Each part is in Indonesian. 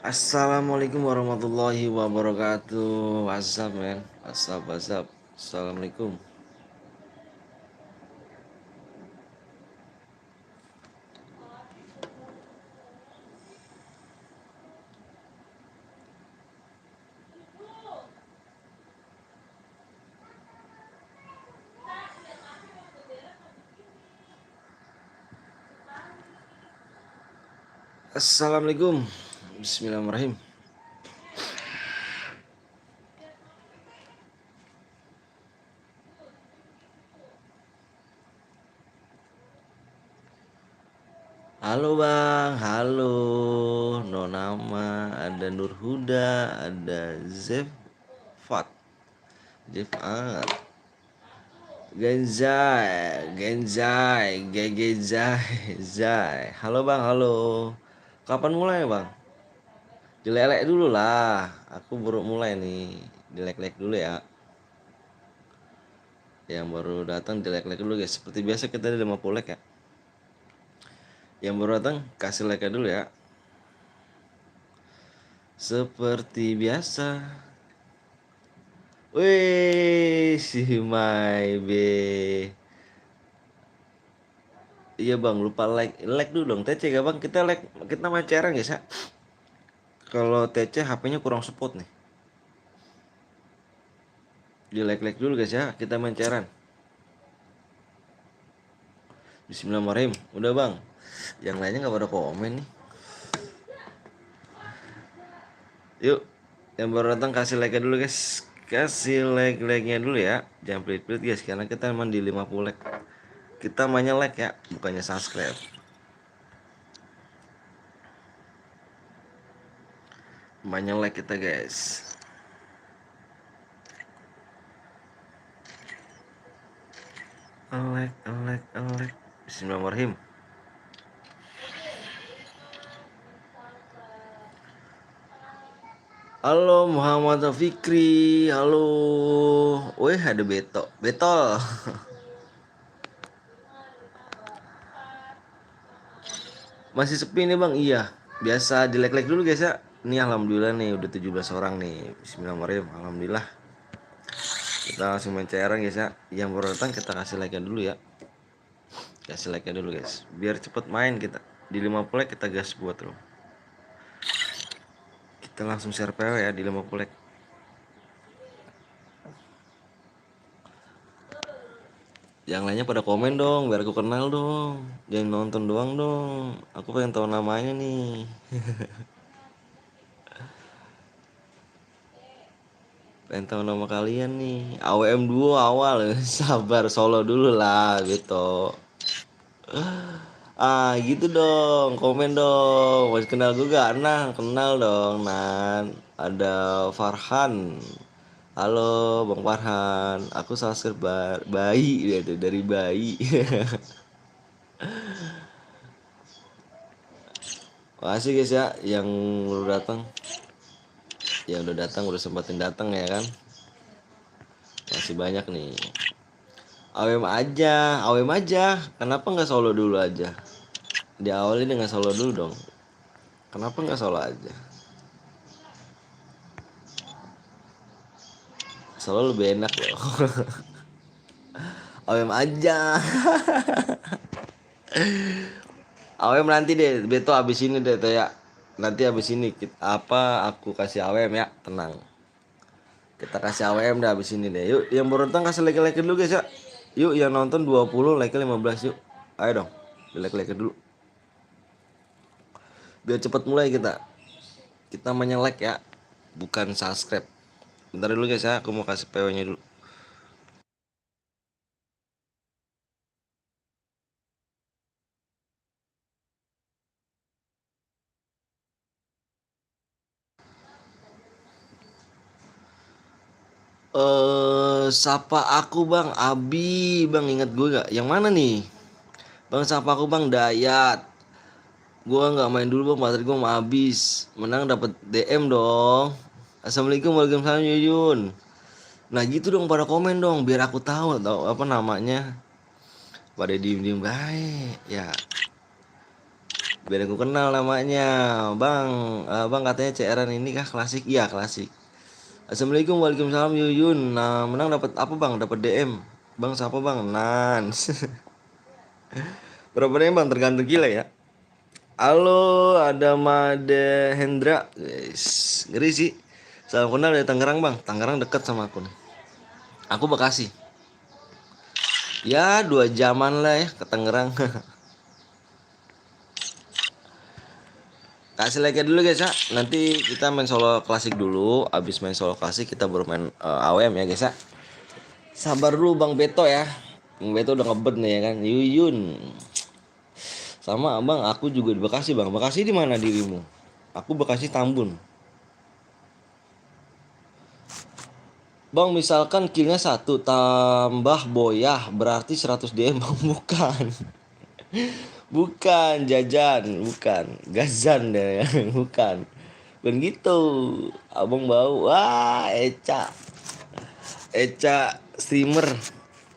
Assalamualaikum warahmatullahi wabarakatuh. What's up, man? What's up? Assalamualaikum. Assalamualaikum. Bismillahirrahmanirrahim. Halo bang, halo. No nama, ada Nur Huda, ada Zefat, Zefat, Genzai. Zai. Halo bang, halo. Kapan mulai bang? Dilelek dulu lah. Aku baru mulai nih. Dilek-lek dulu ya. Yang baru datang dilek-lek dulu guys. Seperti biasa kita ada 50 like ya. Yang baru datang kasih like dulu ya. Seperti biasa. Wih, si my be. Iya bang, lupa like dulu dong. TC gak bang? Kita main cerang guys ya. Kalau TC HP-nya kurang support nih. Di like dulu guys ya. Kita main ceran. Bismillahirrahmanirrahim. Udah bang. Yang lainnya nggak pada komen nih. Yuk, yang baru datang kasih like dulu guys. Kasih like-nya dulu ya. Jangan pelit-pelit guys, karena kita emang di 50 like. Kita mainnya like ya, bukannya subscribe. Mainnya like kita guys. Like. Bismillahirrahmanirrahim. Halo Muhammad Fikri, halo. Wih, ada Betol. Masih sepi nih bang, iya. Biasa di like dulu guys ya. Ini alhamdulillah nih udah 17 orang nih. Bismillahirrahmanirrahim, alhamdulillah. Kita langsung main cairan guys ya. Yang baru datang kita kasih like dulu ya. Kasih like dulu guys. Biar cepet main kita. Di 50 like kita gas buat loh. Kita langsung share PW ya di 50 like. Yang lainnya pada komen dong, biar aku kenal dong. Jangan nonton doang dong. Aku pengen tahu namanya nih. Pengen tahu nama kalian nih. AWM duo awal. Sabar solo dulu lah gitu. Ah gitu dong, komen dong. Masih kenal gue gak? Nah, kenal dong Nan. Ada Farhan. Halo Bang Farhan. Aku subscribe bayi dari bayi. Makasih guys ya yang udah datang. Yang udah datang, udah sempatin datang ya kan. Masih banyak nih. AWM aja. Kenapa nggak solo dulu aja? Diawali dengan solo dulu dong. Kenapa nggak solo aja? Solo lebih enak loh. AWM aja. AWM nanti deh, Beto abis ini deh tuh ya. Nanti abis ini aku kasih AWM ya, tenang. Kita kasih AWM dah abis ini deh. Yuk, yang baru datang kasih like dulu guys ya. Yuk, yang nonton 20, like 15 yuk. Ayo dong, like dulu. Biar cepet mulai kita. Kita mainnya like ya, bukan subscribe. Bentar dulu guys ya, aku mau kasih PW-nya dulu. Sapa aku bang, Abi bang, ingat gue gak? Yang mana nih? Bang sapa aku bang, Dayat. Gua nggak main dulu bang, baterai gua mau habis. Menang dapat DM dong. Assalamualaikum, waalaikumsalam Yuyun. Nah gitu dong, pada komen dong, biar aku tahu apa namanya. Pada diem baik ya. Biar aku kenal namanya. Bang, bang katanya CR-an ini kah klasik? Iya klasik. Assalamualaikum, waalaikumsalam Yuyun. Nah, menang dapat apa bang? Dapat DM. Bang siapa bang? Nans. Berapa DM bang? Tergantung gila ya. Halo, ada Made Hendra. Guys, ngeri sih. Salam kenal dari Tangerang bang. Tangerang dekat sama aku nih. Aku Bekasi. Ya 2 jaman lah ya ke Tangerang. Kasih like dulu guys ya. Nanti kita main solo klasik dulu. Abis main solo klasik kita baru main AWM ya guys ya. Sabar dulu Bang Beto ya. Bang Beto udah ngebet nih ya kan. Yuyun. Sama Bang, aku juga di Bekasi Bang. Bekasi di mana dirimu? Aku Bekasi Tambun. Bang, misalkan killnya 1 tambah boyah berarti 100 DM Bang. Bukan. Bukan jajan, bukan gazan deh. Bukan. Bukan gitu. Abang bau. Wah, Eca streamer.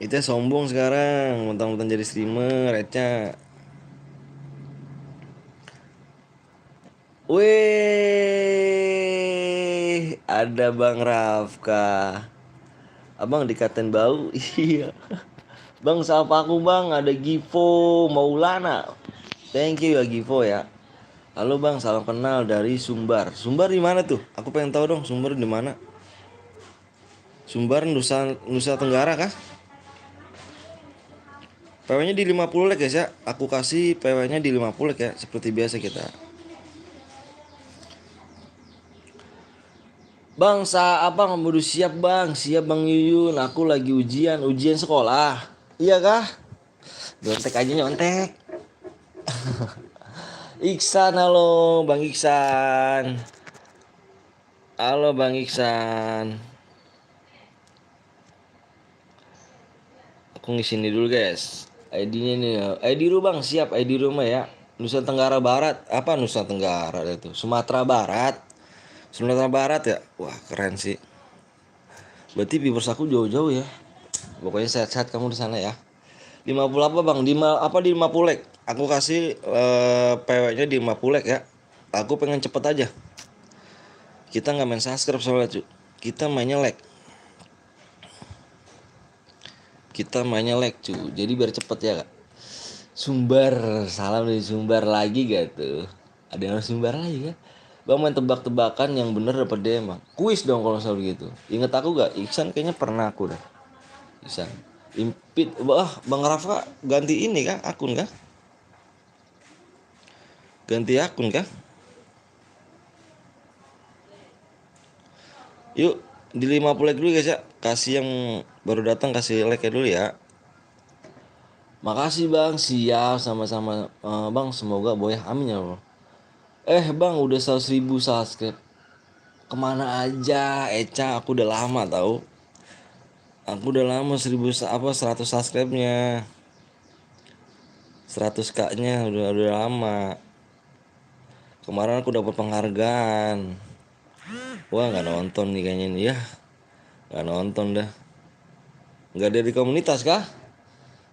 Itu sombong sekarang, mentang-mentang jadi streamer, Eca. Wih, ada Bang Rafka. Abang dikatain bau. Iya. Bang, sapa aku Bang, ada Givo Maulana. Thank you ya Givo ya. Halo Bang, salam kenal dari Sumbar. Sumbar di mana tuh? Aku pengen tahu dong, Sumbar di mana? Sumbar Nusa Tenggara kah? PW-nya di 50 like guys ya. Aku kasih PW-nya di 50 like ya, seperti biasa kita. Bang, abang udah siap bang, siap bang Yuyun. Aku lagi ujian sekolah. Iya kah? Nyontek aja nyontek. Iksan, halo bang Iksan. Halo bang Iksan. Aku ngisi ini dulu guys. ID-nya nih, ID lu bang, siap ID rumah ya. Nusa Tenggara Barat, apa Nusa Tenggara itu? Sumatera Barat. Sumatera Barat ya. Wah keren sih. Berarti viewers aku jauh-jauh ya. Pokoknya sehat-sehat kamu di sana ya. 50 apa bang? Di 50 like. Aku kasih PW-nya di 50 like ya. Aku pengen cepet aja. Kita nggak main subscribe soalnya cu. Kita mainnya like. Kita mainnya like cu. Jadi biar cepet ya kak. Sumbar, salam dari Sumbar lagi gak tuh? Ada yang harus Sumbar lagi kan? Bang main tebak-tebakan yang bener dapat DM bang. Kuis dong kalau misalnya begitu. Ingat aku gak? Iksan kayaknya pernah aku dah. Iksan. Impit, wah Bang Rafa ganti ini kah? Akun kah? Ganti akun kah? Yuk di 50 like dulu guys ya. Kasih yang baru datang kasih like dulu ya. Makasih bang, siap sama-sama bang. Semoga boya amin ya Allah. Bang udah 100.000 subscribe. Kemana aja Eca, aku udah lama tahu. Aku udah lama 100 subscribe-nya. 100k-nya udah lama. Kemarin aku dapat penghargaan. Wah nggak nonton nih kayaknya nih ya. Nggak nonton dah. Nggak dari komunitas kah?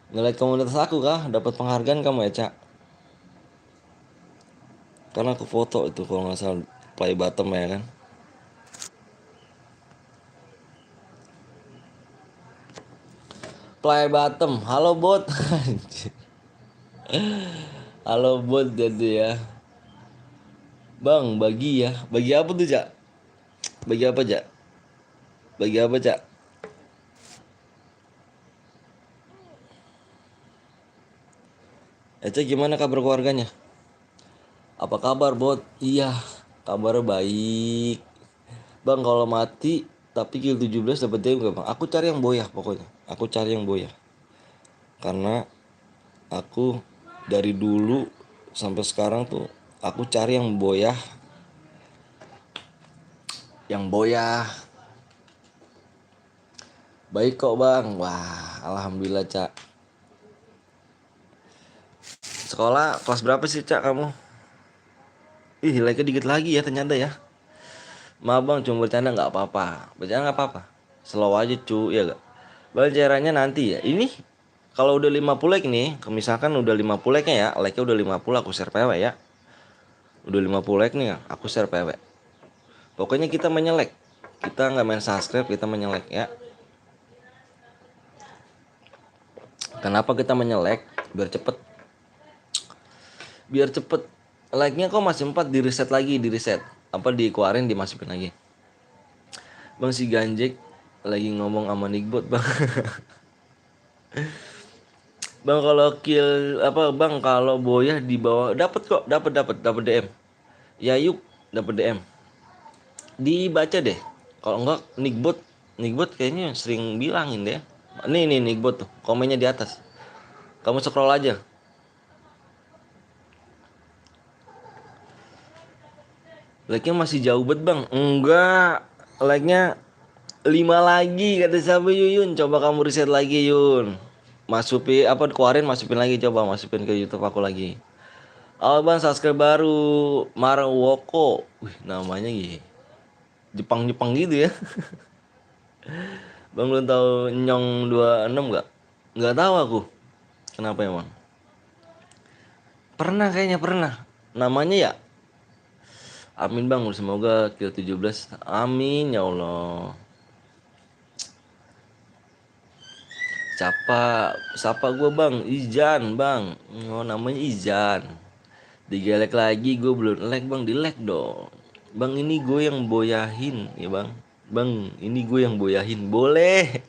Nge-like komunitas aku kah? Dapat penghargaan kamu Eca? Karena aku foto itu kalau nggak salah play bottom ya kan. Play bottom, halo bot. Halo bot jadi ya. Bang bagi ya. Bagi apa tuh Cak? Bagi apa Cak? Bagi apa Cak? Eca gimana kabar keluarganya? Apa kabar bot? Iya, kabar baik. Bang kalau mati tapi kill 17 dapat DM gak bang? Aku cari yang boyah pokoknya. Aku cari yang boyah. Karena aku dari dulu sampai sekarang tuh aku cari yang boyah. Yang boyah. Baik kok bang. Wah, alhamdulillah Cak. Sekolah kelas berapa sih Cak kamu? Ih, like-nya dikit lagi ya ternyata ya. Maaf bang, cuma bercanda nggak apa-apa. Bercanda nggak apa-apa. Slow aja cu, ya gak? Bang caranya nanti ya. Ini Kalau udah 50 like nih, misalkan udah 50 like-nya ya, like-nya udah 50 aku share PW ya. Udah 50 like nih, aku share PW. Pokoknya kita menyelek. Kita nggak main subscribe, kita menyelek ya. Kenapa kita menyelek? Biar cepet. Biar cepet. Like-nya kok masih 4, di reset lagi, di reset. Apa dikeluarin, dimasukin lagi. Bang si Ganjek lagi ngomong sama Nickbot, Bang. Bang kalau kill apa Bang, kalau boyah di bawah dapat kok, dapat DM. Ya yuk, dapat DM. Dibaca deh. Kalau enggak Nickbot kayaknya sering bilangin deh. Nih Nickbot tuh, komennya di atas. Kamu scroll aja. Like-nya masih jauh banget, Bang. Enggak. Like-nya 5 lagi kata siapa Yuyun. Coba kamu riset lagi, Yun. Masukin apa, keluarin, masukin lagi, coba masukin ke YouTube aku lagi. Oh bang, subscribe baru Marwoko. Wih, namanya gini Jepang gitu ya. Bang belum tahu Nyong 26 nggak? Nggak tahu aku. Kenapa emang? Pernah, kayaknya pernah. Namanya ya. Amin bang, semoga kill 17. Amin ya Allah. Siapa gue bang? Izan bang. Oh namanya Izan. Digelek lagi, gue belum like bang, di like dong. Bang ini gue yang boyahin ya bang. Bang ini gue yang boyahin, boleh.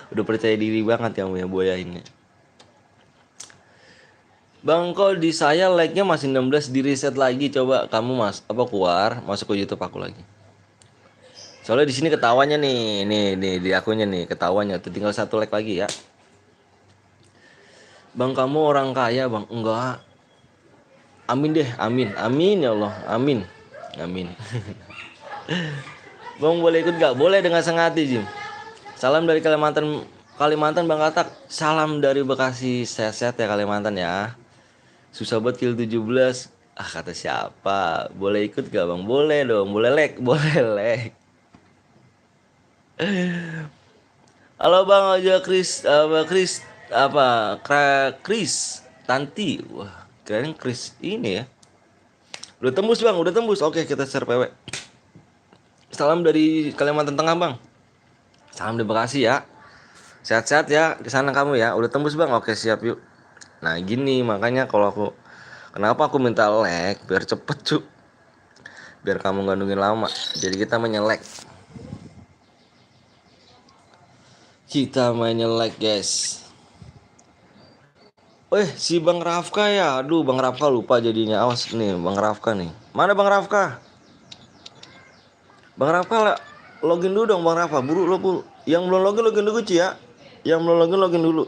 Udah percaya diri banget kamu yang boyahinnya. Bang kok di saya like-nya masih 16, di reset lagi, coba kamu keluar, masuk ke YouTube aku lagi. Soalnya di sini ketawanya nih di akunnya nih ketawanya tuh, tinggal 1 like lagi ya. Bang kamu orang kaya bang? Enggak. Amin deh, amin ya Allah, amin. Bang boleh ikut gak? Boleh dengan senang hati Jim. Salam dari Kalimantan Bang Katak. Salam dari Bekasi, sehat-sehat ya Kalimantan ya. Susah banget kill 17. Ah kata siapa? Boleh ikut gak bang? Boleh dong, boleh like, boleh like. Halo bang, aja Chris Tanti. Wah keren, Chris ini ya. Udah tembus bang, udah tembus. Oke kita share PW. Salam dari Kalimantan Tengah bang. Salam dari Bekasi ya. Sehat-sehat ya di sana kamu ya. Udah tembus bang. Oke siap yuk. Nah gini makanya kenapa aku minta like biar cepet cuk. Biar kamu gak nungguin lama. Jadi kita menyelek. Kita main nyelek guys. Si Bang Rafka ya. Aduh Bang Rafka lupa jadinya. Awas nih Bang Rafka nih. Mana Bang Rafka? Bang Rafka lah. Login dulu dong Bang Rafka. Buru lo bu. Yang belum login dulu Ci ya. Yang belum login dulu.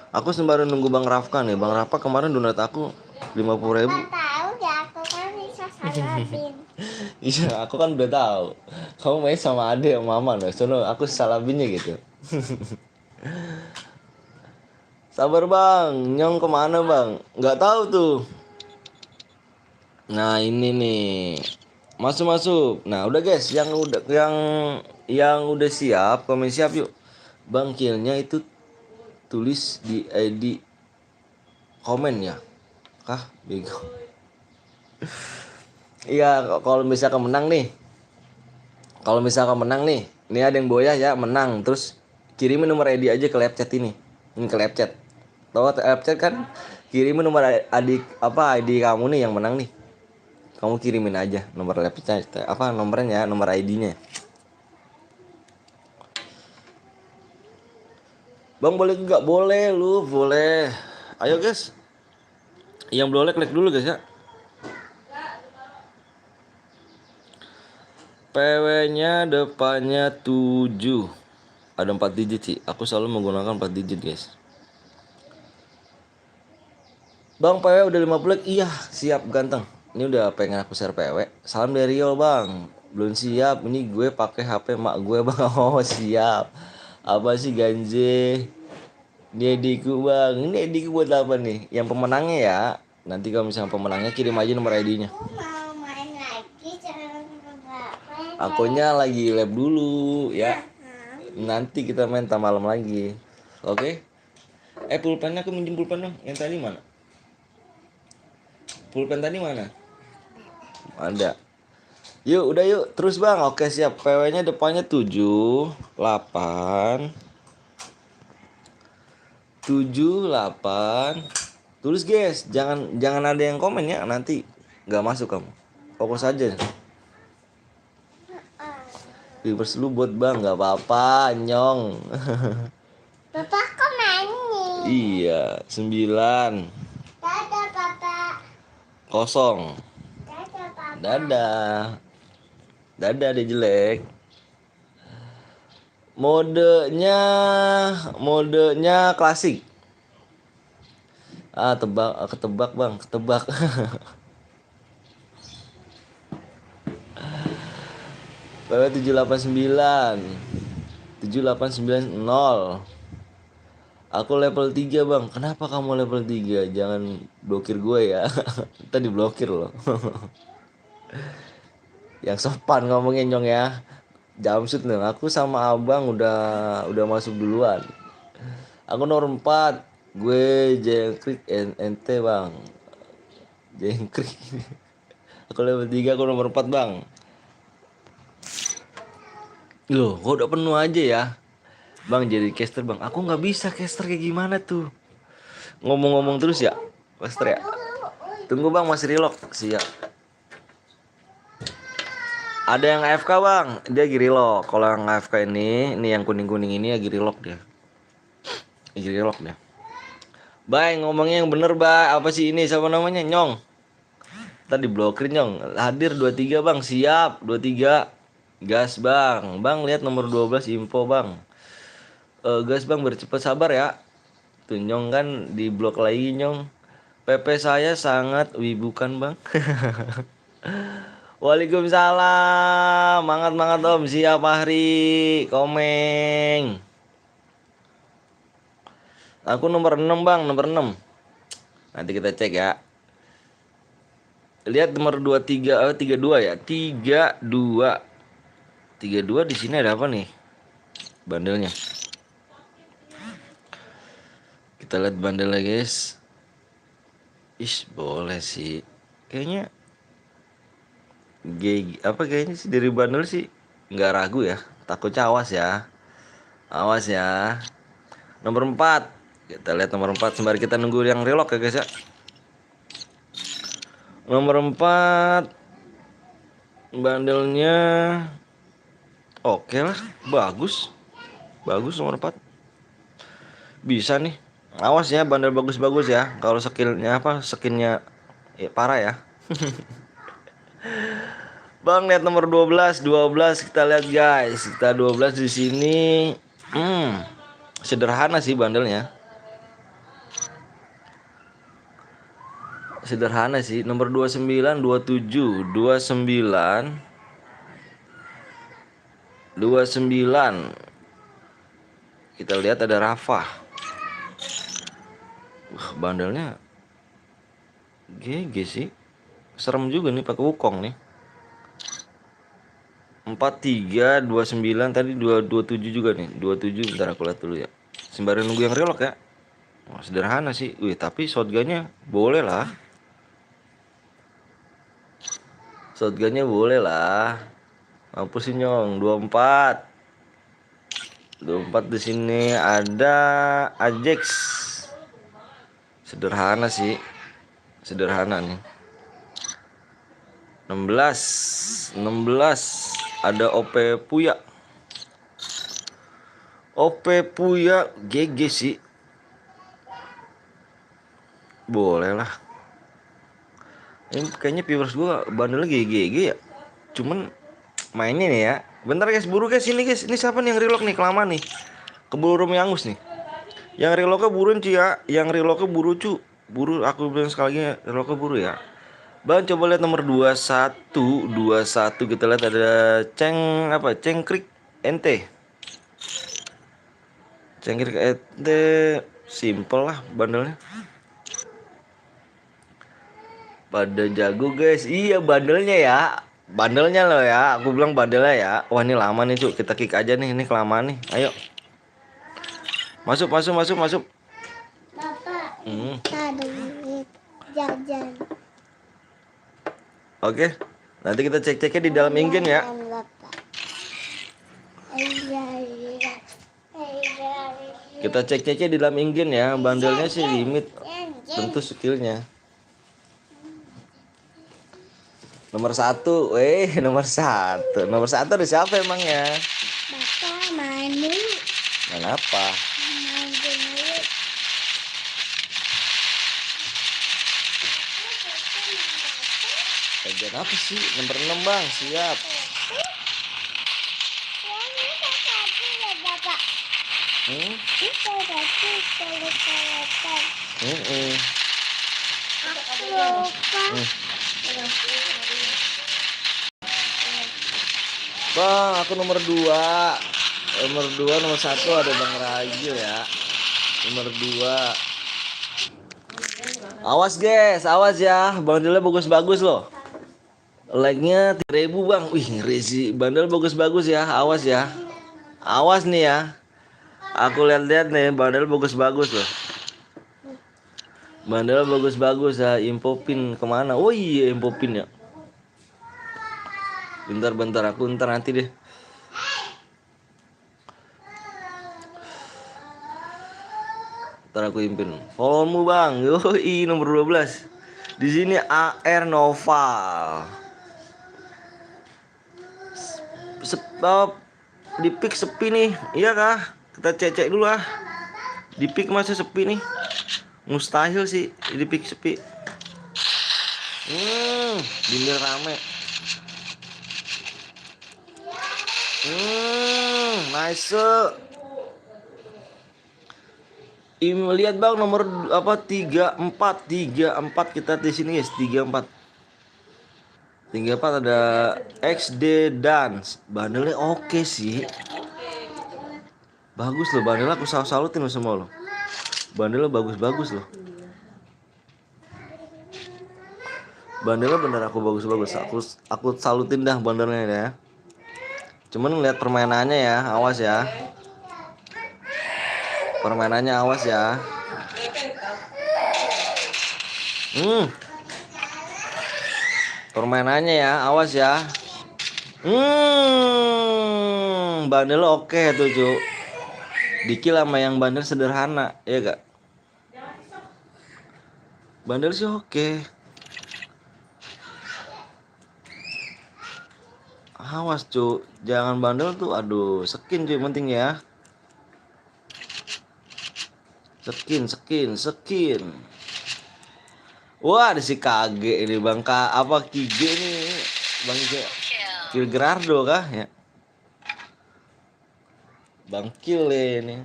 Aku sembari nunggu Bang Rafka nih. Bang Rafka kemarin donat aku 50.000. Tahu ya, aku kan bisa salabin. Iya, aku kan udah tahu. Kamu main sama ade sama mama loh. Sono aku salabinnya gitu. Sabar bang, Nyong kemana bang? Nggak tahu tuh. Nah ini nih, masuk. Nah udah guys, yang udah siap, komen siap yuk. Bang killnya itu tulis di ID komen ya. Kah, bego. Iya, kalau misalkan menang nih. Ini ada yang boyah ya, menang. Terus kirimin nomor ID aja ke live chat ini. Ini ke live chat. Tahu live chat kan? Kirimin nomor ID kamu nih yang menang nih. Kamu kirimin aja nomor live chat, nomornya, nomor ID-nya. Bang boleh enggak? Boleh lu, boleh. Ayo guys. Yang belum like dulu guys ya. PW-nya depannya 7. Ada 4 digit sih. Aku selalu menggunakan 4 digit guys. Bang PW udah 50 like. Iya siap ganteng. Ini udah pengen aku share PW. Salam dari Rio bang. Belum siap. Ini gue pakai HP mak gue bang. Oh siap. Apa sih Ganje? Ini ediku bang. Ini ediku buat apa nih? Yang pemenangnya ya. Nanti kalau misalnya pemenangnya kirim aja nomor ID-nya. Aku mau main lagi, jangan main. Akunnya lagi lab dulu ya. Nanti kita main malam lagi. Oke? Pulpennya aku minjem pulpen dong. Yang tadi mana? Pulpen tadi mana? Ada. Yuk, udah yuk. Terus bang. Oke siap. PW-nya depannya 7, 8. 7, 8. Tulis guys. Jangan ada yang komen ya. Nanti nggak masuk kamu. Fokus aja. Reverse lu buat bang. Nggak apa-apa. Nyong. Papa kok main nih? Iya. 9, Dadah papa. 0. Dadah papa. Dadah. Dadah dia jelek. Modenya klasik. Ketebak bang, ketebak. PW 789 7890. Aku level 3 bang. Kenapa kamu level 3? Jangan blokir gue ya. Kita diblokir loh. Yang sopan ngomongin Nyong ya. Jamsud nih. Aku sama abang udah masuk duluan. Aku nomor 4. Gue jengkrik ente bang. Jengkrik. Aku level 3, aku nomor 4 bang. Loh, kok udah penuh aja ya? Bang jadi caster bang. Aku nggak bisa caster kayak gimana tuh. Ngomong-ngomong terus ya, caster ya. Tunggu bang, masih relock. Siap. Ada yang AFK bang, dia lagi relock. Kalau yang AFK ini yang kuning-kuning ini lagi relock dia. Lagi relock dia. Bang, ngomongnya yang bener bang. Apa sih ini? Siapa namanya? Nyong. Tadi blokir Nyong. Hadir 23 bang, siap. 23. Gas bang. Bang lihat nomor 12 info bang. Gas bang, bercepat sabar ya. Tuh Nyong kan di blok lagi Nyong. PP saya sangat wibukan bang. Waalaikumsalam. Mangat om. Siap Fahri. Komeng. Aku nomor 6 bang, nomor 6. Nanti kita cek ya. Lihat nomor 23, 32 ya. 32. 32 di sini ada apa nih? Bandelnya. Kita lihat bandelnya guys. Boleh sih. Kayaknya kayaknya sih dari bandel sih nggak ragu ya. Takutnya awas ya. Awas ya. Nomor 4. Kita lihat nomor 4 sembari kita nunggu yang relock ya guys ya. Nomor 4 bandelnya oke lah, bagus. Bagus nomor 4. Bisa nih. Awas ya bandel bagus-bagus ya. Kalau skinnya parah ya. Bang lihat nomor 12 kita lihat guys. Kita 12 di sini. Sederhana sih bandelnya. Sederhana sih. Nomor 29, 27, 29. 29. Kita lihat ada Rafa. Bandelnya GG sih. Serem juga nih pakai wukong nih. 43, 29 tadi 227 juga nih. 27 bentar aku lihat dulu ya. Sembari nunggu yang relock ya. Sederhana sih. Tapi shotgunnya boleh lah. Shotgunnya boleh lah. Mampus sih Nyong. 24. 24 di sini ada Ajax. Sederhana sih. Sederhana nih. 16 ada OP Puya. OP Puya GG sih. Boleh lah. Ini kayaknya viewers gua bandelnya GG ya. Cuman mainnya nih ya. Bentar guys, buru guys ini guys. Ini siapa nih yang relock nih kelamaan nih. Keburu Romi Angus nih. Yang relocknya buruan Ci ya. Yang relocknya buru cu. Buru aku bilang sekali lagi relocknya buru ya. Bang coba lihat nomor 21 kita lihat ada Cengkrik ente. Cengkrik ente simple lah bandelnya. Pada jago guys. Iya bandelnya ya. Bandelnya loh ya. Aku bilang bandelnya ya. Wah ini lama nih cu. Kita kick aja nih. Ini kelamaan nih. Ayo. Masuk. Ada duit jajan. Oke, nanti kita cek-ceknya di dalam engine ya. Jajan, Bapak. Iya, iya. Iya. Kita cek-ceknya di dalam engine ya. Bandelnya sih limit, tentu skillnya. Nomor 1, nomor 1. Nomor 1 ada siapa emangnya? Bapak main dulu. Main apa? Main dulu. Bagian apa sih? Nomor 6 bang, siap. Yang ini tadi ya Bapak. Itu tadi kelihatan. Aku lupa. Bang, aku nomor 2. Nomor 2, nomor 1 ada Bang Rajo ya. Nomor 2. Awas guys, awas ya. Bandelnya bagus-bagus loh. Like-nya 3.000 bang. Wih ngeri sih. Bandel bagus-bagus ya. Awas ya. Awas nih ya. Aku lihat-lihat nih. Bandel bagus-bagus loh. Bandel bagus-bagus ya. Info pin kemana? Oh iya info pin ya. Bentar aku ntar nanti deh. Ntar aku impin. Follow-mu bang. Yoi nomor 12. Di sini AR Noval. Di pick sepi nih. Iya kah? Kita cek dulu ah. Di pick masih sepi nih. Mustahil sih di pick sepi. Bimbel rame. Nice. Lihat bang nomor apa 34 kita di sini guys 34 ada XD Dance. Bandelnya oke sih. Bagus loh bandelnya, aku salutin loh semua loh. Bandelnya bagus-bagus loh. Bandelnya bener aku bagus-bagus. Aku salutin dah bandelnya ya. Cuman lihat permainannya ya, awas ya. Permainannya awas ya. Permainannya ya, awas ya. Bandel oke tuh, Cuk. Dikil sama yang bandel sederhana, ya gak? Bandel sih oke. Awas, Cuk. Jangan bandel tuh, aduh, skin cuy penting ya. Skin. Wah, ada si Kage ini Bang apa Kige nih? Bang Kill Gerardo kah ya? Bang Kill ini.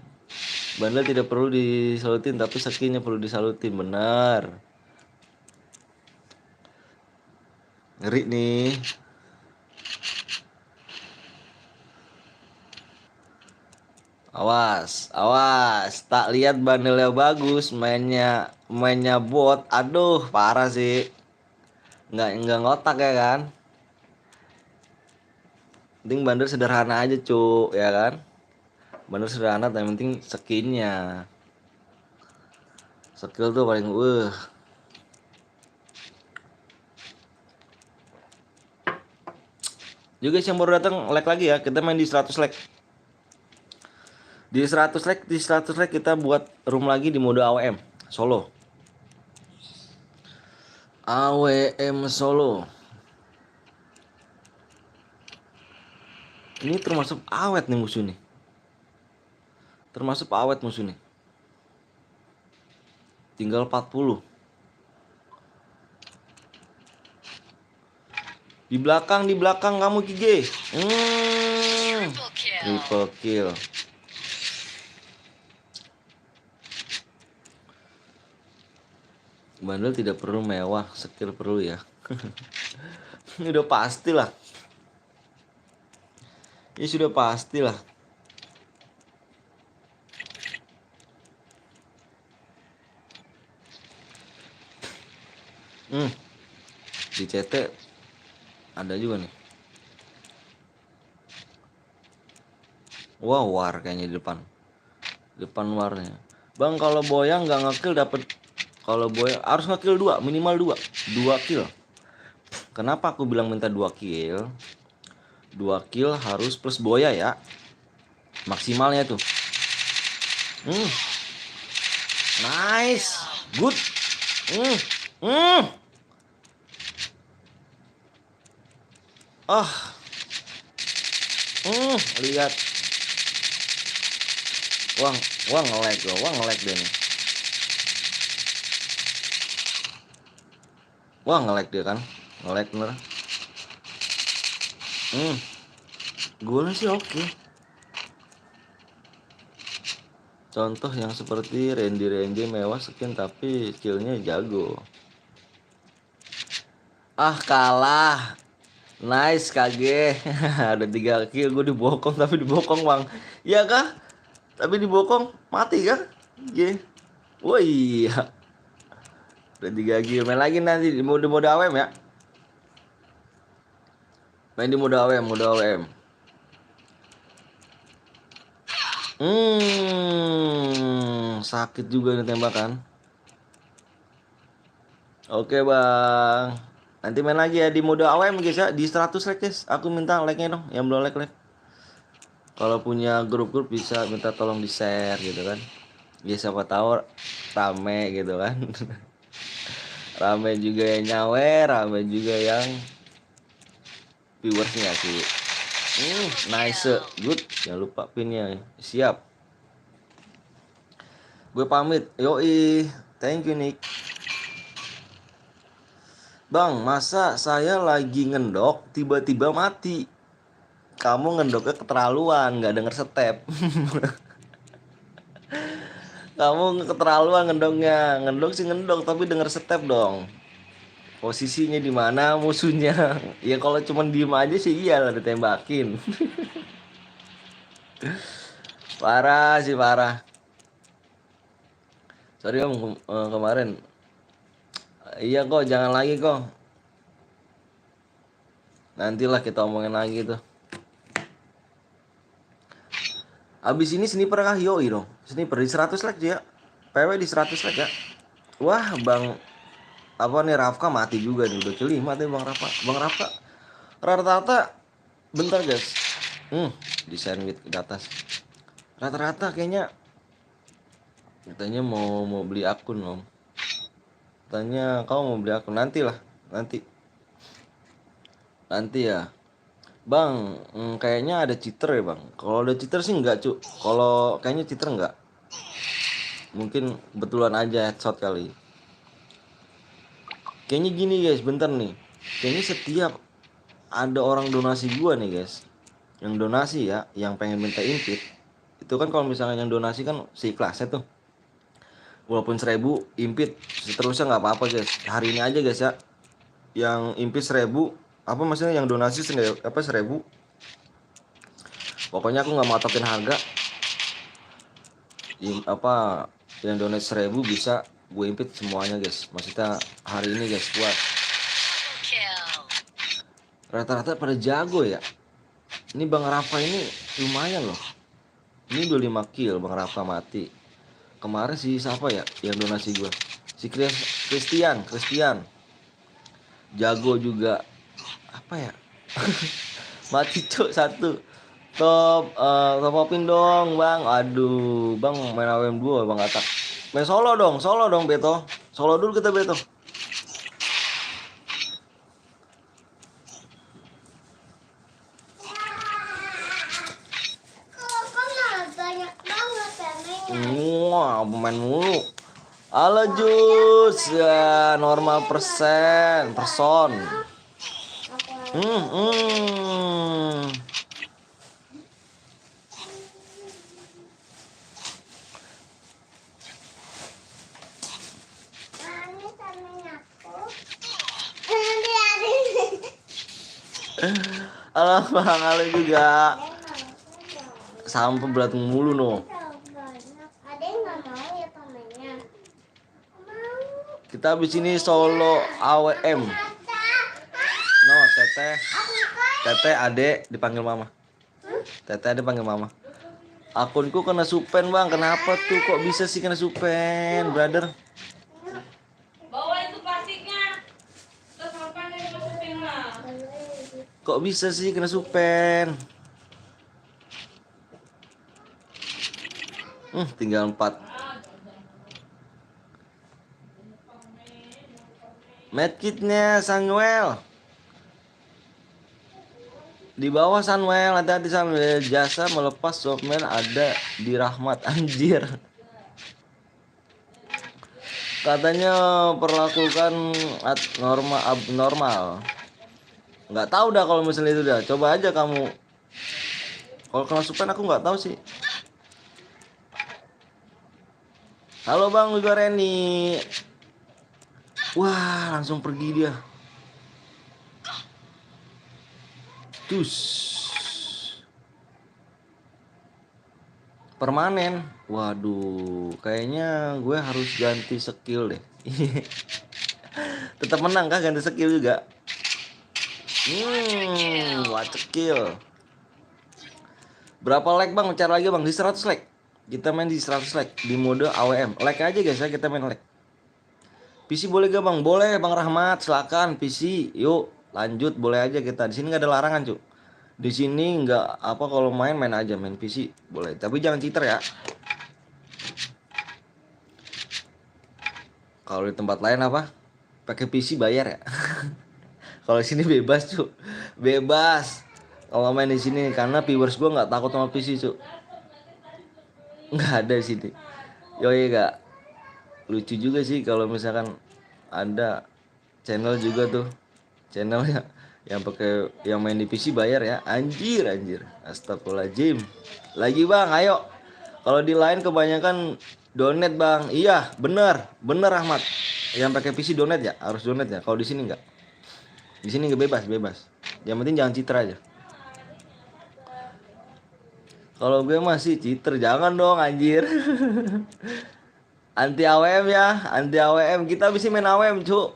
Bandel tidak perlu disalutin tapi skinnya perlu disalutin, benar. Ngeri nih. Awas. Tak lihat bandelnya bagus, mainnya bot. Aduh, parah sih. Enggak ngotak ya kan? Penting bandel sederhana aja, Cuk, ya kan? Bandel sederhana, tapi penting skinnya. Skill tuh paling Juga yang baru datang like lagi ya. Kita main di 100 like. Di 100 like kita buat room lagi di mode AWM solo. AWM solo. Ini termasuk awet nih musuh nih. Tinggal 40. Di belakang kamu Kige. Triple kill. Bandel tidak perlu mewah, skill perlu ya. Ini udah pastilah. Ini sudah pastilah. Di CT ada juga nih. Wow, war kayaknya di depan warnya. Bang kalau boyang nggak ngekill dapat Kalau boya harus nge-kill 2, minimal 2 kill. Kenapa aku bilang minta 2 kill? 2 kill harus plus boya ya. Maksimalnya tuh. Nice. Good. Hmm. Hmm. Ah. Lihat. Wah nge-lag loh. Wah nge-lag deh nih. Wah nge-lag dia kan. Nge-lag bener. Golnya sih oke. Contoh yang seperti Randy Renje mewah skin tapi skillnya jago. Ah kalah. Nice KG. Ada 3 kill gue dibokong tapi dibokong bang. Iya kah? Tapi dibokong mati kah? Iya. Wah iya. Ada 3 kill. Main lagi nanti di mode AWM ya. Main di mode AWM, mode AWM. Sakit juga nih tembakan. Oke bang. Nanti main lagi ya di mode AWM guys ya. Di 100 like guys. Aku minta like-nya dong. Yang belum like. Kalau punya grup-grup bisa minta tolong di share gitu kan. Ya siapa tahu rame gitu kan. Rame juga yang nyawer, rame juga yang viewersnya sih. Nice, good. Jangan lupa pinnya. Siap. Gue pamit. Yoi. Thank you Nick. Bang, masa saya lagi ngendok tiba-tiba mati? Kamu ngendoknya keterlaluan, nggak denger step. Kamu keterlaluan ngendoknya. Ngendok sih ngendok tapi denger step dong. Posisinya di mana musuhnya? Ya kalau cuman diem aja sih iya lah ditembakin. Parah sih parah. Sorry om kemarin. Iya kok jangan lagi kok. Nantilah kita omongin lagi tuh. Abis ini sniper kah? Yoi dong. Sniper di 100 like ya. PW di 100 like ya. Wah bang. Apa nih Rafka mati juga nih. Udah kill 5 tuh bang Rafka. Bang Rafka. Rata-rata. Bentar guys. Di sandwich di atas. Rata-rata kayaknya. Katanya mau beli akun om. Katanya kau mau beli akun. Nantilah. Nanti ya. Bang, kayaknya ada cheater ya bang. Kalau ada cheater sih enggak cu. Kalau kayaknya cheater enggak. Mungkin betulan aja headshot kali. Kayaknya gini guys, bentar nih. Kayaknya setiap ada orang donasi gua nih guys. Yang donasi ya, yang pengen minta invite. Itu kan kalau misalnya yang donasi kan si kelasnya tuh. Walaupun 1000 invite seterusnya nggak apa-apa guys. Hari ini aja guys ya. Yang invite 1000, apa maksudnya yang donasi 1000. Pokoknya aku nggak matokin harga. Apa yang donasi 1000 bisa gue invite semuanya guys. Maksudnya hari ini guys buat. Rata-rata pada jago ya. Ini Bang Rafa ini lumayan loh. Ini 25 kill Bang Rafa mati. Kemarin si siapa ya yang donasi gue? Si Christian. Jago juga. Apa ya? Mati cuk satu. Top upin dong bang. Aduh bang main AWM 2 bang Atak. Main solo dong Beto. Solo dulu kita Beto. Wah pemain mulu. Halo Jus ya normal person. Halo bang, halo juga. Sampai berat mulu no. Kita habis ini solo AWM. No, Teteh adek dipanggil mama. Teteh adek panggil mama. Akunku kena supen bang, kenapa tuh kok bisa sih kena supen, brother? Kok bisa sih kena supen? Tinggal 4. Medkitnya Samuel. Di bawah Samuel, hati-hati Samuel. Jasa melepas Softman ada di Rahmat. Anjir. Katanya perlakukan normal abnormal. Nggak tahu dah kalau misalnya itu dah. Coba aja kamu. Kalau kena supen aku nggak tahu sih. Halo Bang Wigo Reni. Wah, langsung pergi dia. Cus. Permanen. Waduh, kayaknya gue harus ganti skill deh. Tetap menang kah ganti skill juga? What skill. Berapa lag Bang? Cari lagi Bang, di 100 lag. Kita main di 100 lag di mode AWM. Lag aja guys ya, kita main lag. PC boleh gak Bang? Boleh Bang Rahmat, silakan PC. Yuk, lanjut boleh aja kita. Di sini nggak ada larangan, Cuk. Di sini nggak apa, kalau main aja, main PC boleh. Tapi jangan cheater ya. Kalau di tempat lain apa? Pakai PC bayar ya. Kalau di sini bebas, Cuk. Bebas. Kalau main di sini karena viewers gue nggak takut sama PC, Cuk. Nggak ada di sini. Yoi gak? Lucu juga sih kalau misalkan ada channel juga tuh, channelnya yang pakai yang main di PC bayar ya. Anjir. Astagfirullahaladzim. Lagi Bang, ayo. Kalau di lain kebanyakan donate Bang. Iya, bener Ahmad. Yang pakai PC donate ya, harus donate ya. Kalau di sini enggak. Di sini enggak, bebas. Yang penting jangan cheater aja. Kalau gue masih cheater, jangan dong anjir. Anti AWM ya, anti AWM. Kita bisa main AWM, Cuk.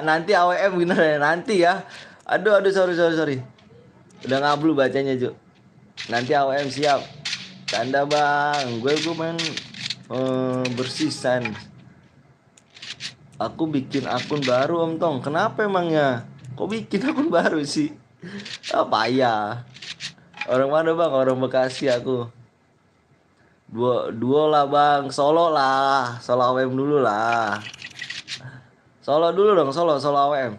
Nanti AWM bener ya, nanti ya. Aduh, sorry. Udah ngablu bacanya, Cuk. Nanti AWM siap. Canda Bang, gue main bersisan. Aku bikin akun baru Om Tong. Kenapa emangnya? Kok bikin akun baru sih? Apa ya? Orang mana Bang? Orang Bekasi aku. Duo lah Bang, solo lah, solo AWM dulu lah. Solo dulu dong, solo AWM.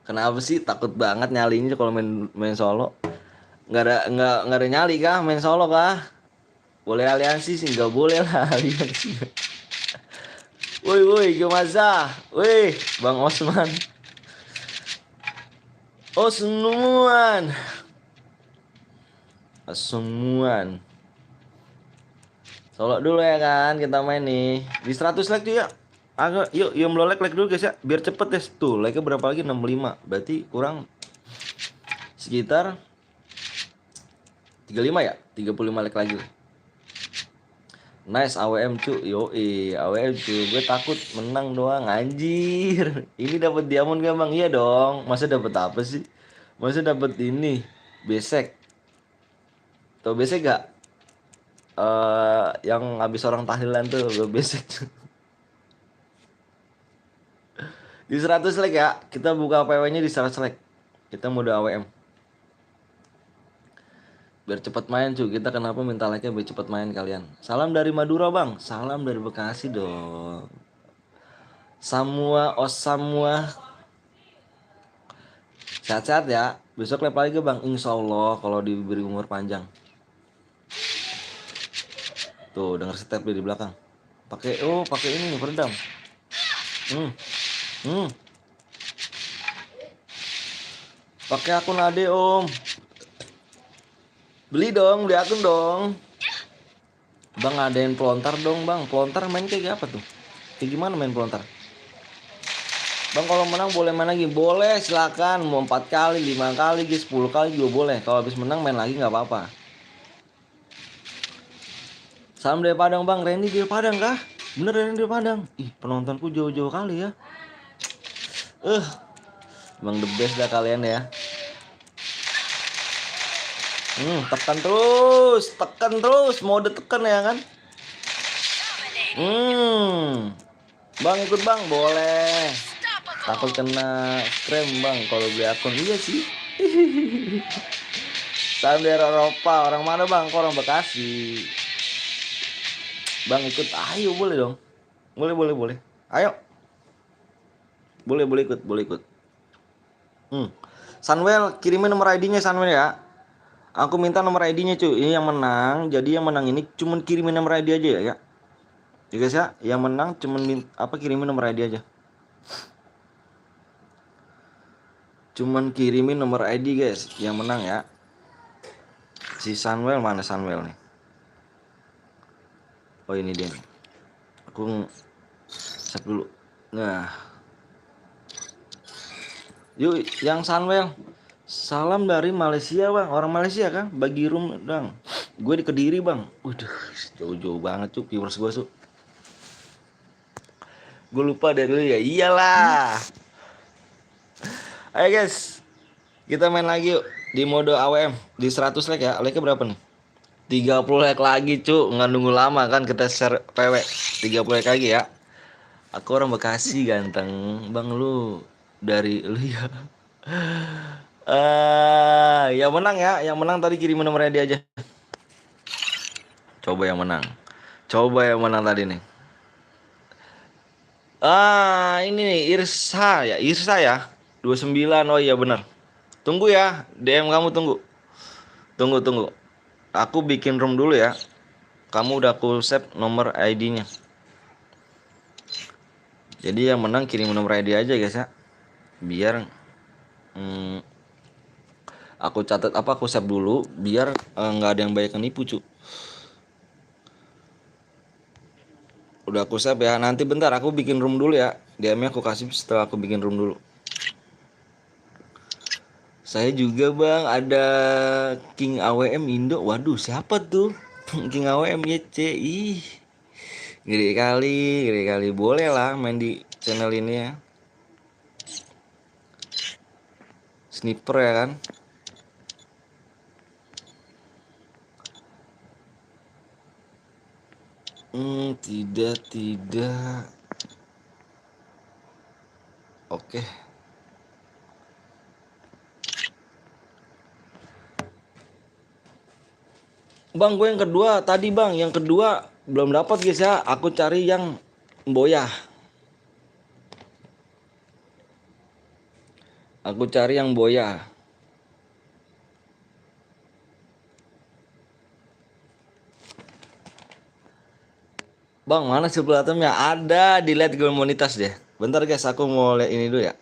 Kenapa sih takut banget nyalinya kalau main solo? Nggak ada nyali kah main solo kah? Boleh aliansi sih, nggak boleh lah aliansi. Woi Gemaza, woi Bang Osman. Osmuan. Solo dulu ya kan, kita main nih di 100 like tuh ya. Agak yuk melolek like dulu guys ya, biar cepet ya. Tuh like-nya berapa lagi? 65. Berarti kurang sekitar 35 ya, 35 like lagi. Nice AWM cu, AWM cu. Gue takut menang doang anjir. Ini dapat diamond gak Bang? Iya dong. Masa dapat apa sih? Masa dapat ini besek. Tau besek gak? Yang habis orang tahlilan tuh gue besek. Di 100 like ya. Kita buka PW-nya di 100 like. Kita mode AWM. Biar cepat main cuy. Kita kenapa minta like-nya biar cepat main kalian. Salam dari Madura Bang. Salam dari Bekasi dong. Semua sehat-sehat ya. Besok live lagi Bang. Insya Allah kalau diberi umur panjang. Tuh denger step di belakang. Pakai ini nih peredam. Pakai akun Ade Om. Beli akun dong. Bang ngadain pelontar dong Bang. Pelontar main kayak apa tuh? Kayak gimana main pelontar? Bang kalau menang boleh main lagi? Boleh silakan. Mau 4 kali, 5 kali, 10 kali juga boleh. Kalau habis menang main lagi nggak apa-apa. Salam dari Padang Bang. Randy dari Padang kah? Bener Randy dari Padang. Ih penontonku jauh-jauh kali ya. Bang the best dah kalian ya. Tekan terus, mode tekan ya kan? Bang ikut Bang, boleh. Takut kena scam bang kalau beli akun. Iya sih. Saya dari Eropa. Orang mana bang? Kok orang Bekasi. Bang ikut. Ayo boleh dong. Boleh. Ayo. Boleh ikut. Sunwell kirimin nomor ID-nya Sunwell ya. Aku minta nomor ID-nya cuy. Ini yang menang. Jadi yang menang ini cuman kirimin nomor ID aja ya. Ya guys ya, yang menang cuman kirimin nomor ID aja. Cuman kirimin nomor ID guys, yang menang ya. Si Sunwell mana Sunwell nih? Oh ini dia nih. Aku set dulu. Nah, yuk yang Sunwell. Salam dari Malaysia bang, orang Malaysia kan? Bagi room dong. Gue di Kediri bang. Waduh, jauh-jauh banget cuy viewers gue tuh. Gue lupa dari dulu ya. Iyalah. Ayo guys, kita main lagi yuk di mode AWM di 100 like ya. Like-nya berapa nih? 30 like lagi cu, nggak nunggu lama kan kita share PW. 30 like lagi ya. Aku orang Bekasi ganteng. Bang lu dari lu ya. Yang menang ya, yang menang tadi kirimin nomornya dia aja. Coba yang menang. Coba yang menang tadi nih. Ini nih Irsa ya. 29. Oh iya benar. Tunggu ya, DM kamu tunggu. Tunggu. Aku bikin room dulu ya. Kamu udah aku save nomor ID-nya. Jadi yang menang kirim nomor ID aja guys ya. Biar aku catat aku save dulu biar nggak ada yang banyak yang nipu cu. Udah aku save ya. Nanti bentar aku bikin room dulu ya. DM-nya aku kasih setelah aku bikin room dulu. Saya juga bang ada King AWM Indo. Waduh siapa tuh? King AWM YC. Ih. Gede kali. Boleh lah main di channel ini ya. Sniper ya kan. Tidak. Oke. Bang, gue yang kedua tadi bang, yang kedua belum dapat guys ya. Aku cari yang boyah. Aku cari yang boyah. Bang, mana silver atomnya? Ada di lihat komunitas deh. Bentar guys, aku mau lihat ini dulu ya.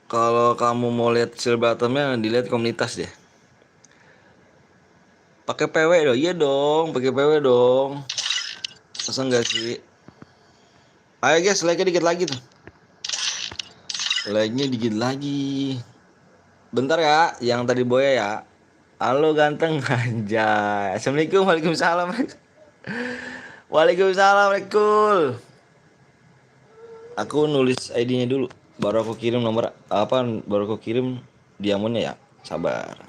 Kalau kamu mau lihat silver atomnya, dilihat komunitas deh. Pakai PW dong, iya dong, pakai PW dong. Masa enggak sih? Ayo guys, like-nya dikit lagi tuh. Like-nya dikit lagi. Bentar ya, yang tadi boya ya. Halo ganteng anjay. Assalamualaikum, waalaikumsalam. Waalaikumsalam, Rekul. Aku nulis ID-nya dulu. Baru aku kirim nomor baru aku kirim diamondnya ya. Sabar.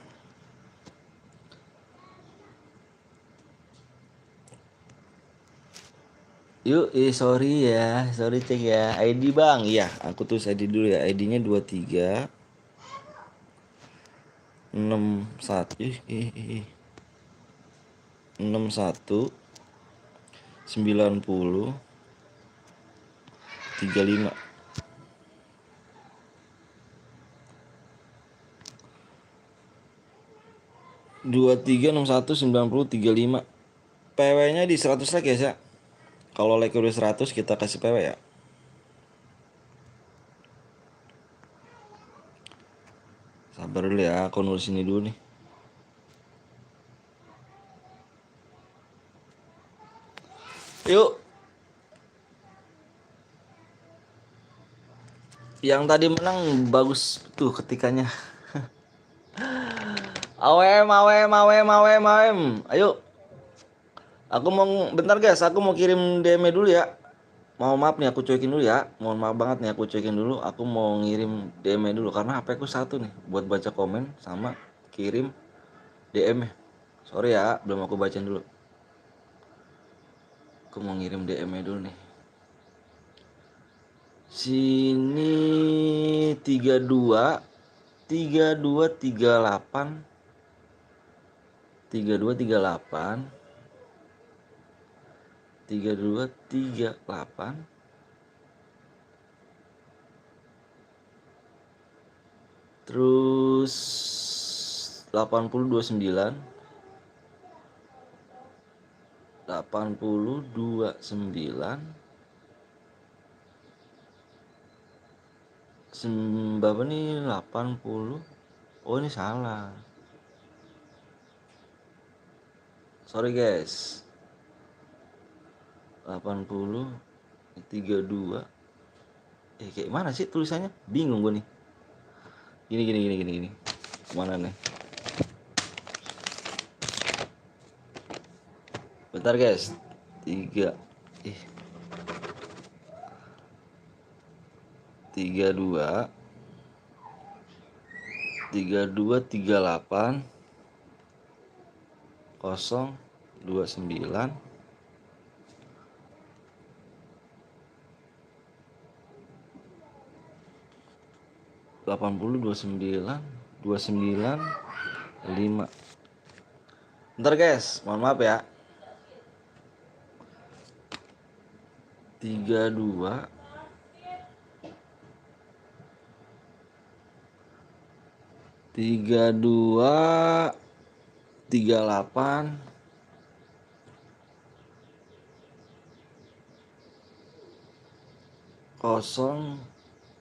Yuk, sorry ya. Sorry cek ya. ID bang. Iya, aku tulis ID dulu ya. ID-nya 23 61 61 90 35 23619035. PW-nya di 100 like ya, Sya. Kalau like udah 100 kita kasih PW ya. Sabar dulu ya, aku nulis ini dulu nih. Yuk. Yang tadi menang bagus tuh ketikanya. AWM. Ayo. Aku mau bentar guys, aku mau kirim DM dulu ya. Mohon maaf nih aku cuekin dulu ya. Mohon maaf banget nih aku cuekin dulu. Aku mau ngirim DM dulu karena HP aku satu nih buat baca komen sama kirim DM. Sorry ya, belum aku bacain dulu. Aku mau ngirim DM dulu nih. Sini 32 3238 3238 3238 terus 8029 8029 berapa nih 80. Oh ini salah, sorry guys. 8032 kayak mana sih tulisannya, bingung gue nih. Gini mana nih, bentar guys. 3 32 3238 029 8029 295. Bentar guys, mohon maaf ya. 32 38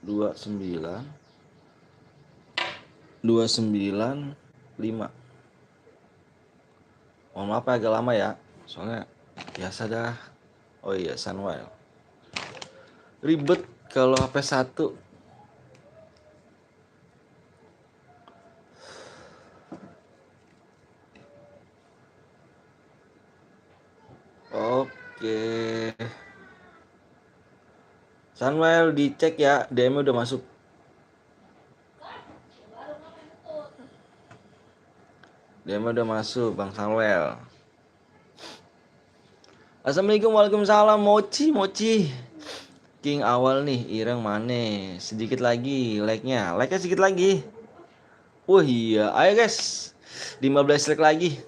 029 295. Mohon maaf agak lama ya, soalnya biasa dah. Oh iya, Sunwell. Ribet kalau HP satu. Oke. Sunwell dicek ya, DM udah masuk. DM udah masuk, Bang Sunwell. Assalamualaikum, waalaikumsalam. Mochi King awal nih, Ireng Mane. Sedikit lagi like-nya sedikit lagi. Wah iya, ayo guys, 15 like lagi.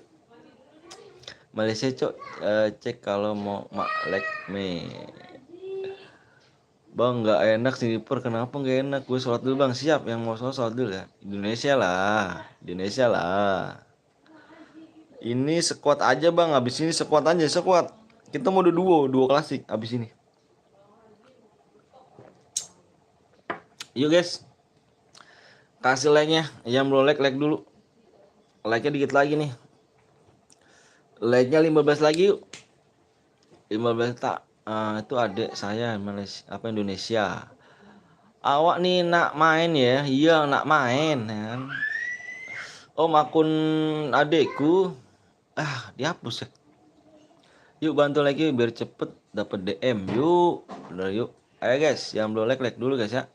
Malaysia cok, cek kalau mau like me. Bang nggak enak sniper, kenapa nggak enak? Gue sholat dulu bang, siap. Yang mau sholat dulu ya. Indonesia lah. Ini squad aja bang, abis ini squad aja, squad. Kita mode duo klasik abis ini. Yuk guys, kasih like-nya. Yang belum like dulu. Like-nya dikit lagi nih. Like-nya 15 lagi yuk. 15 tak. Itu adik saya Malaysia, Indonesia. Awak nih nak main ya? Iya nak main kan. Om akun adekku. Dihapus ya. Yuk bantu lagi biar cepet dapat DM. Yuk, udah yuk. Ayo guys, yang belum like dulu guys ya.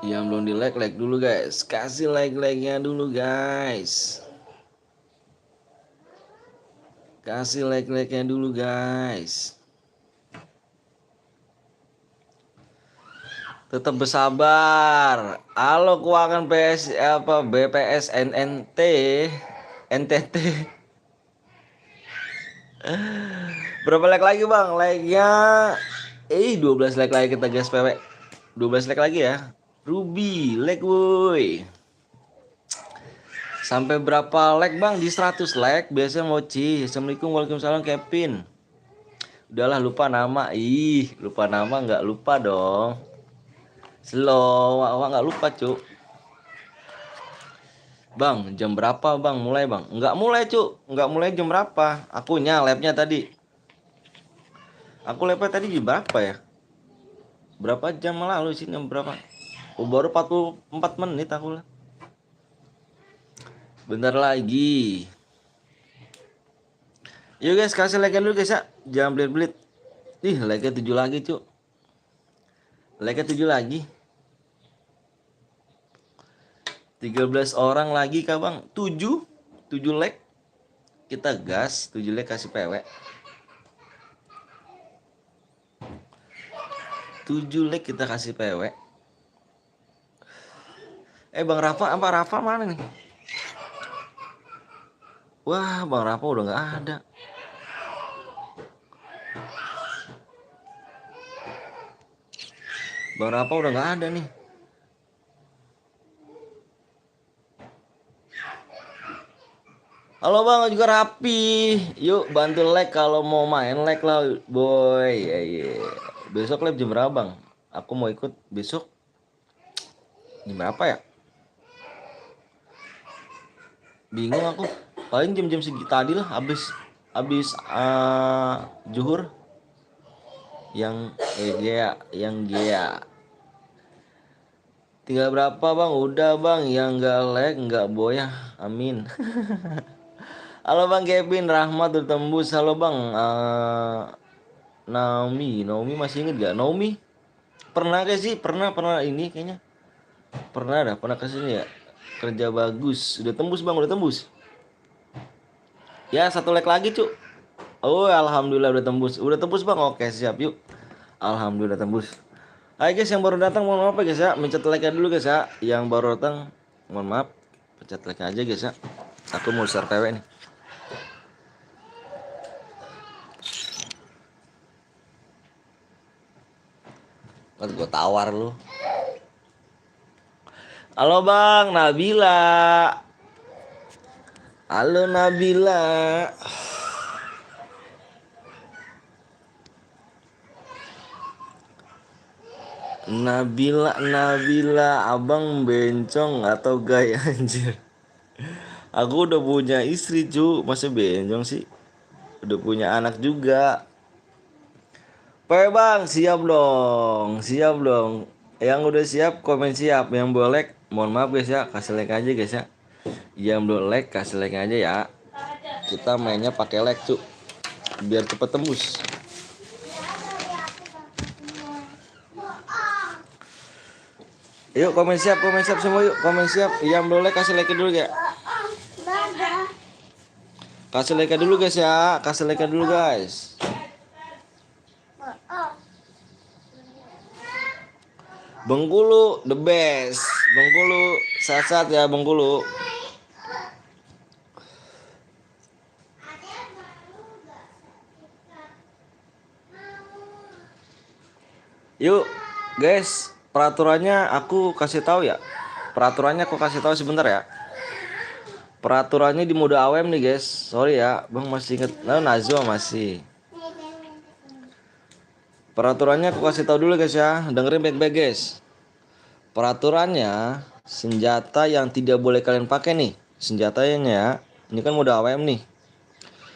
Yang belum di like dulu guys. Kasih like-nya dulu guys. Kasih like-nya dulu guys. Tetap bersabar. Halo keuangan BPS NTT. Berapa like lagi bang? Like-nya 12 like lagi kita guys PW. 12 like lagi ya. Ruby like woi. Sampai berapa like bang? Di 100 like biasanya Mochi. Assalamualaikum, waalaikumsalam Kevin. Udahlah lupa nama. Lupa nama nggak lupa dong. Slow, awak nggak lupa cuk. Bang, jam berapa bang? Mulai bang? Nggak mulai cuk. Nggak mulai jam berapa? Akunya labnya tadi. Aku labnya tadi jam berapa ya? Berapa jam lalu sih? Jam berapa? Baru 44 menit aku lah. Bentar lagi. Yuk guys, kasih like dulu guys ya. Jangan belit-belit. Ih, like-nya 7 lagi, Cuk. Like-nya 7 lagi. 13 orang lagi kah, Bang? 7. 7 like. Kita gas, 7 like kasih PW. 7 like kita kasih PW. Bang Rafa, apa Rafa mana nih? Wah, Bang Rafa udah nggak ada. Bang Rafa udah nggak ada nih. Halo Bang, juga rapi. Yuk bantu like kalau mau main like lah, boy. Besok live jam berapa Bang? Aku mau ikut besok. Jam berapa ya? Bingung aku. Paling jam-jam segitu tadi lah, habis zuhur. Yang Gea. Tinggal berapa Bang? Udah Bang, yang nggak like nggak boya. Amin. Halo Bang Kevin, Rahmat udah tembus. Halo Bang, Naomi masih inget gak? Naomi pernah gak sih? Pernah ini kayaknya. Pernah kesini ya. Kerja bagus, udah tembus Bang, udah tembus. Ya 1 like lagi Cuk. Oh alhamdulillah udah tembus Bang. Oke siap yuk. Alhamdulillah tembus. Hai guys yang baru datang mohon maaf ya guys ya. Mencet like dulu guys ya. Yang baru datang mohon maaf. Pencet like aja guys ya. Aku mau share PW nih. Kan gue tawar lu. Halo Bang Nabila. Halo Nabila. Nabila, abang bencong atau gay anjir. Aku udah punya istri cu, masa bencong sih? Udah punya anak juga. Bang, siap dong. Yang udah siap komen siap, yang boleh mohon maaf guys ya, kasih like aja guys ya. Yang belum like kasih like aja ya. Kita mainnya pakai like cu, biar cepet tembus. Yuk komen siap semua yuk, komen siap. Yang belum like kasih like dulu ya. Kasih like dulu guys ya, kasih like dulu guys. Bengkulu the best. Bengkulu saat-saat ya Bengkulu. Yuk guys, peraturannya aku kasih tahu ya. Peraturannya aku kasih tahu sebentar ya. Peraturannya di mode AWM nih guys. Sorry ya, Bang masih inget. Nah, Nazwa masih. Peraturannya aku kasih tahu dulu guys ya. Dengerin baik-baik guys. Peraturannya senjata yang tidak boleh kalian pakai nih. Senjatanya ya. Ini kan mode AWM nih.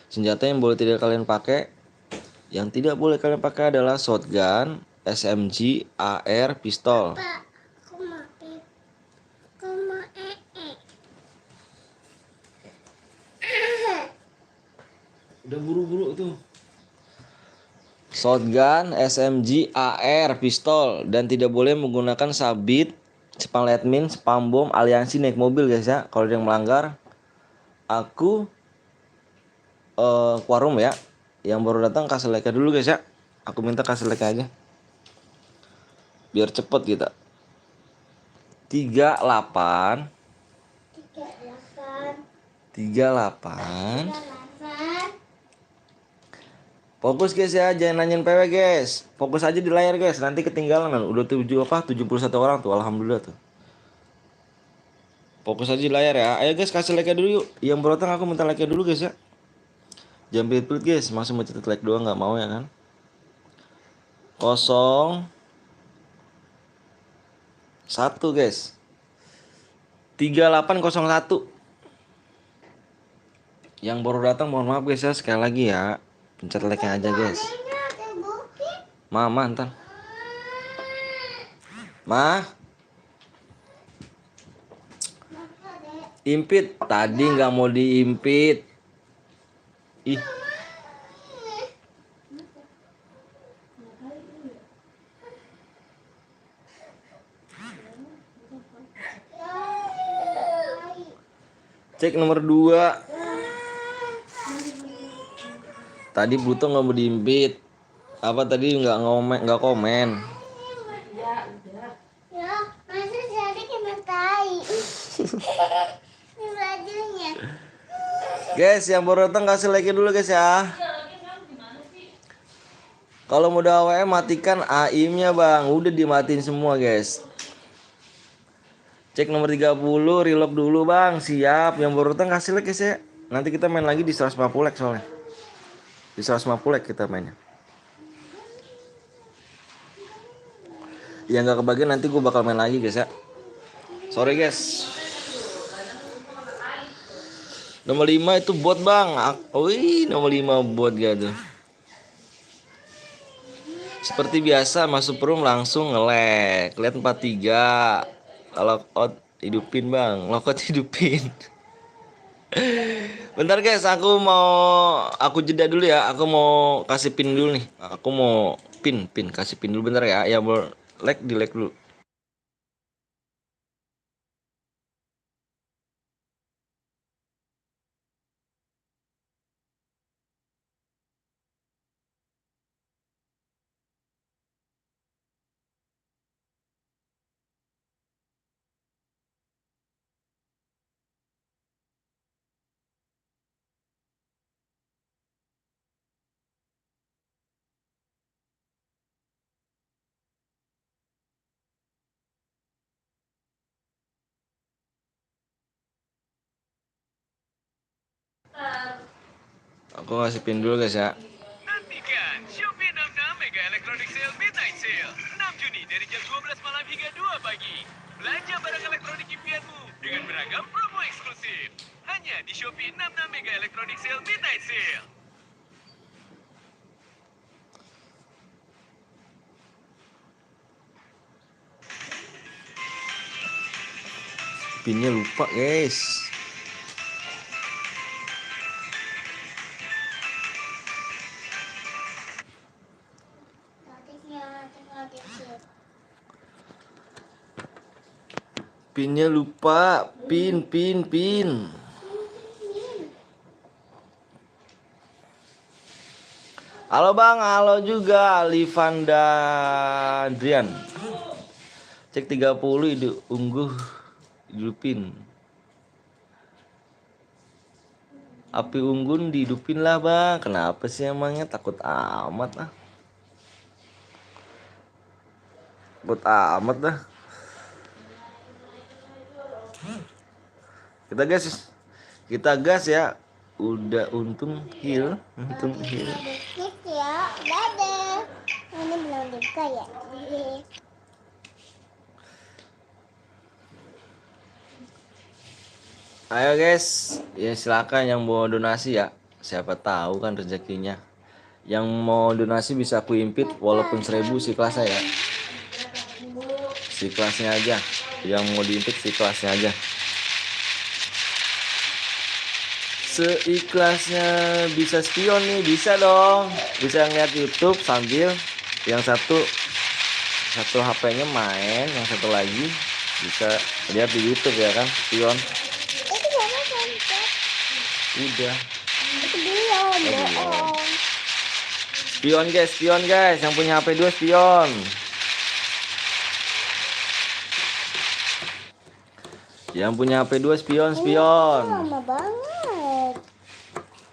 Senjata yang boleh tidak kalian pakai. Yang tidak boleh kalian pakai adalah shotgun, SMG, AR, pistol. Udah buru-buru tuh. Shotgun, SMG, AR, pistol, dan tidak boleh menggunakan sabit, spam admin, spam bom, aliansi naik mobil guys ya. Kalau yang melanggar, aku quorum ya. Yang baru datang kasih like dulu guys ya. Aku minta kasih like aja. Biar cepet kita. 38 Fokus guys ya, jangan nanyain PW guys. Fokus aja di layar guys, nanti ketinggalan. Udah 71 orang tuh, alhamdulillah tuh. Fokus aja di layar ya. Ayo guys kasih like dulu yuk. Yang baru datang aku minta like dulu guys ya. Jangan pelit-pelit guys, masih mau cetak like doang nggak mau ya kan. 01 guys. 3801. Yang baru datang mohon maaf guys ya, sekali lagi ya. Pencet like aja guys. Mama ntar. Impit tadi nggak mau diimpit. Ih. Cek nomor 2. Tadi Pluto nggak mau diimpit. Apa tadi nggak komen. Ya, masa jadi kena tai. Ini bajunya. Guys, yang baru datang kasih like dulu guys ya. Kalau mau AWM matikan AIM-nya bang. Udah dimatiin semua guys. Cek nomor 30, reload dulu bang. Siap. Yang baru datang kasih like guys ya. Nanti kita main lagi di 150 like soalnya. Di 150 like kita mainnya. Yang gak kebagian nanti gue bakal main lagi guys ya. Sorry guys. Nomor 5 itu bot bang. Wih, nomor 5 bot gak tuh. Seperti biasa masuk room langsung nge-lag. Lihat 43. Kalau out hidupin bang. Lokot hidupin. Bentar guys, aku jeda dulu ya. Aku mau kasih pin dulu nih. Aku mau pin kasih pin dulu bentar ya. Ya boleh di like dulu. Aku ngasih pin dulu guys ya. Nantikan Shopee 66 Mega Electronic Sale Midnight Sale 6 Juni dari jam 12 malam hingga 2 pagi. Belanja barang elektronik impianmu dengan beragam promo eksklusif. Hanya di Shopee 66 Mega Electronic Sale Midnight Sale. Pinnya lupa guys. Pinnya lupa. Pin. Halo bang, halo juga Livanda Adrian. Cek 30 hidupin. Api unggun dihidupin lah bang. Kenapa sih emangnya takut amat ah. Takut amat dah. Kita gas ya. Udah untung heal. Dikit ya, dadah. Ini belum dibuka ya. Ayo guys, ya silakan yang mau donasi ya. Siapa tahu kan rezekinya. Yang mau donasi bisa aku impit walaupun 1000 si kelasnya ya. Si kelasnya aja. Yang mau diimpit si kelasnya aja. Seikhlasnya. Bisa spion nih, bisa dong. Bisa ngeliat YouTube sambil yang satu HP-nya main, yang satu lagi bisa lihat di YouTube ya kan, spion. Itu mana kontak? Udah. Itu belum, bohong. Spion guys, yang punya HP 2 spion. Yang punya HP 2 spion. Lama banget.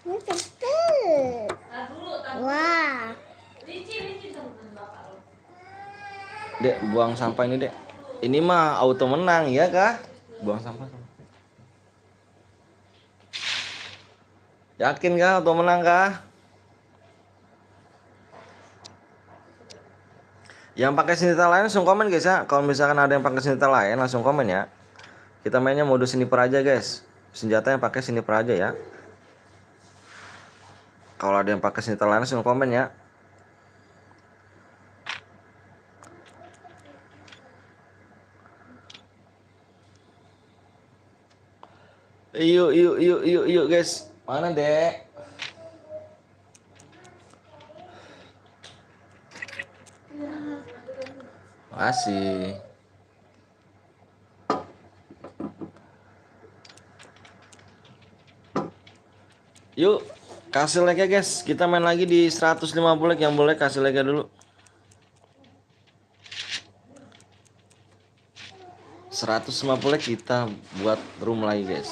Ini cepet. Wah. Dek, buang sampah ini, Dek. Ini mah auto menang ya kah? Buang sampah. Yakin kah auto menang kah? Yang pakai senjata lain langsung komen guys ya. Kalau misalkan ada yang pakai senjata lain langsung komen ya. Kita mainnya mode sniper aja guys. Senjata yang pakai sniper aja ya. Kalau ada yang pakai senjata lain langsung komen ya. Yuk guys. Mana Dek? Masih. Yuk, kasih like ya guys. Kita main lagi di 150 like, yang boleh kasih like dulu. 150 like kita buat room lagi guys.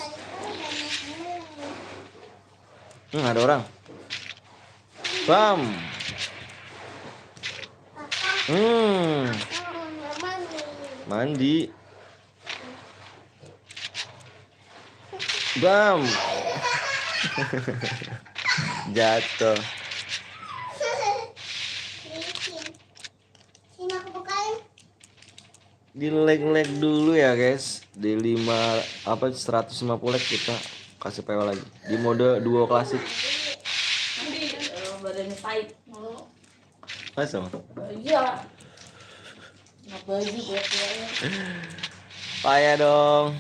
Ada orang. Bam. Mandi. Bam. Jatuh. Sini aku bukain. Di like dulu ya guys. Di 150 like kita kasih PW lagi di mode duo klasik. Badannya tight. Masa? Iya. Nggak baju buat dia. Payah dong.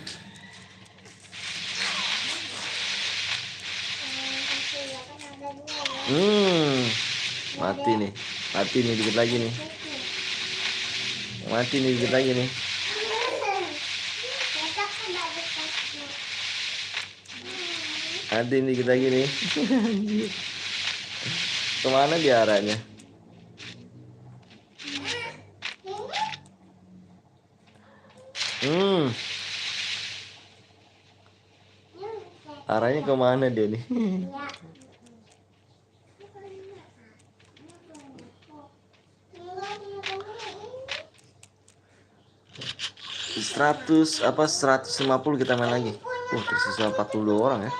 Mati nih dikit lagi nih. Mati nih dikit lagi nih. Mati nih dikit lagi nih. Kemana dia arahnya? Arahnya kemana dia nih? 150 kita main lagi. Tersisa 42 orang ya.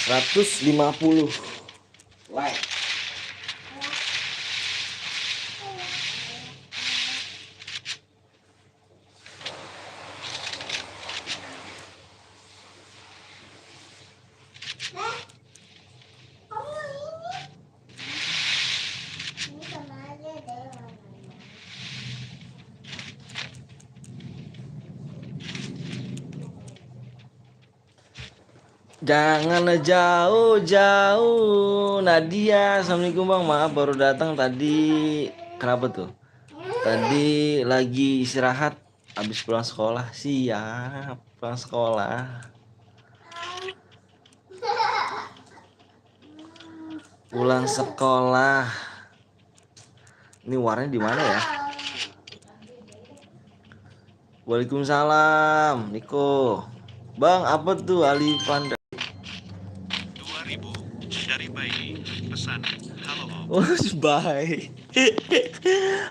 150 like. Jangan jauh-jauh. Nadia, assalamualaikum bang. Maaf baru datang tadi. Kenapa tuh? Tadi lagi istirahat. Habis pulang sekolah. Siap, pulang sekolah. Pulang sekolah. Ini warnanya di mana ya? Waalaikumsalam, Niko. Bang, apa tuh Ali Panda? 2000 dari bayi pesan halo om. Oh, bye.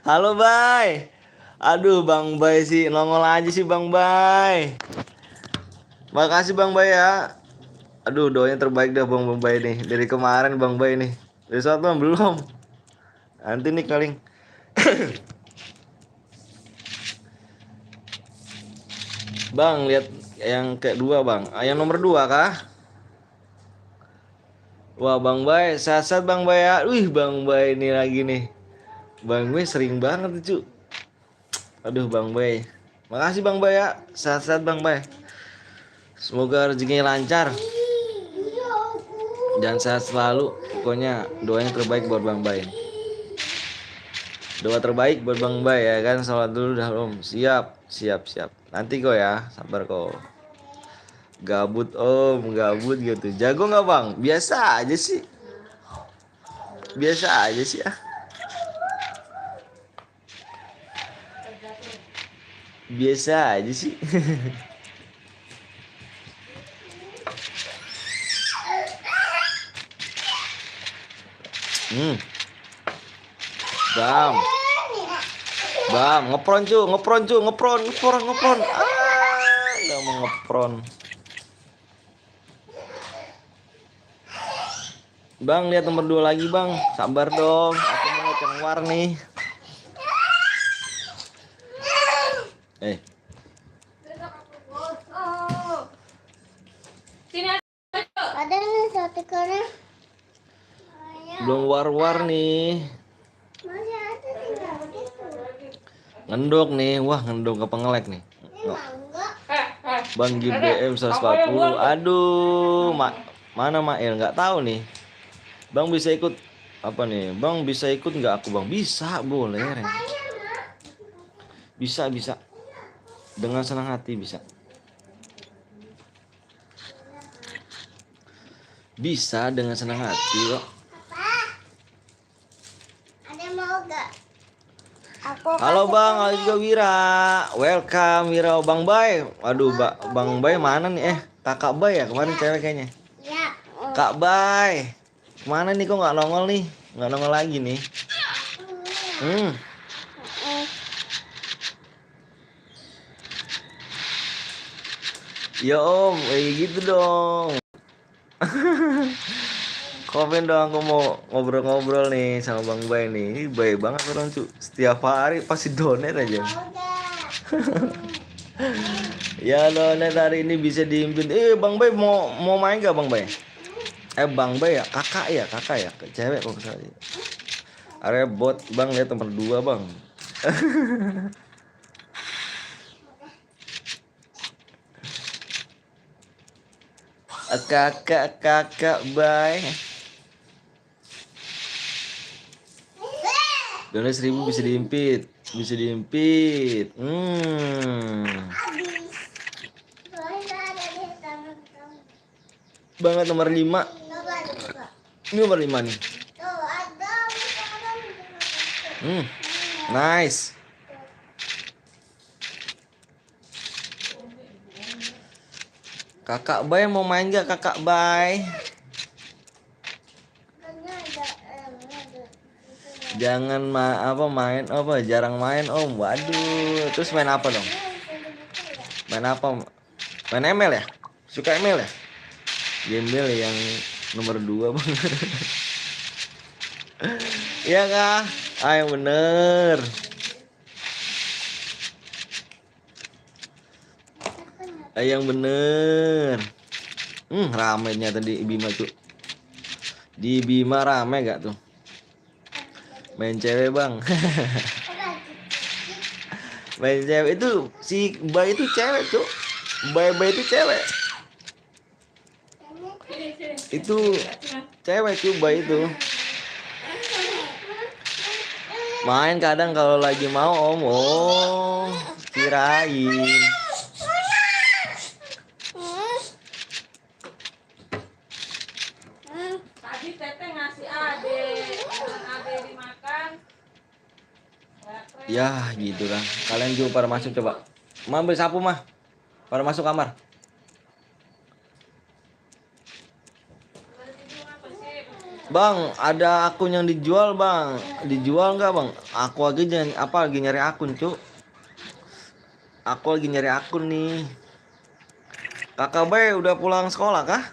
Halo, bye. Aduh, Bang Bay sih nongol aja sih Bang Bay. Makasih Bang Bay ya. Aduh, doanya terbaik dah Bang Bay nih. Dari kemarin Bang Bay nih. Dari saat belum. Nanti nih kaling. Bang, lihat yang kedua Bang. Yang nomor 2 kah? Wah Bang Bay, sehat-sehat Bang Bay ya. Wih Bang Bay ini lagi nih. Bang Bay sering banget tuh cu. Aduh Bang Bay. Makasih Bang Bay ya. Sehat-sehat Bang Bay. Semoga rezekinya lancar. Dan sehat selalu. Pokoknya doanya terbaik buat Bang Bay. Doa terbaik buat Bang Bay ya kan. Salat dulu dah Om. Siap. Nanti kok ya. Sabar kok. Gabut Om, gabut gitu. Jago nggak Bang? Biasa aja sih. Ah. Biasa aja sih. Bam, ngepron. Nggak mau ngepron. Bang, lihat nomor 2 lagi Bang. Sabar dong. Aku mau lihat yang war nih. Sini aja. Ada nih satu koran. Belum war nih. Masih ada tinggal begitu. Ngendok nih. Wah, ngendok apa ngelek nih? Ini mangga. Bang GBM 140. Aduh, mana Mael? Nggak tahu nih. Bang bisa ikut apa nih? Bang bisa ikut nggak aku Bang? Bisa, boleh. Ren. Bisa. Dengan senang hati bisa. Bisa dengan senang hati kok. Apa? Ada mau gak? Aku Halo kasih Bang, tahu halo nih. juga Wira. Welcome Wira, Bang Bay. Waduh, Bang Bay mana nih? Kakak Bay ya kemarin cewek kayaknya. Ya. Kak Bay, kemana nih kok nggak nongol nih? Nggak nongol lagi nih. Hmm, ya Om, gitu dong. Komen dong, aku mau ngobrol-ngobrol nih sama Bang Bay nih. Ini baik banget orang cu. Setiap hari pasti donate aja. Mau gak? Ya donate hari ini bisa diimpin. Bang Bay mau main gak Bang Bay? Bang Bay ya, kakak ya, cewek kok misalnya. Area bot Bang, lihat nomor 2 Bang. Kakak Bay. Donate 1000 bisa diimpit, Habis. Soalnya ada di tangan kamu. Banget nomor 5. Coba dibuka. Ini nomor 5 nih. Tuh ada makanan. Nice. Kakak Bay mau main gak Kakak Bay? Kayaknya ada. Jangan main jarang main Om. Waduh, terus main apa dong? Main apa? Main ML ya? Suka ML ya? Gembel yang nomor 2 Bang. Iya kah? Yang bener. Yang bener. Ramenya tadi Bima tuh. Di Bima rame gak tuh? Main cewek Bang. Main cewek itu si Bay itu cewek tuh. Bay itu cewek. Itu cewek tuh Bay itu. Main kadang kalau lagi mau Om. Oh, kirain. Tadi Teteh ngasih Ade, dengan Ade dimakan. Ya gitu kan. Kalian juga pada masuk coba. Mau ambil sapu mah. Pada masuk kamar. Bang, ada akun yang dijual Bang. Dijual nggak Bang? Aku lagi lagi nyari akun Cuk. Aku lagi nyari akun nih. Kakak Bay udah pulang sekolah kah?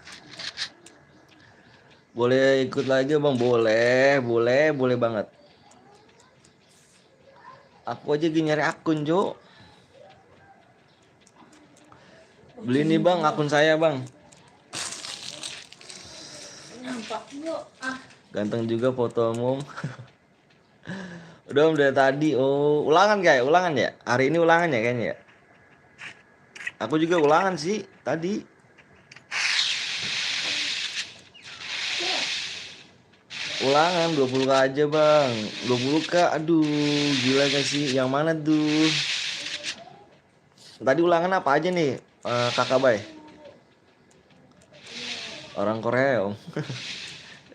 Boleh ikut lagi Bang? Boleh banget. Aku aja lagi nyari akun Cuk. Beli nih Bang akun saya Bang. Nampak yuk. Ganteng juga fotomu. Udah Om dari tadi. Oh, ulangan ya? Hari ini ulangan ya kayaknya ya. Aku juga ulangan sih tadi. Ulangan 20k aja Bang. 20k. Aduh, gila gak sih? Yang mana tuh? Tadi ulangan apa aja nih? Kakak Bay. Orang Korea Om.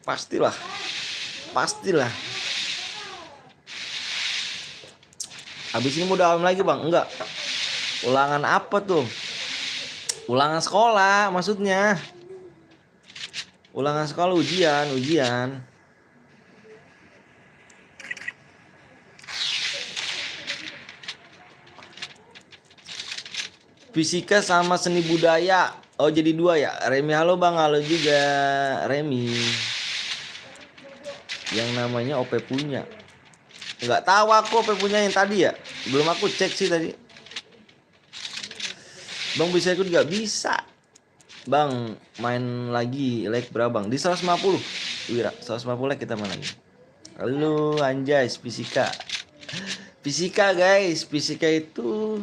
Pastilah. Habis ini mau dalam lagi Bang? Enggak. Ulangan apa tuh? Ulangan sekolah maksudnya. Ulangan sekolah ujian. Fisika sama seni budaya. Oh jadi 2 ya. Remi halo Bang, halo juga Remi. Yang namanya OP punya. Nggak tahu aku OP punya yang tadi ya. Belum aku cek sih tadi. Bang bisa ikut nggak? Bisa. Bang main lagi like berapa Bang? Di 150. Wira 150 like kita main lagi. Halo anjay fisika. Fisika guys, fisika itu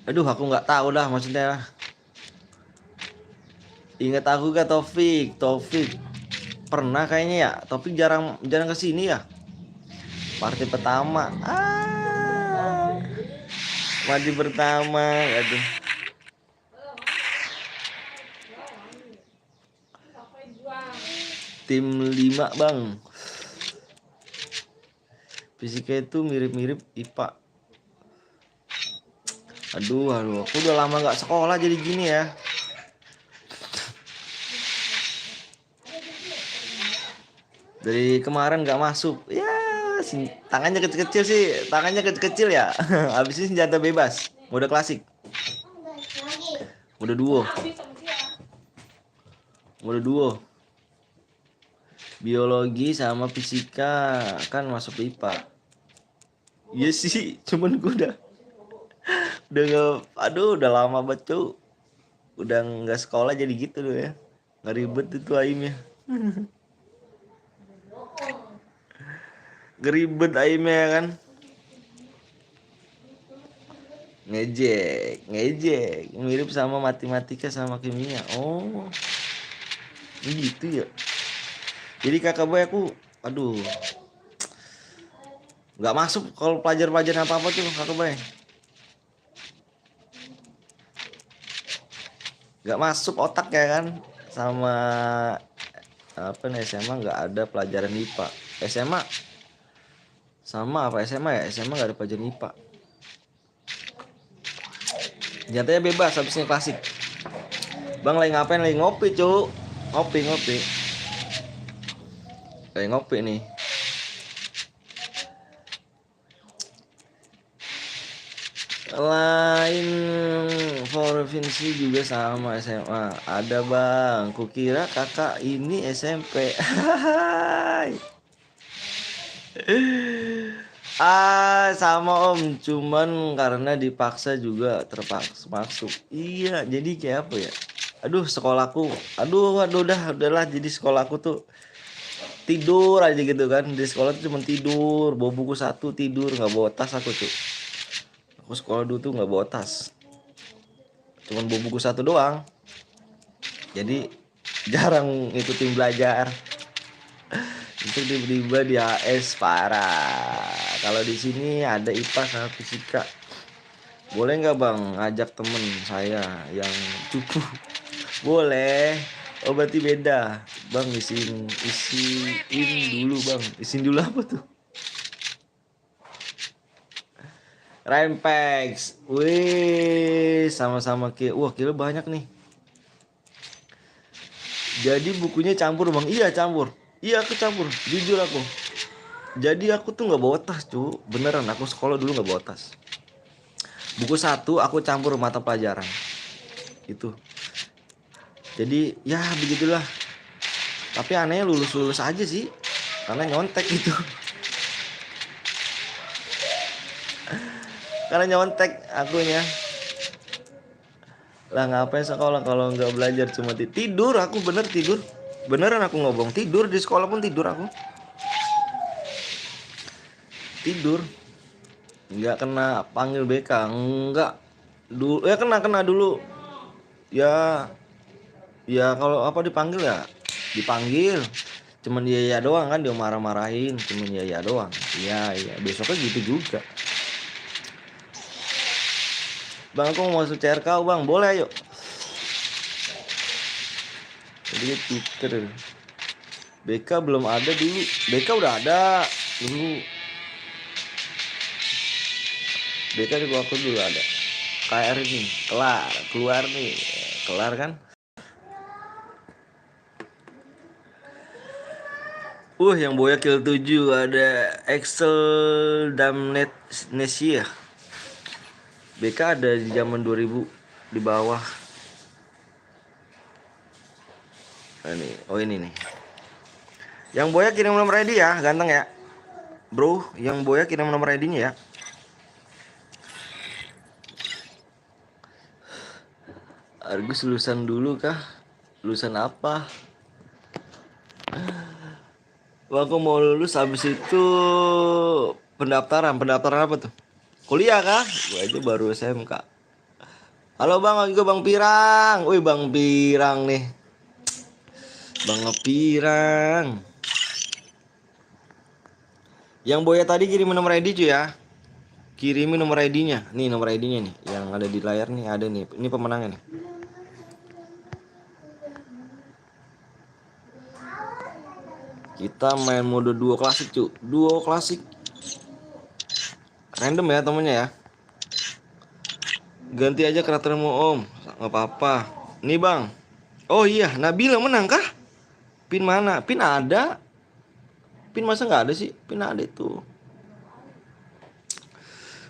aduh aku nggak tahu dah maksudnya. Ingat aku gak Taufik pernah kayaknya ya. Taufik jarang kesini ya. Partai pertama maju pertama. Aduh Tim 5 bang. Fisika itu mirip-mirip IPA. Aduh, aku udah lama nggak sekolah jadi gini ya. Dari kemarin nggak masuk. Ya, tangannya kecil-kecil sih. Tangannya kecil-kecil ya. Habis ini senjata bebas. Mode klasik. Lagi. Mode duo. Habis sama dia. Mode duo. Biologi sama fisika kan masuk IPA. Iya sih, cuman gue udah nggak, aduh udah lama banget cuy. Udah nggak sekolah jadi gitu loh ya. Nggak ribet itu aimnya. Geribet aimnya kan. Ngejek mirip sama matematika sama kimia. Oh gitu ya. Jadi kakak boy aku aduh nggak masuk kalau pelajaran apa tuh kakak boy. Nggak masuk otak ya kan. Sama apa nih, SMA nggak ada pelajaran IPA. SMA sama apa SMA ya, SMA nggak ada pelajaran IPA. Nyatanya bebas habisnya klasik. Bang lagi ngapain? Lagi ngopi cu. Ngopi lagi ngopi nih. Lain provinsi juga sama SMA. Ada bang. Kukira kakak ini SMP. Sama om. Cuman karena dipaksa juga terpaksa masuk. Iya, jadi kayak apa ya? Aduh, sekolahku. Udahlah. Jadi sekolahku tuh tidur aja gitu kan. Di sekolah tuh cuma tidur, bawa buku satu, tidur, nggak bawa tas aku tuh. Aku sekolah dulu tuh nggak bawa tas, cuman bawa buku satu doang. Jadi jarang ikutin belajar. Itu tiba-tiba di AS parah. Kalau di sini ada IPA sama fisika. Boleh nggak bang ngajak temen saya yang cupu? Boleh. Oh berarti beda. Bang isiin dulu bang. Isiin dulu apa tuh? Rempex. Wih, sama-sama wah, kira banyak nih. Jadi bukunya campur bang. Iya campur. Iya aku campur. Jujur aku. Jadi aku tuh nggak bawa tas cu. Beneran aku sekolah dulu nggak bawa tas. Buku satu aku campur mata pelajaran. Itu. Jadi ya begitulah. Tapi anehnya lulus aja sih. Karena nyontek gitu. Karena nyontek akunya. Lah ngapain sekolah kalau nggak belajar, cuma tidur. Aku tidur. Beneran aku ngomong tidur di sekolah pun tidur aku. Tidur. Nggak kena panggil BK, enggak. Dulu ya kena dulu. Ya kalau apa dipanggil ya dipanggil. Cuman iya doang kan, dia marah-marahin. Cuman iya doang. Iya besoknya gitu juga. Bang aku mau masuk CRK bang, boleh ayo. Jadi Twitter. BK belum ada dulu. BK udah ada dulu. BK juga aku dulu ada. KR ini keluar nih. Kelar kan? Yang Boya kill 7 ada Excel Damnesia. BK ada di zaman 2000 di bawah. Ini nih. Yang Boya kirim nomor ID ya, ganteng ya. Bro, yang Boya kirim nomor ID-nya ya. Argus lulusan dulu kah? Lulusan apa? Wah, aku mau lulus habis itu pendaftaran apa tuh? Kuliah kah? Gua aja baru SMK. Halo bang, juga bang Pirang. Wih bang Pirang nih. Bang Pirang. Yang Boya tadi kirimin nomor ID cuy ya. Kirimin nomor ID-nya. Nih nomor ID-nya nih. Yang ada di layar nih ada nih. Ini pemenangnya nih. Kita main mode duo klasik cu. Duo klasik. Random ya temennya ya. Ganti aja karaktermu om. Gak apa-apa. Nih bang. Oh iya, Nabila menang kah? Pin mana? Pin ada. Pin masa nggak ada sih? Pin ada itu.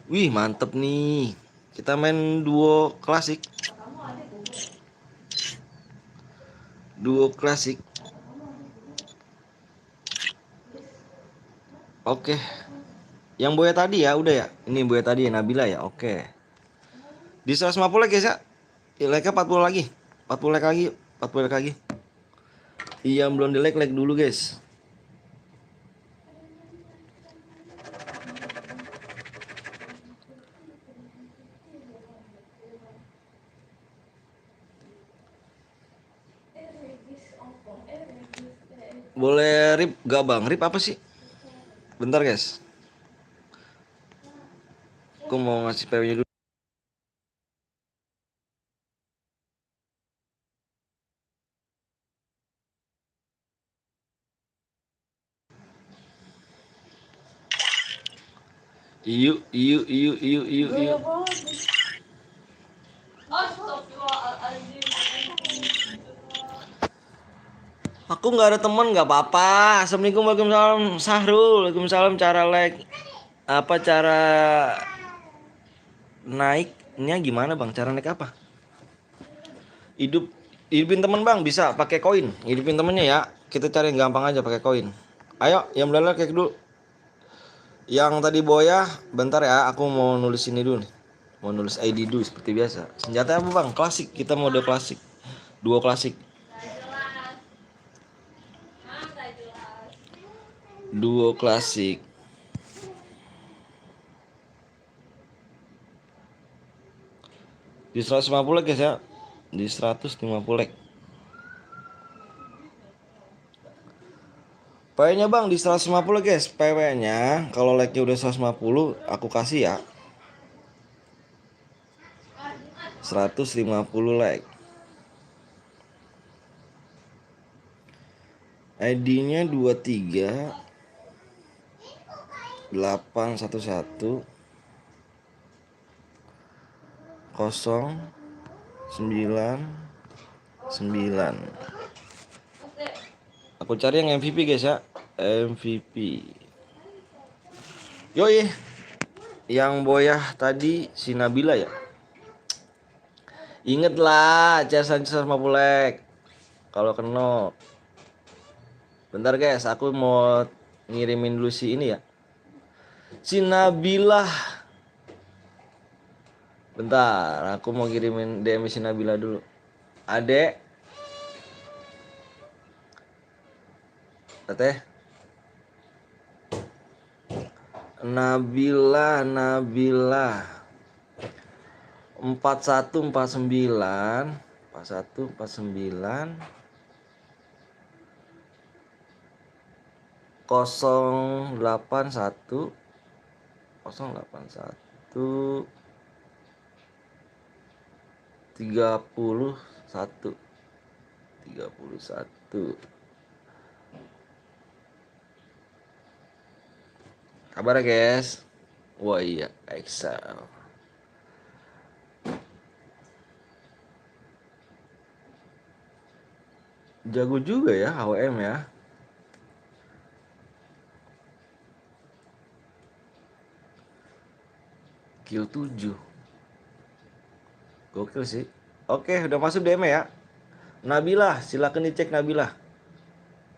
Wih mantep nih. Kita main duo klasik. Duo klasik. Oke. Yang Boya tadi ya udah ya. Ini Boya tadi ya Nabila ya. Oke. Di 150 guys ya. Like-nya 40 lagi. 40 like lagi. 40 like lagi. Iya belum di like dulu guys. Boleh rip gak bang? Rip apa sih? Bentar guys. Aku mau ngasih PW-nya dulu. Yuk. Aku nggak ada teman nggak apa-apa. Assalamualaikum waalaikumsalam Sahrul. Waalaikumsalam cara like apa cara naiknya gimana bang? Cara naik apa? Hidupin teman bang bisa pakai koin. Hidupin temennya ya. Kita cari yang gampang aja pakai koin. Ayo yang belakang kayak dulu. Yang tadi Boya, bentar ya. Aku mau nulis ini dulu nih. Mau nulis ID dulu seperti biasa. Senjata apa bang? Klasik. Kita mode klasik. Duo klasik. Duo klasik. Di 150 guys ya. Di 150. PW-nya bang di 150 guys. PW-nya kalau like-nya udah 150 aku kasih ya. 150 like. ID-nya 23 811 099. Aku cari yang MVP guys ya. MVP. Yoi. Yang Boyah tadi si Nabila ya. Ingat lah casan 150 like. Kalau kena. Bentar guys, aku mau ngirimin dulu si ini ya. Si Nabila. Bentar, aku mau kirimin DM si Nabila dulu. Adek. Teh. Nabila 4149 081 31 kabar ya guys. Wah iya Excel. Jago juga ya HWM ya. Kill 7. Gokil sih. Oke udah masuk DM ya. Nabila silakan dicek Nabila.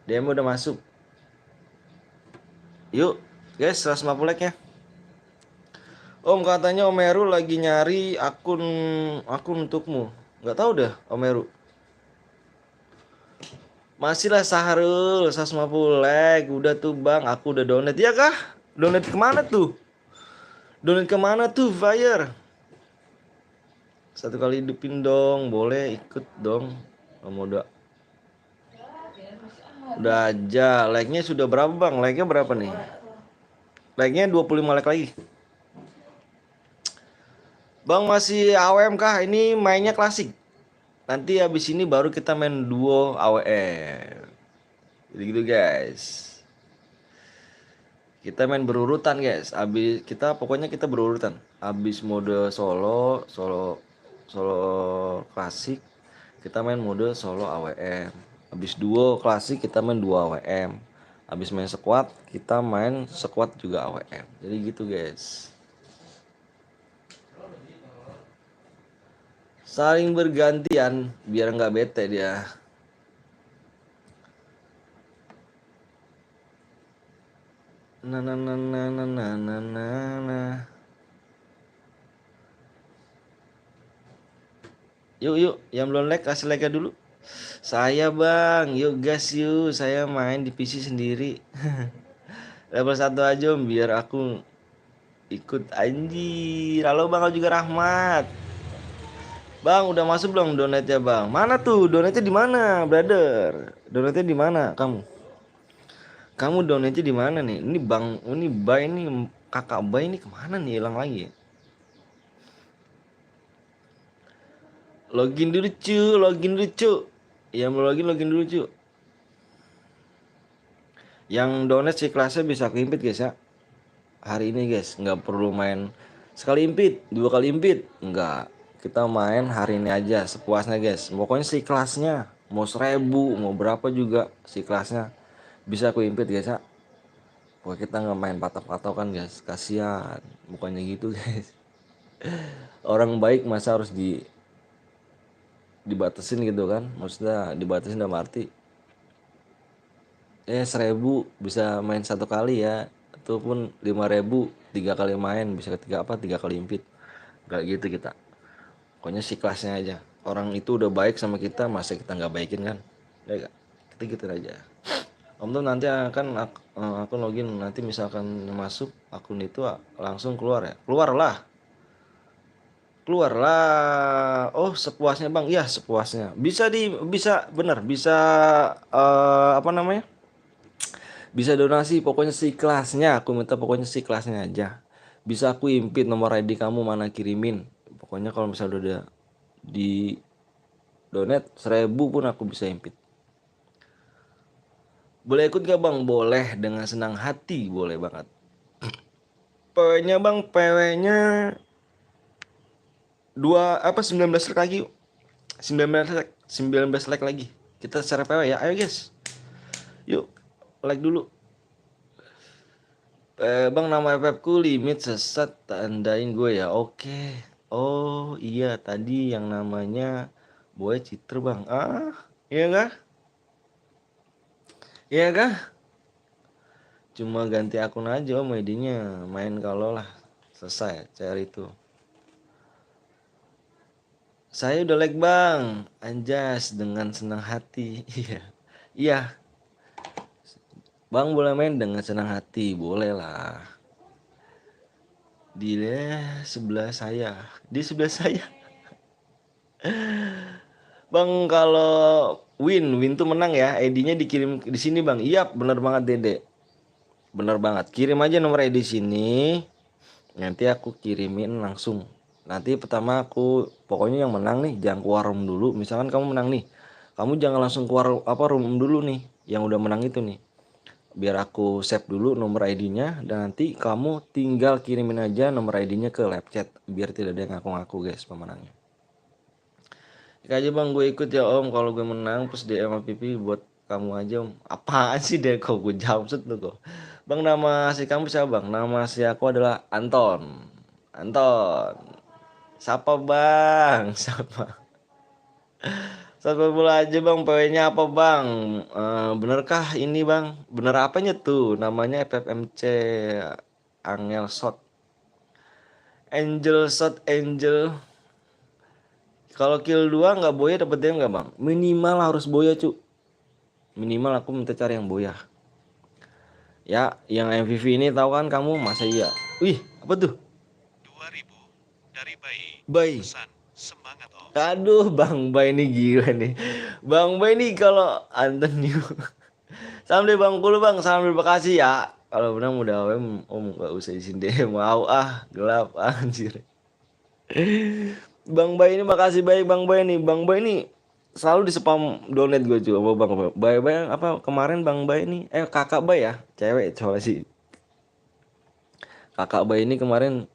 DM udah masuk. Yuk guys 150 like ya. Om katanya Om Heru lagi nyari akun untukmu. Nggak tahu dah Om Heru. Masih lah Sahrul 150 like. Udah tuh bang aku udah donate. Ya kah? Donate kemana tuh? Donate kemana tuh Fire? Satu kali hidupin dong. Boleh ikut dong. Kamu udah aja. Like-nya sudah berapa bang? Like-nya berapa nih? Like-nya 25 like lagi. Bang masih AWM kah? Ini mainnya klasik. Nanti habis ini baru kita main duo AWM. Jadi gitu guys. Kita main berurutan guys. Pokoknya kita berurutan. Abis mode solo klasik, kita main mode solo AWM. Abis duo klasik kita main duo AWM. Abis main squad kita main squad juga AWM. Jadi gitu guys. Saling bergantian biar nggak bete dia. Nah, nah, nah, nah, nah, nah, nah, nah, nah. Yuk, yang belum like kasih like dulu. Saya bang, yuk gas yuk. Saya main di PC sendiri. Level 1 aja om, biar aku ikut anjir. Halo bang, aku juga Rahmat. Bang, udah masuk belum donate-nya bang? Mana tuh donate-nya di mana, brother? Donate-nya di mana kamu? Kamu donate di mana nih? Ini bang, ini bay ini kakak bay ini kemana nih? Hilang lagi. Login dulu cu. Yang mau login dulu cu. Yang donate si kelasnya bisa keimpit guys ya. Hari ini guys, nggak perlu main sekali impit, 2 kali impit, nggak. Kita main hari ini aja sepuasnya guys. Pokoknya si kelasnya mau 1000, mau berapa juga si kelasnya bisa aku impit guys ya. Pokoknya kita nggak main patok-patokan guys, kasihan. Bukannya gitu guys. Orang baik masa harus dibatasin gitu kan? Maksudnya dibatasin dalam arti 1000 bisa main 1 kali ya, ataupun 5000 3 kali main, bisa ketiga 3 kali impit. Gak gitu kita. Pokoknya si kelasnya aja. Orang itu udah baik sama kita, masa kita nggak baikin kan? Ya gak? Kita gitu aja. Om tuh nanti akan akun login, nanti misalkan masuk akun itu langsung keluar ya. Keluarlah. Oh, sepuasnya bang. Iya, sepuasnya. Bisa bener, bisa apa namanya? Bisa donasi, pokoknya si kelasnya. Aku minta pokoknya si kelasnya aja. Bisa aku impit nomor ID kamu, mana kirimin. Pokoknya kalau misalnya udah di donate 1000 pun aku bisa impit. Boleh ikut gak bang? Boleh, dengan senang hati, boleh banget. PW-nya bang, PW-nya 19 like lagi yuk. 19 like lagi. Kita share PW ya. Ayo guys. Yuk, like dulu. Bang, nama FF ku limit sesat, tandain gue ya. Oke. Oh iya, tadi yang namanya Boy Citra bang. Iya kah? Iya kah? Cuma ganti akun aja om, ID-nya main kalau lah selesai cari itu. Saya udah like bang, anjas dengan senang hati. Iya, iya. Bang boleh main dengan senang hati, boleh lah. Di sebelah saya, di sebelah saya. Bang kalau win tuh menang ya, ID-nya dikirim di sini bang. Iya, bener banget Dede. Bener banget. Kirim aja nomor ID sini. Nanti aku kirimin langsung. Nanti pertama aku pokoknya yang menang nih jangan keluar room dulu. Misalkan kamu menang nih, kamu jangan langsung keluar room dulu nih yang udah menang itu nih. Biar aku save dulu nomor ID-nya dan nanti kamu tinggal kirimin aja nomor ID-nya ke live chat biar tidak ada yang ngaku-ngaku guys pemenangnya. Ya aja bang, gue ikut ya om kalau gue menang terus DM sama Pipi buat kamu aja om. Apaan sih deh kok gue jumpsuit tuh kok. Bang, nama si kamu siapa bang? Nama si aku adalah Anton. Siapa bang? Siapa? Satu bola aja bang, PW-nya apa bang? Benerkah ini bang? Bener apanya tuh? Namanya FFMC Angel Shot. Angel. Kalau kill 2 nggak boya dapet DM nggak bang? Minimal harus boya cu. Minimal aku minta cari yang boya. Ya, yang MVP ini tahu kan kamu? Masa iya? Wih, apa tuh? 2000 dari Bayi. Bay. Pesan semangat om. Aduh, Bang Bay ini gila nih. Bang Bay ini kalau Anton New. Salam dari Bangkulu bang, salam dari Bekasi ya. Kalau benar udah om nggak usah izin deh, mau gelap anjir. Bang Bay ini makasih baik Bang Bay nih. Bang Bay ini selalu di spam donate gue cuy sama Bang Bay. Bay apa kemarin Bang Bay ini Kakak Bay ya, cewek soalnya sih. Kakak Bay ini kemarin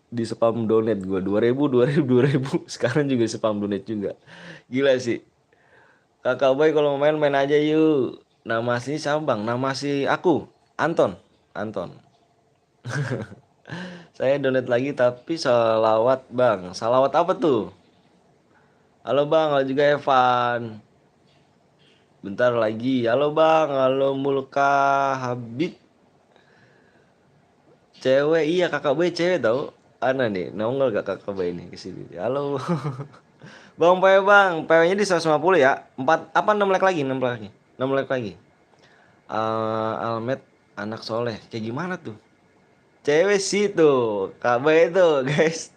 di spam donate gue 2.000 sekarang juga spam donate juga. Gila sih. Kakak Bay kalau main main aja yuk. Nama si siapa Bang? Nama si aku Anton. Anton. Saya donate lagi tapi salawat Bang. Salawat apa tuh? Halo Bang, halo juga Evan. Bentar lagi. Halo Bang, halo Mulka Habib. Cewek, iya Kakak Bay cewek tau. Ana nih, nongol gak Kakak Bay ini ke sini. Halo. Bang PW Bang, PW-nya di 150 ya. 4 apa 6 like lagi, 6 like lagi. 6 like lagi. Almet anak soleh. Kayak gimana tuh? Cewek sih tuh, Kak Bay itu, guys.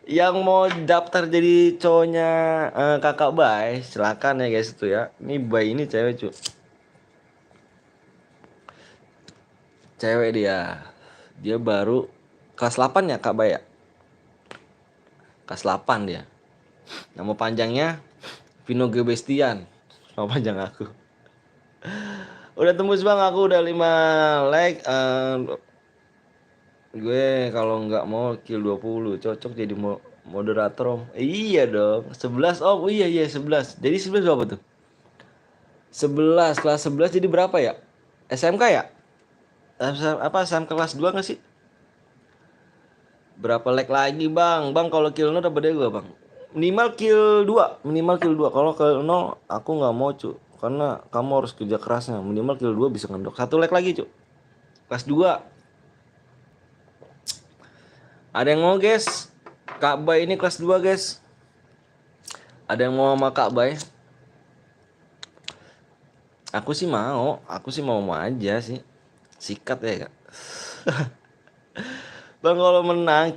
Yang mau daftar jadi cowoknya Kakak Bay, silakan ya guys itu ya. Ini Bay ini cewek cu. Cewek dia. Dia baru kelas 8 ya Kak Bay ya. Kelas 8 dia. Nama panjangnya Vino Gebestian. Nama panjang aku. Udah tembus Bang, aku udah 5 like. Gue kalau nggak mau kill 20 cocok jadi moderator om. Iya dong 11 om. Oh, iya 11. Jadi 11 berapa tuh? 11 kelas 11 jadi berapa ya? SMK ya? Apa SMK kelas 2 nggak sih? Berapa like lagi bang? Bang kalau kill 0 dapat deh gue bang. Minimal kill 2. Minimal kill 2. Kalau kill 0 aku nggak mau cu. Karena kamu harus kerja kerasnya. Minimal kill 2 bisa ngendok. 1 like lagi cu. Kelas 2. Ada yang mau guys? Kak Bay ini kelas 2 guys. Ada yang mau sama Kak Bay? Aku sih mau aja sih. Sikat ya kak. Bang kalau menang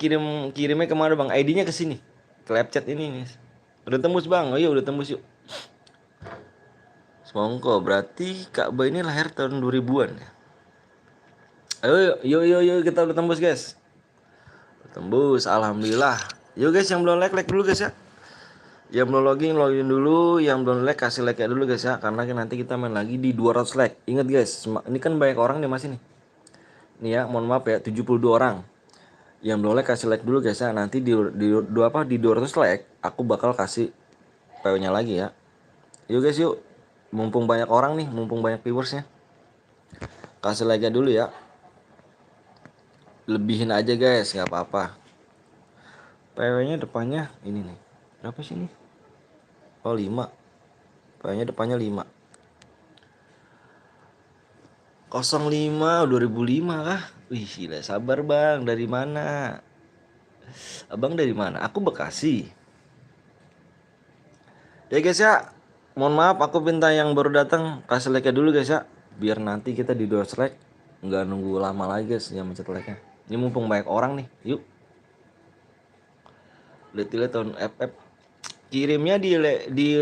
kirimnya kemana bang? ID-nya ke sini. Ke live chat ini nih. Udah tembus bang. Oh iya udah tembus yuk. Semongko berarti Kak Bay ini lahir tahun 2000-an ya. Ayo yuk kita udah tembus guys. Tembus, alhamdulillah. Yuk guys yang belum like dulu guys ya. Yang belum login dulu. Yang belum like kasih like dulu guys ya. Karena nanti kita main lagi di 200 like. Ingat guys, ini kan banyak orang nih masih nih. Nih ya, mohon maaf ya, 72 orang. Yang belum like kasih like dulu guys ya. Nanti di 200 like aku bakal kasih PO-nya lagi ya. Yuk guys yuk. Mumpung banyak orang nih, mumpung banyak viewersnya. Kasih like dulu ya. Lebihin aja guys, nggak apa-apa. PW-nya depannya ini nih. Berapa sih ini? Oh 5. PW-nya depannya 5. 05 2005 kah? Wih gila, sabar bang. Dari mana? Abang dari mana? Aku Bekasi. Ya guys ya. Mohon maaf aku minta yang baru datang kasih like dulu guys ya. Biar nanti kita di 200 like. Nggak nunggu lama lagi guys yang mencet like-nya. Ini mumpung banyak orang nih. Yuk. Lihat tahun FF. Kirimnya di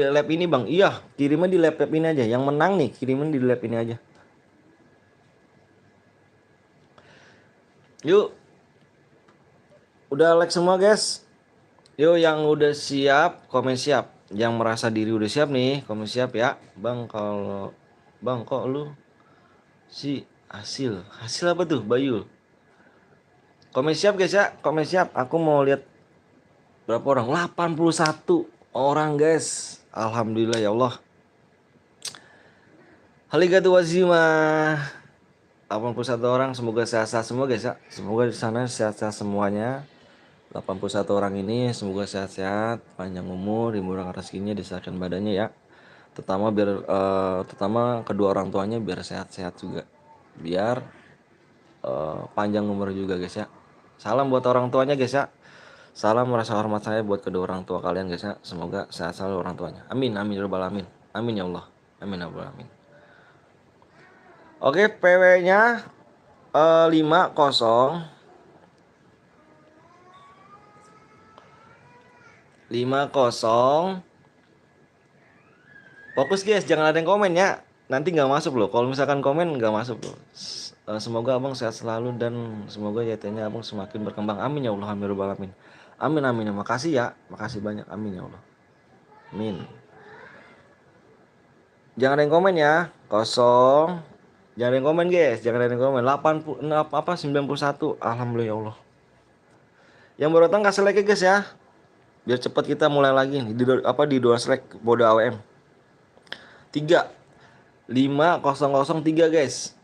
lab ini bang. Iya, kirimnya di lab ini aja. Yang menang nih, kirimnya di lab ini aja. Yuk. Udah like semua guys. Yuk yang udah siap, komen siap. Yang merasa diri udah siap nih, komen siap ya. Bang kalau bang kok lu si hasil apa tuh Bayu? Komen siap guys ya, komen siap. Aku mau lihat berapa orang? 81 orang guys. Alhamdulillah ya Allah. Haligatu wazima. 81 orang, semoga sehat-sehat semua guys ya. Semoga di sana sehat-sehat semuanya. 81 orang ini semoga sehat-sehat, panjang umur, dimurahkan rezekinya, disahkan badannya ya. Terutama kedua orang tuanya biar sehat-sehat juga. Biar panjang umur juga guys ya. Salam buat orang tuanya guys ya. Salam rasa hormat saya buat kedua orang tua kalian guys ya. Semoga sehat selalu orang tuanya. Amin amin ya rabbal alamin. Amin ya Allah. Amin ya rabbal alamin. Oke, PW-nya 50 Fokus guys, jangan ada yang komen ya. Nanti nggak masuk loh. Kalau misalkan komen nggak masuk loh. Semoga abang sehat selalu dan semoga jadinya abang semakin berkembang. Amin ya Allah. Amin ya rabbal alamin. Amin amin. Makasih ya. Makasih banyak. Amin ya Allah. Min. Jangan ada yang komen ya. Kosong. Jangan ada yang komen guys. Jangan ada yang komen. 80 apa 91. Alhamdulillah ya Allah. Yang baru datang kasih like ya guys ya. Biar cepat kita mulai lagi nih. Di 2 like mode AWM. 35003 guys.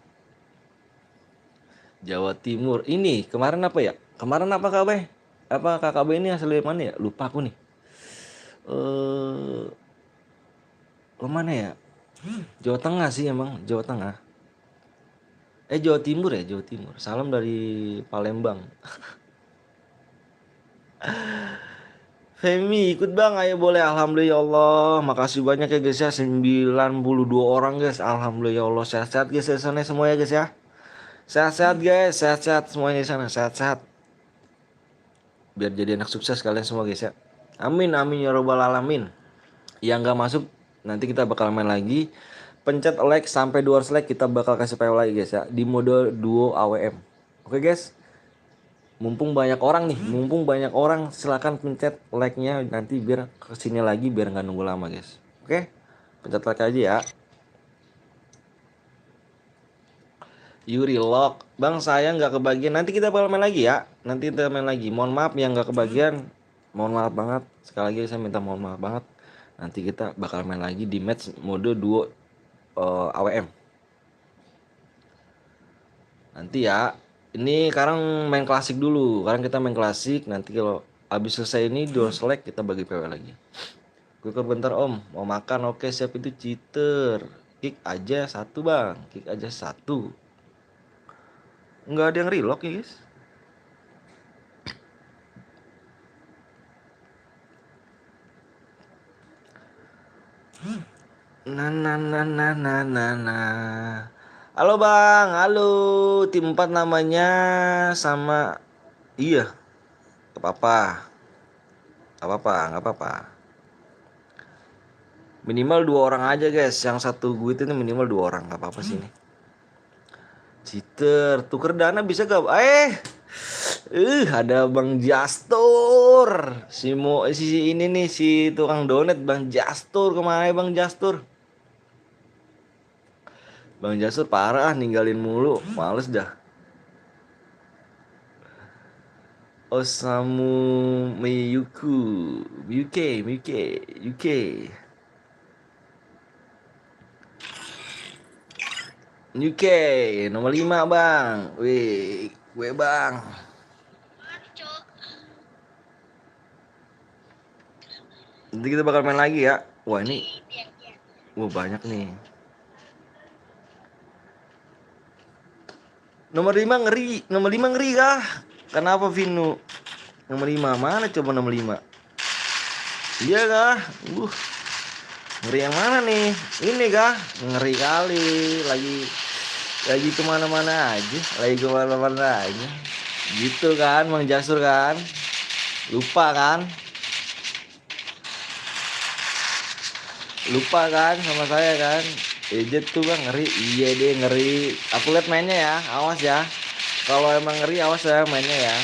Jawa Timur. Ini kemarin apa ya? Kemarin apa KKB? Apa KKB ini asli mana ya? Lupa aku nih. Kemana ya? Jawa Tengah sih emang, Jawa Tengah. Jawa Timur ya, Jawa Timur. Salam dari Palembang. Femi ikut bang, ayo boleh. Alhamdulillah ya Allah. Makasih banyak ya guys ya, 92 orang guys. Alhamdulillah ya Allah. Sehat-sehat guys di sana semua ya guys ya. Sehat-sehat guys, sehat-sehat semuanya di sana, sehat-sehat. Biar jadi anak sukses kalian semua guys ya. Amin amin ya robbal alamin. Yang gak masuk nanti kita bakal main lagi. Pencet like sampai 200 like kita bakal kasih PO lagi guys ya. Di mode duo AWM. Oke guys. Mumpung banyak orang silakan pencet like-nya nanti biar kesini lagi biar nggak nunggu lama guys. Oke. Pencet like aja ya. Yuri Lock, bang saya nggak kebagian. Nanti kita bakal main lagi ya. Nanti kita main lagi. Mohon maaf yang nggak kebagian. Mohon maaf banget. Sekali lagi saya minta mohon maaf banget. Nanti kita bakal main lagi di match mode duo AWM. Nanti ya. Ini sekarang main klasik dulu. Sekarang kita main klasik. Nanti kalau habis selesai ini dua select kita bagi PW lagi. Gue bentar om. Mau makan oke siap itu cheater. Kick aja 1 bang. Kick aja 1. Nggak ada yang relock ya guys. Nah. Halo bang, halo. Tim 4 namanya sama. Iya. Gak apa-apa. Minimal 2 orang aja guys. Yang satu gue itu minimal 2 orang. Gak apa-apa sih ini. Cheater, tuker dana bisa gak? Ada Bang Jastur. Si ini nih si tukang donet Bang Jastur. Kemana Bang Jastur? Bang Jastur parah ninggalin mulu. Males dah. Osamu Miyuku UK nomor 5 bang. Wih, gue bang. Nanti kita bakal main lagi ya. Wah ini, banyak nih. Nomor 5 ngeri kah? Kenapa Vinu? Nomor 5 mana coba nomor 5? Iya kah? Ngeri yang mana nih? Ini kah? Ngeri kali. Lagi kemana-mana aja. Gitu kan Bang Jasur kan? Lupa kan sama saya kan? Ejet tuh bang ngeri. Iya deh ngeri. Aku lihat mainnya ya. Awas ya. Kalau emang ngeri awas ya mainnya ya.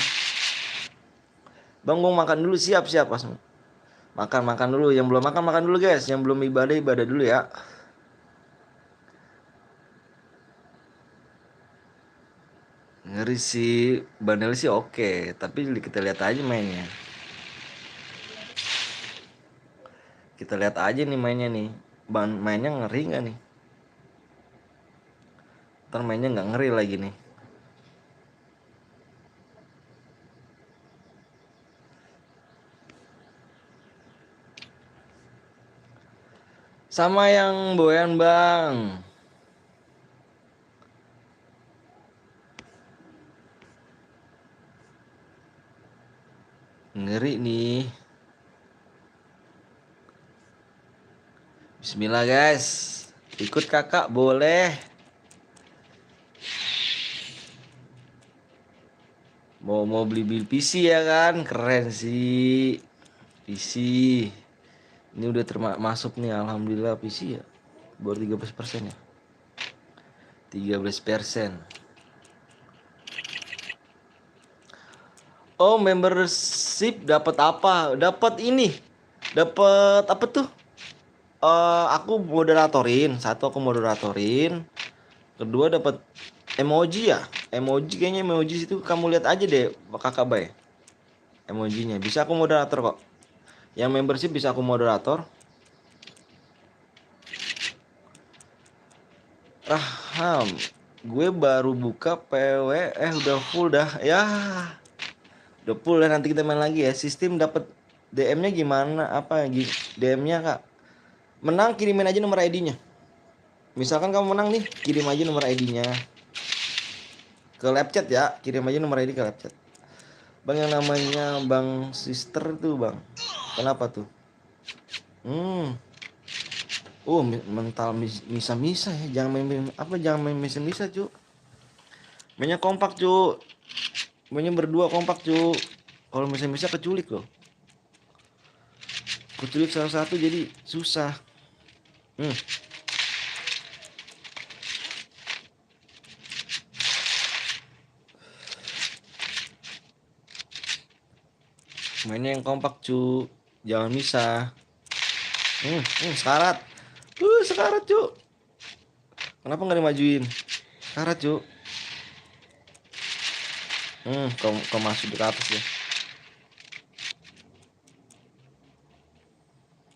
Bang mau makan dulu. Siap pas. Makan dulu. Yang belum makan dulu guys. Yang belum ibadah dulu ya. Ngeri sih. Bandel sih oke. Tapi kita lihat aja mainnya. Kita lihat aja nih mainnya nih. Mainnya ngeri gak nih? Ntar mainnya gak ngeri lagi nih. Sama yang Boyan bang. Ngeri nih. Bismillah guys. Ikut kakak boleh. Mau beli PC ya kan? Keren sih. PC. Ini udah termasuk nih alhamdulillah PC ya. Baru 13% ya. 13%. Oh, membership dapat apa? Dapat ini. Dapat apa tuh? Aku moderatorin, satu aku moderatorin, kedua dapat emoji ya, emoji kayaknya emoji itu kamu lihat aja deh kakak bay, emojinya bisa aku moderator kok, yang membership bisa aku moderator. Raham, gue baru buka PW, udah full dah ya, udah full ya, nanti kita main lagi ya. Sistem dapat DM-nya gimana, apa DM-nya kak? Menang kirimin aja nomor ID-nya. Misalkan kamu menang nih, kirim aja nomor ID-nya ke live chat ya, kirim aja nomor ID ke live chat. Bang yang namanya Bang Sister tuh bang, kenapa tuh? Mental misa-misa ya, jangan main misa-misa cu, mainnya kompak cu, mainnya berdua kompak cu. Kalau misa-misa keculik loh, keculik salah satu jadi susah. Mainnya yang kompak cu, jangan misa. Sekarat. Sekarat cu. Kenapa nggak dimajuin? Sekarat cu. Kau masuk ke atas ya.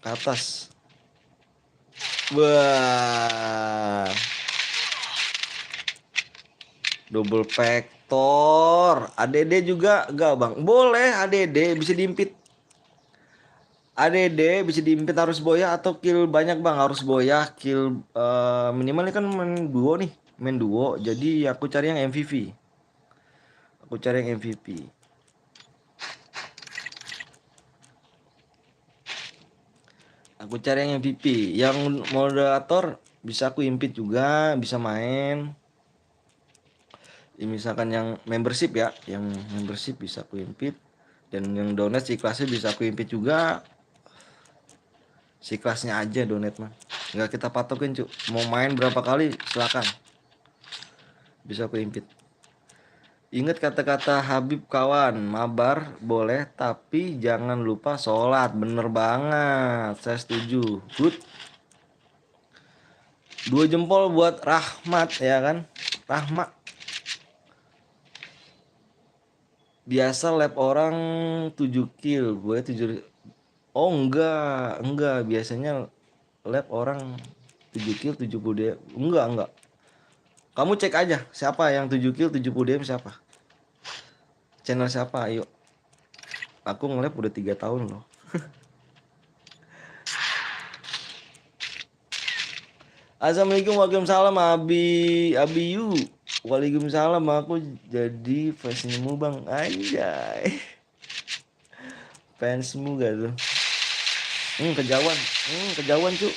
Ke atas. Wah. Double vector. ADD juga enggak bang? Boleh ADD bisa diimpit. ADD bisa diimpit harus boya atau kill banyak bang, harus boya kill minimal kan main duo nih, main duo, jadi aku cari yang MVP, aku cari yang MVP, aku cari yang MVP, yang moderator bisa aku impit juga, bisa main. Ya, misalkan yang membership ya, yang membership bisa aku impit, dan yang donate si kelasnya bisa aku impit juga. Si kelasnya aja donate mah, nggak kita patokin cu, mau main berapa kali silakan, bisa aku impit. Ingat kata-kata Habib kawan, mabar boleh tapi jangan lupa sholat, bener banget, saya setuju. Good, 2 jempol buat Rahmat ya kan, Rahmat. Biasa lab orang 7 kill, gue 7. Oh enggak, biasanya lab orang 7 kill 70 DM. Enggak. Kamu cek aja siapa yang 7 kill 70 DM siapa. Channel siapa, ayo. Aku nge-lab udah 3 tahun loh. Assalamualaikum, waalaikumsalam Abiyu. Waalaikumsalam, aku jadi fansmu bang, anjay. Fansmu gak tuh? Kejauhan cu.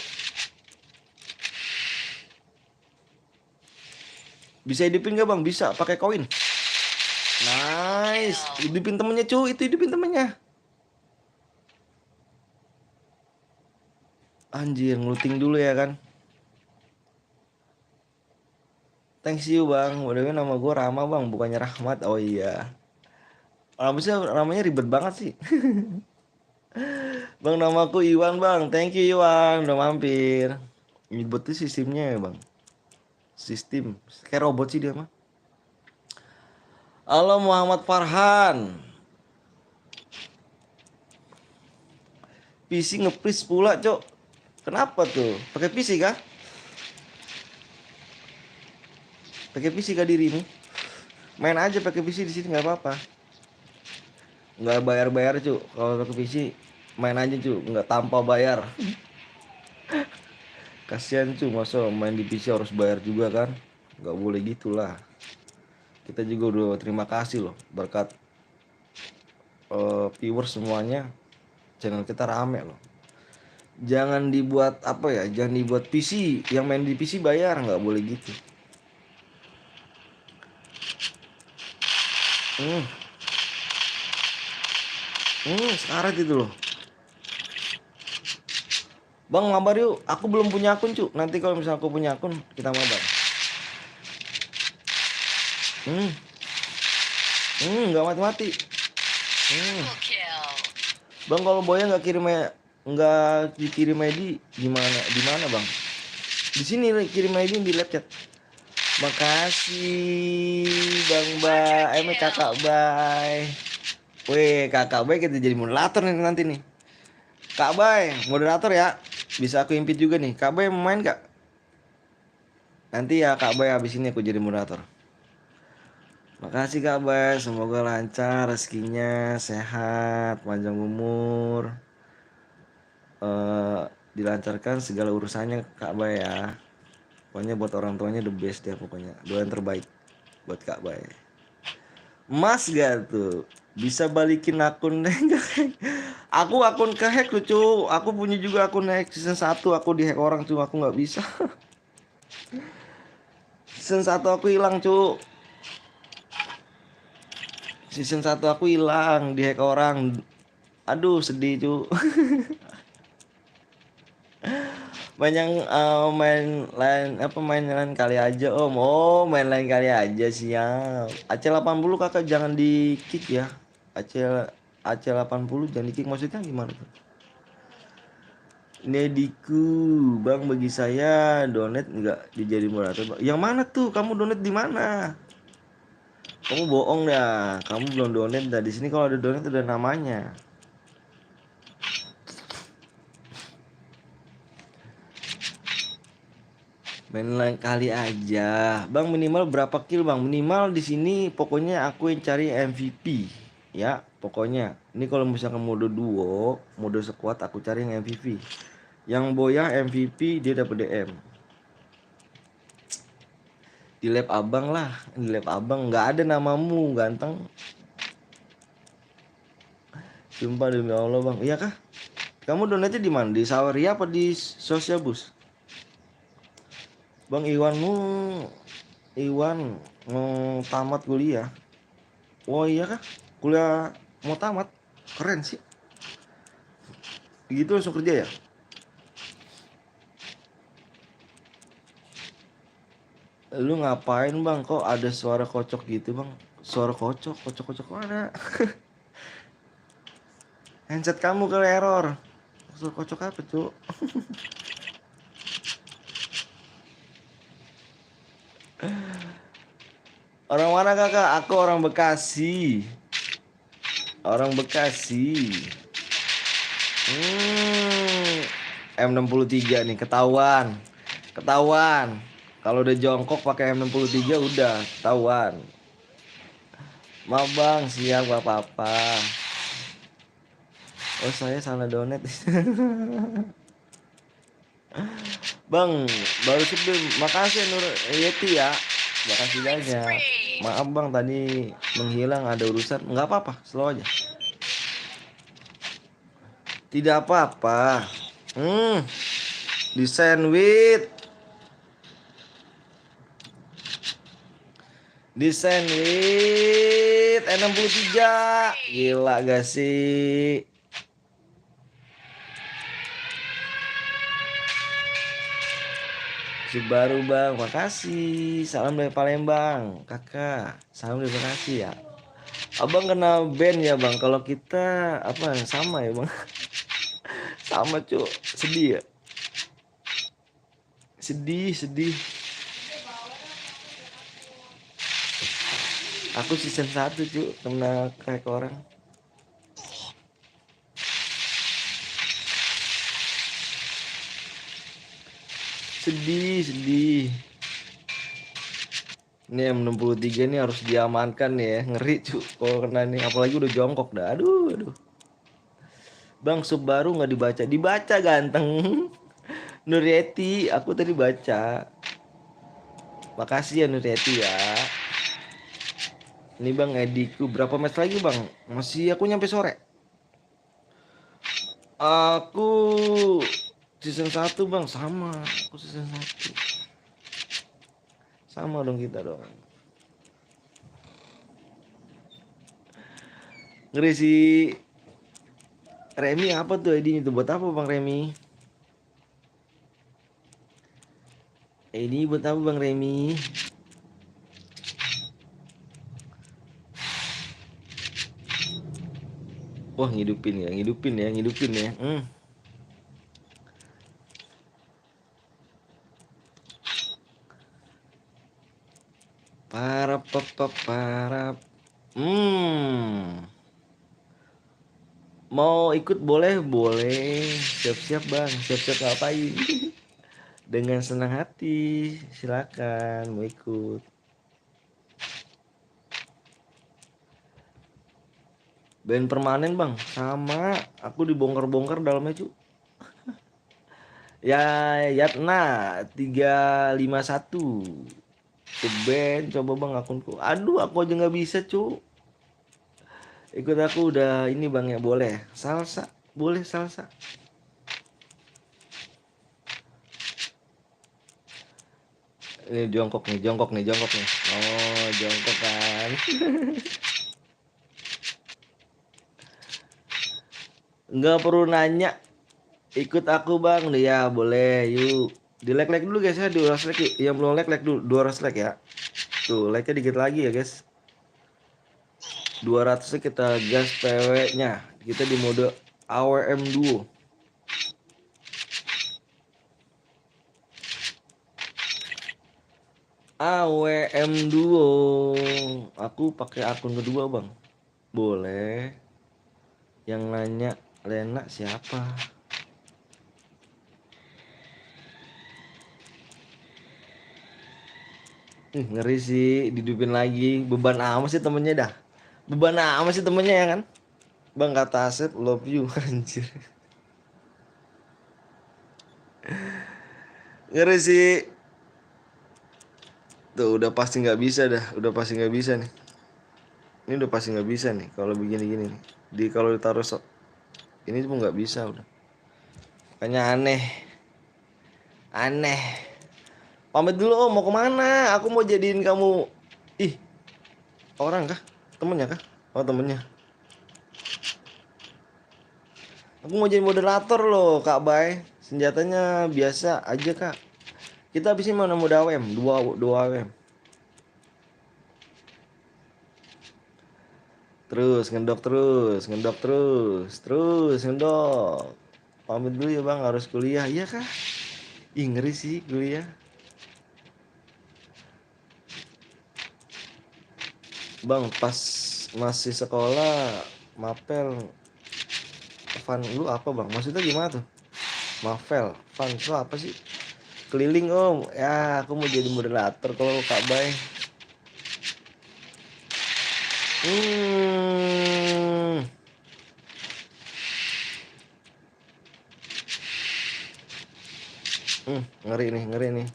Bisa hidupin gak bang? Bisa, pakai koin. Nice, hidupin temennya cu, itu hidupin temennya. Anjir, ngeluting dulu ya kan. Thanks you bang, udah nama gue Rama bang, bukannya Rahmat. Oh iya, namanya ribet banget sih. Bang, namaku Iwan bang, thank you Iwan udah mampir. Ribet tuh sistemnya ya bang, sistem kayak robot sih dia mah. Halo Muhammad Farhan, PC nge-freeze pula cok, kenapa tuh? Pakai PC kah? Pakai PC kah dirimu? Main aja pakai PC di sini nggak apa-apa. Nggak bayar cu, kalau pakai PC main aja cu, nggak tanpa bayar. Kasian cu, masa main di PC harus bayar juga kan? Nggak boleh gitulah. Kita juga udah terima kasih loh berkat viewers semuanya, channel kita rame loh. Jangan dibuat apa ya, jangan dibuat PC yang main di PC bayar, nggak boleh gitu. Sekarat itu loh. Bang mabar yuk, aku belum punya akun cu, nanti kalau misalnya aku punya akun kita mabar. Nggak mati-mati. Bang kalau boya nggak nggak dikirim ID gimana? Di mana bang? Di sini kirim ID di live chat. Makasih bang Bay, kakak Bay. Weh kakak Bay kita jadi moderator nih nanti nih. Kak Bay moderator ya. Bisa aku invite juga nih. Kak Bay mau main gak? Nanti ya Kak Bay habis ini aku jadi moderator. Makasih Kak Bay, semoga lancar rezekinya, sehat, panjang umur, dilancarkan segala urusannya Kak Bay ya. Pokoknya buat orang tuanya the best ya pokoknya. Doa yang terbaik buat Kak Bay. Mas gak tuh bisa balikin akun aku akun kehack tuh cu. Aku punya juga akun hack season 1 aku dihack orang cu, aku nggak bisa. Season 1 aku hilang cu. Season 1 aku hilang dihack orang. Aduh sedih cu. Banyak main lain kali aja om. Oh main lain kali aja siap. AC 80 kakak jangan di kick ya. AC 80 jangan di kick, maksudnya gimana tuh? Nediku bang, bagi saya donate nggak dijadi moderator bang. Yang mana tuh kamu donate di mana? Kamu bohong dah, kamu belum donate dah. Di sini kalau ada donate ada namanya. Main lain kali aja bang. Minimal berapa kill bang? Minimal di sini pokoknya aku yang cari MVP ya. Pokoknya ini kalau misalkan mode duo, mode squad aku cari yang MVP. Yang boyah MVP dia dapat DM di lab abang lah. Di lab abang nggak ada namamu ganteng, sumpah demi Allah bang. Iya kah? Kamu donatnya di mana? Di Saweria apa di Sosial Bus? Bang Iwan mau tamat kuliah. Oh iya kah? Kuliah mau tamat. Keren sih. Begitu langsung kerja ya? Lu ngapain bang? Kok ada suara kocok gitu bang? Suara kocok mana? Handset kamu kali error. Suara kocok apa cu? Orang mana kakak? Aku orang Bekasi. Orang Bekasi. M63 nih ketahuan. Ketahuan. Kalau udah jongkok pakai M63 udah ketahuan. Maaf bang, siap gak apa-apa. Oh saya salah donate. Bang, baru sebelum makasih Nur Yeti ya. Makasih banyak. Maaf bang tadi menghilang ada urusan. Nggak apa-apa, slow aja. Tidak apa-apa. Di sandwich. Di sandwich N63. Gila gak sih? Subaru bang, makasih. Salam dari Palembang, kakak. Salam dari Bekasi ya. Abang kena band ya bang. Kalau kita apa sama ya bang? Sama cu, sedih ya. Sedih. Aku season 1 cu, kena kayak orang. Sedih. Ini M63 ini harus diamankan nih ya. Ngeri cu kalau kena nih. Apalagi udah jongkok dah. Aduh. Bang Subaru nggak dibaca. Dibaca ganteng. Nurieti, aku tadi baca. Makasih ya Nurieti ya. Ini bang Ediku, berapa match lagi bang? Masih aku nyampe sore. Aku season 1 bang, sama. Aku season 1. Sama dong kita dong. Ngeri si Remi apa tuh ID itu? Buat apa bang Remi? Ini buat apa bang Remi? Wah ngidupin ya. Para papa para. Hmm. Mau ikut boleh, boleh. Siap-siap bang, siap-siap ngapain? Dengan senang hati, silakan mau ikut. Band permanen bang, sama. Aku dibongkar-bongkar dalamnya cu. Ya, Yatna 351. Ke band, coba bang akunku. Aduh, aku aja nggak bisa cu. Ikut aku udah ini bang ya, boleh. Salsa, boleh salsa. Ini jongkok nih, jongkok nih, jongkok nih. Oh, jongkok kan. Nggak perlu nanya. Ikut aku bang, ya boleh. Yuk, di like dulu guys ya, 200 like. Yang belum like dulu, 200 like ya. Tuh, like-nya dikit lagi ya guys. 200 kita gas PW nya. Kita di mode AWM Duo. AWM Duo. Aku pakai akun kedua bang. Boleh. Yang nanya Lena siapa? Ngeri sih, didupin lagi. Beban amat sih temennya dah. Beban amat sih temennya ya kan? Bang kata Asep, love you. Anjir. Ngeri sih. Tuh udah pasti nggak bisa dah. Udah pasti nggak bisa nih. Ini udah pasti nggak bisa nih. Kalau begini-gini nih. Kalau ditaruh ini pun nggak bisa udah. Kayaknya aneh. Aneh. Pamit dulu om, mau kemana? Aku mau jadiin kamu. Ih, orang kah? Temennya kah? Oh temennya. Aku mau jadi moderator loh Kak Bay. Senjatanya biasa aja Kak. Kita habisin mana mode AWM? Dua AWM. Terus ngendok terus, ngendok terus, terus ngendok. Pamit dulu ya bang, harus kuliah. Iya kah? Ih ngeri sih kuliah. Bang pas masih sekolah mapel fun lu apa bang? Maksudnya gimana tuh? Mapel fun itu apa sih? Keliling om. Ya aku mau jadi moderator kalau Kak Bay. Hmm. Ngeri nih, ngeri nih.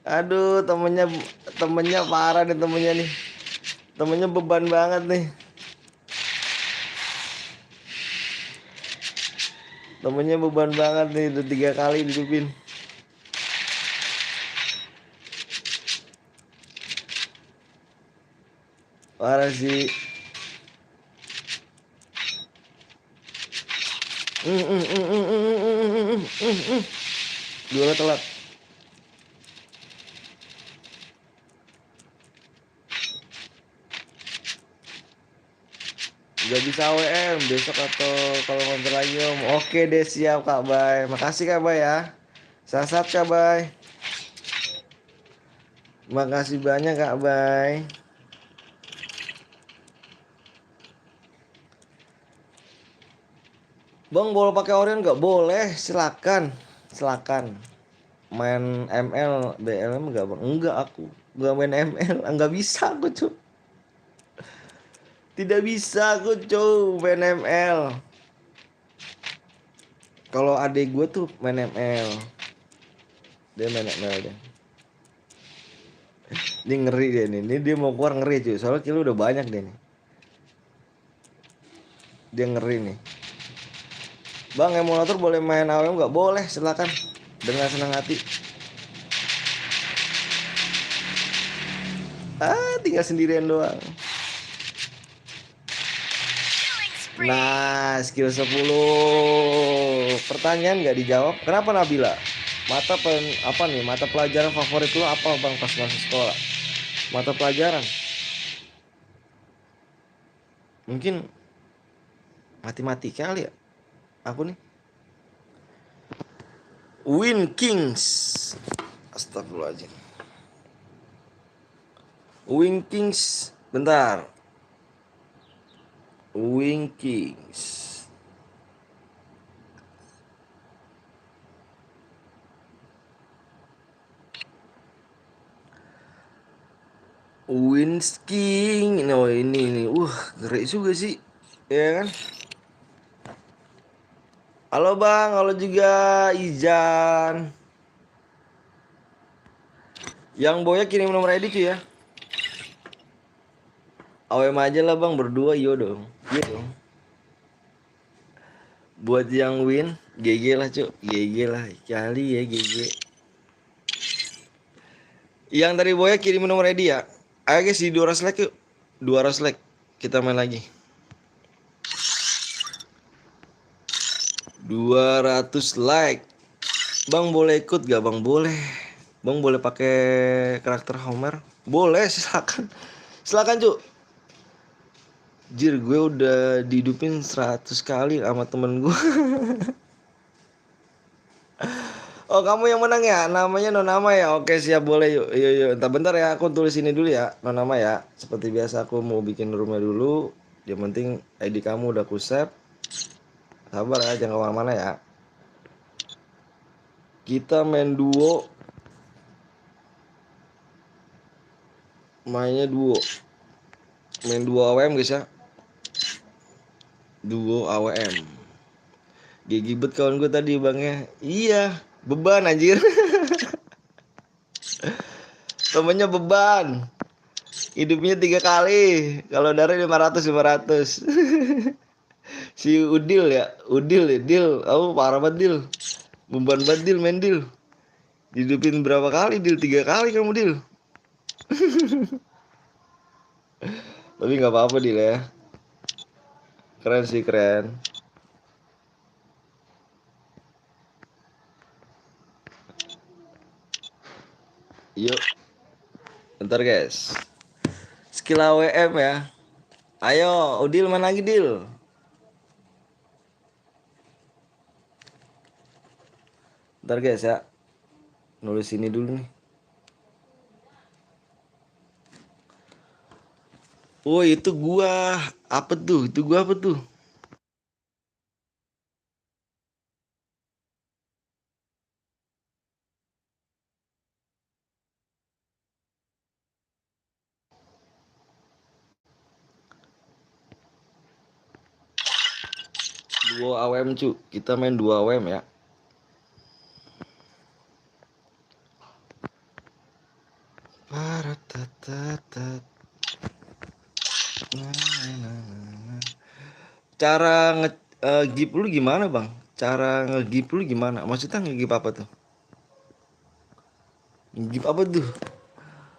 Aduh, temennya parah nih temennya nih. Temennya beban banget nih. Temennya beban banget nih, udah 3 kali didupin. Parah sih. Dua telat. Gak bisa WM besok atau kalau ngobrol lagi om. Oke deh siap Kak Bay. Makasih Kak Bay ya. Sasat Kak Bay. Makasih banyak Kak Bay. Bang boleh pakai Orion nggak? Boleh, silakan. Silakan. Main ML, BLM nggak bang? Enggak aku. Nggak main ML, nggak bisa aku cuy. Tidak bisa aku cuy main ML. Kalau adik gue tuh main ML. Dia main ML deh. Ini ngeri dia nih. Ini dia mau keluar ngeri cuy. Soalnya kilo udah banyak deh nih. Dia ngeri nih. Bang emulator boleh main AWM nggak? Boleh, silakan. Dengan senang hati. Tinggal sendirian doang. Nah, skill 10. Pertanyaan nggak dijawab. Kenapa Nabila? Apa nih? Mata pelajaran favorit lo apa bang pas masuk sekolah? Mata pelajaran? Mungkin matematika kali ya. Aku nih. Win Kings. Astagfirullahaladzim. Wing Kings, bentar. Wing Kings. Wings King. Oh ini. Ngeri juga sih. Ya kan? Halo Bang, halo juga Izan. Yang boya kirim nomor ID cuy ya. AWM aja lah Bang, berdua iya dong. Iya dong. Buat yang win, GG lah cuy. GG lah, kali ya GG. Yang dari boya kirim nomor ID ya. Ayo guys di 200 like yuk. 200 like. Kita main lagi. 200 like. Bang boleh ikut gak Bang? Boleh. Bang boleh pakai karakter Homer? Boleh, silakan. Silakan cuk. Jir, gue udah dihidupin 100 kali sama temen gue. Oh kamu yang menang ya? Namanya Nonama ya? Oke siap, boleh yuk. Yuk. Bentar ya, aku tulis ini dulu ya, Nonama ya. Seperti biasa aku mau bikin rumah dulu. Yang penting ID kamu udah aku save. Sabar ya, jangan kemana-mana ya. Kita main duo. Mainnya duo. Main duo AWM guys ya. Duo AWM. Gigi bet kawan gue tadi bang ya. Iya, beban anjir. Temennya beban. Hidupnya 3 kali. Kalau dari 500. Si Udil ya. Udil ya, Dil. Oh, parah banget Dil. Beban banget Dil, main Dil. Hidupin berapa kali Dil? 3 kali kamu Dil. Tapi nggak apa-apa Dil ya. Keren sih, keren. Yuk. Bentar guys. Skill AWM ya. Ayo, Udil mana lagi Dil? Bentar guys ya. Nulis ini dulu nih. Oh itu gua. Apa tuh? Itu gua apa tuh? Duo AWM cu. Kita main dua AWM ya. Paratatatat. Cara ngegip lu gimana bang? Cara ngegip lu gimana? Maksudnya ngegip apa tuh? Ngegip apa tuh?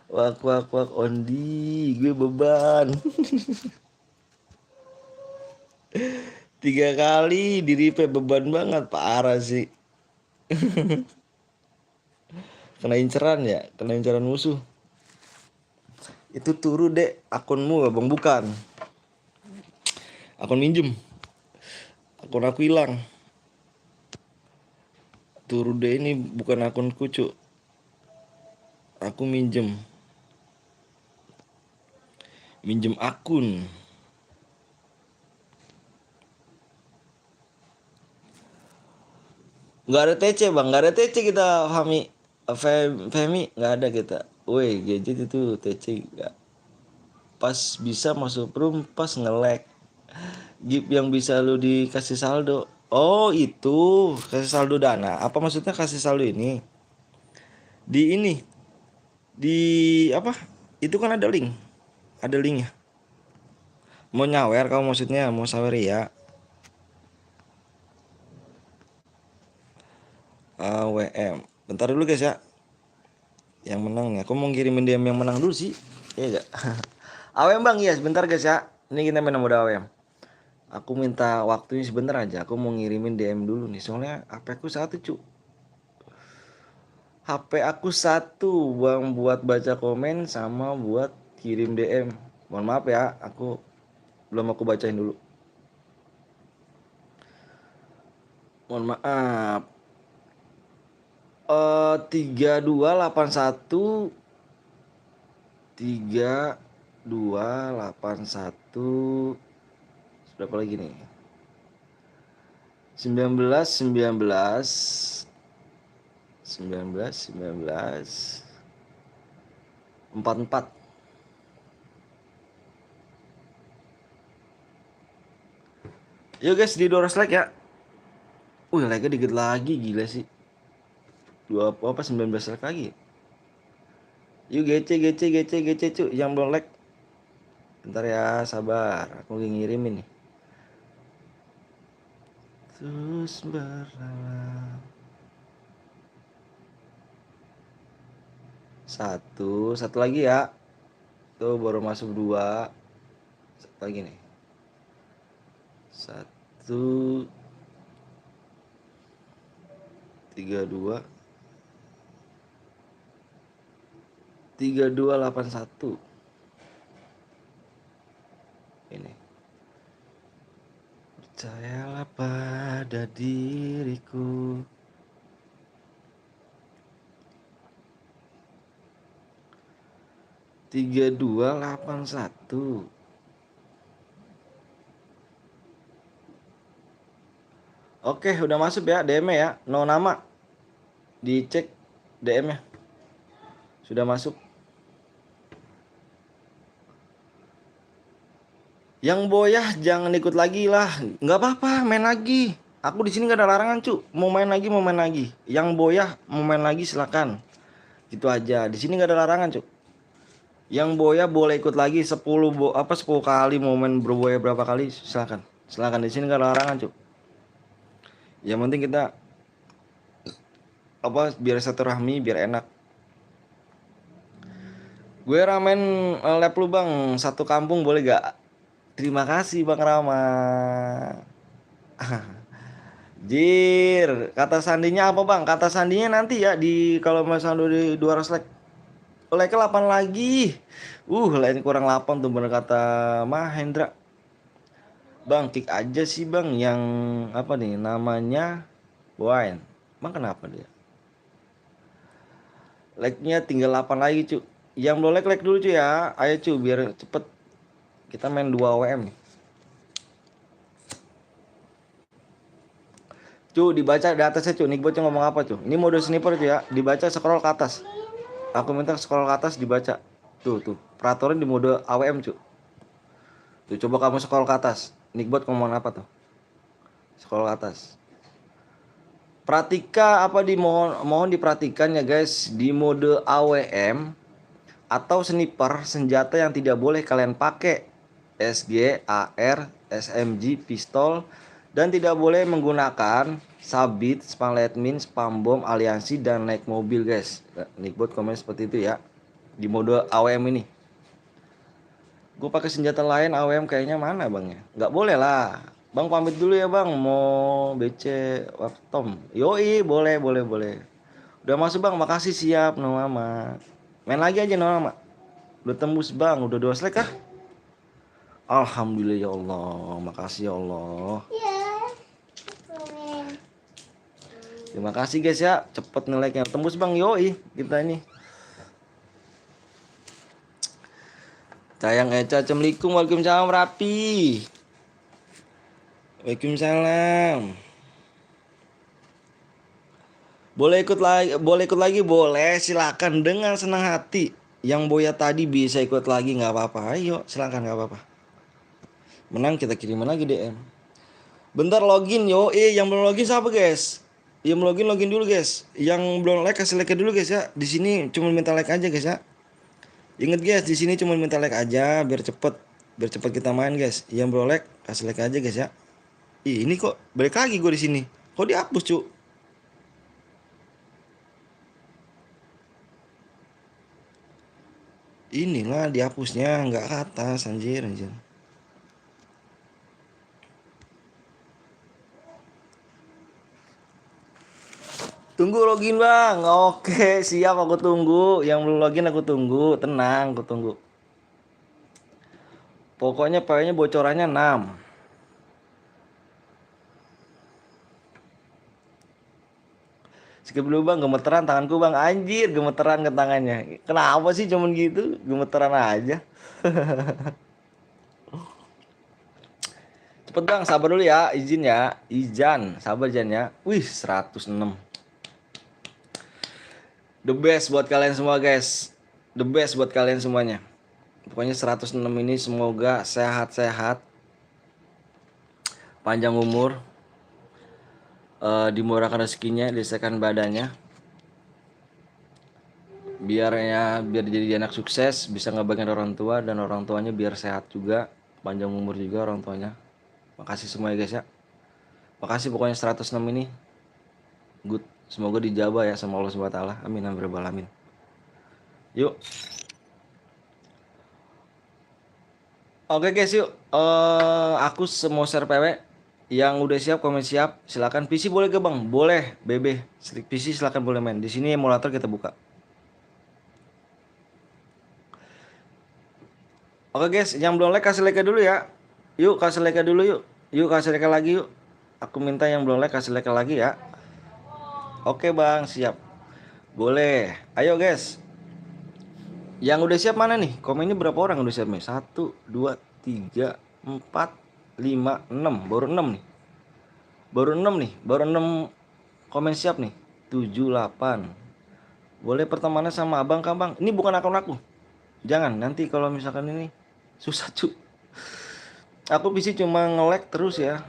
Wak wak wak ondi, gue beban. 3 kali di replay, beban banget, parah sih. Kena inceran ya, kena inceran musuh. Itu turu dek, akunmu bang, bukan. Akun minjem. Akun aku hilang. Turu dek ini bukan akun kucu. Aku minjem. Minjem akun. Nggak ada TC bang, nggak ada TC kita Fami. Femi nggak ada kita. Woi gadget itu TC nggak. Pas bisa masuk room, pas nge-lag. Gift yang bisa lu dikasih saldo. Oh itu kasih saldo dana. Apa maksudnya kasih saldo ini? Di ini, di apa? Itu kan ada link, ada linknya. Mau nyawer kamu maksudnya, mau sawer ya? AWM. Bentar dulu guys ya. Yang menang nih. Aku mau ngirimin DM yang menang dulu sih. Iya gak? AWM bang, iya sebentar guys ya. Ini kita main mode AWM. Aku minta waktunya sebentar aja. Aku mau ngirimin DM dulu nih. Soalnya HP aku satu cu. HP aku satu bang, buat baca komen sama buat kirim DM. Mohon maaf ya, aku bacain dulu. Mohon maaf. 3281 3281 berapa lagi nih? 19 19 44. Yuk guys, di 200 like ya. Like-nya dikit lagi, gila sih. 19 like lagi. Yuk GC cu, yang belum like. Bentar ya, sabar. Aku lagi ngirimin nih. Terus berlalu. Satu lagi ya. Tuh baru masuk 2. Satu lagi nih. 1 32 3281. Ini. Percayalah pada diriku. Tiga dua delapan satu. Oke, udah masuk ya DM ya. No nama. Dicek DM-nya. Sudah masuk. Yang boyah jangan ikut lagi lah. Nggak apa-apa, main lagi. Aku di sini nggak ada larangan, cu. Mau main lagi. Yang boyah mau main lagi silakan. Gitu aja. Di sini nggak ada larangan, cu. Yang boya boleh ikut lagi 10 kali mau main berboya berapa kali silakan. Silakan, di sini nggak ada larangan, cu. Yang penting kita biar satu rahmi, biar enak. Gue ramen lab lu bang, satu kampung boleh gak? Terima kasih Bang Rama. Jir, kata sandinya apa bang? Kata sandinya nanti ya di kalau misalnya di 200 like. Like-nya 8 lagi. Lain kurang 8 tuh bener kata Mahendra. Bang, kick aja sih bang yang apa nih namanya Wine. Bang kenapa dia? Like-nya tinggal 8 lagi cu. Yang belum like dulu cu ya. Ayo cu biar cepet. Kita main 2 WM nih. Cu dibaca di atasnya cu. Nickbot ngomong apa cu? Ini mode sniper cu ya. Dibaca scroll ke atas. Aku minta scroll ke atas dibaca. Tuh. Peraturan di mode AWM cu. Tuh coba kamu scroll ke atas. Nickbot ngomong apa tuh? Scroll ke atas. Mohon diperhatikan ya guys, di mode AWM atau sniper senjata yang tidak boleh kalian pakai SG, AR, SMG, pistol dan tidak boleh menggunakan sabit, spam min, spam bom, aliansi dan naik mobil guys. Nickbot komen seperti itu ya. Di mode AWM ini. Gue pakai senjata lain AWM kayaknya mana bang ya? Nggak boleh lah. Bang pamit dulu ya bang, mau BC Waptom. Yoi, boleh. Udah masuk bang, makasih siap no mama. Main lagi aja no mama. Udah tembus bang, udah 2 like kah? Alhamdulillah ya Allah, makasih ya Allah. Ya. Keren. Terima kasih guys ya, cepet nge-like-nya. Tembus bang, yoi kita ini. Sayang Eca, assalamualaikum, waalaikumsalam Rapi. Waalaikumsalam. Boleh ikut lagi, boleh silakan dengan senang hati. Yang boya tadi bisa ikut lagi nggak apa-apa, ayo silakan nggak apa-apa. Menang kita kirimin lagi DM. Bentar login yang belum login siapa guys? Yang belum login dulu guys. Yang belum like kasih like dulu guys ya. Di sini cuma minta like aja guys ya. Ingat guys, di sini cuma minta like aja biar cepet kita main guys. Yang belum like kasih like aja guys ya. Ini kok balik lagi gue di sini. Kok dihapus cu? Inilah dihapusnya nggak ke atas anjir. Tunggu login bang. Oke siap aku tunggu. Yang belum login aku tunggu. Tenang aku tunggu. Pokoknya pokoknya bocorannya 6. Skip dulu bang, gemeteran tanganku bang. Anjir, gemeteran ke tangannya. Kenapa sih cuman gitu? Gemeteran aja. Cepet bang, sabar dulu ya, izin ya. Izan, sabar Jan ya. Wih, 106. The best buat kalian semua guys. The best buat kalian semuanya. Pokoknya 106 ini semoga sehat-sehat, panjang umur, dimurahkan rezekinya, disehatkan badannya. Biar jadi anak sukses, bisa ngebagian orang tua, dan orang tuanya biar sehat juga, panjang umur juga orang tuanya. Makasih semuanya guys ya. Makasih pokoknya 106 ini. Good. Semoga dijabah ya sama Allah Subhanahu wa taala. Amin amin rabbal alamin. Yuk. Oke guys, yuk. Aku mau share PW. Yang udah siap, komen siap. Silakan. PC boleh ke bang? Boleh. BB. PC silakan boleh main. Di sini emulator kita buka. Oke guys, yang belum like kasih like dulu ya. Yuk kasih like dulu yuk. Yuk kasih like lagi yuk. Aku minta yang belum like kasih like lagi ya. Oke bang, siap. Boleh. Ayo guys. Yang udah siap mana nih? Komen ini berapa orang udah siap nih? 1, 2, 3, 4, 5, 6. Baru 6 nih. Baru 6 nih. Baru 6 komen siap nih. 7, 8. Boleh pertemanan sama abang kah bang? Ini bukan akun aku. Jangan, nanti kalau misalkan ini susah cu. Aku bisa cuma nge-like terus ya.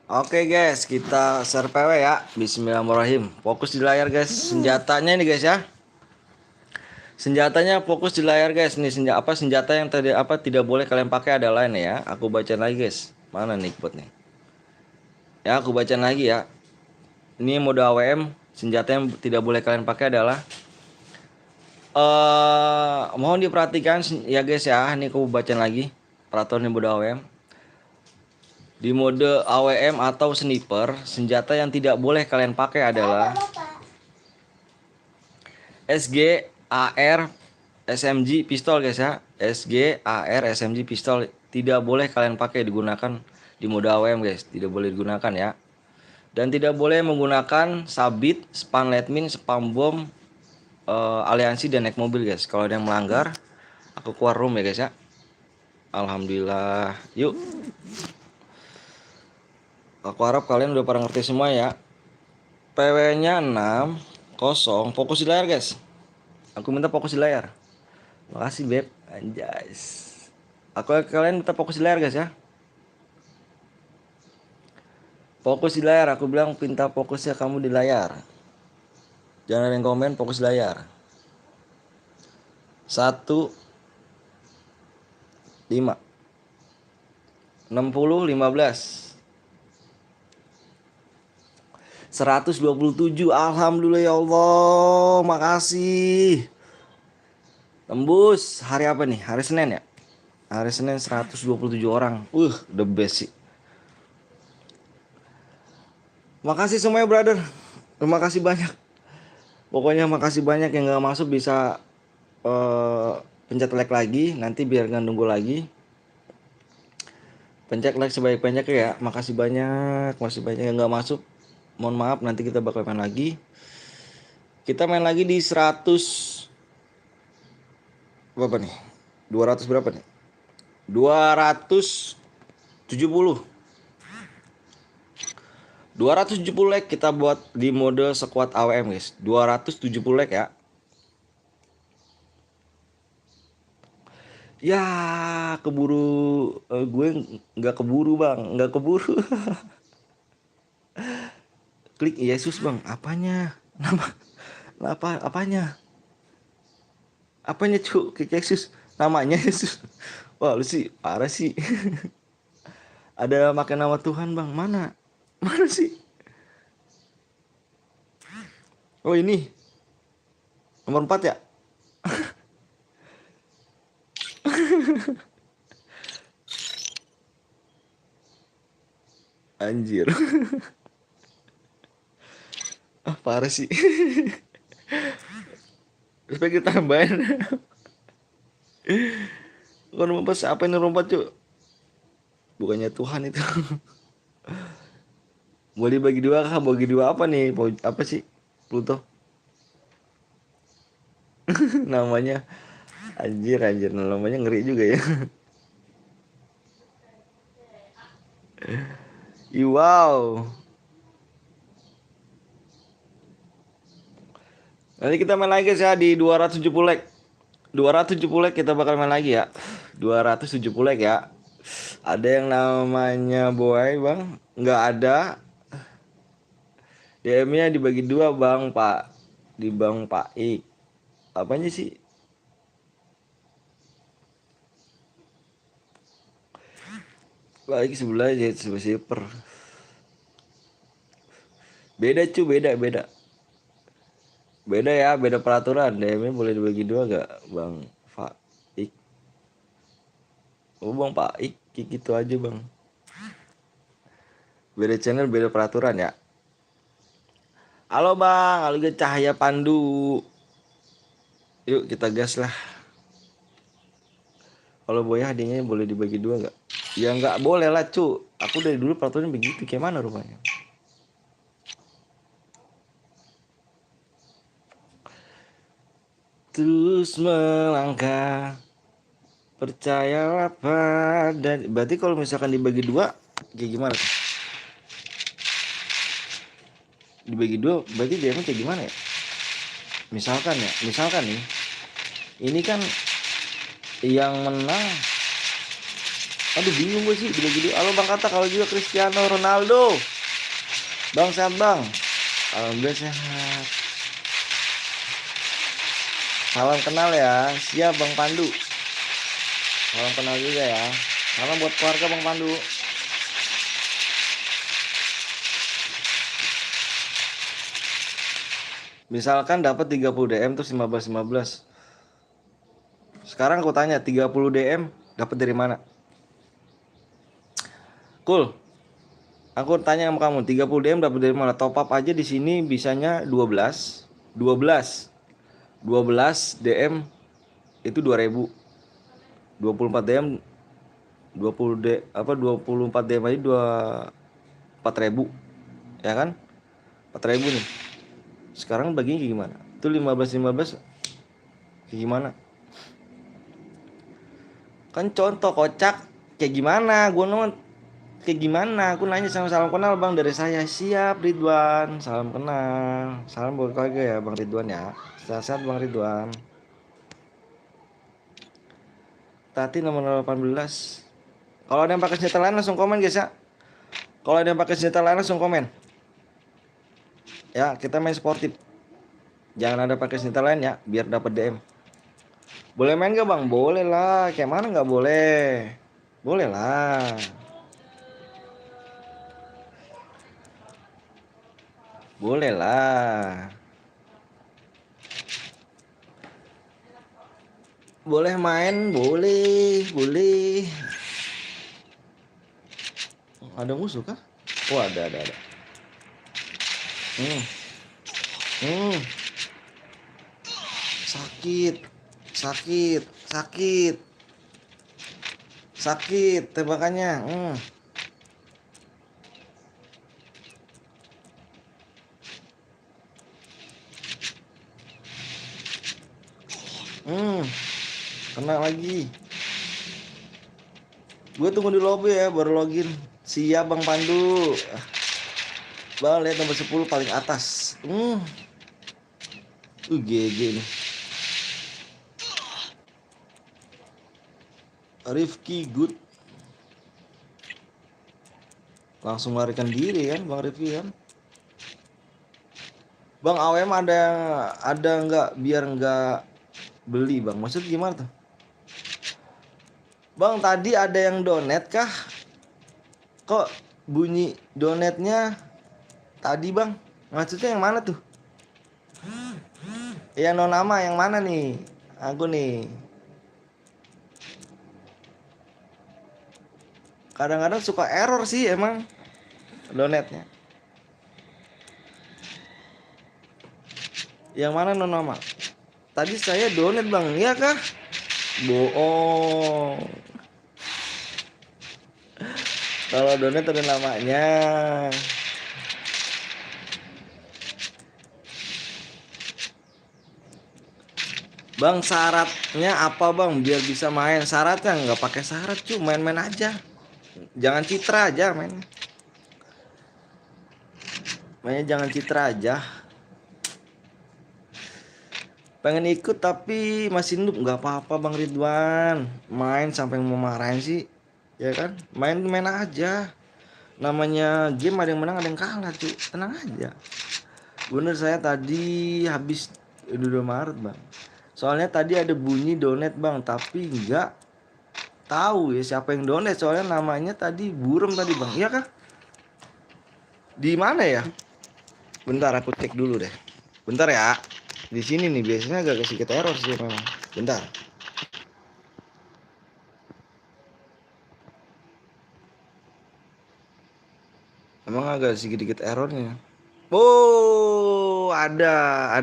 Oke guys, kita share PW ya. Bismillahirrahmanirrahim. Fokus di layar guys. Senjatanya nih guys ya. Senjatanya fokus di layar guys. Nih senjata yang tidak boleh kalian pakai adalah ini ya. Aku bacain lagi guys. Mana nih bot nih? Ya, aku bacain lagi ya. Ini mode AWM. Senjata yang tidak boleh kalian pakai adalah mohon diperhatikan ya guys ya. Ini aku bacain lagi peraturan mode AWM. Di mode AWM atau sniper, senjata yang tidak boleh kalian pakai adalah SG, AR, SMG, pistol guys ya. SG, AR, SMG, pistol tidak boleh kalian pakai digunakan di mode AWM guys. Tidak boleh digunakan ya. Dan tidak boleh menggunakan sabit, spam letmin, spam bom, aliansi dan naik mobil guys. Kalau ada yang melanggar, aku keluar room ya guys ya. Alhamdulillah. Yuk. Aku harap kalian udah pada ngerti semua ya. PW-nya 6, 0. Fokus di layar guys. Aku minta fokus di layar. Makasih beb. Anjay. Kalian minta fokus di layar guys ya. Fokus di layar. Aku bilang minta fokusnya kamu di layar. Jangan ada yang komen, fokus di layar. 1, 5, 60, 15. 127. Alhamdulillah ya Allah. Makasih. Tembus. Hari apa nih? Hari Senin ya? Hari Senin 127 orang. The best sih. Makasih semuanya brother. Terima kasih banyak. Pokoknya makasih banyak yang gak masuk bisa pencet like lagi. Nanti biar gak nunggu lagi. Pencet like sebanyak-banyaknya ya. Makasih banyak. Masih banyak yang gak masuk. Mohon maaf, nanti kita bakal main lagi. Kita main lagi di 100 berapa nih? 200 berapa nih? 270. 270 like kita buat di mode squad AWM guys. 270 like ya. Ya, keburu gue nggak keburu bang, nggak keburu. Klik Yesus bang, apanya? Apanya? Apanya cu? Klik Yesus, namanya Yesus. Wah lu sih parah sih. Ada makan nama Tuhan bang, mana sih? Oh ini nomor 4 ya? Anjir. Parah sih. Terus pengen tambahin. Bukan lompat, apa ini lompat cuy? Bukannya Tuhan itu. Mau dibagi dua kah? Bagi dua apa nih? Apa sih? Pluto. Namanya anjir anjir, namanya ngeri juga ya. Wow. Nanti kita main lagi guys ya di 270 like. 270 like kita bakal main lagi ya. 270 like ya. Ada yang namanya Boy bang? Nggak ada. DM-nya dibagi dua bang Pak. Di Bang Pak Ik. Apanya sih? Lagi sebelah aja super. Beda cu, beda. Beda ya, beda peraturan. DM-nya boleh dibagi dua gak Bang Pak Ik? Oh Bang Pak Ik, kayak gitu aja bang. Beda channel, beda peraturan ya. Halo bang, halo Cahaya Pandu. Yuk kita gas lah. Kalau Boya hadiahnya boleh dibagi dua gak? Ya nggak boleh lah cu. Aku dari dulu peraturannya begitu. Kayak mana rupanya? Terus melangkah, percayalah pada. Berarti kalau misalkan dibagi dua, kayak gimana tuh? Dibagi dua, berarti dia kayak gimana ya? Misalkan nih, ini kan yang menang. Aduh bingung gue sih dibagi dua. Halo Bang Kata, kalau juga Cristiano Ronaldo. Bang sehat bang. Alhamdulillah sehat. Salam kenal ya. Siap Bang Pandu. Salam kenal juga ya. Salam buat keluarga Bang Pandu. Misalkan dapat 30 DM terus 15. Sekarang aku tanya 30 DM dapat dari mana? Cool. Aku tanya sama kamu, 30 DM dapat dari mana? Top up aja di sini bisanya 12 DM itu 2000. 24 DM 24 DM aja 4.000. Ya kan? 4.000 nih. Sekarang baginya kayak gimana? Itu 15 kayak gimana? Kan contoh kocak kayak gimana? Gua nonton kayak gimana? Aku nanya sama salam kenal bang dari saya. Siap Ridwan. Salam kenal. Salam buat keluarga ya Bang Ridwan ya. Sehat-sehat Bang Ridwan. Tati nomor 18. Kalau ada yang pakai senjata lain langsung komen guys ya. Kalau ada yang pakai senjata lain langsung komen. Ya, kita main sportif. Jangan ada pakai senjata lain ya, biar dapat DM. Boleh main gak bang? Boleh lah. Kayak mana nggak boleh? Boleh lah. Boleh lah. Boleh main, boleh. Ada musuh kah? Oh ada. Hmm. Sakit tembakannya. Kena lagi. Gue tunggu di lobby ya baru login. Siap Bang Pandu. Bang lihat nomor 10 paling atas. GG nih. Rifki good. Langsung melarikan diri kan Bang Rifki kan. Bang AWM ada nggak biar nggak beli bang? Maksud gimana tuh? Bang tadi ada yang donate kah? Kok bunyi donatnya tadi bang? Maksudnya yang mana tuh? Yang non nama yang mana nih? Aku nih. Kadang-kadang suka error sih emang donatnya. Yang mana non nama? Tadi saya donate bang, iya kah? Bohong. Kalau donat ada namanya. Bang, syaratnya apa bang biar bisa main? Syaratnya nggak pakai syarat cuy, main-main aja. Jangan citra aja main. Mainnya jangan citra aja. Pengen ikut tapi masih noob, nggak apa-apa bang Ridwan. Main sampai mau marahin sih, ya kan? Main-main aja. Namanya game ada yang menang ada yang kalah cuy. Tenang aja. Bener, saya tadi habis udah Maret bang. Soalnya tadi ada bunyi donate bang, tapi nggak tahu ya siapa yang donate. Soalnya namanya tadi buram tadi bang, iya kah? Di mana ya? Bentar aku cek dulu deh. Bentar ya. Di sini nih biasanya agak sedikit error sih memang. Bentar. Emang agak sedikit errornya. Oh, ada.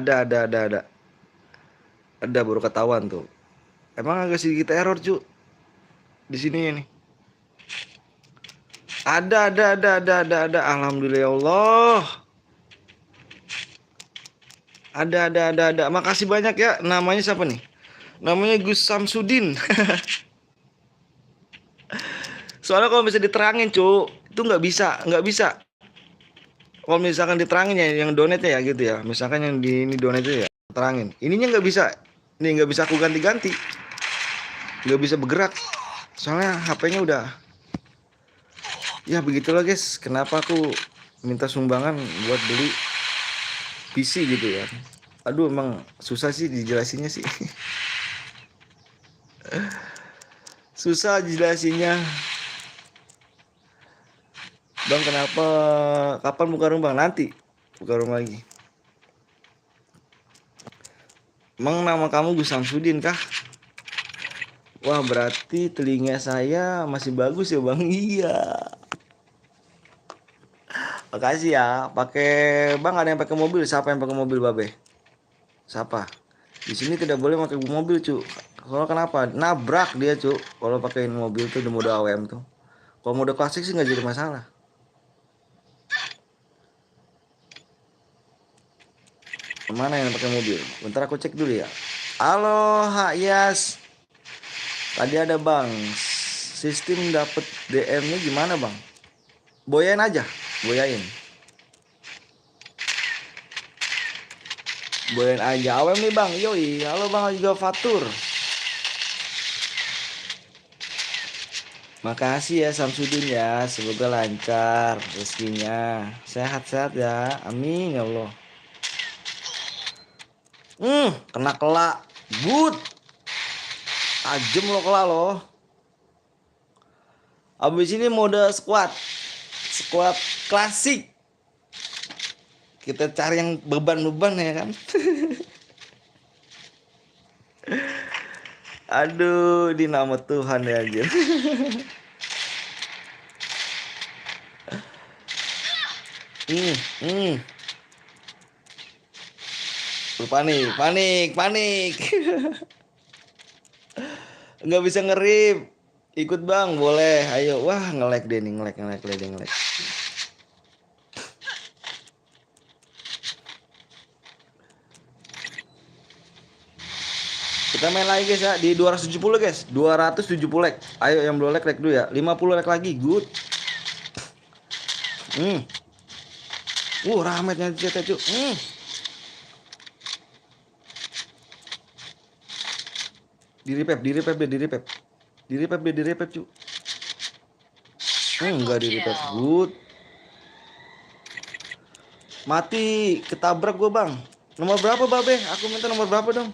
Ada baru ketahuan tuh. Emang agak sedikit error cu di sini nih. Ada. Alhamdulillah ya Allah. Ada. Makasih banyak ya. Namanya siapa nih? Namanya Gus Samsudin. Soalnya kalau bisa diterangin cu, itu nggak bisa. Kalau misalkan diterangin ya yang donate ya gitu ya. Misalkan yang di ini donate ya, terangin. Ininya nggak bisa. Nih nggak bisa aku ganti-ganti. Nggak bisa bergerak. Soalnya HP-nya udah. Ya begitulah guys. Kenapa aku minta sumbangan buat beli PC gitu ya. Aduh emang susah sih dijelasinnya sih. Susah dijelasinnya. Bang kenapa, kapan buka rumah bang? Nanti buka rumah lagi. Emang nama kamu Gus Samsudin kah? Wah berarti telinga saya masih bagus ya bang. Iya. Makasih ya. Pakai bang ada yang pakai mobil? Siapa yang pakai mobil babe? Siapa? Di sini tidak boleh pakai mobil cu. Soalnya kenapa? Nabrak dia cu. Kalau pakein mobil tuh udah mode AWM tuh. Kalau mode klasik sih nggak jadi masalah. Mana yang pakai mobil? Bentar aku cek dulu ya. Halo Hak Yas. Tadi ada bang. Sistem dapet DM-nya gimana bang? Boyain aja, boyain aja. Awem nih bang, yoi. Halo bang juga Fatur. Makasih ya Samsudin ya. Semoga lancar rezekinya. Sehat-sehat ya. Amin ya Allah. Kena kelak. Good. Tajem lo kelak lo. Abis ini mode squad klasik. Kita cari yang beban-beban ya kan. Aduh, di nama Tuhan ya anjir. Panik. Nggak bisa ngerip. Ikut bang, boleh. Ayo, wah nge-lag deh nih, nge-lag. Kita main lagi guys ya di 270 guys. 270 like. Ayo yang belum like dulu ya. 50 like lagi. Good. Rametnya chat cu. Di repep cu. Enggak di repep. Good. Mati, ketabrak gua bang. Nomor berapa babe? Aku minta nomor berapa dong?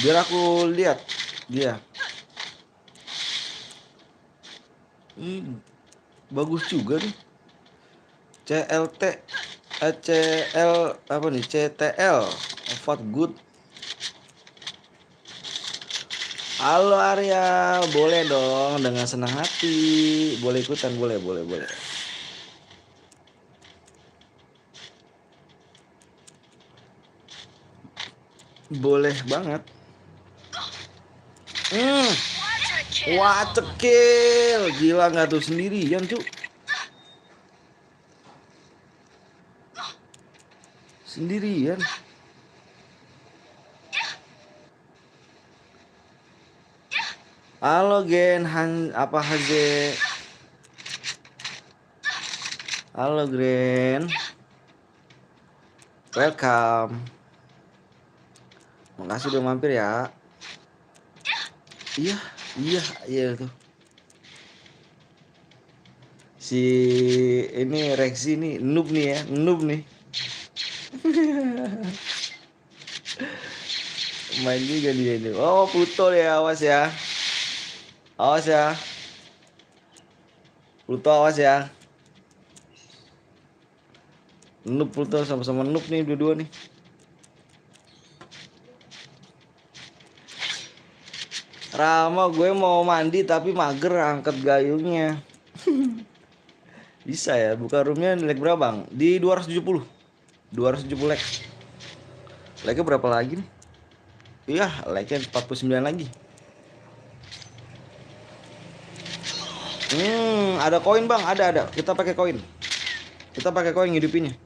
Biar aku lihat dia. Bagus juga nih. CL apa nih? CTL. What good. Halo Arya, boleh dong dengan senang hati. Boleh ikutan, boleh. Boleh banget. Wah, cekil. Gila nggak tuh sendirian, cu. Sendirian. Halo Gen, apa Haze? Halo Gen. Welcome. Makasih udah mampir ya. Iya, iya tuh. Si ini Rexy nih, noob nih ya, noob nih. Main juga dia ini. Oh, Pluto ya, awas ya. Awas ya. Pluto awas ya. Noob Pluto sama-sama noob nih dua-dua nih. Rama, gue mau mandi tapi mager angkat gayungnya. Bisa ya, buka roomnya lag berapa bang? Di 270. 270 lag. Lagnya berapa lagi nih? Iya, lagnya 49 lagi. Ada koin bang, ada. Kita pakai koin. Kita pakai koin ngidupinnya.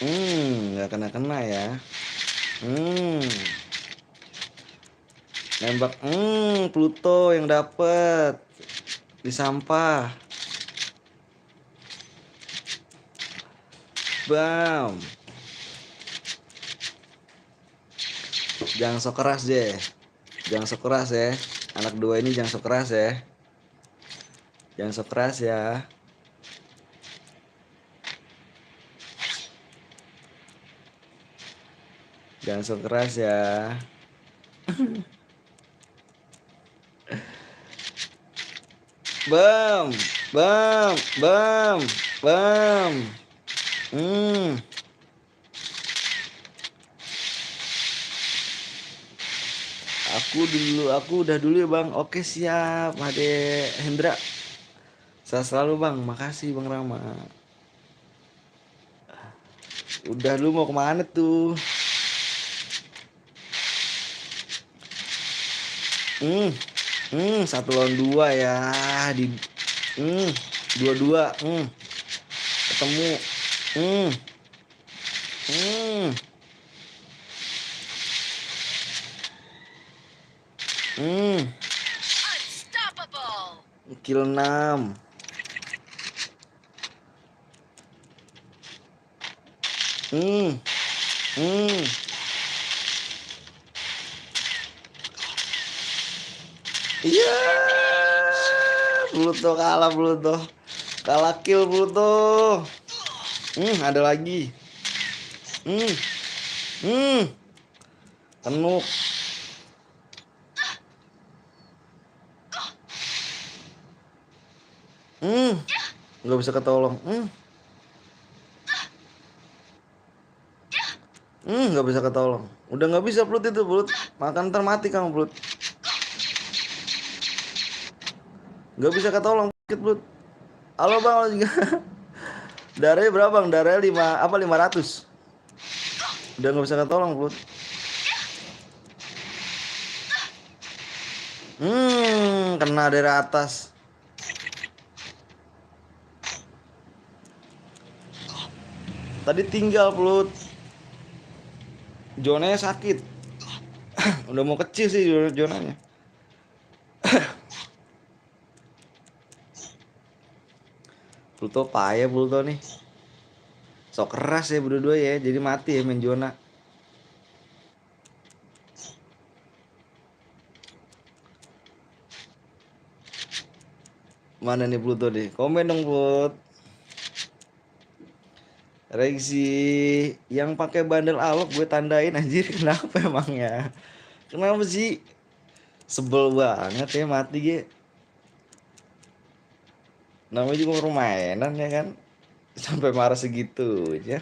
Nggak kena ya. Nembak. Pluto yang dapet di sampah. Bam. Jangan sok keras deh. Jangan sok keras ya. Anak dua ini jangan sok keras ya. Jangan sok keras ya. Jangan sok keras ya. Bam. Bam. Bam. Bam. Aku udah dulu ya bang. Oke siap, Ade Hendra. Saya selalu bang, makasih bang Rama. Udah dulu mau kemana tuh? Satu lawan dua ya di dua-dua ketemu kill 6. Iya, Pluto kalah Pluto. Kalah kill Pluto. Ada lagi. Tenuk. Nggak bisa ketolong. Nggak bisa ketolong. Udah nggak bisa Plut itu Plut. Makan ntar mati kamu Plut. Nggak bisa ketolong Plut. Halo bang, lo juga. Darahnya berapa bang? Darahnya 500. Udah nggak bisa ketolong Plut. Kena dari atas. Tadi tinggal Plut. Zonanya sakit. Udah mau kecil sih zonanya. Pluto payah Pluto nih. Sok keras ya berdua ya. Jadi mati ya main zona. Mana nih Pluto deh? Komen dong Plut. Rexy yang pakai bandel alok gue tandain anjir. Kenapa emangnya? Kenapa sih? Sebel banget ya mati ge. Namanya juga permainan ya kan. Sampai marah segitu ya.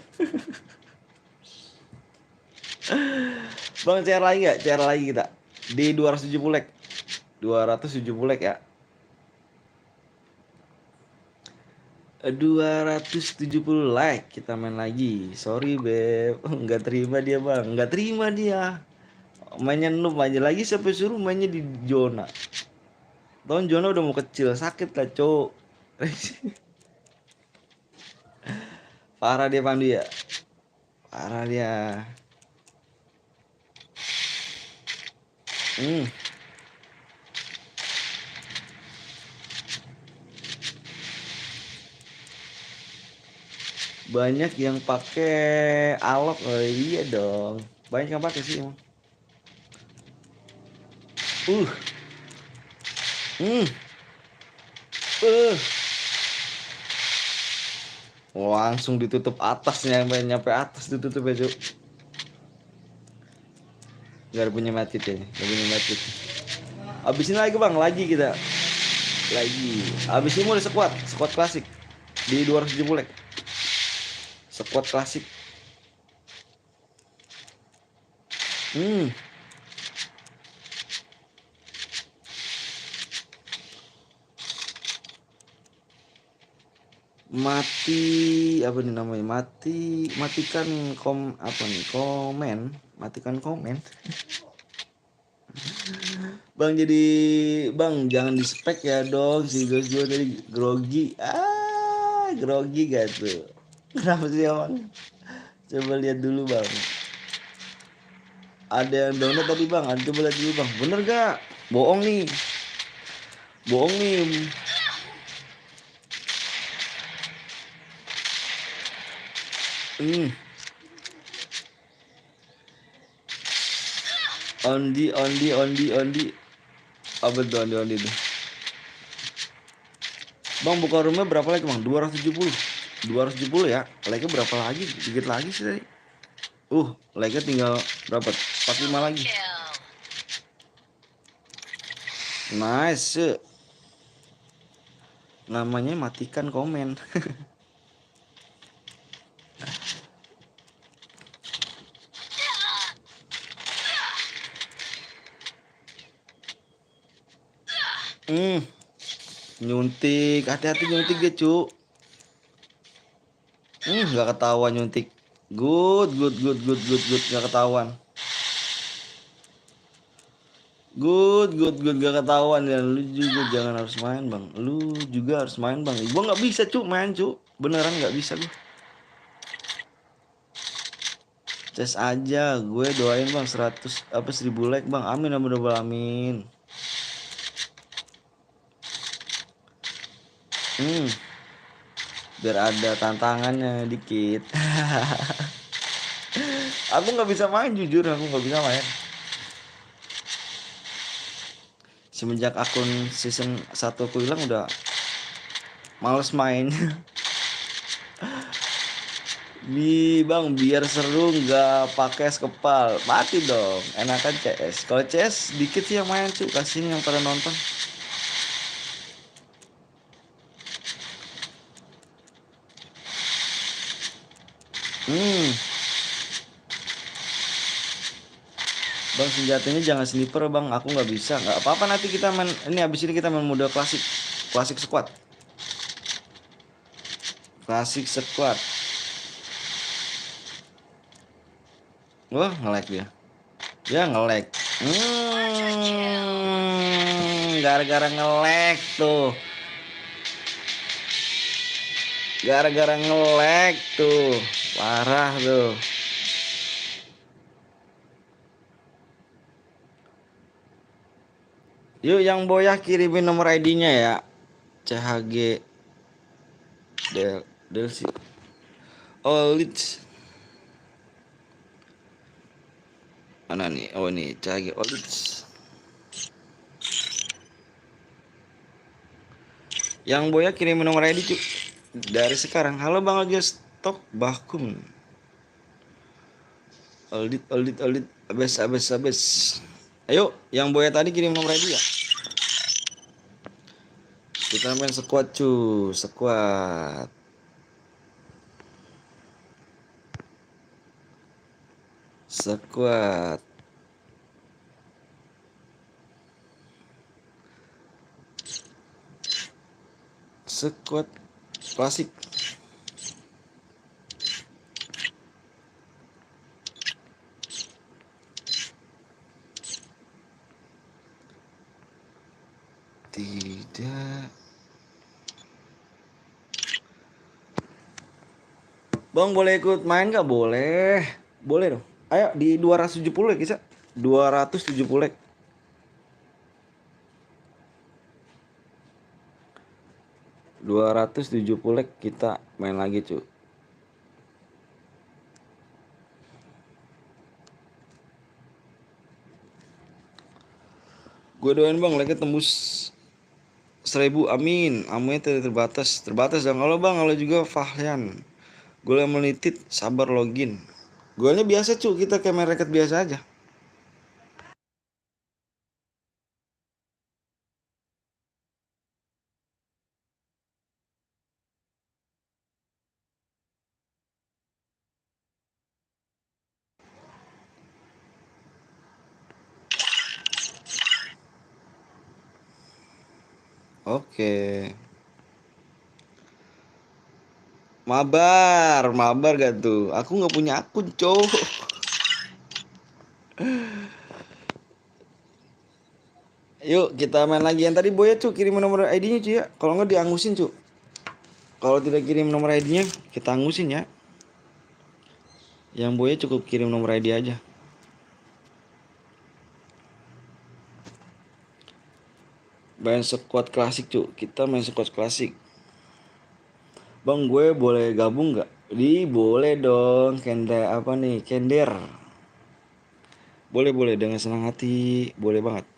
Bang CR lagi gak? CR lagi kita. Di 270 leg. 270 leg ya. 270 like kita main lagi. Sorry beb, nggak terima dia bang, nggak terima dia. Mainnya noob aja lagi, sampai suruh mainnya di zona. Tahun zona udah mau kecil, sakit lah cok. Parah dia Pandu ya, parah dia. Hmm. Banyak yang pakai alok, oh iya dong. Banyak yang pakai sih emang. Uh, hmm, uh. Langsung ditutup atasnya, nyampe atas ditutup ya cuk. Gak ada punya mati ya, gak punya mati. Abis ini lagi bang, lagi kita. Lagi. Abis ini mulai squad klasik di 270 like. Squad klasik. Hmm. Mati apa nih namanya? Matikan apa nih? Matikan komen. Bang jadi bang jangan di spek ya dong, si Gus gue tadi grogi. Grogi gak tuh? Kenapa sih bang? Coba lihat dulu bang. Ada yang download tadi bang, coba lihat dulu bang. Bener gak? Bohong nih. Bohong nih. Hmm. Ondi. Apa tuh ondi tuh? Bang buka rumah berapa lagi bang? 270. 270 ya. Like-nya berapa lagi? Dikit lagi sih tadi. Like-nya tinggal berapa? 45 lagi. Nice. Namanya matikan komen. Nyuntik, hati-hati nyuntik dia cu. Nggak ketahuan nyuntik. Good, nggak ketahuan. Good, gak ketahuan ya. Lu juga jangan harus main bang. Lu juga harus main bang. Gua nggak bisa cu main cu. Beneran nggak bisa gua. Ces aja, gue doain bang 1000 like bang. Amin amin. Biar ada tantangannya dikit. Aku nggak bisa main jujur, aku nggak bisa main. Semenjak akun season 1 aku hilang udah males main. Bang biar seru nggak pakai es kepal, mati dong. Enakan CS. Kalau CS dikit sih yang main cuy, kasihin yang pada nonton. Bang senjatanya jangan sniper bang, aku nggak bisa. Nggak apa-apa, nanti kita main ini, abis ini kita main mode klasik squad. Klasik squad. Wah nge-lag dia. Ya nge-lag. Gara-gara nge-lag tuh. Gara-gara nge-lag tuh. Parah tuh. Yuk yang boyah kirimin nomor ID-nya ya. CHG Delsi. Oh, Leeds. Mana nih? Oh ini CHG Leeds. Yang boya kirimin nomor ID cuy. Dari sekarang. Halo Bang, lagi stok bakum. Oldit. Abes. Ayo, yang boya tadi kirim nomor ID ya. Kita main squad cuy, squad. klasik. Tidak. Bang boleh ikut main gak? Boleh. Boleh dong. Ayo di 270 ya, Kisa. 270. 270 kita main lagi, cu. Gue doain bang, like tembus 1000, amin. Amunya tidak terbatas. Terbatas dan kalau bang, kalau juga Fahyan. Gue menitit, sabar login. Golnya biasa cu, kita kayak main raket biasa aja. Oke. Mabar gak tuh? Aku nggak punya akun, cowok. Yuk kita main lagi yang tadi Boya cu, kirim nomor ID-nya cu ya. Kalau nggak diangusin cu. Kalau tidak kirim nomor ID-nya, kita angusin ya. Yang Boya cukup kirim nomor ID aja. Main squad klasik cu, kita main squad klasik. Bang gue boleh gabung nggak? Boleh dong, kender. Boleh dengan senang hati, boleh banget.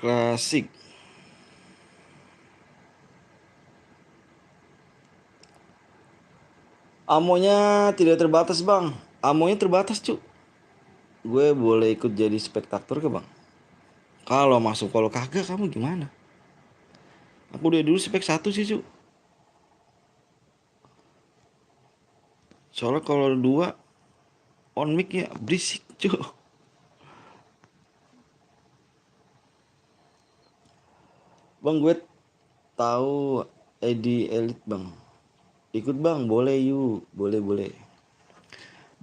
Klasik. Amonya tidak terbatas bang. Amonya terbatas cu. Gue boleh ikut jadi spektator ke bang? Kalau masuk, kalau kagak kamu gimana? Aku udah dulu spek 1 sih cu. Soalnya kalau 2 on mic ya berisik cu. Bang gue tahu Edi Elite bang. Ikut bang, boleh yuk. Boleh.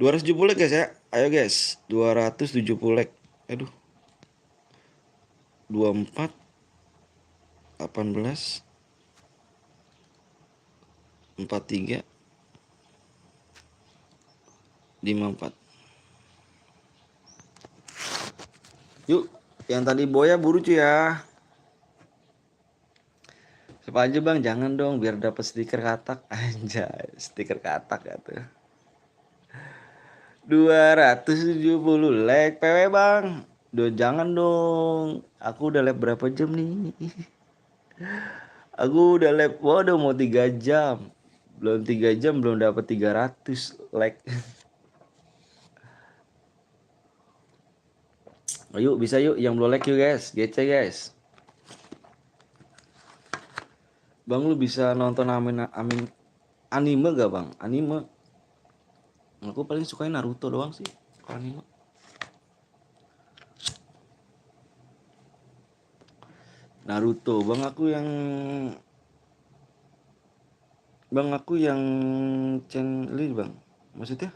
270 guys ya. Ayo guys, 270. Aduh. 24 18 43 54. Yuk, yang tadi Boya buru cuy ya. Siapa aja bang, jangan dong biar dapat stiker katak. Anjay, stiker katak ya tuh. 270 like PW bang. Duh jangan dong. Aku udah live berapa jam nih? Aku udah live, waduh mau 3 jam. Belum 3 jam belum dapat 300 like. Ayo bisa yuk, yang belum like yuk guys. GC guys. Bang lu bisa nonton anime gak bang? Anime. Aku paling sukain Naruto doang sih kalau anime. Naruto, bang aku yang channel bang. Maksudnya?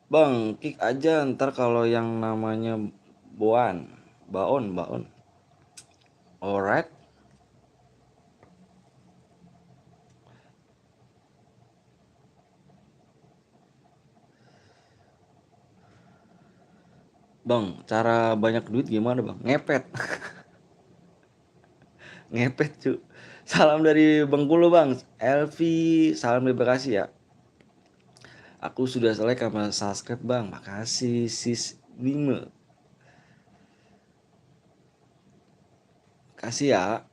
Bang, kick aja ntar kalau yang namanya Baon. Alright. Bang, cara banyak duit gimana bang? Ngepet. Ngepet cu. Salam dari Bengkulu bang. Elvi, salam dari Bekasi ya. Aku sudah like sama subscribe bang. Makasih sis Bime. Kasih ya.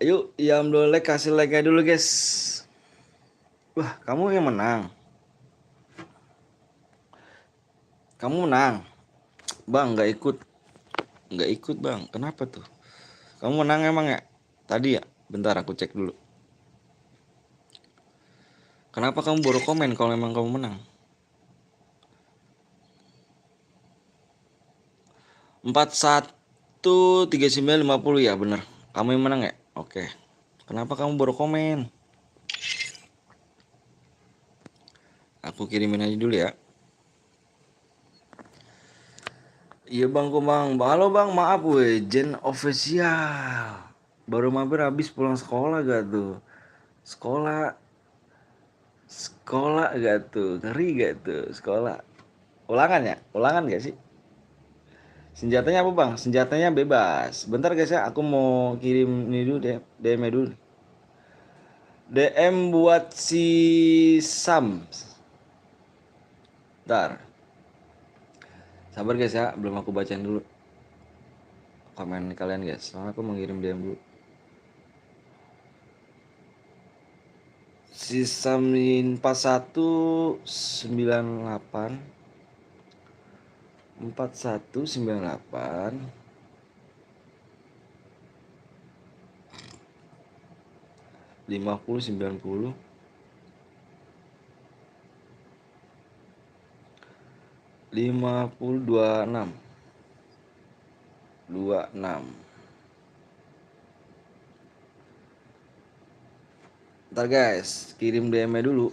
Yuk yang belum like kasih like aja dulu guys. Wah kamu yang menang. Kamu menang. Bang nggak ikut bang. Kenapa tuh? Kamu menang emang ya? Tadi ya? Bentar aku cek dulu. Kenapa kamu baru komen kalau memang kamu menang? 413950 ya, bener. Kamu yang menang ya? Oke. Kenapa kamu baru komen? Aku kirimin aja dulu ya. Iya bang, kok bang. Halo bang, maaf weh. Jen official. Baru mampir habis pulang sekolah gak tuh? Sekolah. Sekolah gak tuh? Ngeri gak tuh? Sekolah. Ulangan ya? Ulangan gak sih? Senjatanya apa bang? Senjatanya bebas. Bentar guys ya, aku mau kirim ini dulu deh, DM dulu. DM buat si Sam. Bentar. Sabar guys ya, belum aku bacain dulu komen kalian guys. Soalnya aku mau kirim DM dulu. Si Samin 4198 4198 5090 5026 26. Ntar guys, kirim DM dulu.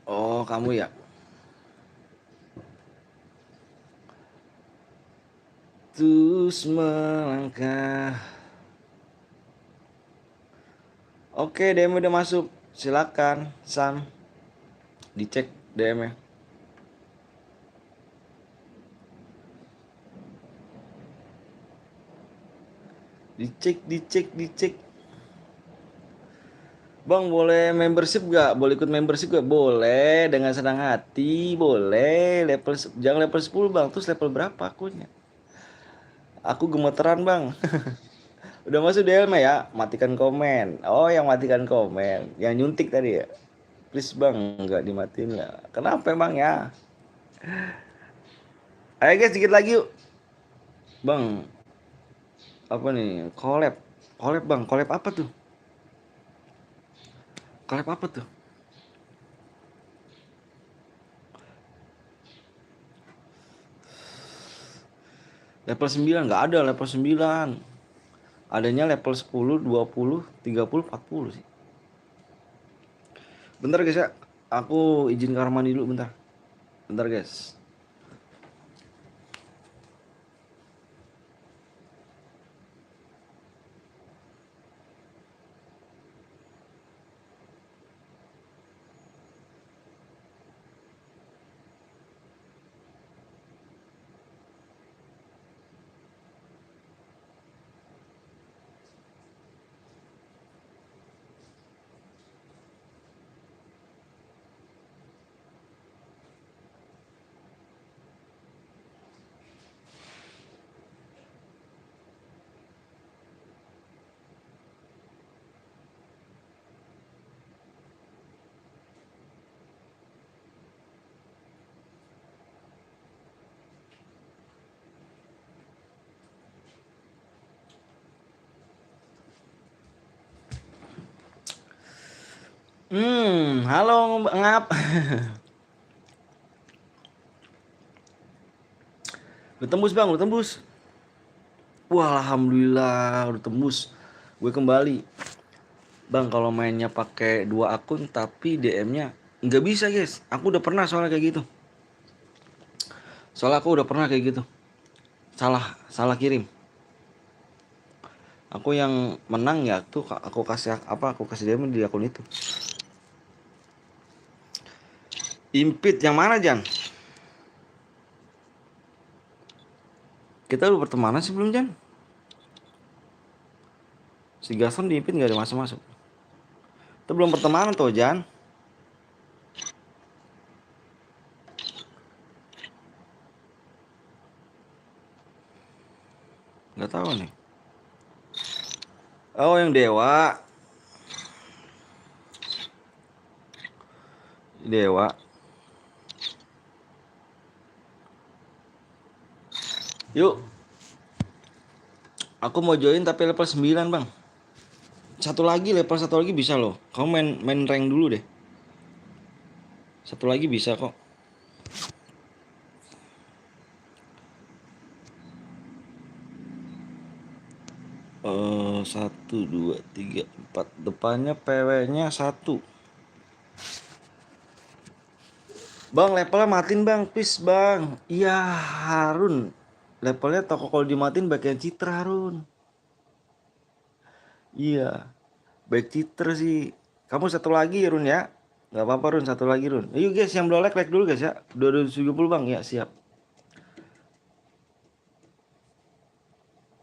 Oh kamu ya. Terus melangkah. Oke, DM udah masuk. Silakan, Sam. Dicek DM-nya. Dicek. Bang, boleh membership gak? Boleh ikut membership gak? Boleh, dengan senang hati. Boleh, jangan level 10 bang. Terus level berapa akunya? Aku gemeteran bang. Udah masuk DM ya? Matikan komen. Oh, yang matikan komen. Yang nyuntik tadi ya? Please bang, nggak dimatiin ya. Kenapa bang ya? Ayo guys, sedikit lagi yuk. Bang, apa nih? Collab bang, collab apa tuh? Collab apa tuh? Level 9 nggak ada level 9. Adanya level 10, 20, 30, 40 sih. Bentar guys ya. Aku izin kamar mandi dulu bentar. Bentar guys. Halo ngap. Udah tembus bang, udah tembus. Wah, alhamdulillah udah tembus. Gue kembali. Bang, kalau mainnya pakai 2 akun tapi DM-nya nggak bisa guys. Aku udah pernah soalnya kayak gitu. Soalnya aku udah pernah kayak gitu. Salah kirim. Aku yang menang ya tuh aku kasih DM di akun itu. Impit yang mana Jan? Kita udah pertemanan sih belum Jan? Si Gaston di Impit nggak ada masuk. Kita belum pertemanan tuh Jan. Nggak tahu nih. Oh yang Dewa. Yuk. Aku mau join tapi level 9 bang. Level 1 lagi bisa loh. Kamu main rank dulu deh. 1 lagi bisa kok. 1, 2, 3, 4. Depannya PW-nya 1. Bang, levelnya matiin bang, please bang. Iya Harun, levelnya toko kalau dimatiin bagian Citra Harun. Iya, baik Citra sih. Kamu satu lagi Run ya. Gak apa-apa Run, satu lagi Run. Ayo guys, yang belum like dulu guys ya. 270 bang, ya siap.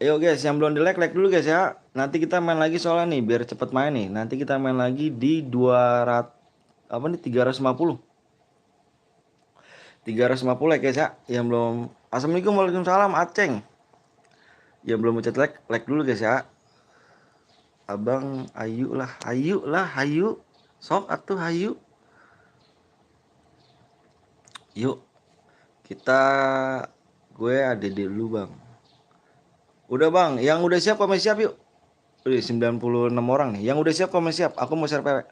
Ayo guys, yang belum di like dulu guys ya. Nanti kita main lagi soalnya nih, biar cepet main nih. Nanti kita main lagi di 200 apa nih 350. 350 like guys ya. Yang belum, Assalamualaikum, waalaikumsalam Aceng. Yang belum mencet like dulu guys ya. Abang ayu lah, ayu. Sok atuh ayu. Yuk. Gue ada di dulu bang. Udah bang, yang udah siap komen siap yuk. Udah 96 orang nih. Yang udah siap komen siap. Aku mau share PW.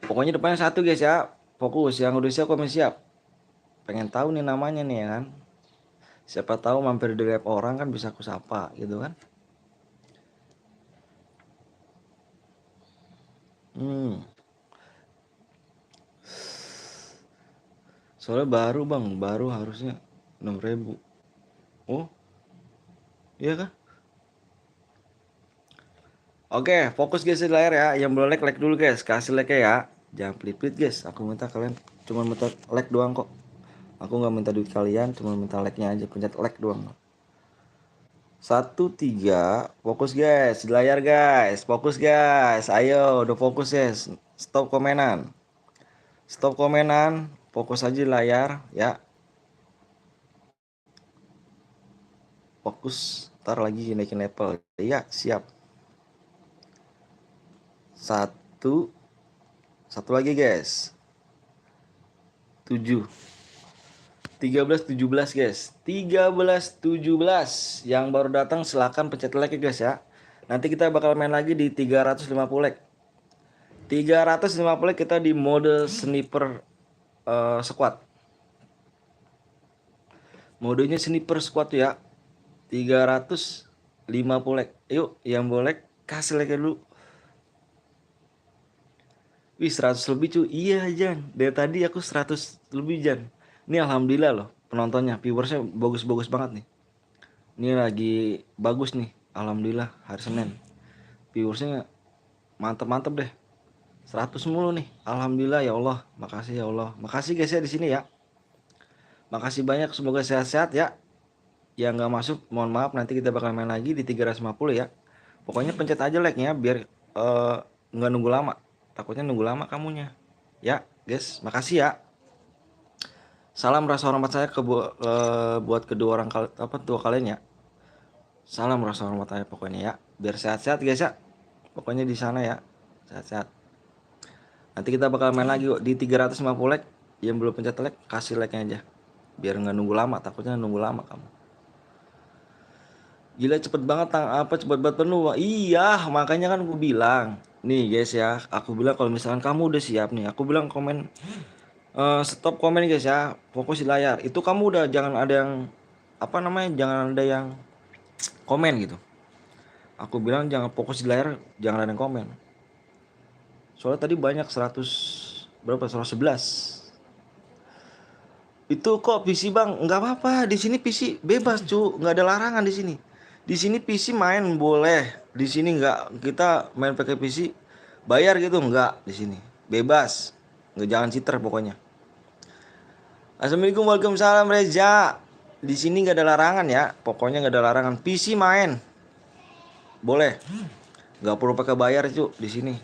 Pokoknya depannya 1 guys ya. Fokus, yang udah siap komen siap. Pengen tahu nih namanya nih ya kan. Siapa tahu mampir di live orang kan bisa aku sapa gitu kan. Soalnya baru bang, baru harusnya 6.000. Oh, iya kah? Oke, fokus guys di layar ya. Yang belum like dulu guys, kasih like ya. Jangan pelit-pelit guys. Aku minta kalian cuma minta like doang kok. Aku nggak minta duit kalian, cuma minta like-nya aja, pencet like doang. 1, 3, fokus guys di layar guys, fokus guys. Ayo, udah fokus guys. Stop komenan. Fokus aja di layar ya. Fokus, ntar lagi naikin level. Iya, siap. Satu lagi guys. 7. 13-17 guys. 13-17. Yang baru datang silahkan pencet like ya guys ya. Nanti kita bakal main lagi di 350 like. 350 like kita di mode sniper squad. Modenya sniper squad ya. 350 like. Yuk, yang boleh kasih like dulu. Wih 100 lebih cuy. Iya Jan, dari tadi aku 100 lebih Jan. Ini alhamdulillah loh penontonnya, viewersnya bagus-bagus banget nih. Ini lagi bagus nih, alhamdulillah hari Senin. Viewersnya mantep-mantep deh. 100 mulu nih, alhamdulillah ya Allah. Makasih ya Allah. Makasih guys ya di sini ya. Makasih banyak, semoga sehat-sehat ya. Yang nggak masuk mohon maaf, nanti kita bakal main lagi di 350 ya. Pokoknya pencet aja like-nya biar nggak nunggu lama. Takutnya nunggu lama kamunya. Ya, guys, makasih ya. Salam rasa hormat saya buat kedua orang tua kalian ya. Salam rasa hormat saya pokoknya ya. Biar sehat-sehat guys ya. Pokoknya di sana ya. Sehat-sehat. Nanti kita bakal main lagi di 350 like. Yang belum pencet like, kasih like-nya aja. Biar nggak nunggu lama, takutnya nunggu lama kamu. Gila cepet banget cepet banget penuh. Iya, makanya kan aku bilang. Nih guys ya, aku bilang kalau misalkan kamu udah siap nih, aku bilang komen stop komen guys ya, fokus di layar. Itu kamu udah jangan ada yang jangan ada yang komen gitu. Aku bilang jangan fokus di layar, jangan ada yang komen. Soalnya tadi banyak 111. Itu kok PC bang, nggak apa-apa. Di sini PC bebas cu, nggak ada larangan di sini. Di sini PC main boleh, di sini nggak, kita main pakai PC bayar gitu nggak, di sini bebas, nggak, jangan cheater pokoknya. Assalamualaikum, waalaikumsalam Reza. Di sini nggak ada larangan ya, pokoknya nggak ada larangan. PC main boleh, nggak perlu pakai bayar cu. Di sini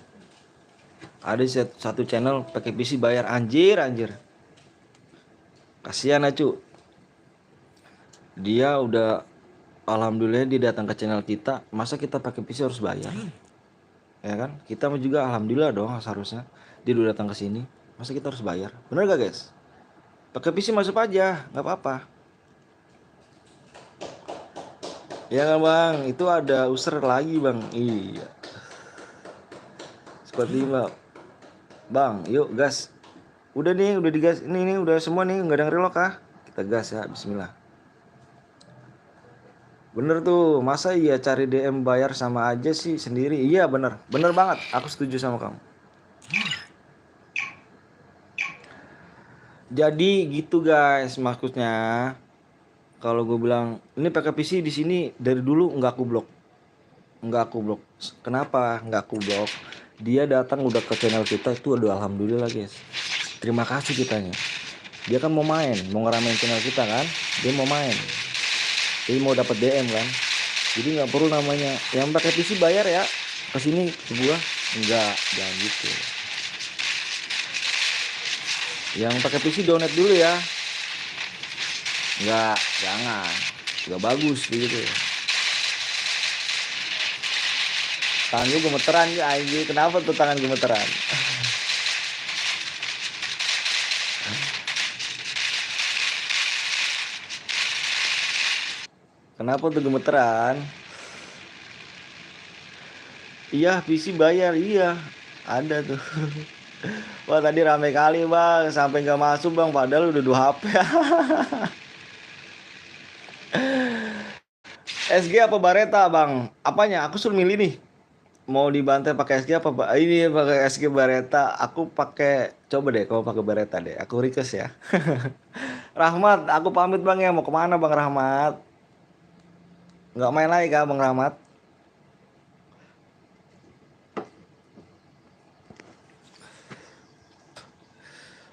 ada satu channel pakai PC bayar, anjir. Kasihan cu. Dia udah, alhamdulillah dia datang ke channel kita, masa kita pakai PC harus bayar? Ya kan? Kita juga alhamdulillah dong seharusnya. Dia udah datang ke sini, masa kita harus bayar? Bener gak guys? Pakai PC masuk aja, nggak apa-apa. Ya kan bang, itu ada user lagi bang. Iya. Squad 5. Bang, yuk gas. Udah nih, udah digas. Ini udah semua nih, nggak ada yang relock ah. Kita gas ya, bismillah. Bener tuh, masa iya cari DM bayar sama aja sih sendiri? Iya bener, bener banget. Aku setuju sama kamu. Jadi gitu guys, maksudnya kalau gue bilang ini pakai PC di sini dari dulu nggak aku blok, nggak aku blok. Kenapa nggak aku blok? Dia datang udah ke channel kita itu, aduh alhamdulillah guys. Terima kasih kitanya. Dia kan mau main, mau ngeramein channel kita kan, dia mau main. Jadi mau dapat DM kan. Jadi nggak perlu namanya yang pakai PC bayar ya ke sini ke gua, enggak, jangan gitu. Yang pakai PC donate dulu ya, enggak, jangan, nggak bagus gitu. Tangan gue gemeteran ya anjir, kenapa tuh tangan gemeteran? Kenapa tuh gemeteran? Iya PC bayar, iya ada tuh. Wah tadi rame kali bang, sampai nggak masuk bang, padahal udah 2 HP. SG apa Bareta bang? Apanya? Aku suruh milih nih. Mau dibantai pakai SG apa Pak? Ini pakai SG Bareta. Aku pakai, coba deh kamu pakai Bareta deh. Aku request ya. Rahmat, aku pamit bang ya. Mau kemana bang Rahmat? Nggak main lagi kah bang Rahmat?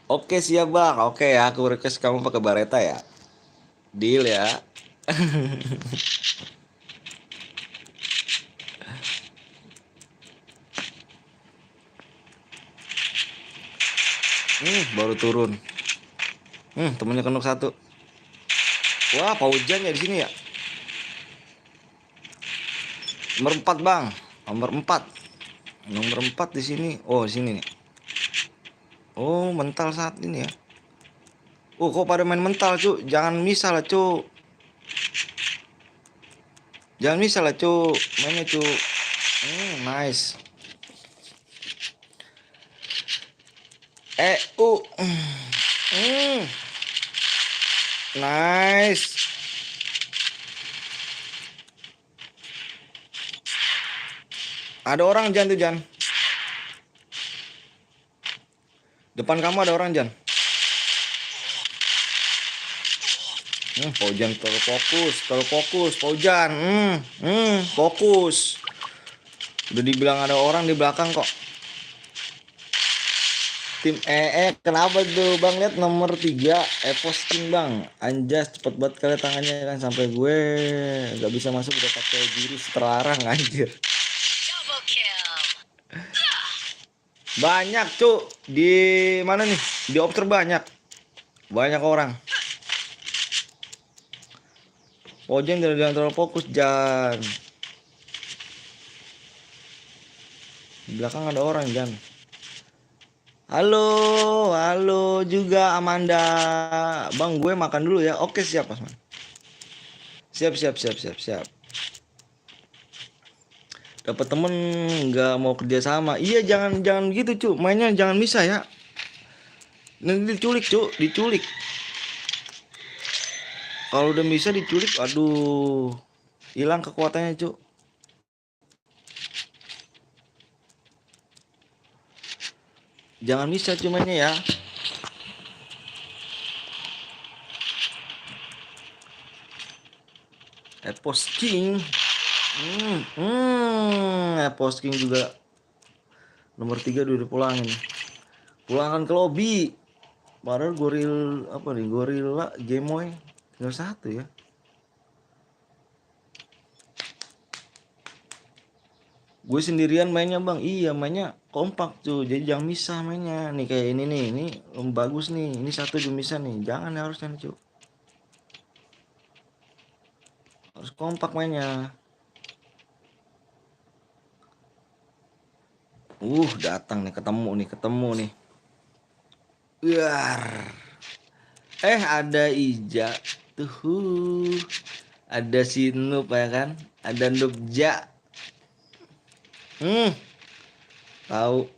Oke siap bang. Oke ya, aku request kamu pakai Bareta ya. Deal ya. Baru turun. Temennya kenok satu. Wah, Pak Hujan ya di sini ya. Nomor 4 bang. Nomor 4. Nomor 4 di sini. Oh, di sini nih. Oh, mental saat ini ya. Oh, kok pada main mental, cu? Jangan misal lah, cu. Jangan misal lah, cu. Mainnya, cu. Nice. Eh, nice. Ada orang Jan tuh, Jan. Depan kamu ada orang, Jan. Paujan terfokus, Paujan. Fokus. Udah dibilang ada orang di belakang kok. Tim kenapa tuh bang? Lihat nomor 3 posting bang. Anjas cepet banget kali tangannya kan, sampai gue nggak bisa masuk, udah pakai jurus terlarang anjir. Banyak cu di mana nih? Di Opter banyak orang. Ojen jangan terlalu fokus Jan. Di belakang ada orang Jan. Halo juga Amanda. Bang gue makan dulu ya. Oke siap Mas. Siap. Dapat temen nggak mau kerja sama. Iya jangan gitu cu. Mainnya jangan bisa ya. Nanti diculik. Kalau udah bisa diculik, aduh, hilang kekuatannya cu. Jangan bisa cumanya ya. Epos King. Epos King juga nomor 3 udah pulangin. Pulangkan ke lobby. Padahal Gorilla Gemoy tinggal 1 ya. Gue sendirian mainnya bang. Iya mainnya kompak tuh. Jadi jangan misah mainnya. Nih kayak ini nih. Ini bagus nih. Ini 1 juga bisa nih. Jangan ya harusnya nih cu. Harus kompak mainnya. Datang nih, ketemu nih. Biar. Ada Ija. Tuh. Ada si Noob ya kan? Ada Noobja. Tahu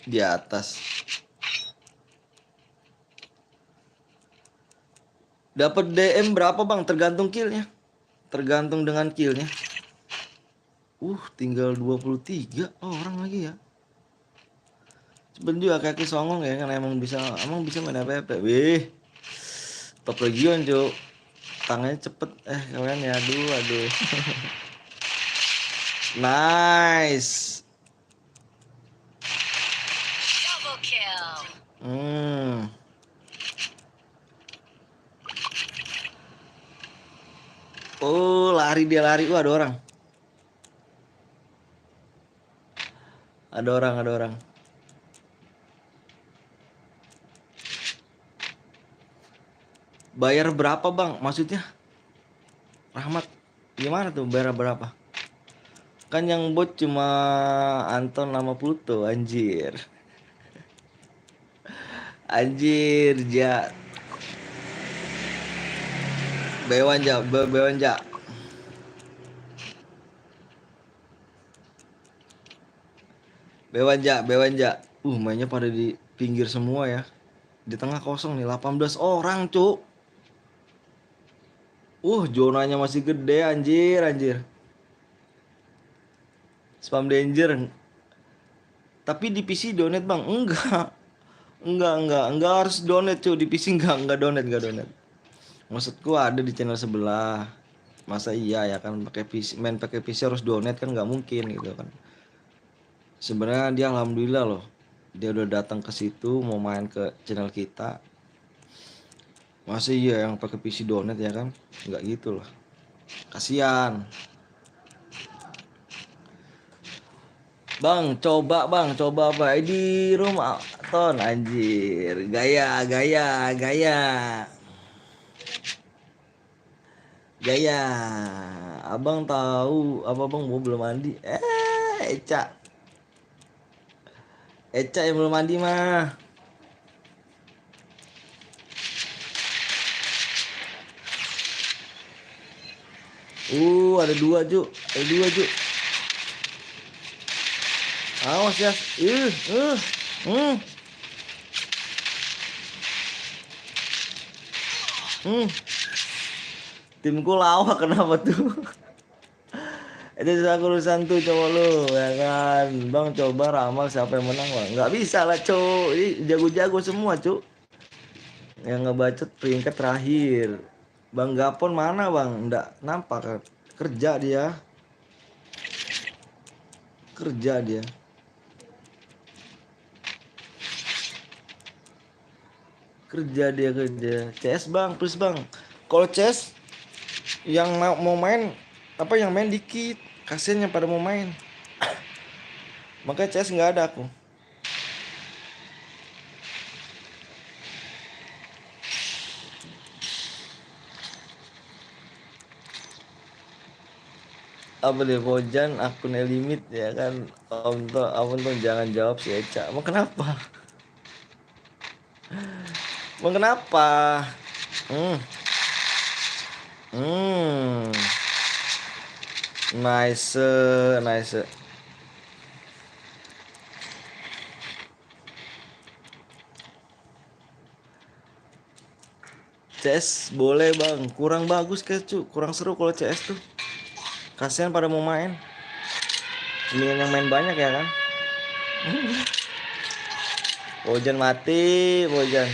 di atas. Dapat DM berapa bang? Tergantung killnya. Tergantung dengan killnya. Tinggal 23 orang lagi ya. Cepet juga kaki songong ya kan, emang bisa main FFP. Wih, top region cuk. Tangannya cepet kalian ya, aduh. Nice. Double kill. Oh, lari. Ada orang. Ada orang. Bayar berapa bang? Maksudnya? Rahmat, gimana tuh bayar berapa? Kan yang bot cuma Anton sama Pluto, anjir. Anjir, ja. Bewan ja. Bewan ja. Mainnya pada di pinggir semua ya. Di tengah kosong nih, 18 orang, cuk. Zonanya masih gede, anjir. Spam danger. Tapi di PC donate, Bang. Enggak harus donate, cuy. Di PC enggak donate. Maksudku ada di channel sebelah. Masa iya ya kan main pakai PC harus donate kan, nggak mungkin gitu kan. Sebenarnya dia alhamdulillah loh. Dia udah datang ke situ mau main ke channel kita. Masa iya yang pakai PC donate ya kan? Nggak gitu loh. Kasihan. Bang, coba apa di rumah Ton, anjir. Gaya. Abang tahu apa bang mau belum mandi? Eca yang belum mandi mah. Ada dua Ju. Awas ya. Timku lawak kenapa tuh? Itu urusan tuh cowok lu ya kan. Bang coba ramal siapa yang menang bang. Nggak bisa lah cowok. Ini jago-jago semua cuk. Yang ngebacot peringkat terakhir. Bang Gapon mana bang? Nggak nampak. Kerja dia. CS bang, please bang. Kalau CS yang mau main yang main dikit, kasian yang pada mau main. Makanya CS nggak ada aku. Apa deh Bojan akun limit ya kan. Om tuh jangan jawab si Eca. Emang kenapa? Nice. CS boleh bang, kurang bagus cu, kurang seru kalau CS tuh. Kasian pada mau main. Mendingan yang main banyak ya kan. Bojan mati, Bojan.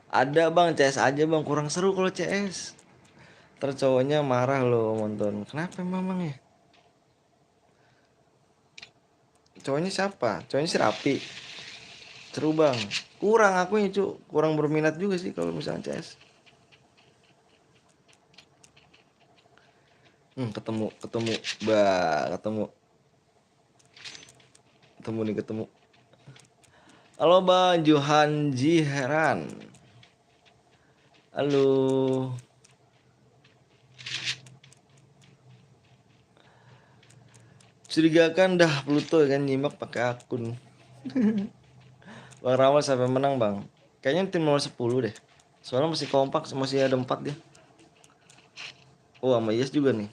Ada bang, CS aja bang, kurang seru kalau CS. Cowoknya marah loh nonton. Kenapa memang ya? Cowoknya siapa? Cowoknya si Rapi. Seru bang. Kurang aku ya cu, kurang berminat juga sih kalau misalnya CS. Ketemu. Halo bang Johan Jiheran. Halo. Curigakan dah Pluto kan nyimak pakai akun. Bang Ramal sampai menang bang. Kayaknya tim nomor 10 deh. Soalnya masih kompak, masih ada 4 dia. Sama Yes juga nih.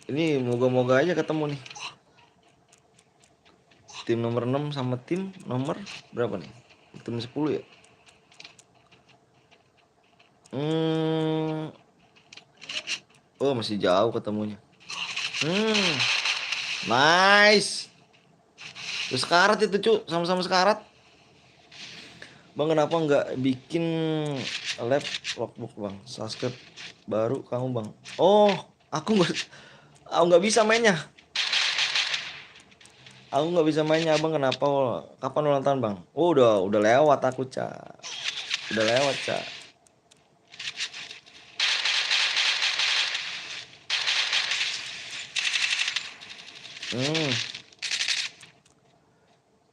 Ini moga-moga aja ketemu nih. Tim nomor 6 sama tim nomor berapa nih? Tim 10 ya? Oh masih jauh ketemunya. Nice. Terus sekarat itu cu, sama-sama sekarat. Bang kenapa nggak bikin lab logbook bang? Subscribe baru kamu bang. Oh aku nggak bisa mainnya. Aku nggak bisa mainnya abang kenapa? Kapan ulang tahun bang? Oh udah lewat aku cak. Udah lewat cak.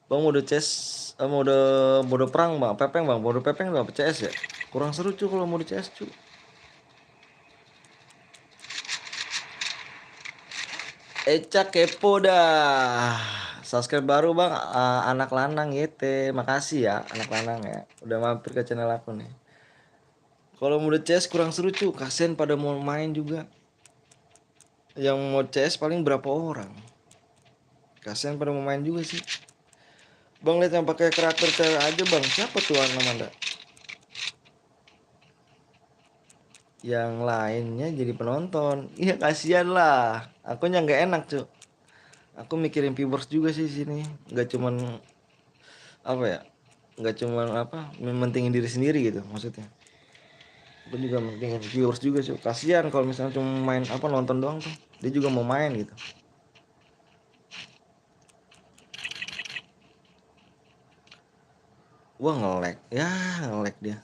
Bang mode CS, mode perang bang, pepeng bang, mode pepeng bang, CS ya? Kurang seru cu kalau mode CS cu. Eca kepo dah. Subscribe baru bang, anak lanang YT, makasih ya anak lanang ya, udah mampir ke channel aku nih. Kalau mode CS kurang seru cu, kasian pada mau main juga. Yang mau CS paling berapa orang? Kasian pada mau main juga sih. Bang lihat yang pakai karakter cewek aja bang, siapa tuh Anamanda? Yang lainnya jadi penonton. Iya kasihan lah. Akunya nggak enak cuy. Aku mikirin viewers juga sih sini. Nggak cuman apa ya? Nggak cuman apa? Mentingin diri sendiri gitu maksudnya. Aku juga mentingin viewers juga cuy. Kasihan kalau misalnya cuma main apa nonton doang tuh. Dia juga mau main gitu. Wah nge-lag. Ya nge-lag dia.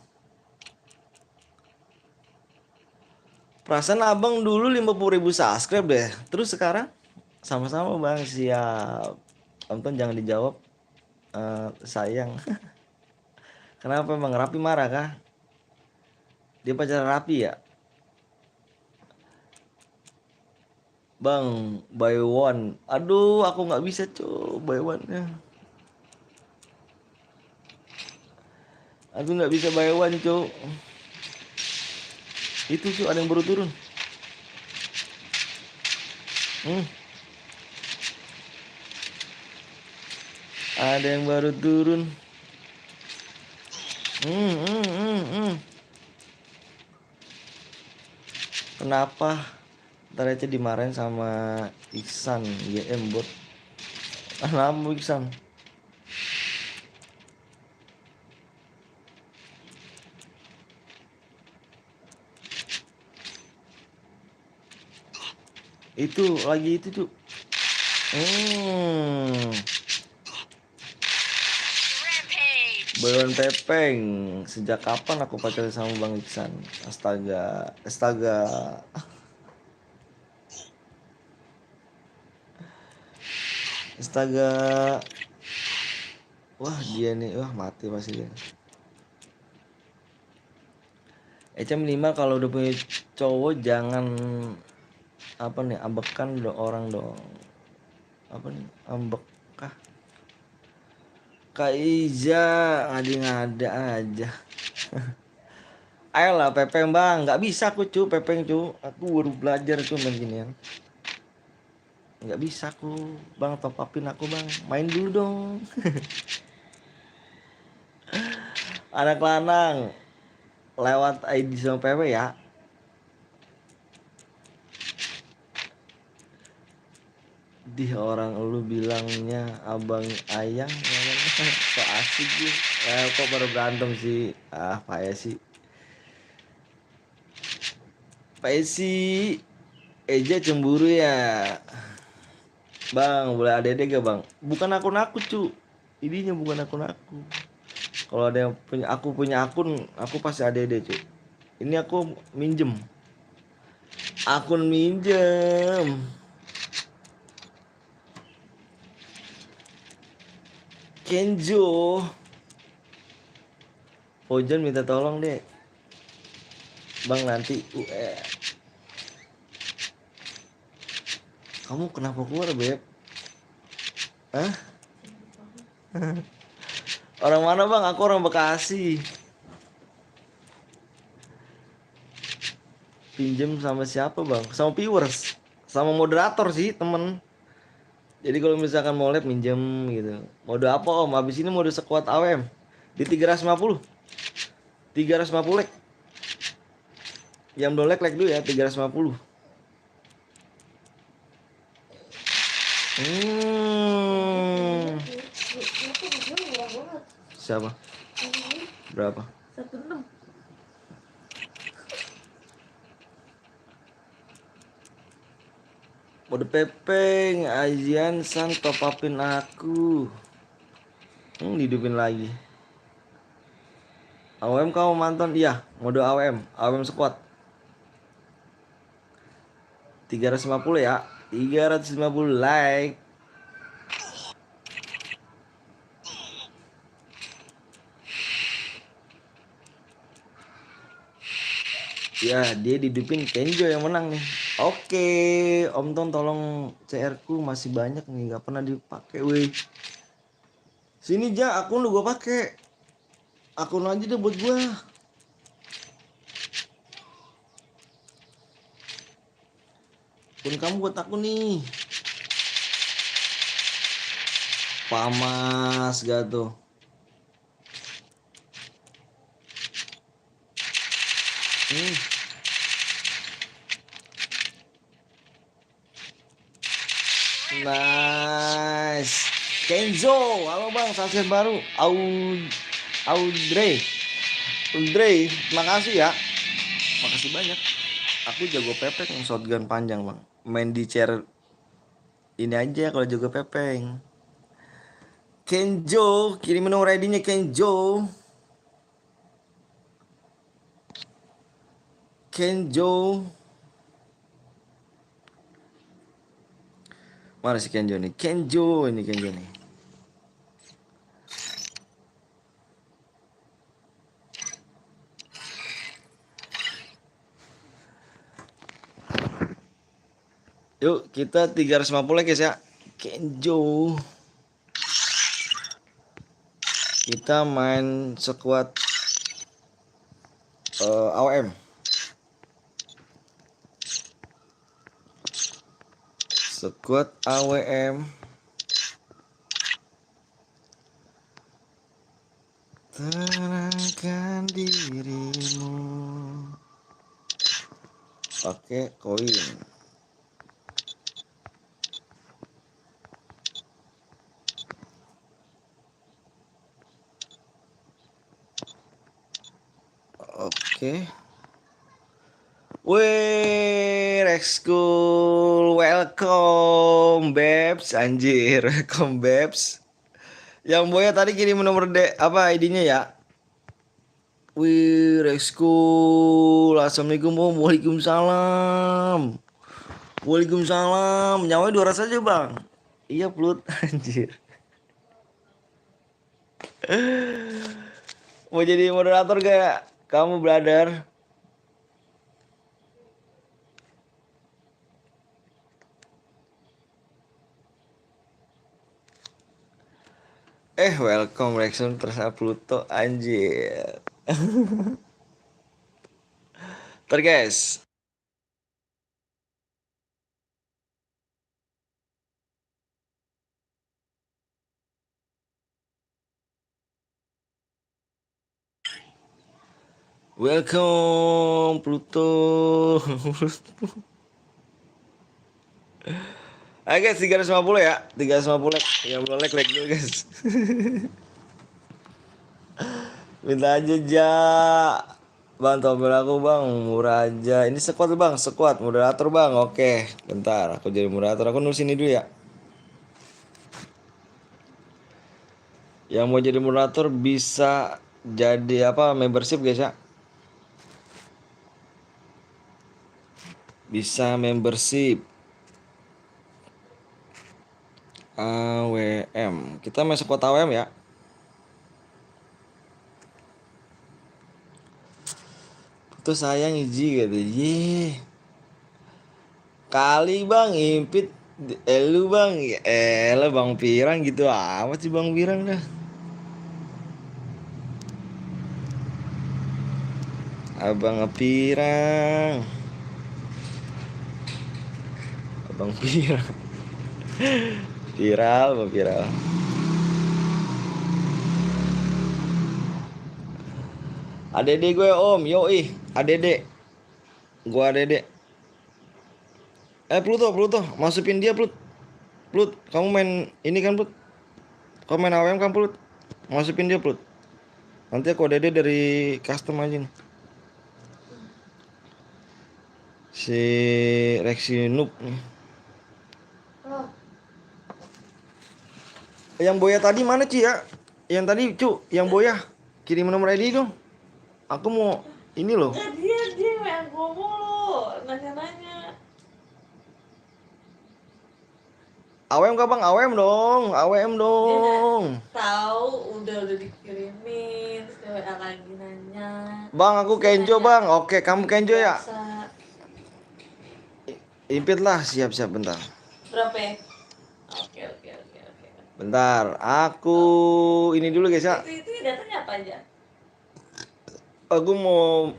Perasaan abang dulu 50.000 subscribe deh. Terus sekarang sama-sama bang siap. Tonton jangan dijawab. Sayang. Kenapa bang Rapi marah kah? Dia pacar Rapi ya? Bang buy one. Aduh aku nggak bisa cuy buy one nya. Aku nggak bisa buy one cuy. Itu cuy ada yang baru turun. Ada yang baru turun. Kenapa? Ntar aja dimarahin sama Iksan YM bot. Namu Iksan. Itu lagi itu tuh. Rampage. Bayon Pepeng. Sejak kapan aku pacaran sama Bang Iksan? Astaga, astaga. Astaga. Wah, dia nih, wah mati pasti dia. Eca minimal kalau udah punya cowok jangan apa nih, ambekan orang dong. Apa nih? Ambek kah? Kak Iza ngada-ngada aja. Ayolah Pepeng bang, nggak bisa aku cu, Pepeng cu, aku baru belajar cu main ginian. Nggak bisa aku, bang top upin aku bang, main dulu dong. Anak lanang, lewat ID sama PP ya. Di orang lu bilangnya abang ayang, so asik sih. Kok baru berantem sih? Payah sih. Payah sih. Eja cemburu ya. Bang, boleh ADD gak bang? Bukan akun aku cu. Ininya bukan akun aku. Kalau ada yang punya akun, aku pasti ADD cu. Ini aku minjem. Akun minjem. Kenjo. Ojan minta tolong deh. Bang nanti Kamu kenapa keluar beb? Hah? Orang mana bang? Aku orang Bekasi. Pinjem sama siapa bang? Sama viewers. sama moderator sih temen. Jadi kalau misalkan mau lab minjem gitu. Mode apa om? Habis ini mode sekuat AWM di 350. 350 leg. Yang belum leg dulu ya 350. Hmm. Siapa? Berapa? 16. Mode pepeng, Azian San top upin aku. Dihidupin lagi. AWM kamu mantan? Iya, mode AWM, AWM squad. 350 ya. 350 like. Ya, dia dihidupin Kenjo yang menang nih. Oke, Om Ton tolong CR ku masih banyak nih, nggak pernah dipakai, weh. Sini Ja, akun lu gua pakai. Akun aja deh buat gua. Akun kamu buat aku nih. Pamas gak tuh? Nice. Kenzo, halo bang, saset baru. Audrey, makasih ya. Makasih banyak. Aku jago pepek yang shotgun panjang bang. Main di chair ini aja kalau jago pepeng. Kenjo, kirim nomor ID-nya Kenjo. Kenjo. Mana si Kenjo nih? Kenjo, ini Kenjo nih. Yuk, kita 350 guys ya. Kenjo. Kita main sekuat AWM. Sekuat AWM. Tenangkan dirimu. Pakai koin. Oke. Wih, Rex School, welcome, Babs, anjir, welcome, Babs. Yang Boya tadi kirim nomor apa ID-nya ya? Wih, Rex School, assalamualaikum om, waalaikumsalam, waalaikumsalam. Nyawanya 200 aja bang. Iya Plut, anjir. Mau jadi moderator gak? Kamu brother? Welcome Rexon terasa Pluto anjir. Ntar guys. Welcome Pluto. Ayo guys 350 ya. 350 like. Yang belum like dulu guys. Minta aja ja. Bang tombol aku bang murah aja. Ini squad bang, squad moderator bang. Oke, bentar aku jadi moderator. Aku nulis ini dulu ya. Yang mau jadi moderator bisa jadi apa membership guys ya. Bisa membership AWM. Kita main squad AWM ya. Tuh sayang Iji gitu. Ye. Kali bang impit lu bang. Lah Bang Pirang gitu amat sih Bang Pirang dah. Abang Pirang. Bang viral. Viral, Bang viral. ADD gue om, yoi, ADD. Gua ADD. Pluto, masukin dia Plut. Plut, kamu main ini kan Plut? Kamu main AWM kan Plut? Masukin dia Plut. Nanti aku ADD dari custom aja nih. Si Rexy Noob nih. Yang Boya tadi mana Ci ya? Yang tadi Cu, yang Boya kirim nomor ID dong. Aku mau ini loh. Nah, dia yang gua mulu nanya-nanya. AWM gak bang? AWM dong. Tahu udah dikirimin, terus ke WA lagi nanya. Bang, aku Kenjo bang. Oke, kamu Kenjo ya? Biasa. Impit lah, siap-siap bentar. Berapa ya? Oke. Bentar, aku ini dulu guys ya. Itu datanya apa aja? Aku mau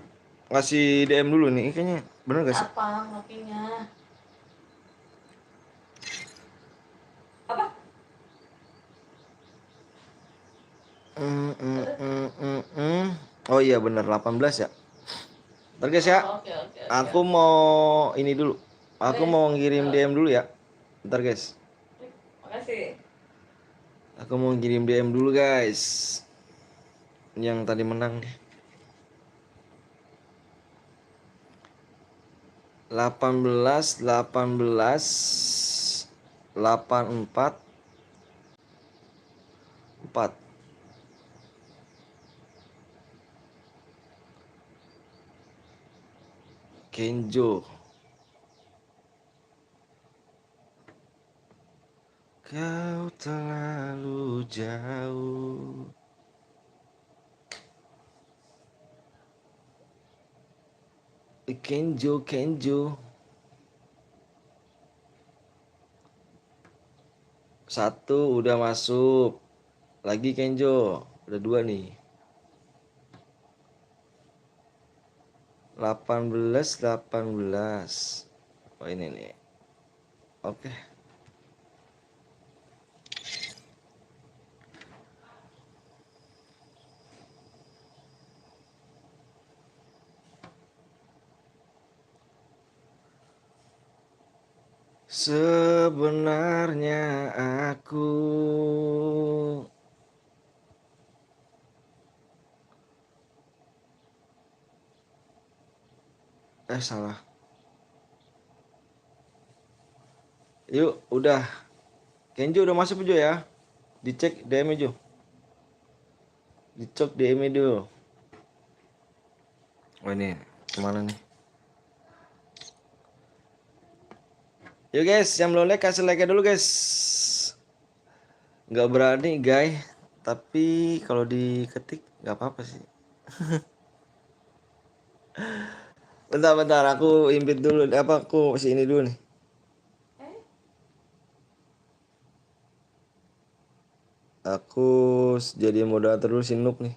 ngasih DM dulu nih, kayaknya bener gak sih? Apa ngopinya? Apa? Oh iya bener 18 ya. Bentar guys ya. Oke. Aku mau ini dulu. Aku mau ngirim DM dulu ya. Bentar guys. Makasih. Aku mau ngirim DM dulu guys. Yang tadi menang nih. 18 84 4 Kenjo. Kau terlalu jauh. Kenjo. Satu udah masuk. Lagi Kenjo. Udah 2 nih. 18. Oh ini nih. Oke. Sebenarnya aku salah. Yuk, udah. Kenjo udah masuk Jo ya. Dicek DM-nya Jo. Dicek DM-nya dulu. Oh ini kemana nih? Yuk guys, yang belum like kasih like dulu guys. Nggak berani guys, tapi kalau diketik nggak apa-apa sih. Bentar, aku invite dulu. Aku ini dulu nih. Aku jadi moderator dulu si Noob nih.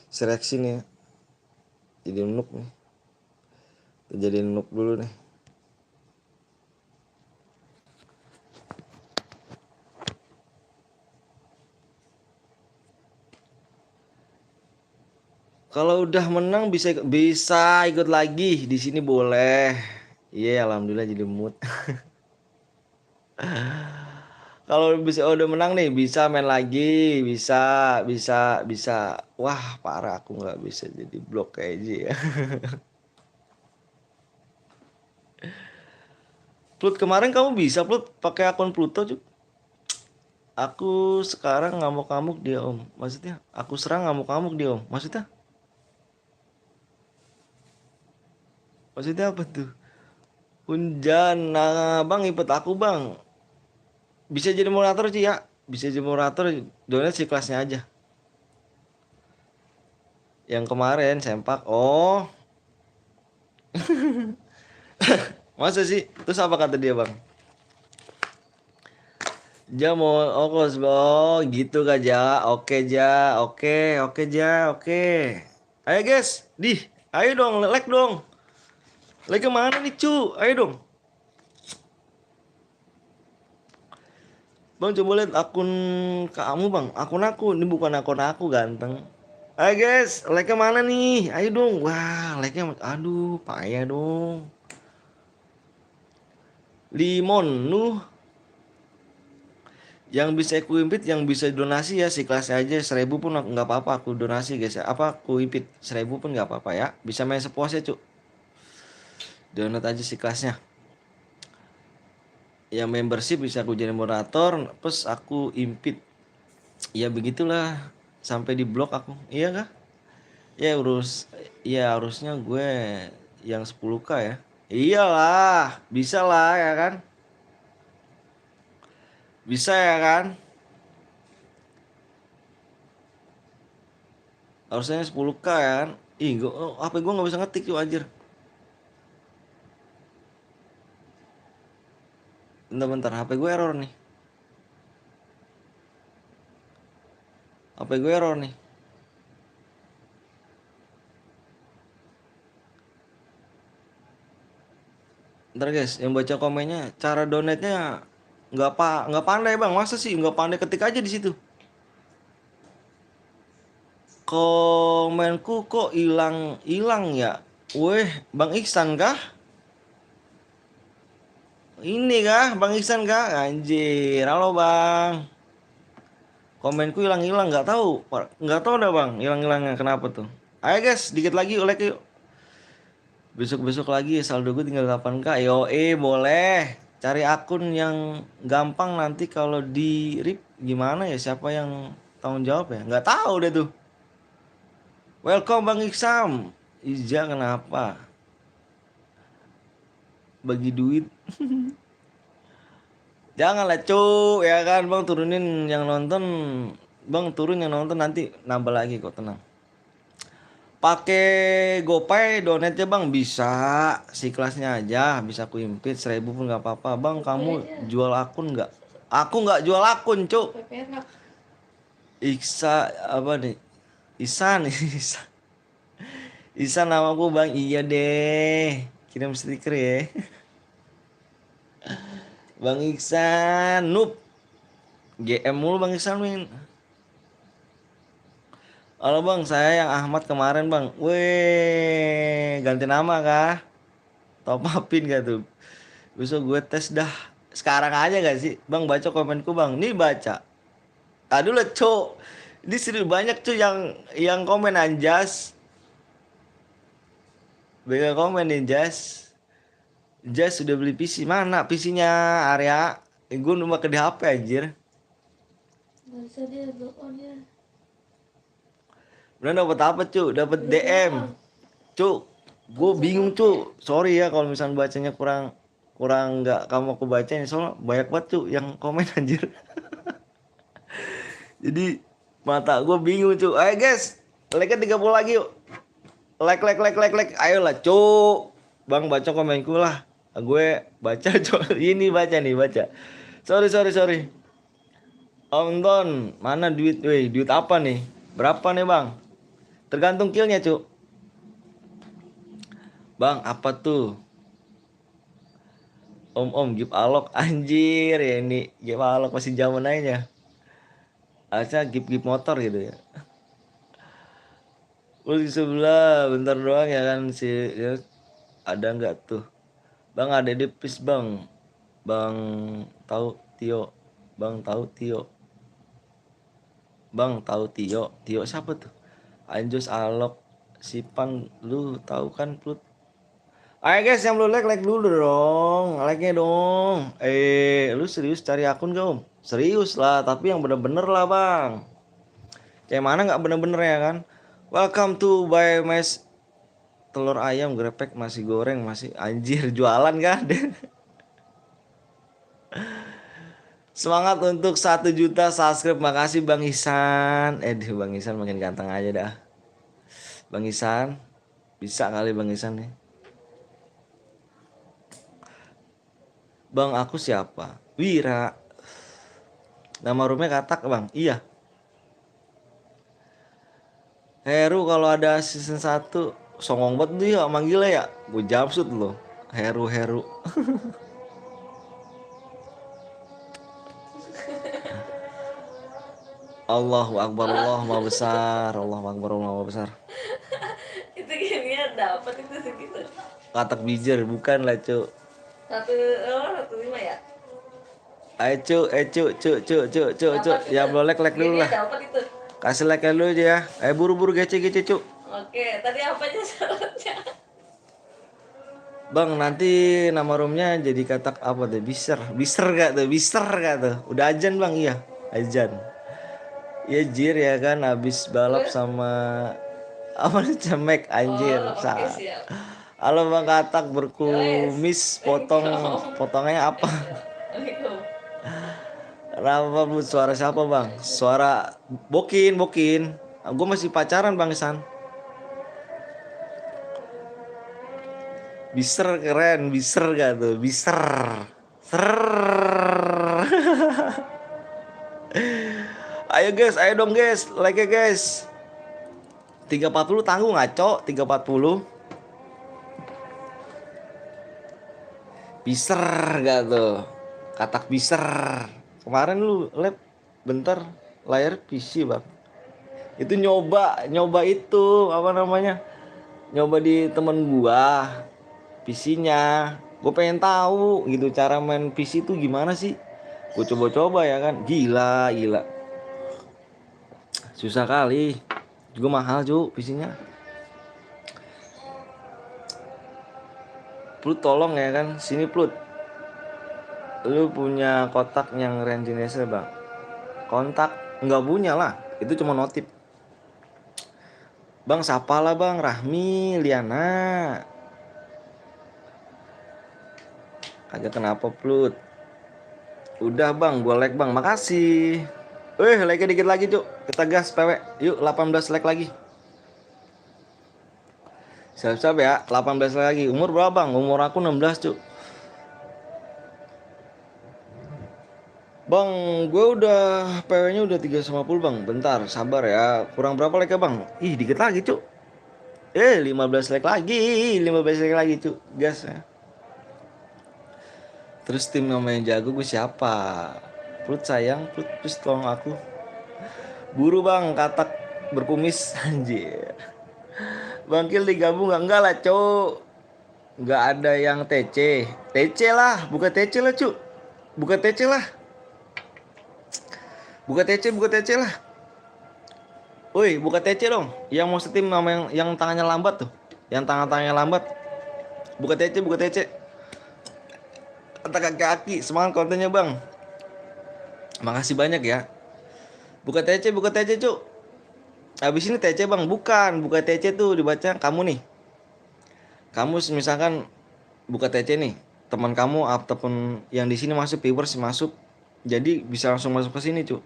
Seleksi nih ya. Jadi Noob nih. Jadi Noob dulu nih. Kalau udah menang bisa ikut lagi di sini boleh. Iya, alhamdulillah jadi mood. Kalau udah menang nih bisa main lagi, bisa. Wah, parah aku nggak bisa jadi blok kayak Ji ya. Plut kemarin kamu bisa Plut pakai akun Pluto juga. Aku sekarang ngamuk-ngamuk dia om. Maksudnya aku serang ngamuk-ngamuk dia om. Maksudnya apa tuh? Hujan, nah bang ikut aku bang. Bisa jadi moderator sih ya. Bisa jadi moderator, donat si kelasnya aja. Yang kemarin sempak. Oh. Masa sih? Terus apa kata dia bang? Ja mau okos bang. Gitu kah Ja? Oke Ja. Oke Ja. Oke. Ayo guys. Ayo dong. Like dong. Like kemana nih cu? Ayo dong. Bang coba lihat akun kamu bang. Akun aku, ini bukan akun aku ganteng. Ayo guys, like-nya mana nih? Ayo dong. Wah, like-nya aduh, payah dong. Limon, Nuh. Yang bisa aku impit, yang bisa donasi ya si kelasnya aja 1.000 pun nggak apa-apa aku donasi guys ya. Apa aku impit 1.000 pun nggak apa-apa ya. Bisa main sepuasnya cuk. Download aja si kelasnya. Yang membership bisa aku jadi moderator, plus aku impit. Ya begitulah sampai di blok aku. Iya kah? Ya harusnya gue yang 10k ya. Iyalah, bisa lah ya kan? Bisa ya kan? Harusnya 10k ya kan? Ih, HP gue nggak bisa ngetik yuk anjir. Bentar, HP gue error nih. HP gue error nih. Ntar guys, yang baca komennya, cara donate-nya nggak pandai bang, masa sih nggak pandai, ketik aja di situ. Komenku kok hilang ya? Weh, Bang Iksan kah? Ini kah, Bang Iksan kah? Anjir, halo bang. Komenku hilang, nggak tahu dah bang, hilangnya kenapa tuh? Ayo guys, dikit lagi like yuk. Besok lagi saldo gue tinggal 8k. Yo boleh. Cari akun yang gampang nanti kalau di rip gimana ya? Siapa yang tanggung jawab ya? Nggak tahu deh tuh. Welcome Bang Iksam. Ija kenapa? Bagi duit. Janganlah cu, ya kan Bang turunin yang nonton. Bang turun yang nonton nanti nambah lagi kok, tenang. Pakai GoPay donate ya bang, bisa si kelasnya aja, bisa aku impit 1.000 pun nggak apa-apa bang. Kamu jual akun nggak? Aku nggak jual akun cuk. Iksa apa nih? Isan Isan. Isan namaku bang, iya deh, kirim stiker ya. Bang Iksan noob GM mulu bang Iksan min. Halo bang, saya yang Ahmad kemarin bang. Weh, ganti nama kah? Top upin gak tuh? Besok gue tes dah. Sekarang aja gak sih? Bang baca komenku bang. Nih baca. Aduh lah cok. Ini serius banyak cuy yang komen anjas. Bega komen nih Jas. Jas sudah beli PC. Mana PC-nya Arya? Gue cuma ke di HP anjir. Gak bisa dia block on ya. Bener dapat apa cu? Dapat DM. Cu, gue bingung cu. Sorry ya kalau misalnya bacanya kurang nggak kamu aku bacain, soalnya banyak banget cu yang komen anjir. Jadi mata gue bingung cu. Ayo guys, like 30 lagi yuk. Like. Ayolah cu. Bang baca komenku lah. Gue baca cu. Ini baca. Sorry. Om Don, mana duit? Weh, duit apa nih? Berapa nih bang? Tergantung killnya cu. Bang apa tuh? Om give alok anjir ya, ini give alok masih zaman aja. Harusnya give motor gitu ya. Di sebelah bentar doang ya kan si ya, ada nggak tuh? Bang ada di please bang. Bang tahu Tio. Bang tahu Tio. Tio siapa tuh? Anjus alok Sipan lu tahu kan Plut? Ayo guys yang belum like dulu dong, like-nya dong. Lu serius cari akun gak om? Serius lah, tapi yang bener-bener lah bang. Kayak mana nggak bener-bener ya kan? Welcome to buy mes telur ayam grepek masih goreng masih anjir jualan kan? Semangat untuk 1 juta subscribe, makasih Bang Isan. Bang Isan makin ganteng aja dah. Bang Isan, bisa kali Bang Isan nih. Bang aku siapa? Wira. Nama roomnya Katak bang. Iya. Heru kalau ada season 1 songong banget dia manggilnya ya. Gue jamsut loh. Heru. Allahu Akbar, Allah Maha Besar, Allahu Akbar, Allah Maha Besar. Itu gini dapat itu segitu. Katak bijer bukan lah cuk. 1,5 ya. Ayo cuk, cuk. Ya belum lek dulu Gini lah. dapat itu. Kasih like dulu aja ya. Ayo buru-buru gece cuk. Oke, tadi apa aja syaratnya? Bang, nanti nama roomnya jadi katak apa tuh? Biser gak tuh? Udah ajan bang, iya ajan. Iya jir ya kan, habis balap sama apa nih cemek anjir. Oke, siap. Halo bang katak berkumis, potongannya apa? Assalamualaikum. Kenapa bu? Suara siapa bang? Suara Bokin. Gue masih pacaran bang San. Biser keren, biser gak tuh? Biser. Ser. Ayo guys, ayo dong guys, like ya guys. 340 tanggung ngaco, 340. Biser gak tuh? Katak biser. Kemarin lu lab bentar layar PC bang. Itu nyoba itu apa namanya? Nyoba di temen gua PC-nya. Gue pengen tahu gitu cara main PC itu gimana sih. Gue coba-coba ya kan. Gila. Susah kali. Juga mahal cu PC-nya. Plut tolong ya kan. Sini Plut. Lu punya kotak yang range bang? Kontak nggak punya lah. Itu cuma notif. Bang siapa lah bang? Rahmi, Liana. Kagak kenapa Plut. Udah bang, gue like bang, makasih. Like dikit lagi cuk. Kita gas PW. Yuk 18 like lagi. Siap-siap ya, 18 like lagi. Umur berapa bang? Umur aku 16 cuk. Bang, gue udah PW-nya udah 350 bang. Bentar, sabar ya. Kurang berapa like bang? Ih, dikit lagi cuk. 15 like lagi. 15 like lagi cuk. Gas ya. Terus tim yang jago gue siapa? Plut sayang, Plut please tolong aku. Buru bang, katak berkumis anjir. Bangkil digabung enggak lah cuk. Enggak ada yang TC. TC lah, buka TC lah cuk. Buka TC lah. Buka TC lah. Woi, buka TC dong. Yang mau setim nama yang tangannya lambat tuh. Yang tangannya lambat. Buka TC. Kata kaki, semangat kontennya bang. Makasih banyak ya. Buka TC cuk. Habis ini TC bang, bukan. Buka TC tuh dibaca kamu nih. Kamu misalkan buka TC nih. Teman kamu ataupun yang di sini masuk viewers masuk. Jadi bisa langsung masuk ke sini cuk.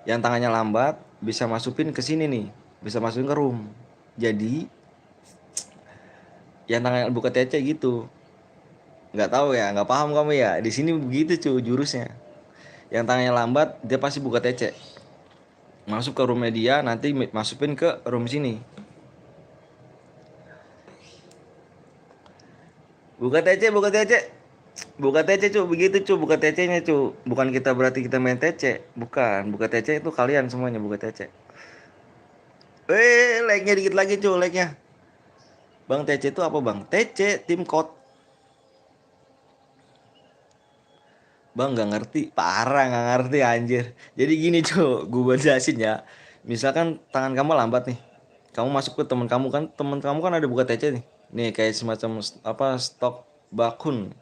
Yang tangannya lambat bisa masukin ke sini nih. Bisa masukin ke room. Jadi yang tangannya buka TC gitu. Nggak tahu ya, nggak paham kamu ya. Di sini begitu cuy jurusnya. Yang tangannya lambat dia pasti buka TC. Masuk ke room media, nanti masukin ke room sini. Buka TC. Buka TC cuy, begitu cuy, buka TC-nya cuy. Bukan kita berarti kita main TC, bukan. Buka TC itu kalian semuanya buka TC. Like-nya dikit lagi cuy, like-nya. Bang TC itu apa bang? TC tim code. Bang nggak ngerti, parah nggak ngerti anjir. Jadi gini cuy, gue jelasin ya. Misalkan tangan kamu lambat nih, kamu masuk ke teman kamu kan ada buka TC nih. Nih kayak semacam apa stok bakun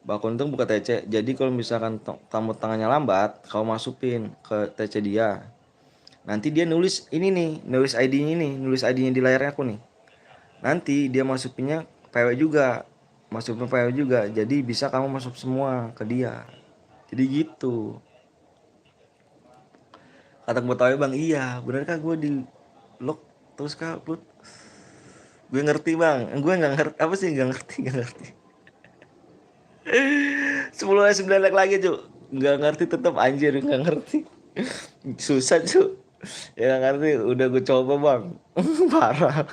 itu buka TC. Jadi kalau misalkan kamu tangannya lambat, kamu masukin ke TC dia. Nanti dia nulis ini nih, nulis ID-nya di layarnya aku nih. Nanti dia masukinnya PW juga. Jadi bisa kamu masuk semua ke dia. Jadi gitu. Kata Betawi bang, iya bener kah gue di lock terus kah Plut? Gue ngerti bang, gue nggak ngerti apa sih nggak ngerti. 10 9 lagi cu, nggak ngerti tetap anjir nggak ngerti. Susah cu, ya nggak ngerti. Udah gue coba bang, parah.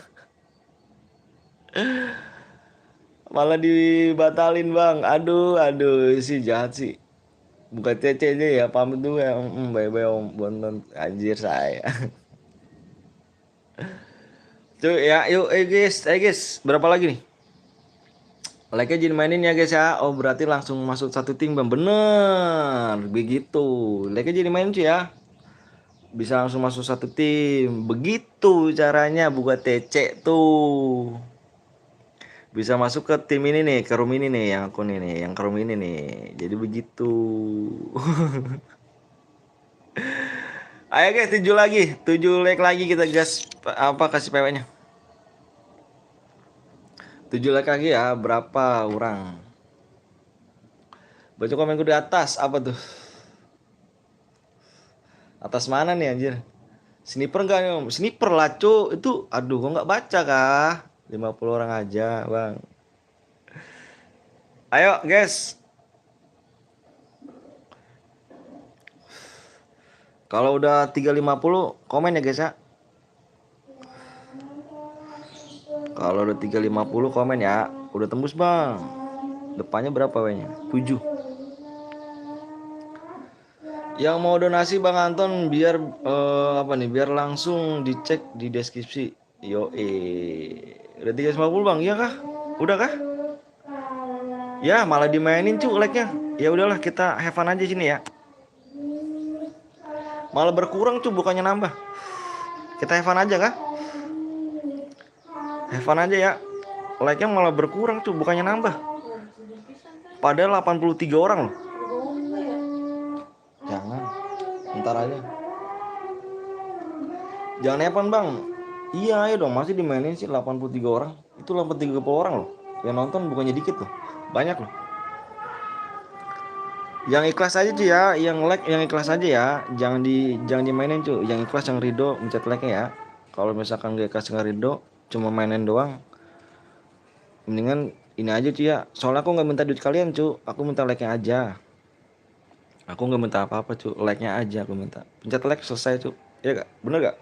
Malah dibatalin bang. Aduh sih jahat sih. Bukan Cece aja ya, pamit dulu ya. Bye-bye Om Bonton. Anjir saya. Tuh ya, yuk guys, berapa lagi nih? Like-nya jadi mainin ya guys ya. Oh berarti langsung masuk satu tim bang. Bener, begitu. Like-nya jadi mainin cuy ya. Bisa langsung masuk satu tim. Begitu caranya buat TC tuh. Bisa masuk ke tim ini nih, ke room ini nih, yang akun ini, yang ke room ini nih. Jadi begitu. Ayo guys, 7 lagi, 7 like lagi kita gas apa kasih PW-nya. 7 like lagi ya, berapa orang? Baca komenku di atas, apa tuh? Atas mana nih anjir? Sniper enggak nih Om? Sniper lah cu, itu aduh kok nggak baca kah? 50 orang aja bang. Ayo guys. Kalau udah 350 komen ya guys ya. Kalau udah 350 komen ya. Udah tembus bang. Depannya berapa W-nya? 7. Yang mau donasi Bang Anton biar apa nih? Biar langsung dicek di deskripsi. Yo udah 350 Bang, iya kah? Udah kah? Ya malah dimainin cu like-nya. Ya udahlah kita have fun aja sini ya. Malah berkurang cu bukannya nambah. Kita have fun aja kah? Have fun aja ya. Like-nya malah berkurang cu bukannya nambah. Padahal 83 orang loh. Jangan. Ntar aja. Jangan have fun Bang. Iya ayo dong masih dimainin sih 83 orang. Itu 83 orang loh. Yang nonton bukannya dikit loh. Banyak loh. Yang ikhlas aja cuy ya, yang like yang ikhlas aja ya, jangan dimainin cuy, yang ikhlas yang ridho mencet like-nya ya. Kalau misalkan gak ikhlas nggak ridho, cuma mainin doang, mendingan ini aja cuy ya. Soalnya aku nggak minta duit kalian cuy, aku minta like-nya aja. Aku nggak minta apa-apa cuy, like-nya aja aku minta. Pencet like selesai cuy, ya gak? Bener gak?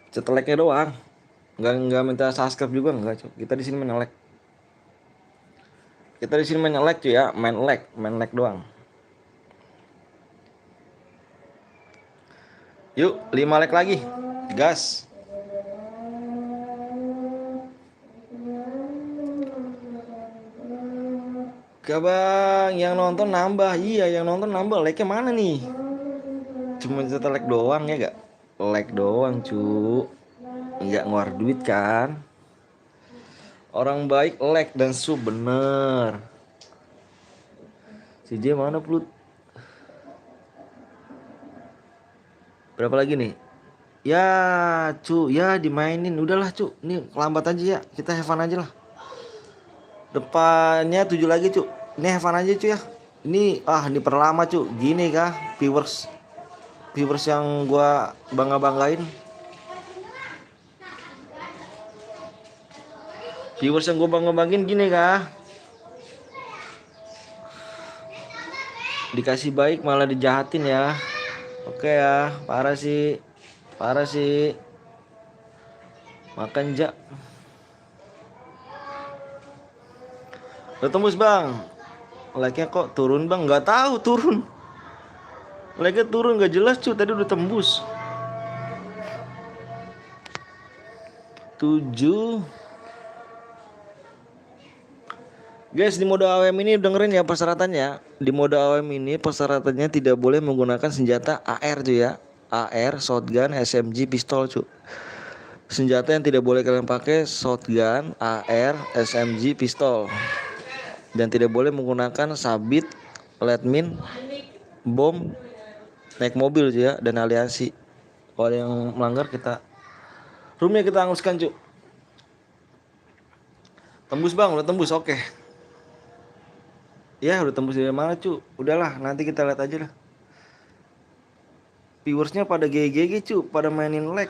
Pencet like-nya doang, nggak minta subscribe juga nggak cuy. Kita di sini main like, kita di sini main like cuy ya, main like doang. Yuk, 5 like lagi. Gas. Bang, yang nonton nambah. Iya, yang nonton nambah. Like-nya mana nih? Cuma jatah like doang ya gak? Like doang, cu. Enggak ngeluar duit kan? Orang baik like dan sub bener. Si J mana Plut? Berapa lagi nih? Ya, cu, ya dimainin. Udahlah, cu. Ini lambat aja ya. Kita have fun aja lah. Depannya 7 lagi, cu. Ini have fun aja, cu ya. Ini diperlama, cu. Gini kah viewers yang gua banggain. Viewers yang gua banggain gini kah? Dikasih baik malah dijahatin ya. Oke ya, parah sih. Makan jak. Udah tembus bang. Like-nya kok turun bang? Nggak tahu turun. Like-nya turun nggak jelas cu. Tadi udah tembus 7. Guys, di mode AWM ini dengerin ya persyaratannya. Di mode AWM ini persyaratannya tidak boleh menggunakan senjata AR cuy ya. AR, shotgun, SMG, pistol cuy. Senjata yang tidak boleh kalian pakai shotgun, AR, SMG, pistol. Dan tidak boleh menggunakan sabit, lead-mine, bom, naik mobil cuy ya, dan aliansi. Kalau ada yang melanggar kita roomnya kita hanguskan cuy. Tembus bang, udah tembus, oke. Ya udah tembus dari mana cu. Udahlah nanti kita lihat aja lah. Viewersnya pada GG cu, pada mainin lag.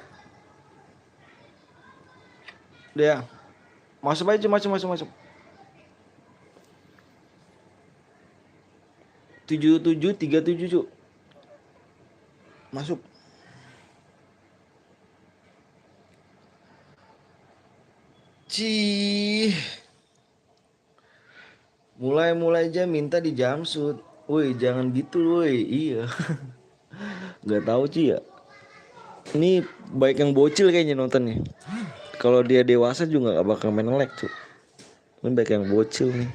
Udah ya. Masuk aja cu, masuk. 7737 cu. Masuk. Mulai aja minta di jumpsuit. Woi, jangan gitu, woi. Iya. Nggak tahu sih ya. Ini baik yang bocil kayaknya nontonnya. Kalau dia dewasa juga gak bakal main lag tuh. Ini baik yang bocil nih.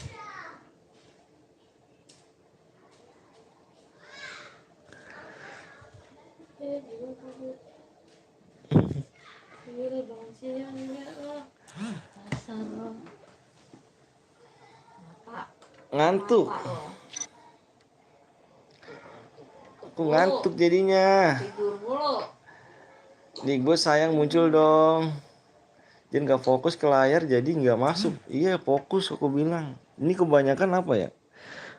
Gila bangun siang enggak lo. Dasar lo. Pak, Ngantuk. Pak lo. Aku ngantuk jadinya. Tidur mulu. Nih bos sayang muncul dong. Jadi nggak fokus ke layar jadi nggak masuk. Iya fokus aku bilang. Ini kebanyakan apa ya?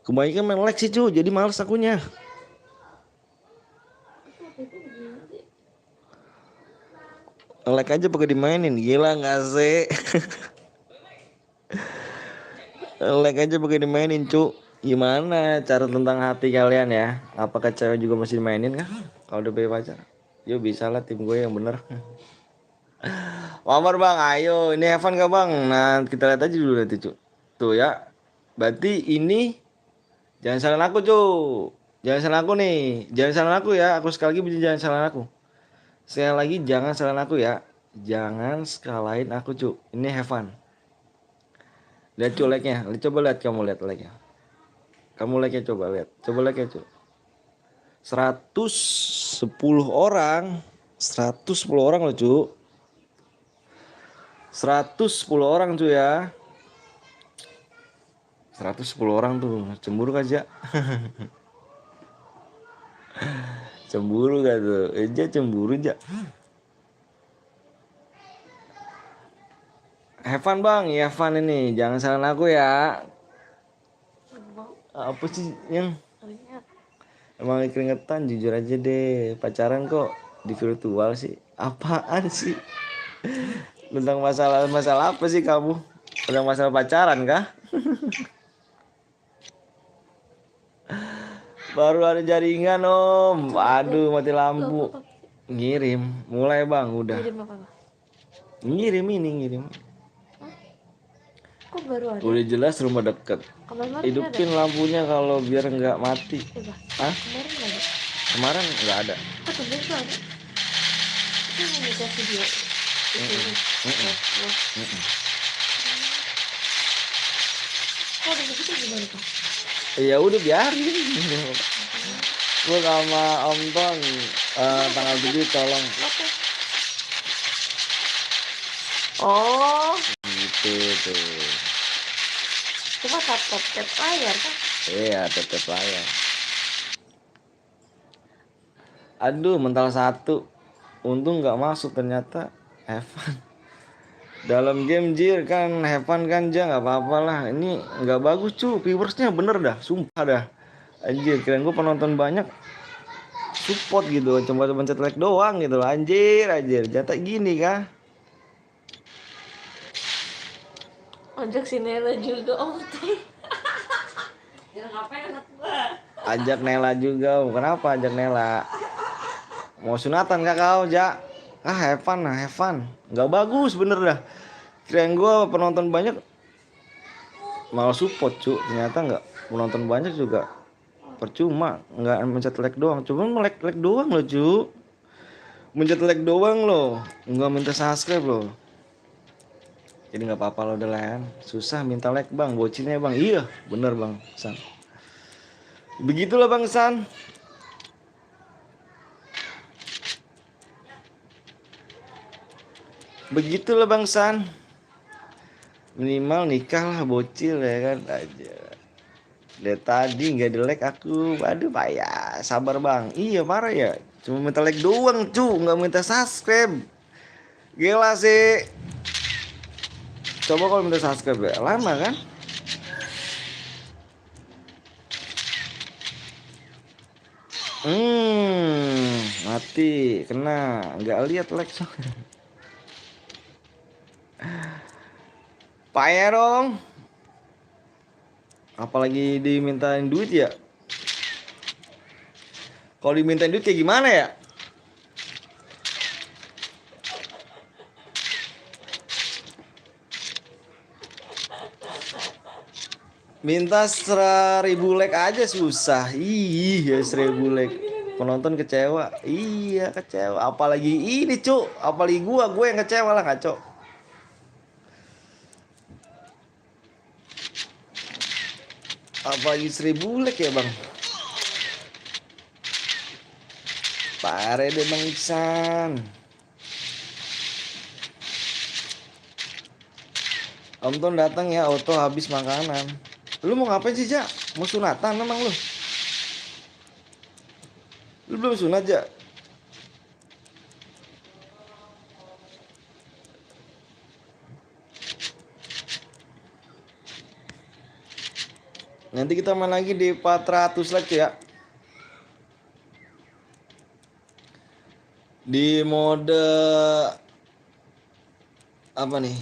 Kebanyakan main lag sih cu. Jadi males akunya. Lag aja pakai dimainin. Gila nggak sih? Lag aja pakai dimainin cu. Gimana cara tentang hati kalian ya? Apakah cewek juga masih dimainin kah? Kalau udah punya pacar? Yo bisa lah tim gue yang bener. Wamar bang, ayo ini Evan gak bang? Nah kita lihat aja dulu nanti cu. Tuh ya. Berarti ini jangan salahin aku cu. Jangan salahin aku nih. Jangan salahin aku ya. Aku sekali lagi jangan salahin aku. Sekali lagi jangan salahin aku ya. Jangan sekalahin aku cu. Ini Evan. Lihat cu like-nya. Coba lihat kamu lihat like-nya. Kamu like-nya coba lihat. Coba like-nya cu. 110 orang. 110 orang loh cu. 110 orang cu ya. 110 orang tuh. Cemburu kan ja? Cemburu gak tuh? Ja cemburu ja. Have fun bang, ya fun ini. Jangan salahin aku ya. Apa sih yang emang keringetan jujur aja deh. Pacaran kok di virtual sih? Apaan sih? Tentang masalah apa sih kamu? Tentang masalah pacaran kah? Baru ada jaringan om. Aduh mati lampu. Ngirim. Mulai bang udah. Ngirim ini ngirim. Kok baru ada? Udah jelas rumah dekat. Kemarin Hidupin lampunya kalau biar nggak mati. Hah? Kemarin nggak ada. Kemarin nggak ada. Oh, kemarin tuh ada. Itu yang bisa video. Kok ada begitu gimana Pak? Ya udah biarin. Gue sama Om Ton tanggal 7 tolong. Oh, Gitu tuh. cuma tap layar kan? Iya tetep layar. Aduh mental satu. Untung nggak masuk ternyata Evan. Dalam game jir kan Evan kan ja nggak apa-apa lah. Ini nggak bagus cu. Viewersnya bener dah. Sumpah dah. Anjir keren gue penonton banyak. Support gitu. Cuma pencet like doang gitu. Anjir jatah gini kah? Ajak si Nela juga Om. Ya ngapain anak gua? Ajak Nela juga. Kenapa ajak Nela? Mau sunatan kak kau ja? Evan Evan. Nggak bagus bener dah. Kirain gue penonton banyak malah support cu. Ternyata nggak penonton banyak juga percuma. Nggak mencet like doang. Cuma like doang loh cu. Mencet like doang loh. Nggak minta subscribe loh. Jadi nggak apa-apa loh Delan. Susah minta like bang. Bocinnya bang. Iya bener bang San. Begitulah bang San. Begitulah bang San. Minimal nikah lah bocil ya kan aja. Dari tadi nggak di like aku. Aduh payah. Sabar bang. Iya parah ya. Cuma minta like doang cu. Nggak minta subscribe. Gila sih. Coba kalau minta subscribe ya. Lama kan. Mati. Kena. Nggak lihat like soalnya. Payah dong. Apalagi dimintain duit ya. Kalau dimintain duit kayak gimana ya? Minta 1.000 like aja susah. Ih, ya 1.000 like. Penonton kecewa. Iya, kecewa. Apalagi ini, Cuk. Apalagi gue yang kecewa lah, kacau. Apalagi 1.000 like ya, Bang. Pare deh Bang Iksan. Om Ton datang ya, auto habis makanan. Lu mau ngapain sih, Jak? Mau sunatan emang lu? Lu belum sunat, Jak? Nanti kita main lagi di 400 like ya. Di mode apa nih?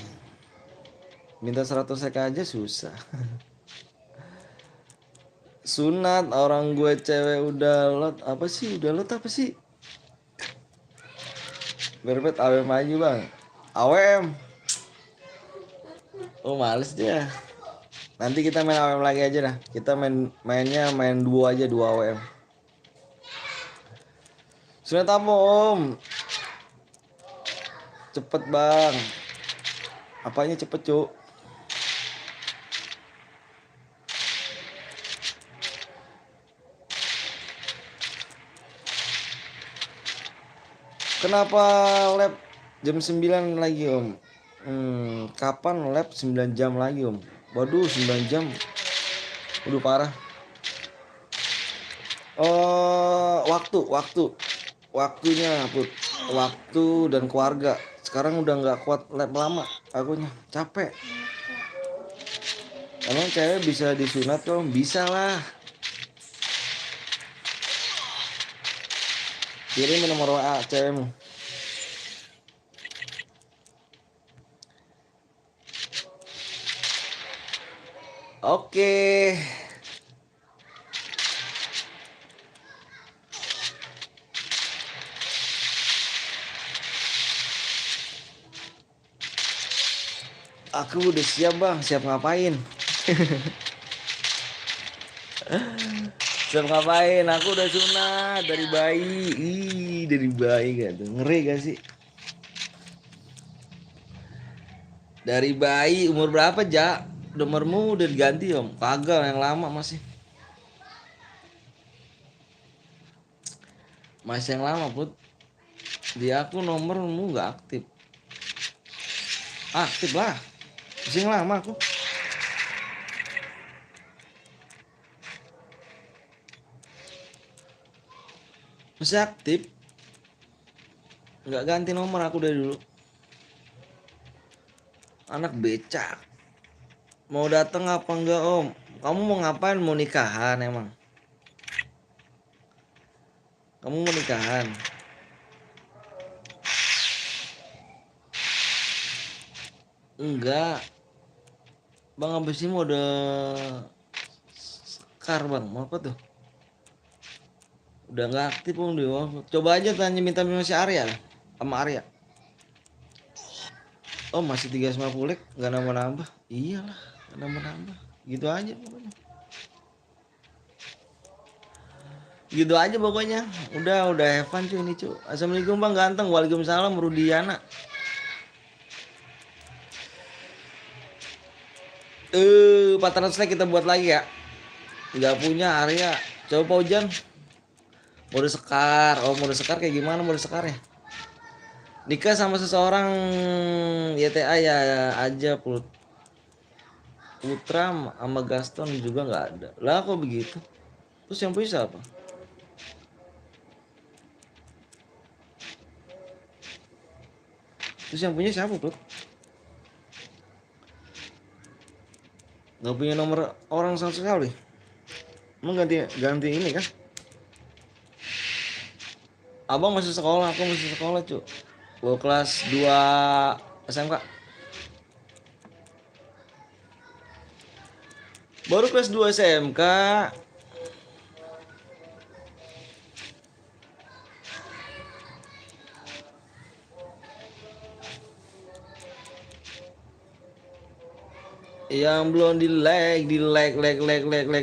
Minta 100 like aja susah. Sunat orang gue cewek udah lot apa sih? Udah lot apa sih? Berbet AWM aja, Bang. AWM. Oh, males dia. Nanti kita main AWM lagi aja dah. Kita main duo aja, dua AWM. Sunat apa, Om? Cepet, Bang. Apanya cepet, Cuk? Kenapa lab jam 9 lagi, Om? Kapan lab 9 jam lagi, Om? Waduh, 9 jam. Udah parah. Oh, waktunya, Put. Waktu dan keluarga. Sekarang udah nggak kuat lab lama. Akunya capek. Emang cewek bisa disunat, Om? Bisa lah. Kirim nomor WA cewekmu. Oke. Aku udah siap, Bang. Siap ngapain? Siap ngapain? Aku udah sunat dari bayi. Ih, dari bayi gak tuh? Ngeri gak sih? Dari bayi umur berapa, Jak? Nomormu udah diganti, Om? Kagak, yang lama masih. Masih yang lama, Put. Di aku nomormu nggak aktif. Aktif lah. Masih yang lama aku. Masih aktif. Nggak ganti nomor aku dari dulu. Anak becak. Mau datang apa enggak, Om? Kamu mau ngapain? Mau nikahan emang? Kamu mau nikahan? Enggak. Bang, abis ini mau ada sekar, Bang. Mau apa tuh? Udah nggak aktif, Om. Coba aja tanya minta si Arya lah. Sama Arya. Oh, masih 350 like, nggak nambah-nambah. Iyalah, nggak nambah-nambah. Gitu aja pokoknya. Gitu aja pokoknya. Udah have fun cuy ini cuy. Assalamualaikum Bang ganteng. Waalaikumsalam Rudiana. 400 like kita buat lagi ya. Nggak punya Arya. Coba Pak Ujan. Mode sekar. Oh, mode sekar kayak gimana mode sekar ya? Nikah sama seseorang YTA ya aja Putra sama Gaston juga nggak ada. Lah kok begitu? Terus yang punya siapa? Terus yang punya siapa, Bro? Nggak punya nomor orang sama sekali. Emang ganti ini kan? Abang masih sekolah, aku masih sekolah, Cuk. Gua kelas 2 SMK. Baru kelas 2 SMK. Yang belum di like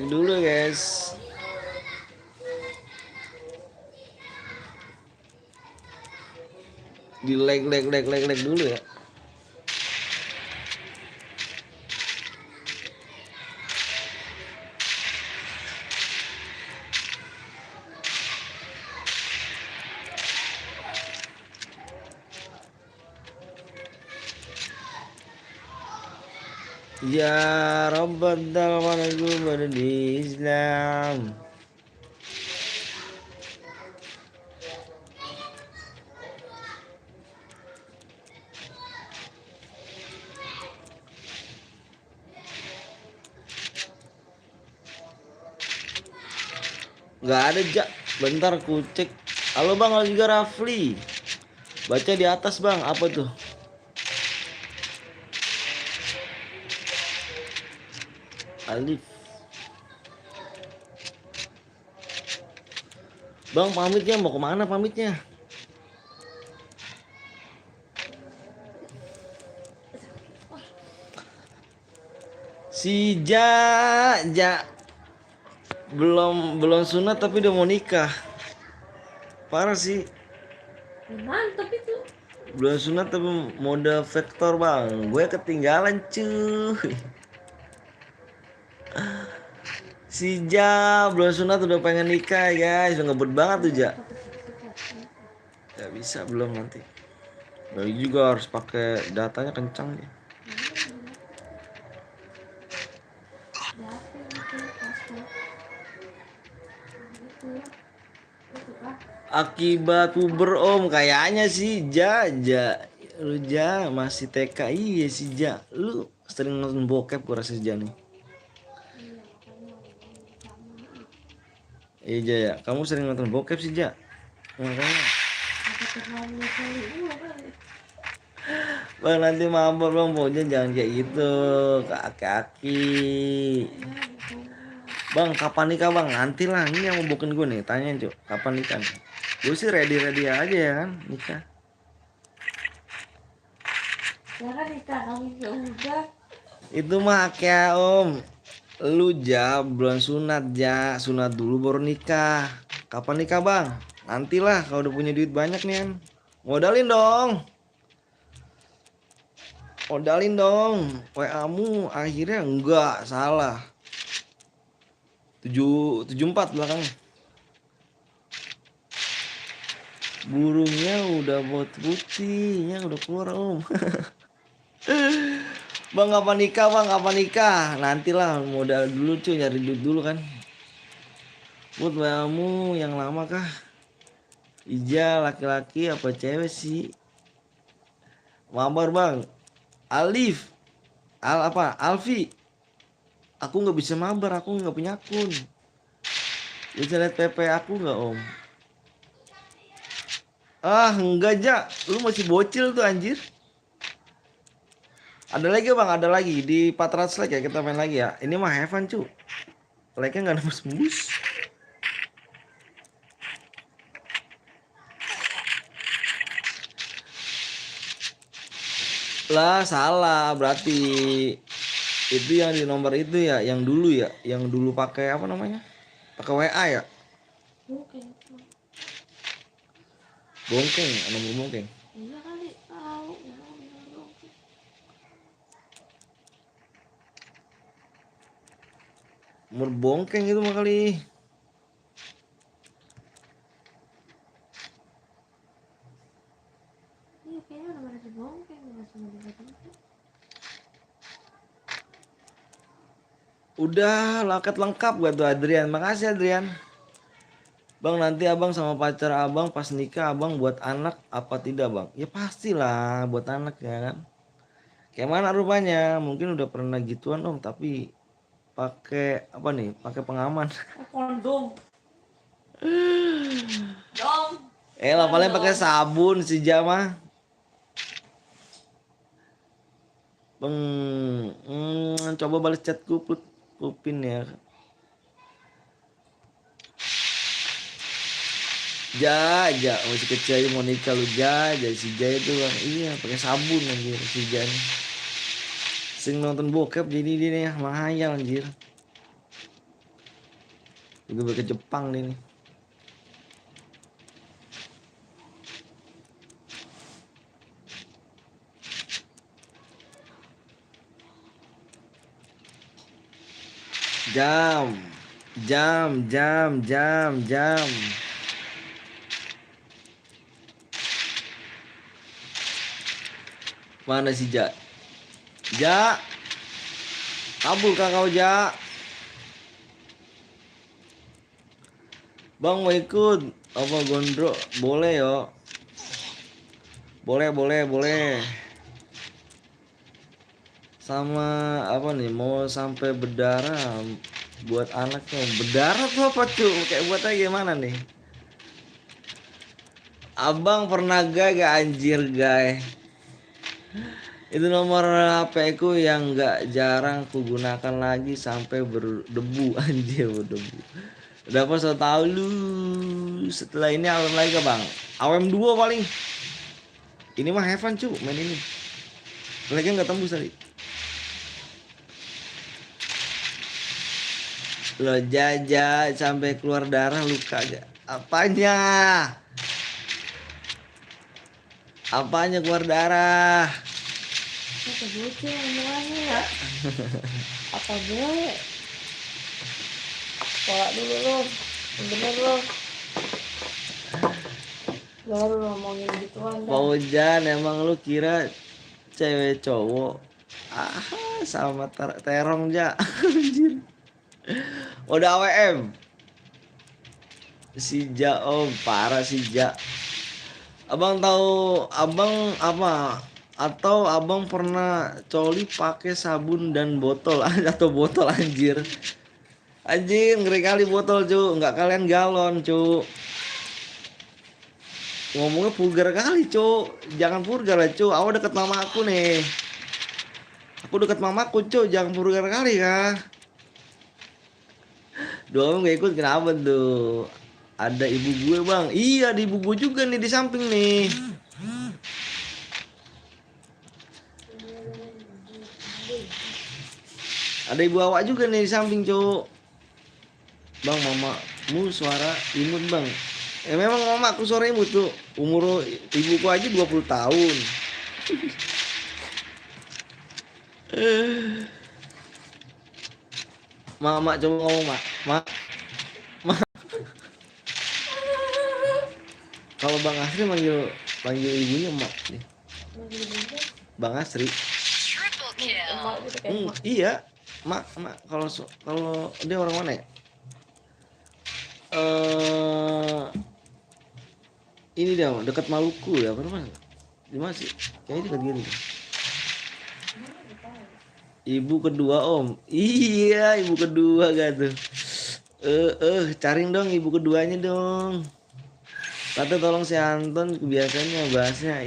dulu guys. Di like dulu ya. Ya Rabbal alamin di Islam. Nggak ada Jak. Bentar ku cek. Halo bang, halo juga Rafli. Baca di atas bang, apa tuh? Alif. Bang pamitnya mau kemana pamitnya? Si Ja belum sunat tapi udah mau nikah. Parah sih. Mantap itu. Belum sunat tapi mode vektor bang. Gue ketinggalan cuy. Si Ja belum sunat udah pengen nikah guys. Udah ngebut banget tuh Ja. Gak bisa belum nanti. Lagi juga harus pakai datanya kencang ya. Akibat puber om kayaknya sih lu masih TK. Iya sih lu sering nonton bokep gua rasa sih nih. Iya ya kamu sering nonton bokep sih makanya. Bang nanti mabok bang, pokoknya jangan kayak gitu kaki. Bang kapan nikah bang? Nanti lah, ini yang mau bukin gue nih, tanyain cuy kapan nikah nih? Gue sih ready aja ya kan nikah. Jangan nikah kamu udah. Itu mah kayak om. Lu belum sunat sunat dulu baru nikah. Kapan nikah bang? Nantilah kalau udah punya duit banyak nih kan. Modalin dong. WA-mu akhirnya enggak salah. 74 belakangnya. Burungnya udah putihnya udah keluar om. Bang kapan nikah? Nantilah modal dulu cuy, nyari duit dulu kan. Buat WA-mu yang lama kah? Ija laki-laki apa cewek sih? Mabar bang. Alif. Alfi. Aku nggak bisa mabar, aku nggak punya akun. Bisa lihat PP aku nggak om? Ah enggak lu masih bocil tuh anjir. Ada lagi bang, ada lagi di 400 like ya kita main lagi ya. Ini mah have fun cu. Like-nya nggak nembus. Lah salah berarti itu yang di nomor itu ya, yang dulu pakai apa namanya? Pakai WA ya? Bongkeng, nomor bongkeng. Iya kali tahu. Nomor bongkeng itu mah kali. Iya kayaknya udah ada bongkeng sama di. Udah loket lengkap gak tuh Adrian? Makasih Adrian. Bang nanti abang sama pacar abang pas nikah abang buat anak apa tidak bang? Ya pastilah buat anak ya kan. Kayak mana rupanya? Mungkin udah pernah gituan om tapi pakai apa nih? Pakai pengaman. Kondom. Dom. Lah paling pakai sabun si Jama. Bang, coba balas chatku Pupin ya. Masih kecil aja mau nikah lu si itu bang. Iya pakai sabun anjir si Sing nonton bokep jadi dia nih mahayal anjir. Juga ke Jepang nih. Jam. Mana si Ja? Ja, kabur kah kau Ja? Bang mau ikut apa gondrong? Boleh yo. Boleh. Sama apa nih mau sampai berdarah buat anaknya. Berdarah tuh apa cuy? Kayak buatnya gimana nih? Abang pernah gak anjir guys? Itu nomor HP ku yang gak jarang ku gunakan lagi sampai berdebu anjir berdebu. Udah apa so tau lu. Setelah ini AWM lagi ke bang? AWM 2 paling. Ini mah have fun cu main ini. Lagi nggak tembus tadi. Lo jaja sampai keluar darah luka aja. Apanya? Apanya keluar darah? Apa bocil omongannya ya? Apa boleh? Sekolah dulu lo, yang bener lo. Jangan lu ngomongin gituan dah. Paujan emang lu kira cewek cowok? Ah sama terong ja. Anjir. Udah AWM. Si Ja om parah si Ja. Abang tahu abang apa? Atau abang pernah coli pakai sabun dan botol atau botol anjir. Anjir ngeri kali botol cu, nggak kalian galon cu. Ngomongnya vulgar kali cu, jangan vulgar lah cu. Awak deket mama aku nih. Aku deket mamaku cu, jangan vulgar kali kah? Doang gak ikut kenapa tuh? Ada ibu gue bang. Iya ada ibu gue juga nih di samping nih. Ada ibu awak juga nih di samping cowok. Bang mamamu suara imut bang. Memang mama aku suara imut tuh. Umur ibuku aja 20 tahun. Mak coba ngomong mak. Kalau Bang Asri panggil ibunya mak nih. Bang Asri. Triple kill. Emak gitu kayak emak. Iya, mak kalau dia orang mana ya? Ini dia dekat Maluku ya, apa namanya? Di mana sih? Kayaknya dekat gini. Ibu kedua om. Iya, ibu kedua gak tuh? Cariin dong ibu keduanya dong. Tante tolong si Anton kebiasaannya bahasnya.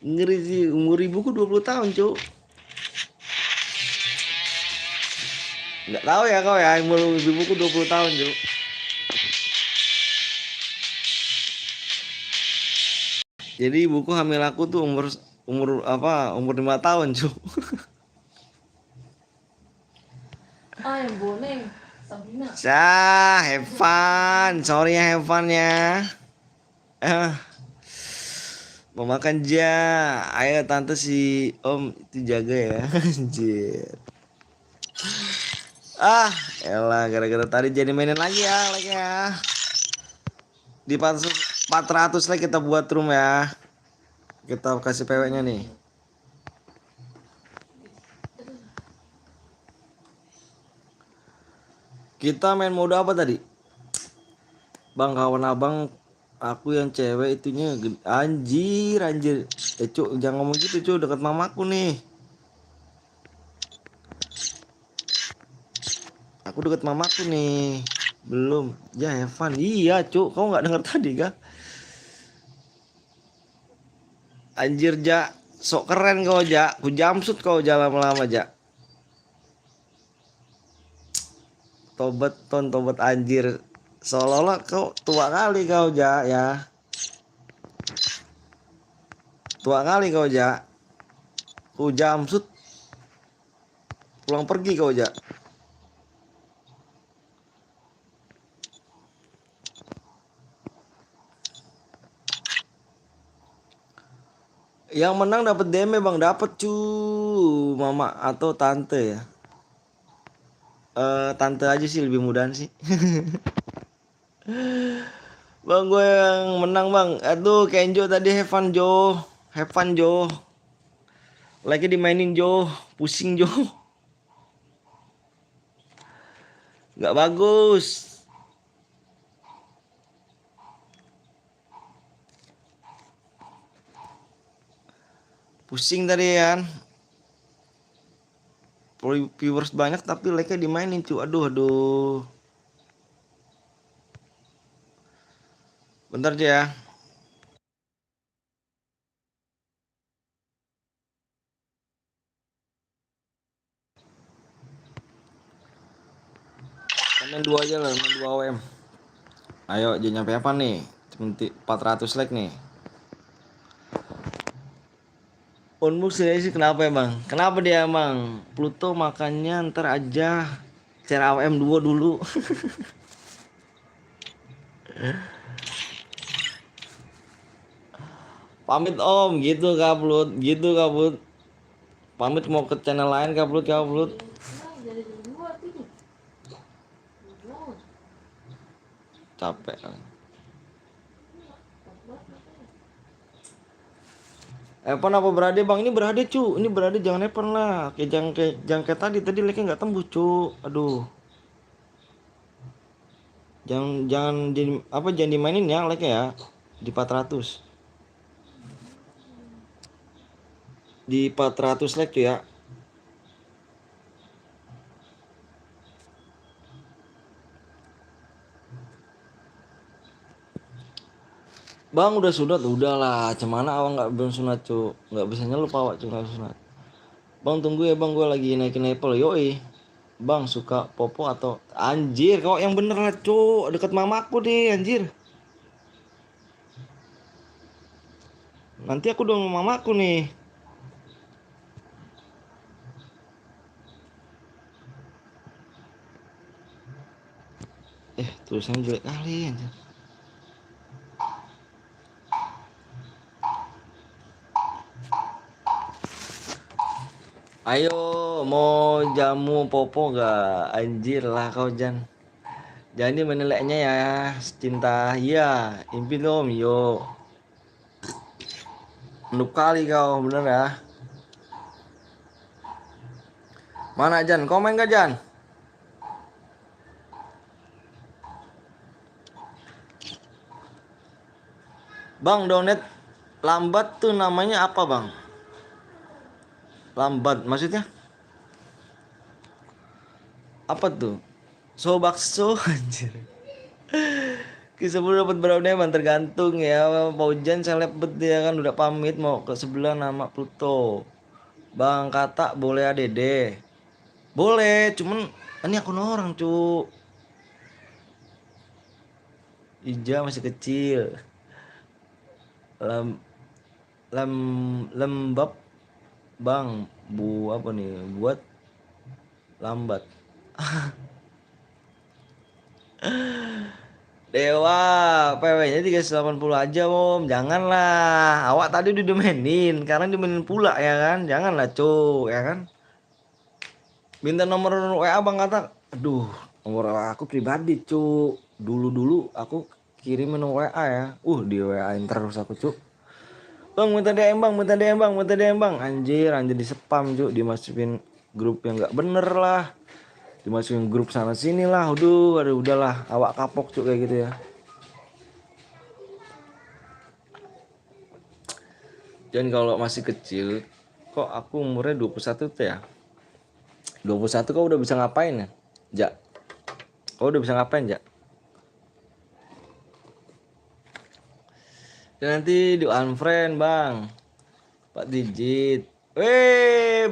Ngeri sih, umur ibuku 20 tahun, Cuk. Enggak tahu ya kau ya, umur ibuku 20 tahun, Cuk. Jadi ibuku hamil aku tuh umur apa? Umur 5 tahun, Cuk. Ah yang boneng, Sabrina. Have fun. Sorry ya, have fun ya. Mau makan ja. Ayo tante si om itu jaga ya. Anjir. Elah gara-gara tadi jadi mainin lagi ya. Di 400 like kita buat room ya. Kita kasih PW-nya nih. Kita main mode apa tadi? Bang kawan abang aku yang cewek itunya anjir. Cuk jangan ngomong gitu cuk dekat mamaku nih. Aku dekat mamaku nih. Belum. Ya Evan. Iya cuk kau nggak dengar tadi kah? Anjir ja sok keren kau ja. Ku jamsut kau ja lama-lama ja. Tobat anjir. Seolah-olah kau tua kali kau ja ya. Tua kali kau Ja. Ku jamsut pulang pergi kau Ja. Yang menang dapat DM bang, dapat cu, mama atau tante ya. Tante aja sih lebih mudahan sih. Bang gue yang menang bang. Aduh Kenjo tadi have fun Jo. Have fun Jo. Lagi dimainin Jo. Pusing Jo. Gak bagus. Pusing tadi kan. Viewers banyak tapi like-nya dimainin cu. Aduh aduh. Bentar aja ya. Main 2 aja lah, main 2 OM. Ayo, jadi nyampe apa nih? Cuma 400 like nih. Unbox sih kenapa emang? Kenapa dia emang? Pluto makannya ntar aja. Share AWM 2 dulu. Pamit om, gitu Kablut, gitu Kablut. Pamit mau ke channel lain Kablut, Kablut. Capek. Evan apa berade bang? Ini berade cu, ini berade jangan Evan lah. Jangan kayak tadi like-nya nggak tembus cu. Aduh. Jangan dimainin ya like ya di 400. Di 400 like tuh ya. Bang udah sunat, udahlah. Cemana awak nggak belum sunat cu, nggak bisa nyelup awak cu nggak sunat. Bang tunggu ya bang, gue lagi naikin level yoi. Bang suka popo atau anjir kau yang bener lah cu, deket mamaku deh anjir. Nanti aku dong sama mamaku nih. Tulisannya jelek kali anjir. Ayo mau jamu popo gak? Anjir lah kau Jan. Jadi menilainya ya cinta. Iya, impin om yo. Noob kali kau bener ya. Mana Jan? Komen gak Jan? Bang donet lambat tuh namanya apa bang? Lambat maksudnya? Apa tuh? So bakso anjir. Kisah sebelum dapat berapa emang tergantung ya. Mau Jan selebet dia kan udah pamit mau ke sebelah nama Pluto. Bang kata boleh ADD. Boleh, cuman ini akun orang cu. Ija masih kecil. Lem, lem, lembab bang apa nih buat lambat. Dewa PW-nya 380 aja om. Janganlah. Awak tadi udah dimainin, sekarang dimainin pula ya kan. Janganlah cu ya kan. Minta nomor WA bang kata. Aduh nomor WA aku pribadi cu. Dulu aku kirimin WA ya. Di WA-in terus aku cu. Bang minta DM bang, minta DM bang, minta DM bang. Anjir di spam cu. Dimasukin grup yang gak bener lah. Dimasukin grup sana sini lah. Aduh udahlah. Awak kapok cu kayak gitu ya. Dan kalau masih kecil, kok aku umurnya 21 tuh ya. 21 kau udah bisa ngapain ya? Jak. Kau udah bisa ngapain, Jak? Dan nanti di unfriend, Bang. 4 digit.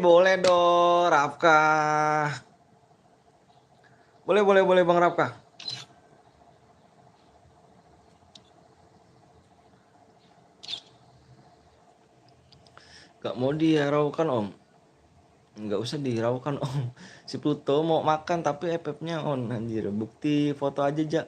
Boleh dong, Rafka. Boleh Bang Rafka. Gak mau dihiraukan om. Nggak usah dihiraukan om. Si Pluto mau makan tapi FF-nya on anjir. Bukti foto aja Jak.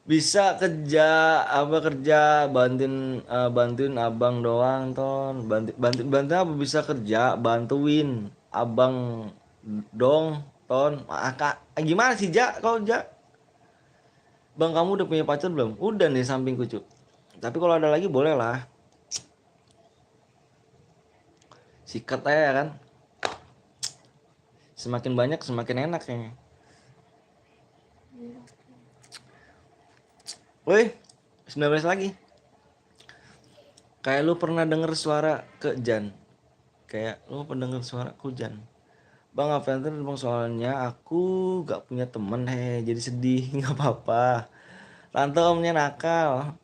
Bisa kerja apa kerja bantuin abang doang ton. Bantuin apa bisa kerja bantuin abang dong ton. Gimana sih Jak kau Jak? Bang kamu udah punya pacar belum? Udah nih sampingku Cuk. Tapi kalau ada lagi boleh lah. Sikat aja ya kan. Semakin banyak semakin enak kayaknya. Woi, 19 lagi. Kayak lu pernah denger suara ke Jan. Kayak lu pernah denger suara ku Jan. Bang Aventer bang soalnya aku gak punya temen jadi sedih. Gak apa-apa. Tante omnya nakal.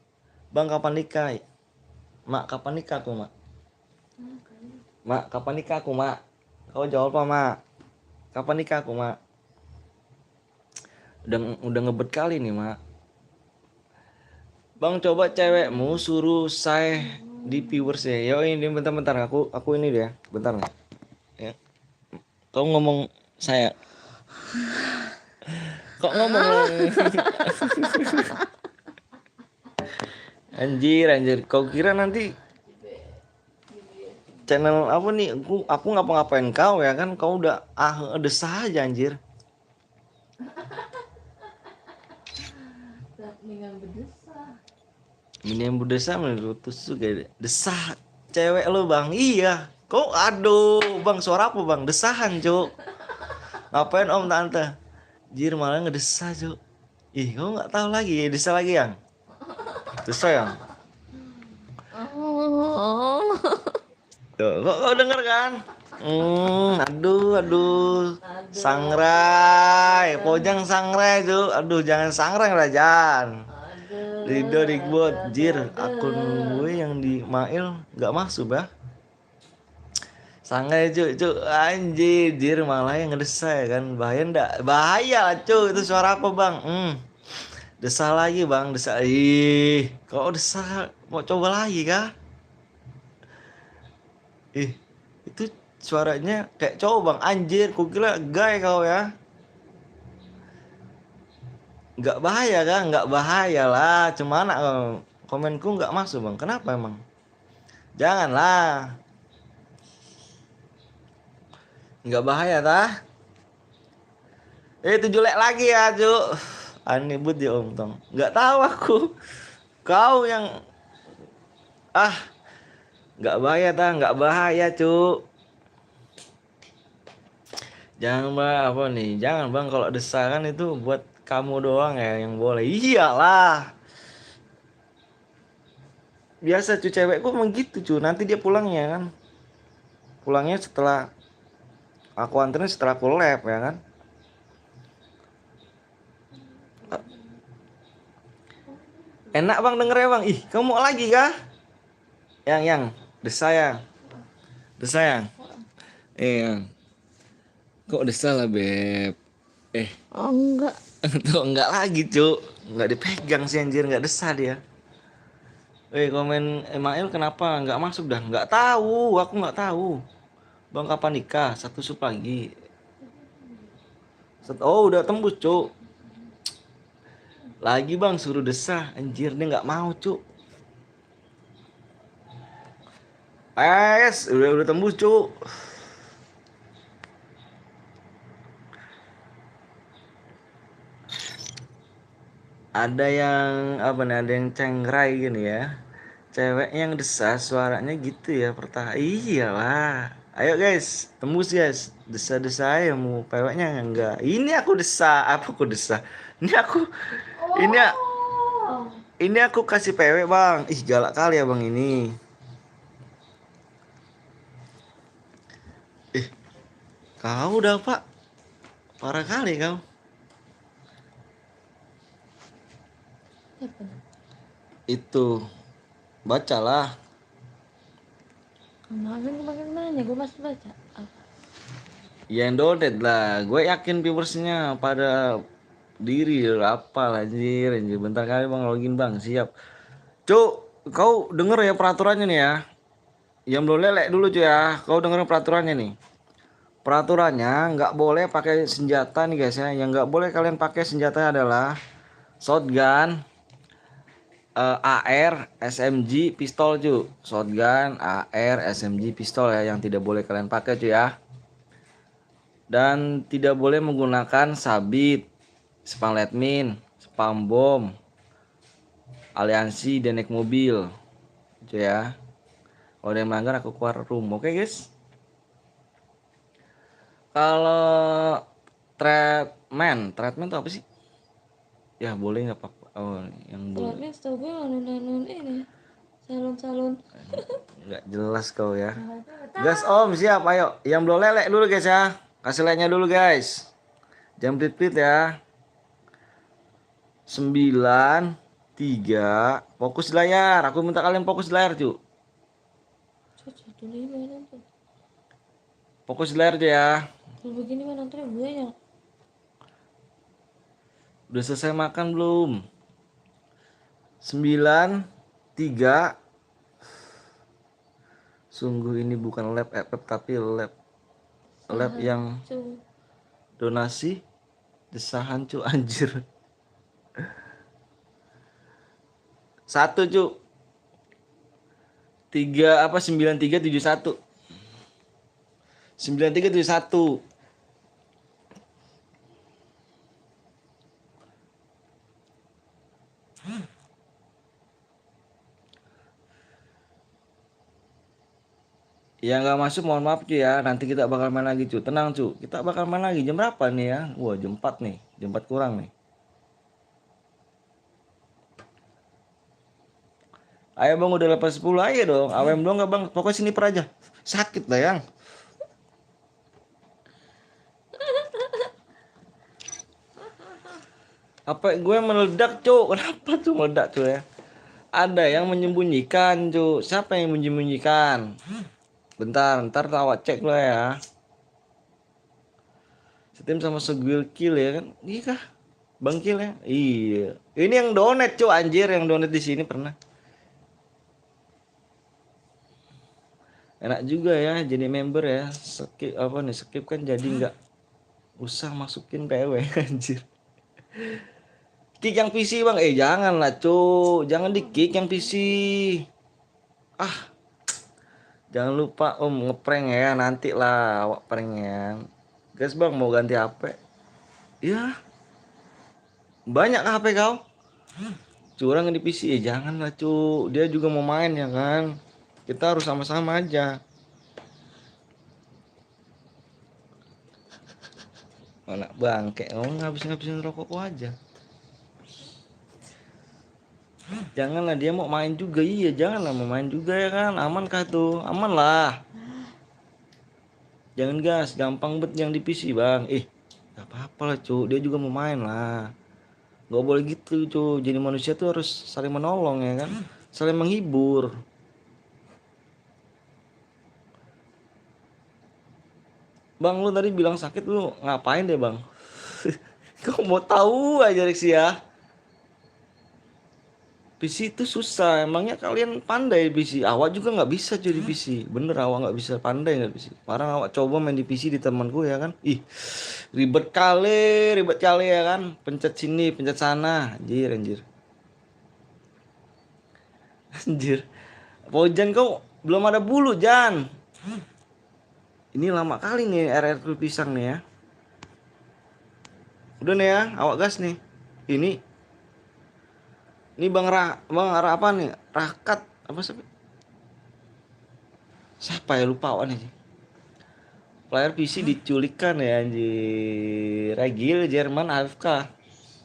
Bang kapan nikah? Mak kapan nikah aku mak? Mak kapan nikah aku mak? Kau jawab apa mak? Kapan nikah aku mak? Udah ngebet kali nih mak. Bang coba cewekmu suruh saya di viewers ya. Yo ini bentar aku ini dia. Bentar nih. Ya. Kau ngomong saya. Kok ngomong? Anjir. Kau kira nanti channel apa nih? Aku ngapa-ngapain kau ya kan? Kau udah desah aja anjir. Ini yang berdesa menurut tusuk kayak desah cewek lo bang. Iya. Kok aduh bang suara apa bang? Desahan cuk. Ngapain om tante? Jir malah ngedesah cuk. Ih kau nggak tahu lagi desa lagi yang. Desa yang. Tuh kau denger kan? Aduh. Sangrai, pojang sangrai cuk. Aduh jangan sangrai lah jangan. Rido Digbot, jir akun gue yang di Mail nggak masuk ya. Sangai cuk anjir jir malah yang ngedesa ya kan bahaya ndak? Bahaya lah cuk itu suara apa bang? Desa lagi bang desa kok desa mau coba lagi kah? Itu suaranya kayak cowok bang anjir kukira gay kau ya. Nggak bahaya kan? Nggak bahaya lah. Cuman komenku nggak masuk bang. Kenapa emang? Janganlah. Nggak bahaya tah? 7 lek lagi ya cu. Aneh but ya om tong. Nggak tahu aku. Kau yang nggak bahaya tah? Nggak bahaya cu. Jangan bang apa nih? Jangan bang kalau desakan itu buat kamu doang ya yang boleh. Iyalah. Biasa cu cewekku emang gitu cu. Nanti dia pulangnya kan. Pulangnya setelah aku anterin setelah aku lab ya kan. Enak bang denger ya bang. Ih kamu mau lagi kah? Yang desa yang. Yang. Kok desa lah beb. Oh enggak. Tuh enggak lagi cuk. Enggak dipegang sih anjir enggak desa dia. Komen Email kenapa nggak masuk dah? Nggak tahu, aku nggak tahu. Bang kapan nikah? 1 sup lagi. Oh udah tembus cuk. Lagi bang suruh desah, anjir dia nggak mau cuk. Udah tembus cuk. Ada yang apa nih? Ada yang cengrai gini ya. Cewek yang desah suaranya gitu ya iyalah. Ayo guys, tembus guys. Desa-desa ya mau peweknya enggak. Ini aku desa, apa aku desa? Ini ini aku kasih pewek bang. Ih galak kali ya bang ini. Kau udah pak, parah kali kau. Itu bacalah. Kemarin mana? Gue masih baca. Yang download lah. Gue yakin viewersnya pada diri apa anjir. Bentar kali bang login bang siap. Cuk, kau denger ya peraturannya nih ya. Yang belum lelek dulu cuy ya. Kau denger peraturannya nih. Peraturannya nggak boleh pakai senjata nih guys ya. Yang nggak boleh kalian pakai senjata adalah shotgun, AR, SMG, pistol cuy. Shotgun, AR, SMG, pistol ya yang tidak boleh kalian pakai cuy ya. Dan tidak boleh menggunakan sabit, spam letmin, spam bom, aliansi, dan naik mobil cuy ya. Kalau ada yang melanggar aku keluar room. Oke guys. Kalau treatment tuh apa sih? Ya boleh nggak apa-apa. Oh, yang boleh. Terapnya setahu gue non ini salon-salon. Nggak jelas kau ya. Gas om siap ayo. Yang belum lelek dulu guys ya. Kasih like-nya dulu guys. Jangan plit-plit ya. 9 3 fokus di layar. Aku minta kalian fokus di layar cu. 1 5 nonton. Fokus di layar aja ya. Kalau begini mah nontonnya banyak. Udah selesai makan belum? 9 3. Sungguh ini bukan lab FF tapi lab yang Tuh. donasi desahan cu anjir. 1 cu. 3 apa 9371. 9371. Yang nggak masuk mohon maaf cuy ya. Nanti kita bakal main lagi cuy. Tenang cuy. Kita bakal main lagi jam berapa nih ya? Wah, jam 4 nih. Jam 4 kurang nih. Ayo bang udah lepas 10 ayo dong. AWM doang nggak bang? Pokoknya sini per aja. Sakit lah yang. Apa gue meledak cuy? Kenapa tuh meledak cuy ya? Ada yang menyembunyikan cuy. Siapa yang menyembunyikan? Bentar, ntar awak cek lah ya. Setim sama Seguil Kill ya kan? Iya kah? Bang Kill ya? Iya. Ini yang donate cuy anjir, yang donate di sini pernah. Enak juga ya jadi member ya. Skip apa nih? Skip kan jadi nggak usah masukin PW anjir. Kick yang PC bang? Jangan lah cuy. Jangan di kick yang PC. Ah. Jangan lupa om ngeprank ya, nanti lah awak prank ya. Guys bang mau ganti HP. Ya. Banyak HP kau? Curang di PC jangan lah cu. Dia juga mau main ya kan. Kita harus sama-sama aja. Anak bangke, kamu ngabisin rokokku aja. Janganlah dia mau main juga, iya janganlah mau main juga ya kan, aman kah tuh, aman lah. Jangan gas, gampang bet yang di PC bang, gak apa-apa lah cu, dia juga mau main lah. Gak boleh gitu cu, jadi manusia tuh harus saling menolong ya kan, saling menghibur. Bang lu tadi bilang sakit lu ngapain deh bang? Kau mau tahu aja sih ya. PC itu susah, emangnya kalian pandai di PC? Awak juga nggak bisa cuy di PC, bener awak nggak bisa pandai nggak PC. Parah awak coba main di PC di temanku ya kan, ribet kali ya kan, pencet sini, pencet sana, anjir. Anjir, Pojan kau belum ada bulu Jan. Ini lama kali nih RR pisang nih ya. Udah nih ya, awak gas nih. Ini Bang apa nih? Rakat apa sih? Siapa ya lupa awak nih. Player PC diculikkan ya anjir. Regil Jerman AFK.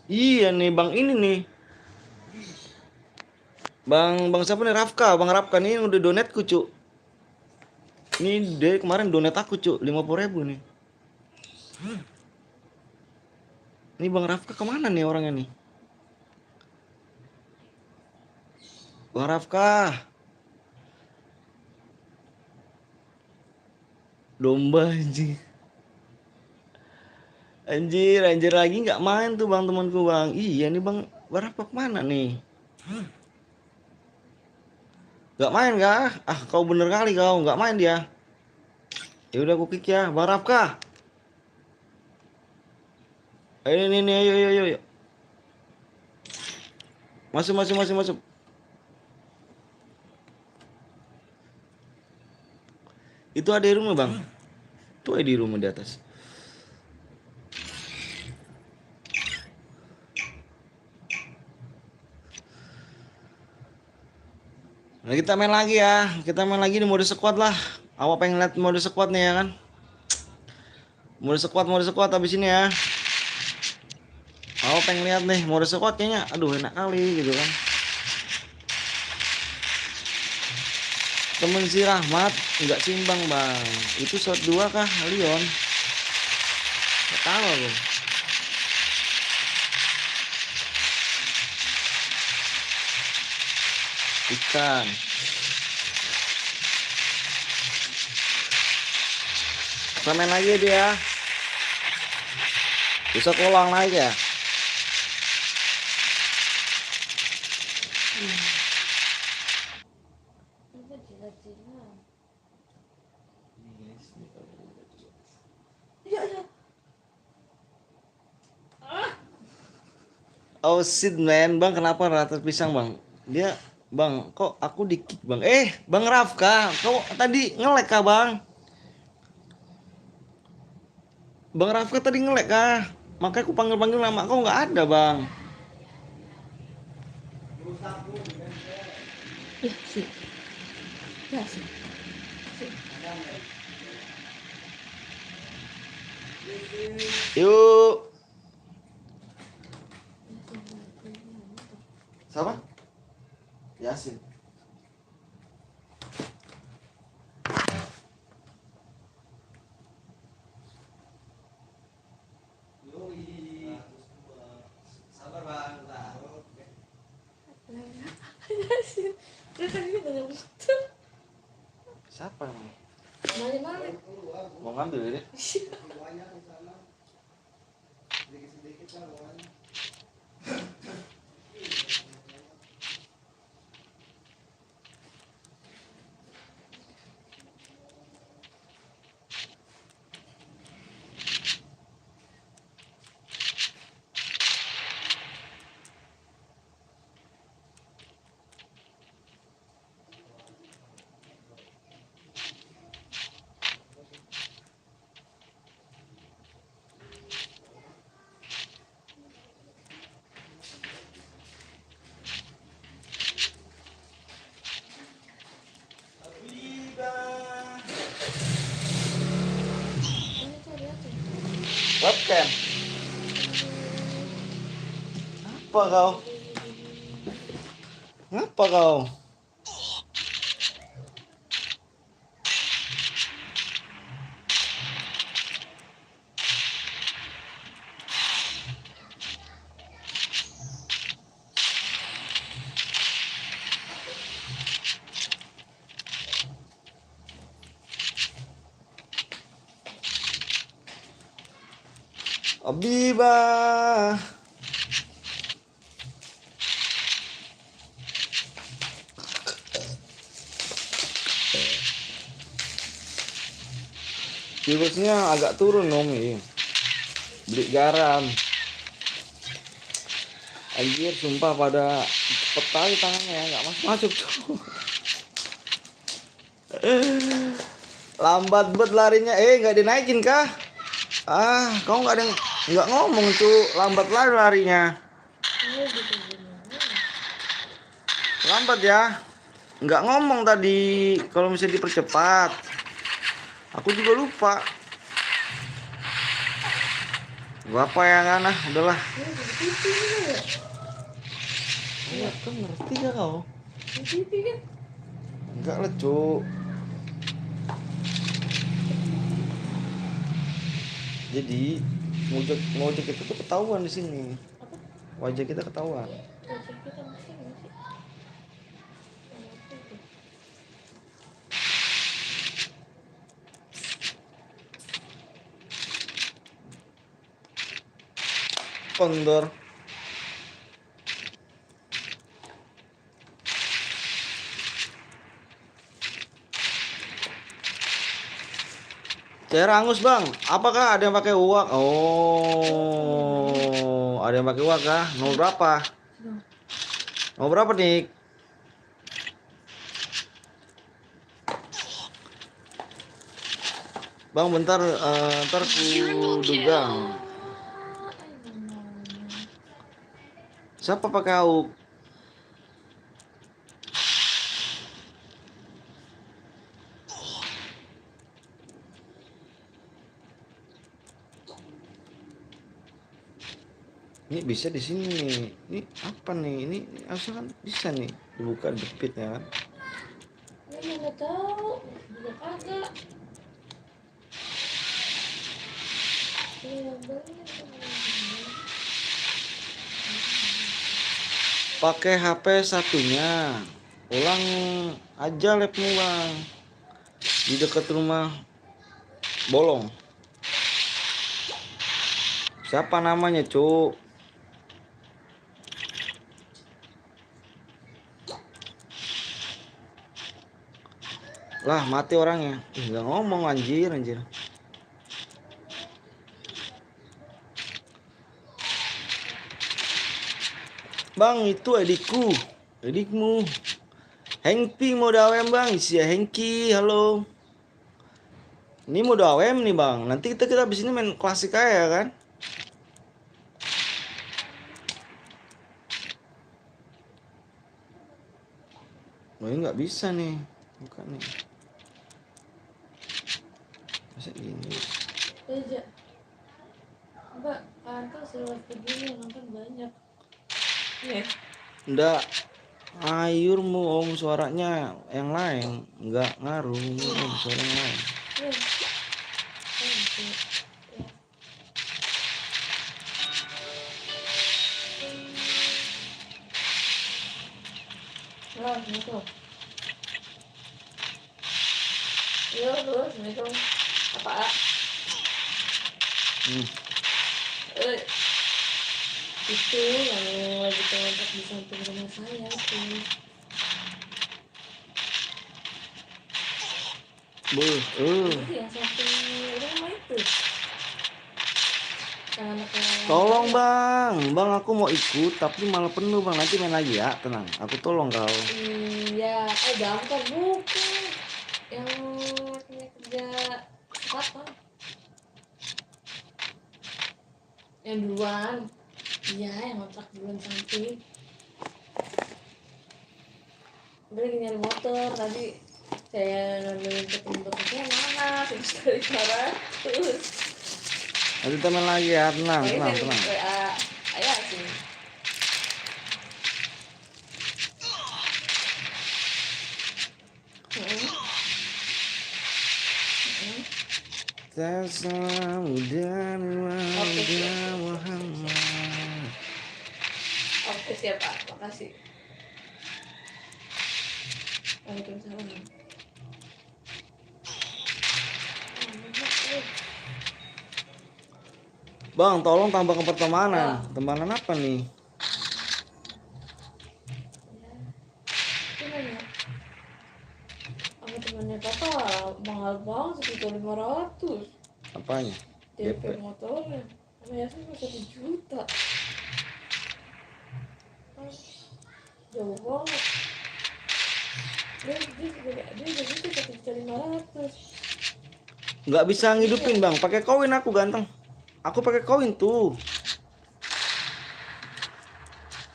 Iya nih Bang ini nih. Bang siapa nih Rafka? Bang Rafka nih udah donate ku cu. Ini dia kemarin donate aku cu 50.000 nih. Ini Bang Rafka kemana nih orangnya nih? Bang Rafka. Domba anjir. Anjir lagi nggak main tuh bang temanku bang. Iya nih bang Rafka kemana nih? Nggak main kah? Ah, kau bener kali kau, nggak main dia. Ya udah aku kick ya, Bang Rafka. Ayo ini, ayo, ayo, ayo, ayo. Masuk, masuk, masuk, masuk. Itu ada di rumah bang. Itu ada di rumah di atas. Nah kita main lagi ya. Kita main lagi di mode squad lah. Awak pengen lihat mode squad nih ya kan? Mode squad habis ini ya. Awak pengen lihat nih mode squad kayaknya. Aduh enak kali gitu kan. Temen si Rahmat nggak seimbang bang. Itu shot 2 kah Leon? Gak tahu aku. Ikan. Kita main lagi dia. Bisa ulang lagi ya. Oh shit man, bang kenapa rata pisang bang? Dia bang, kok aku di kick bang? Bang Rafka, kau tadi ngelek kah bang? Bang Rafka tadi ngelek kah? Makanya aku panggil nama kau nggak ada bang. Ya sih. Ya sih. Yuk. Siapa? Yasin. Sabar bang. Dia tadi dengan motor. Siapa emang? Balik-balik. Mau ngambil ini? Webcam. Apa kau? Ngapa kau? Abiba. Virusnya agak turun dong ini. Beli garam. Anjir sumpah pada cepet kali tangannya nggak masuk tuh. Lambat bet larinya. Nggak dinaikin kah? Kau nggak ngomong tuh lambat larinya. Lambat ya. Nggak ngomong tadi kalau misalnya dipercepat. Aku juga lupa. Gua apa ya kan udahlah. Iya, kan ngerti gak kau? Enggak lah, Cuk. Jadi ngojek itu tuh ketahuan di sini. Wajah kita ketahuan. Kondor. Cair angus bang, apakah ada yang pakai uak? Oh, ada yang pakai uak kah? Mau berapa? Mau berapa nih? Bang bentar, ntar ku dugang. Siapa pakai auk? Ini bisa di sini nih. Ini apa nih? Ini harusnya kan bisa nih dibuka jepitnya kan. Ya mana tahu, juga kagak. Iya, banyak. Pakai HP satunya. Ulang aja labmu bang. Di dekat rumah bolong. Siapa namanya cuk? Lah mati orangnya. Nggak ngomong anjir. Bang itu edikmu. Hengki mau dawem bang, isi ya Hengki, halo. Ini mau dawem nih bang, nanti kita abis ini main klasik aja ya kan? Oh ini nggak bisa nih, bukan nih. Masa gini? Aja. Mbak, kantor selalu begini nonton banyak. Iya. Nggak, ayurmu om suaranya yang lain, nggak ngaruh om suara yang lain. Iya. Oke. Halo, Assalamualaikum. Iya, terus, Assalamualaikum. Apa? Eh, itu yang lagi terletak di samping rumah saya tuh. Itu yang samping rumah itu. Tolong bang aku mau ikut tapi malah penuh bang, nanti main lagi ya, tenang, aku tolong kau. Iya, damkar bukan. Yang punya kerja apa? Yang duluan. Iya, yang ngontrak duluan samping. Dia lagi nyari motor tadi. Saya ngambilin ketemu bekasnya mana? Terus dari terus. Nanti kita main lagi ya, tenang. Ayah sih. Oke siap Pak, makasih. Waalaikumsalam. Bang, tolong tambah ke pertemanan. Pertemanan apa nih? Itu nanya. Sama temannya papa mahal banget sekitar 500. Apanya? DP motornya. Sama Yasin cuma 1 juta. Jauh banget. Dia gitu 1.500.000. Nggak bisa ngidupin bang, pakai koin aku ganteng. Aku pakai koin tuh.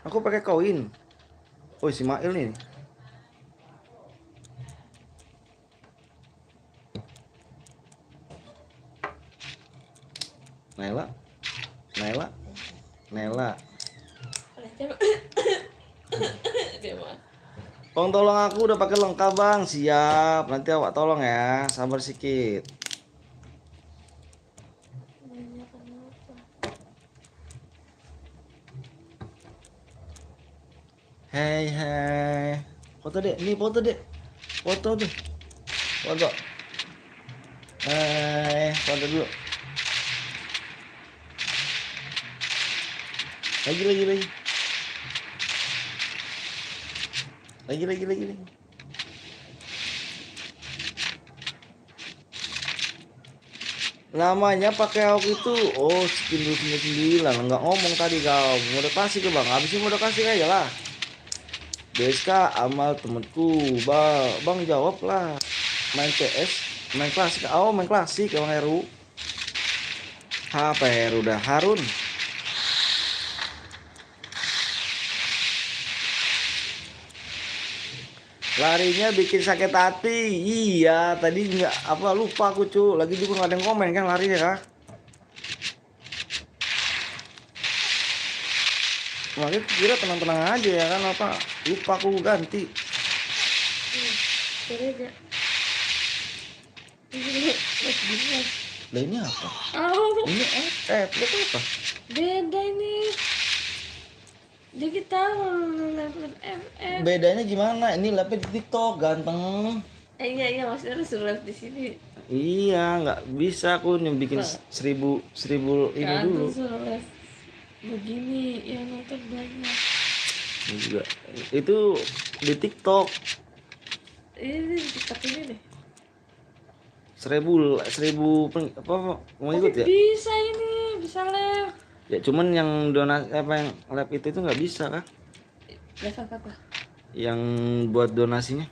Aku pakai koin. Oh si Mail nih. Nela. Dia mah. Bang tolong aku udah pakai lengkap bang, siap. Nanti awak tolong ya, sabar sedikit. Hai. Foto dek, ini foto dek. Foto tuh. Foto. Foto dulu. Lagi. Lagi. Namanya pakai AOK itu, oh skin 29, nggak ngomong tadi kau. Mode klasik ya bang, habisin mode klasik aja lah. BSK amal temenku, bang jawab lah. Main CS, main klasik, oh main klasik ya bang Heru. Apa Heru dah Harun. Larinya bikin sakit hati. Iya, tadi nggak apa lupa aku cu. Lagi juga nggak ada yang komen kan larinya kah? Makanya kira tenang-tenang aja ya kan apa? Lupa aku ganti. Beda. Ini Lah ini apa? oh, Ini itu apa? beda ini. Jadi tahu level FF. Bedanya gimana? Ini lapnya di TikTok ganteng. Iya maksudnya harus live di sini. Iya, nggak bisa aku nih bikin seribu ini Kan dulu. suruh live begini yang nonton banyak. Ini juga. Itu di TikTok Ini di TikTok ini deh. 1000 apa mau ikut ya? Bisa ini, bisa live. Ya cuman yang donasi apa yang live itu nggak bisa kah? Live apa? Yang buat donasinya.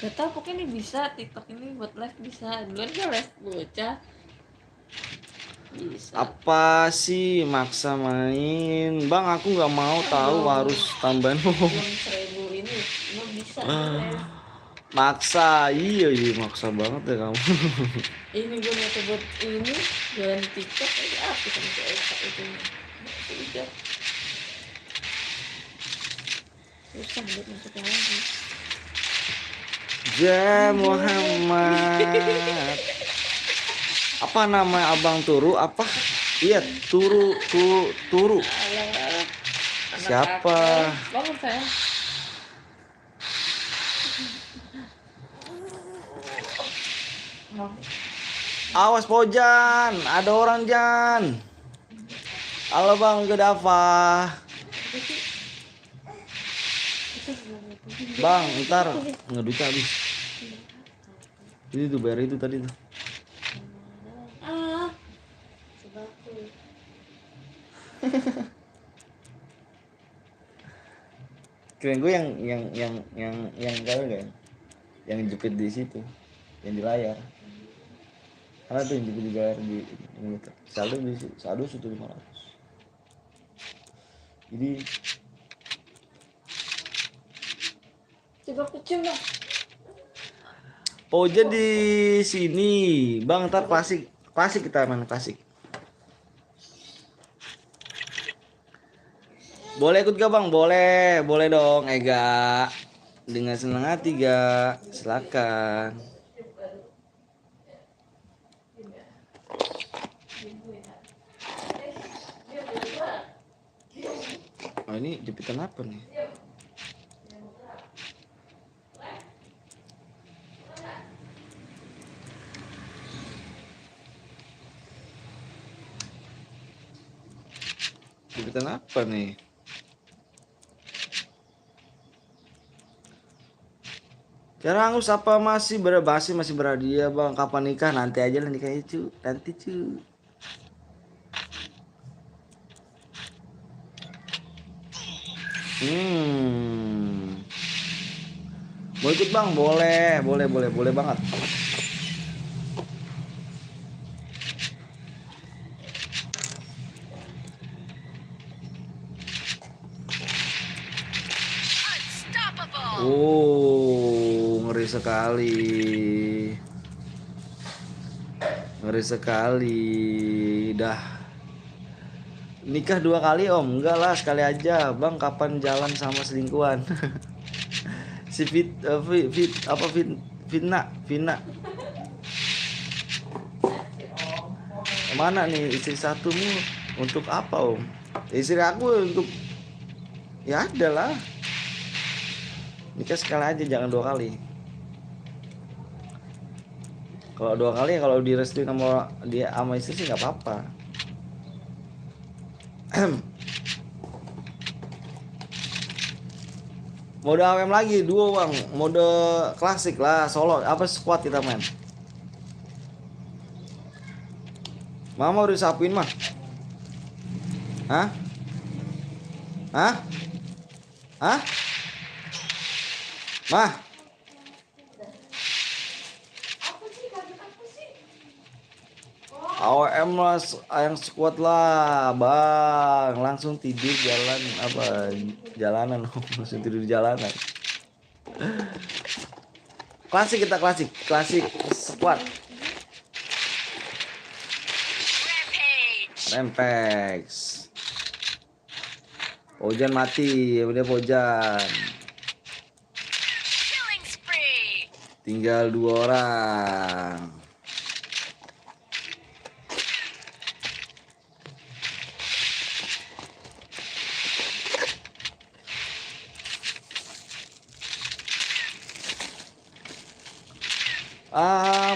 Gak tau pokoknya ini bisa, TikTok ini buat live bisa. Duluan kan live bocah. Bisa. Apa sih maksa main? Bang aku nggak mau tahu harus tambahan. Belum 1000 ini, emang bisa live. Maksa, iya maksa banget ya kamu. Ini gue mau buat ini, jualan di TikTok aja aku sama si Eka itu. Udah. Susah buat masuknya lagi. Ja Muhammad. Apa nama abang Turu? Apa? Iya Turu. Alah, Siapa? Bangun sayang. Awas Pojan, ada orang Jan. Halo Bang Gedafa. Bang, ntar ngeduit habis. Ini tuh bayar itu tadi tuh. Sebabku. Keren gue yang tahu nggak? Yang jepit di situ, yang di layar. Ada tuh yang jepit di layar di saldo situ 500. Jadi Coba kucing dong. Poja di sini, Bang. Ntar klasik kita main klasik. Boleh ikut gak Bang? Boleh dong, Ega. Dengan senang hati ga, silakan. Oh ini jepitan apa nih? Jepitan apa nih? Carangus apa masih berhadiah Bang? Kapan nikah? Nanti aja lah nikahnya cu. Nanti cu. Mau ikut Bang? Boleh banget. Unstoppable. Oh, ngeri sekali. Dah nikah 2 kali Om? Enggak lah, sekali aja. Bang kapan jalan sama selingkuhan? Si Vina. Mana nih istri satumu untuk apa Om? Istri aku untuk ya ada lah. Nikah sekali aja, jangan 2 kali. Kalau 2 kali ya kalau direstuin sama dia sama istri sih nggak apa-apa. Mode AWM lagi duo Bang, mode klasik lah, solo apa squad kita main. Mama udah sapuin mah. Hah? Hah? Hah? Mah, AWM lah yang squad lah, Bang. Langsung tidur jalan apa? Jalanan, langsung tidur di jalanan. Klasik kita klasik squad. Rampage. Rempex. Pojan mati, udah Pojan. Killing spree. Tinggal 2 orang.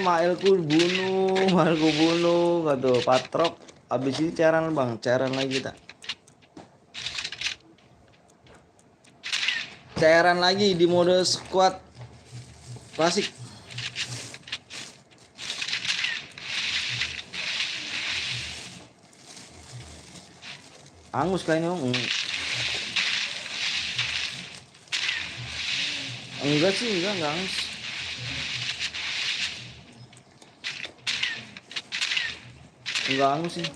Mailku bunuh, gak tuh Patrok. Abis ini cairan bang, cairan lagi kita. Cairan lagi di mode squad klasik. Angus kayaknya om. Enggak sih, enggak angus. Enggak angus sih.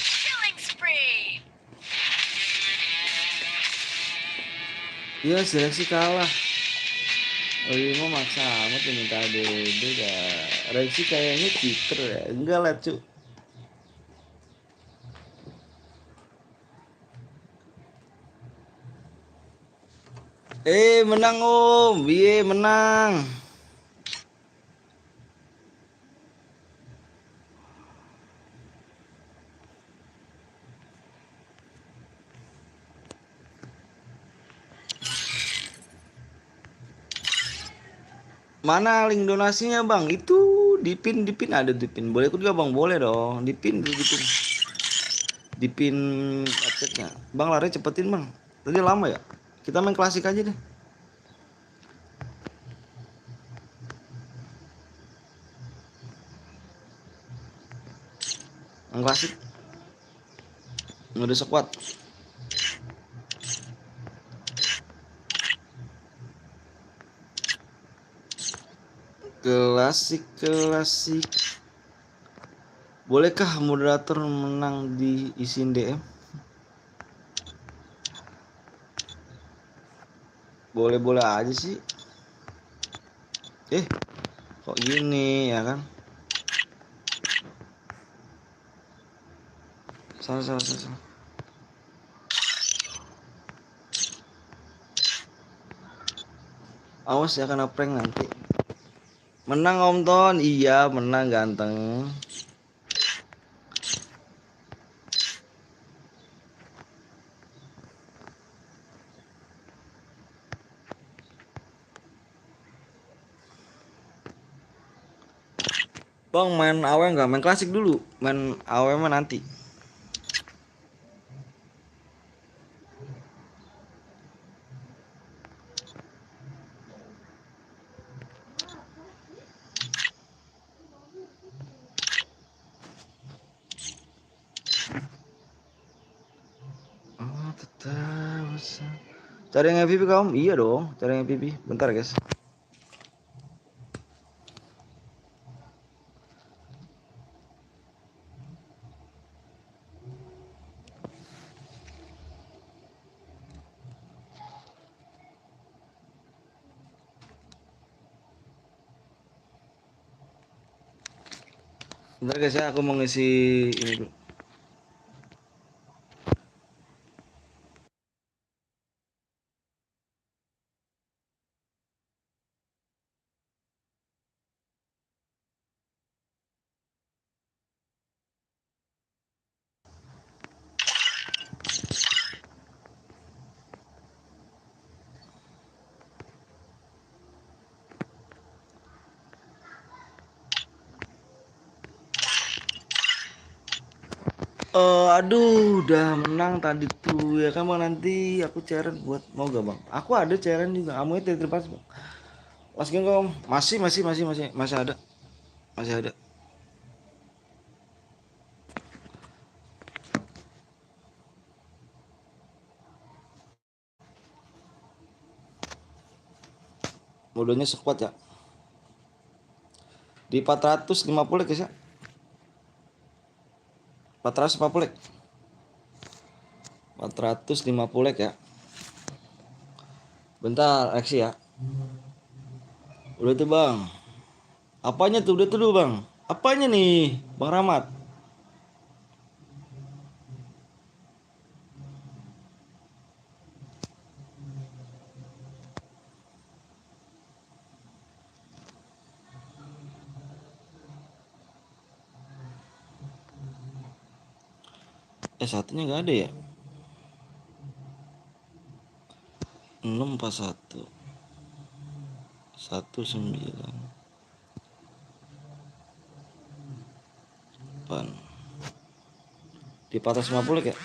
Killing spree. Iya seleksi kalah. Lima maksa amat yang minta dede dah. Reaksi kayaknya cheater ya. Enggak lah cu. Menang om. Iya menang. Mana link donasinya bang? Itu dipin ada dipin. Boleh ikut juga bang? Boleh dong. Dipin dipin. Dipin websitenya. Bang lari cepetin bang. Tadi lama ya. Kita main klasik aja deh. Main klasik. Mode squad. Klasik. Bolehkah moderator menang di isin DM? Boleh aja sih. Kok gini ya kan? Salah. Awas ya kena prank nanti. Menang Om Ton, iya menang ganteng. Bang main AW nggak? Main klasik dulu. Main AW mah nanti. Oh, tetap. Cari yang MVP kamu? Iya dong, cari yang MVP. Bentar guys. Bentar guys ya, aku mau ngisi ini dulu. Aduh, udah menang tadi tuh ya kan bang. Nanti aku cairan buat mau gak bang? Aku ada cairan juga. Kamu itu terpas bang. Mas Gengkom masih ada, masih ada. Modalnya sekuat ya. Di 450 guys ya. 450. 450 ya. Bentar, aksi ya. Udah tuh bang. Apanya tuh? Udah tuh dulu bang. Apanya nih, Bang Rahmat? Satunya nggak ada ya. 641 19 8 di 450 ya.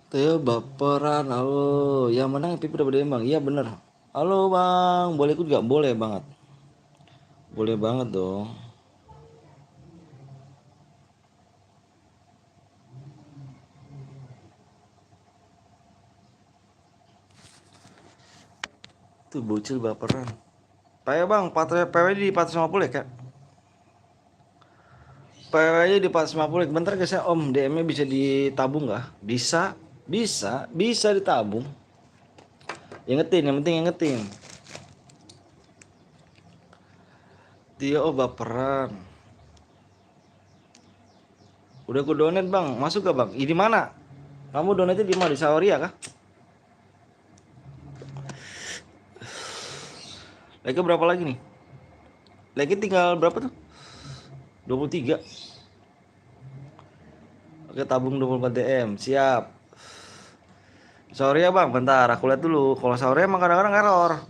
Teo baperan. Halo, yang menang Pipi udah bang. Iya bener. Halo bang, boleh ikut gak? Boleh banget. Boleh banget dong. Tuh bocil baperan. PW bang, PW di 450 ya kak? PW nya di 450. Bentar guys ya om, DM nya bisa ditabung gak? Bisa ditabung. Ingetin, yang penting ingetin. Tio baperan. Udah gue donate bang, masuk gak bang? Di mana? Kamu donate di mana? Di Saoria kah? Like berapa lagi nih? Like tinggal berapa tuh? 23. Oke, tabung 24 DM. Siap. Saoria bang, bentar aku lihat dulu. Kalau Saoria emang kadang-kadang error.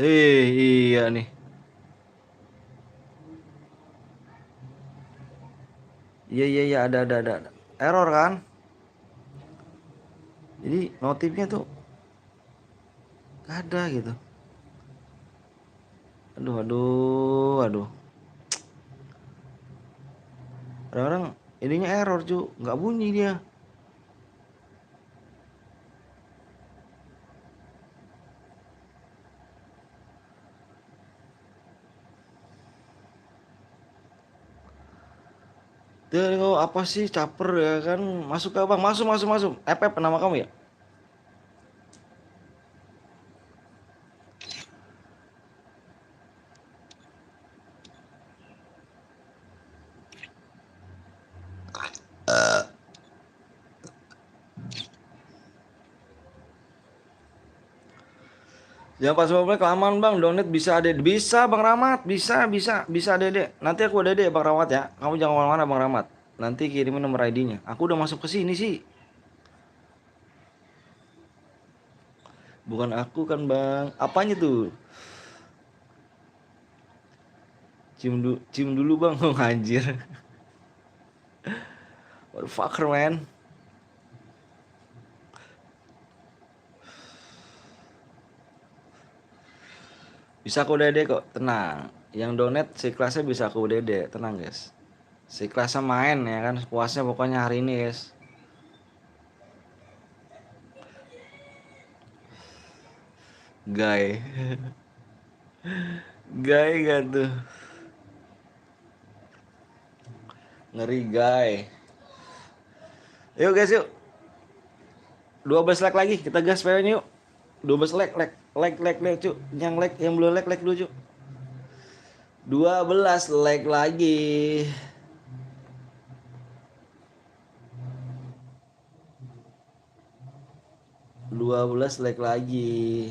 Iya nih. Iya ada. Error kan? Jadi notifnya tuh gak ada gitu. Aduh. Kadang-kadang ininya error cu, nggak bunyi dia. Dia kau apa sih caper ya kan? Masuk ke bang, masuk. FF nama kamu ya? Jangan pas mobil kelamaan bang, donate bisa ada, bisa bang Rahmat, bisa dede. Nanti aku ada dede bang Rahmat ya. Kamu jangan kemana-mana bang Rahmat. Nanti kirimin nomor ID-nya. Aku udah masuk ke sini sih. Bukan aku kan bang. Apanya tuh? Cium dulu bang. Oh, anjir. What the fucker man. Bisa aku dede kok, tenang. Yang donate si kelasnya bisa aku dede, tenang guys. Si kelasnya main ya kan, puasnya pokoknya hari ini guys. Gay. Gay gak tuh? Ngeri gay. Yuk guys yuk. 12 like lagi, kita gas PW-nya yuk. 12 like cu. Yang belum like dulu cu. 12 like lagi. 12 like lagi.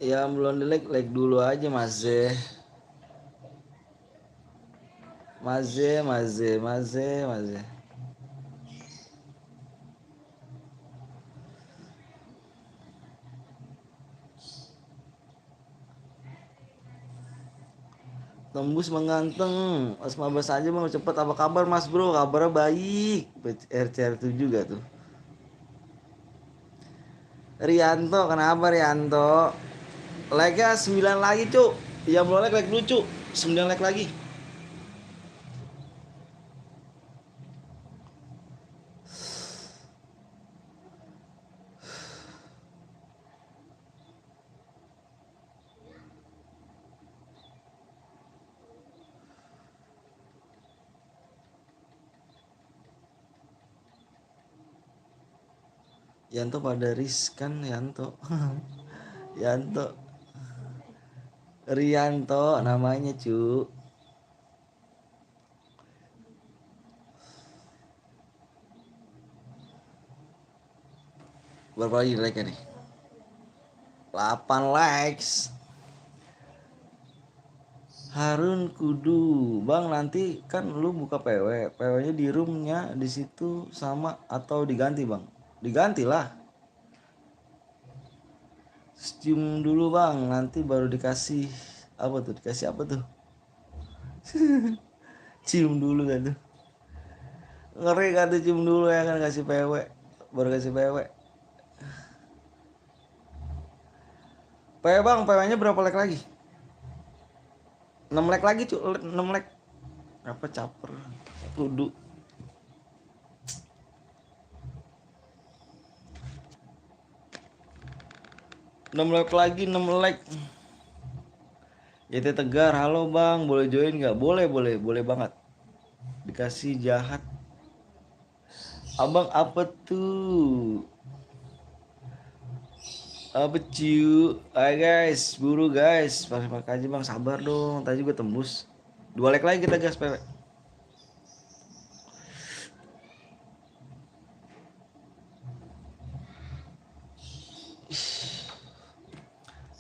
Yang belum di like dulu aja Maze. Maze. Tembus menganteng. Mas 15 aja bang, cepet. Apa kabar mas bro? Kabarnya baik. RCR7 juga tuh. Rianto, kenapa Rianto? Like-nya 9 lagi cuk. Yang belum like dulu cuk. 9 like lagi. Yanto pada riskan Yanto. Yanto. Rianto namanya cu. Berapa lagi like nih? 8 likes. Harun Kudu, bang nanti kan lu buka PW-nya di roomnya di situ sama atau diganti bang? Digantilah. Cium dulu bang, nanti baru dikasih apa tuh? Dikasih apa tuh? Cium dulu kan tuh. Ngeri kan tuh cium dulu ya kan kasih PW, baru kasih PW. PW bang, PW-nya berapa like lagi? 6 like lagi cuy, 6 like. Apa caper? Kudu. 6 like lagi, 6 like. YT Tegar, halo bang, boleh join nggak? Boleh banget. Dikasih jahat. Abang apa tuh? Apa ciu? Hai guys, buru guys. Pakai aja bang, sabar dong. Tadi juga tembus. 2 like lagi kita gas PW.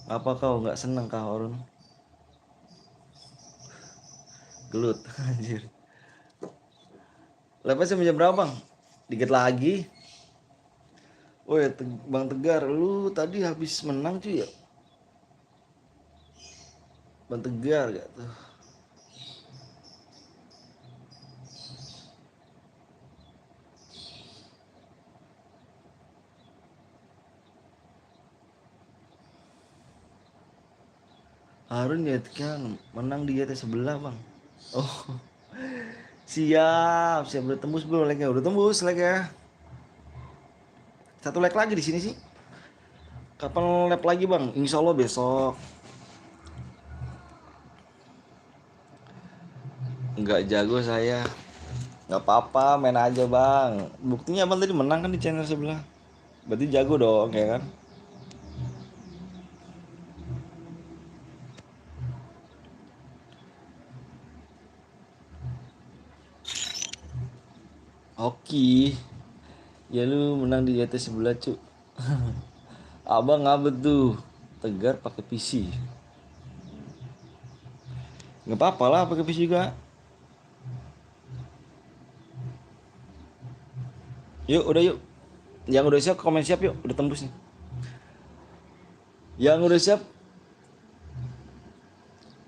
Apa kau nggak seneng kah Orun? Gelut, anjir. Lepasnya jam berapa bang? Dikit lagi. Oh ya Bang Tegar, lu tadi habis menang cuy ya? Bang Tegar gak tuh? Harun ya kan menang di YT sebelah bang. Oh siap udah tembus bro like-nya, udah tembus like ya. 1 like lagi di sini sih. Kapan lap lagi bang? Insya Allah besok. Nggak jago saya. Nggak apa-apa, main aja bang. Buktinya abang tadi menang kan di channel sebelah. Berarti jago dong ya kan? Oke. Ya lu menang di YT sebelah cu. Abang ngabet tuh. Tegar pakai PC. Nggak apa-apa lah pakai PC juga. Yuk udah yuk. Yang udah siap komen siap yuk. Udah tembus nih. Yang udah siap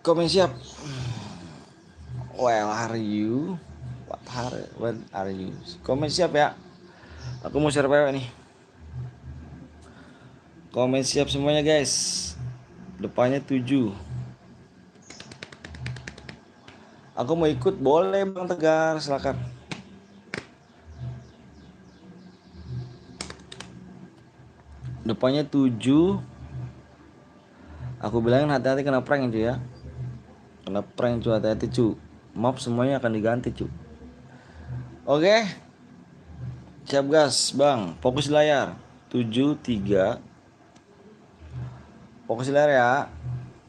komen siap. Well are you? What are you? Komen siap ya. Aku mau share PW nih. Komen siap semuanya guys. Depannya 7. Aku mau ikut, boleh Bang Tegar, silakan. Depannya 7. Aku bilangin hati-hati kena prank cuy ya. Kena prank cuy, hati-hati cuy. Map semuanya akan diganti cuy. Oke. Siap gas bang, fokus di layar. 73. Fokus di layar ya.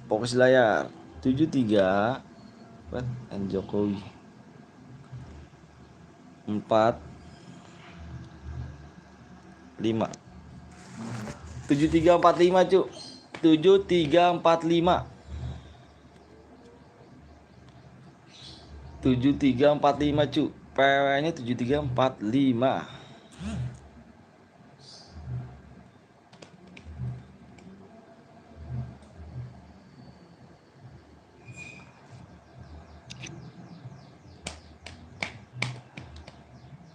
Fokus di layar. 73. And Jokowi 4 5 7345 cu. 7345. 7345 cu. PW-nya 7345.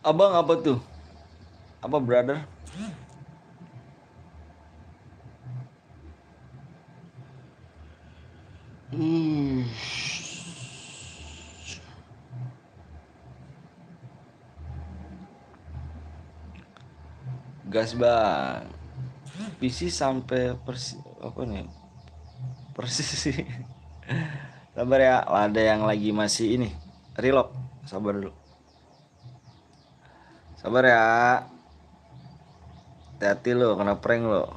Abang apa tuh? Apa brother? Gas bang. PC sampai persis apa nih? Persis sih. Sabar ya, ada yang lagi masih ini. Relock. Sabar dulu. Sabar ya. Hati-hati lo, kena prank lo.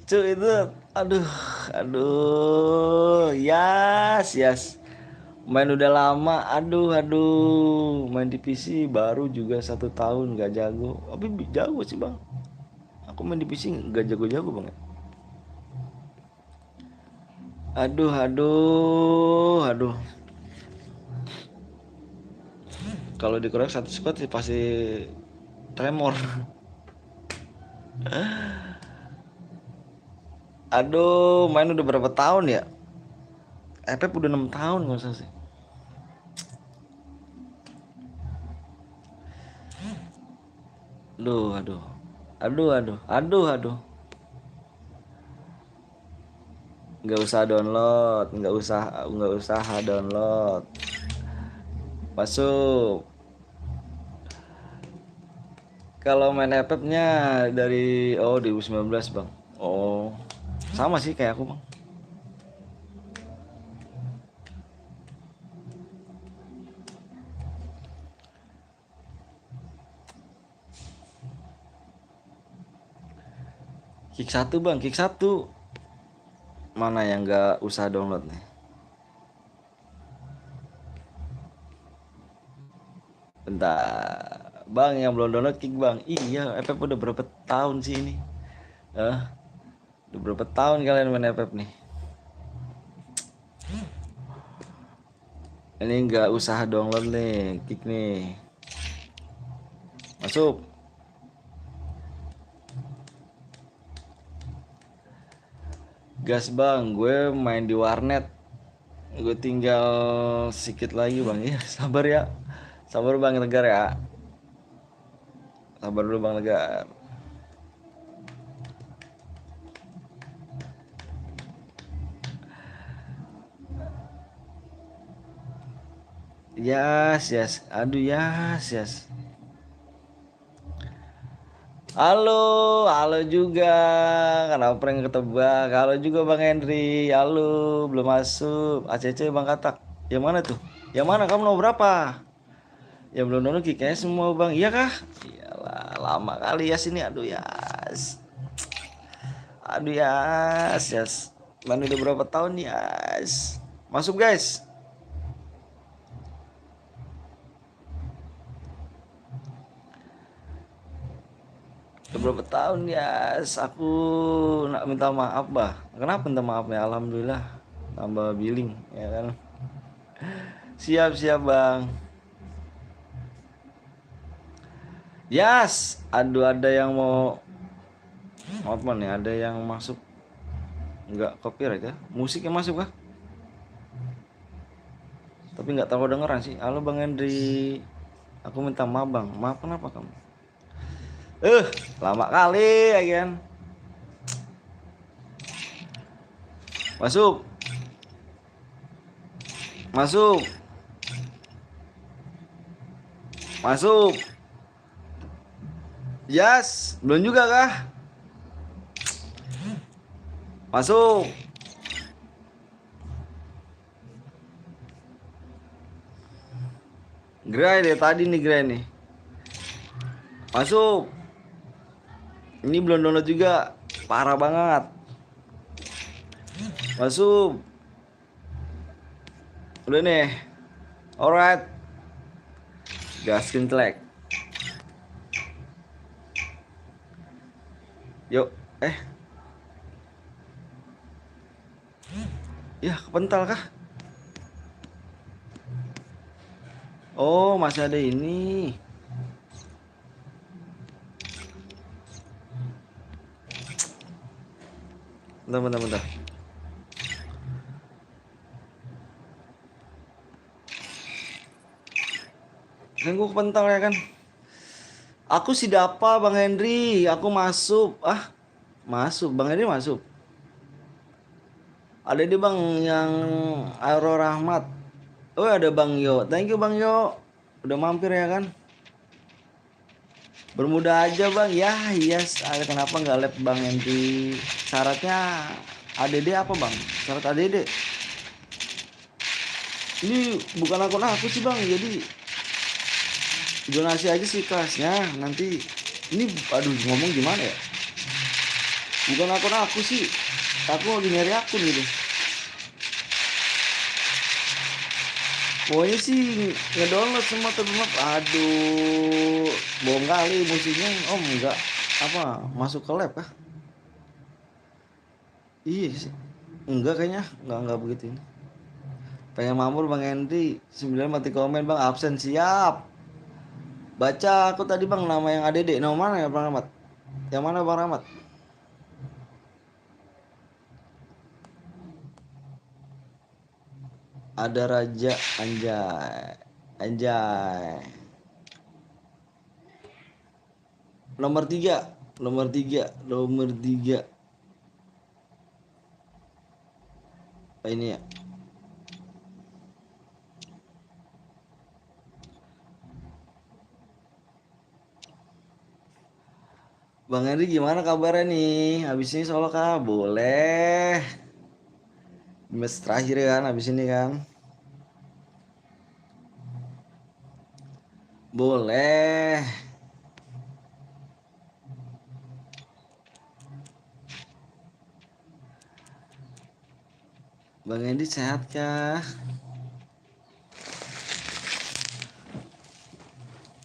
Cuy itu, aduh, yes. Main udah lama, aduh, main di PC baru juga 1 tahun gak jago, tapi jago sih bang. Aku main di PC gak jago-jago bang. Aduh. Kalau dikorek satu squad sih pasti tremor. Aduh, main udah berapa tahun ya? FF udah 6 tahun nggak usah sih. Aduh. Nggak usah download, nggak usah download. Masuk. Kalau main FF-nya dari 2019 bang. Oh, sama sih kayak aku bang. Kick 1 bang, Kick 1. Mana yang nggak usah download nih? Bentar, bang yang belum download Kick bang. Iya, FF udah berapa tahun sih ini? Udah berapa tahun kalian main FF nih? Ini nggak usah download nih, Kick nih. Masuk. Gas bang, gue main di warnet. Gue tinggal sedikit lagi bang. Iya, sabar ya. Sabar bang Tegar ya. Sabar dulu bang Tegar. Yes. Aduh, yes. Halo juga. Kenapa prank ketebak? Halo juga Bang Henry. Halo, belum masuk. ACC Bang Katak. Yang mana tuh? Yang mana kamu nomor berapa? Yang belum download kayaknya semua Bang. Iya kah? Iyalah, lama kali ya sini. Aduh, yes. Main udah berapa tahun yes. Masuk guys. Beberapa tahun ya, aku nak minta maaf bah. Kenapa minta maaf ya? Alhamdulillah tambah billing ya kan. Siap bang. Yes, aduh ada yang mau apa nih? Ada yang masuk nggak copyright ya? Musiknya masuk kah? Tapi nggak tahu dengeran sih. Halo Bang Henry, aku minta maaf bang. Maaf kenapa kamu? Lama kali ya kan. Masuk. Yes, belum juga kah? Masuk. Gray deh tadi nih Gray nih. Masuk. Ini belum download juga. Parah banget. Masuk. Udah nih. Alright. Gaskin telek. Yuk. Ya, kepental kah? Oh, masih ada ini. Bentar. Kan gue kepental ya kan. Aku si Dapa Bang Henry. Aku masuk. Masuk. Bang Henry masuk. Ada di Bang yang Aero Rahmat. Oh, ada Bang Yo. Thank you Bang Yo. Udah mampir ya kan. Bermudah aja Bang. Ya, yes. Ada kenapa nggak lab Bang Henry? Syaratnya ADD apa Bang? Syarat ADD. Ini bukan akun aku sih Bang. Jadi donasi aja sih kelasnya. Nanti ini aduh ngomong gimana ya? Bukan akun aku sih. Aku lagi nyari akun gitu. Pokoknya sih ngedownload semua tapi aduh bohong kali musiknya. Om enggak apa masuk ke lab kah? Iya sih. Enggak kayaknya enggak begitu ini. Pengen mamur Bang Henry 9 mati komen Bang absen siap. Baca aku tadi Bang nama yang ADD. Nama mana ya Bang Rahmat? Yang mana Bang Rahmat? Ada Raja Anjay. Nomor 3. Apa ini ya? Bang Henry gimana kabarnya nih? Habis ini solo kah? Boleh. Match terakhir kan habis ini kan? Boleh. Bang Henry sehat kah?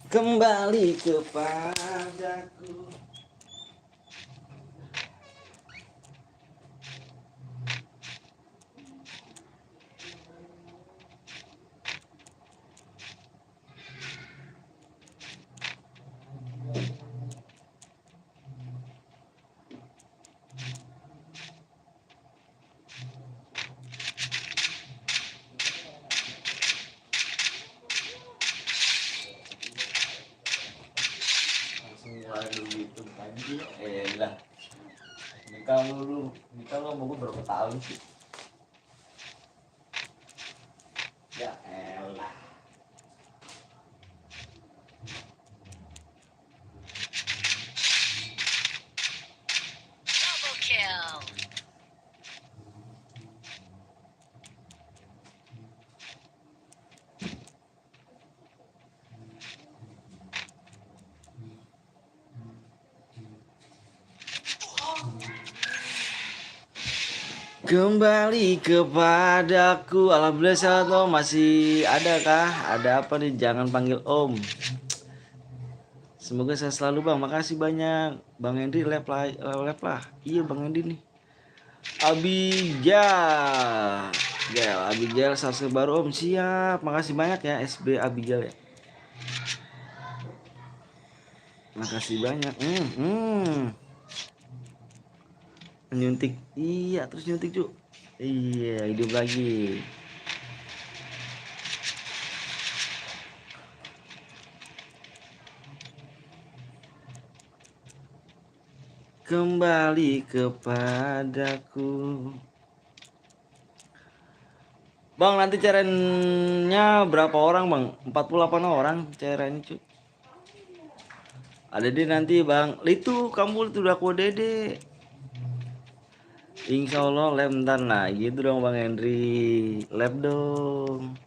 Kembali kepadaku. Waduh gitu pagi lah nikah lu mau gue berapa tahun sih ya elah Double kill. kembali kepadaku. Alhamdulillah sehat Om. Masih ada kah? Ada apa nih? Jangan panggil Om. Semoga saya selalu Bang. Makasih banyak Bang Henry lab lah. Iya Bang Henry nih. Abigail subscribe baru Om. Siap. Makasih banyak ya SB Abigail ya. Makasih banyak. Nyuntik. Iya, terus nyuntik cu. Iya, hidup lagi. Kembali kepadaku. Bang, nanti cairannya berapa orang Bang? 48 orang cairannya cu. Ada deh nanti Bang. Itu kamu udah kode deh. Insya Allah lab ntar. Nah gitu dong Bang Henry. Lab dong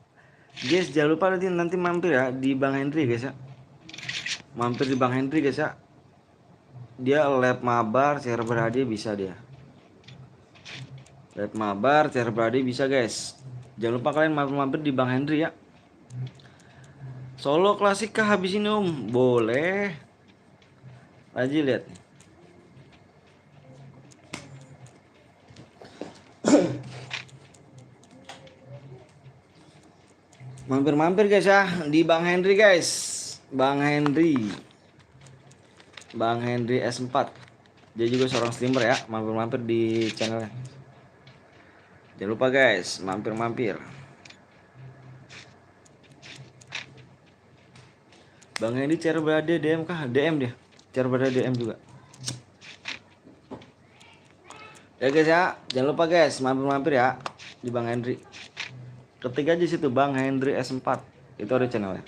guys. Jangan lupa nanti mampir ya di Bang Henry guys ya. Mampir di Bang Henry guys ya. Dia lab mabar share berhadiah bisa dia. Lab mabar share berhadiah bisa guys. Jangan lupa kalian mampir-mampir di Bang Henry ya. Solo klasik kah habis ini Om? Boleh. Aji lihat. Mampir-mampir guys ya di Bang Henry guys. Bang Henry S4. Dia juga seorang streamer ya. Mampir-mampir di channelnya. Jangan lupa guys, mampir-mampir. Bang Henry cara berada DM kah? DM dia. Cara berada DM juga. Ya guys ya, jangan lupa guys, mampir-mampir ya di Bang Henry. Ketik aja situ Bang Henry S4. Itu ada channelnya.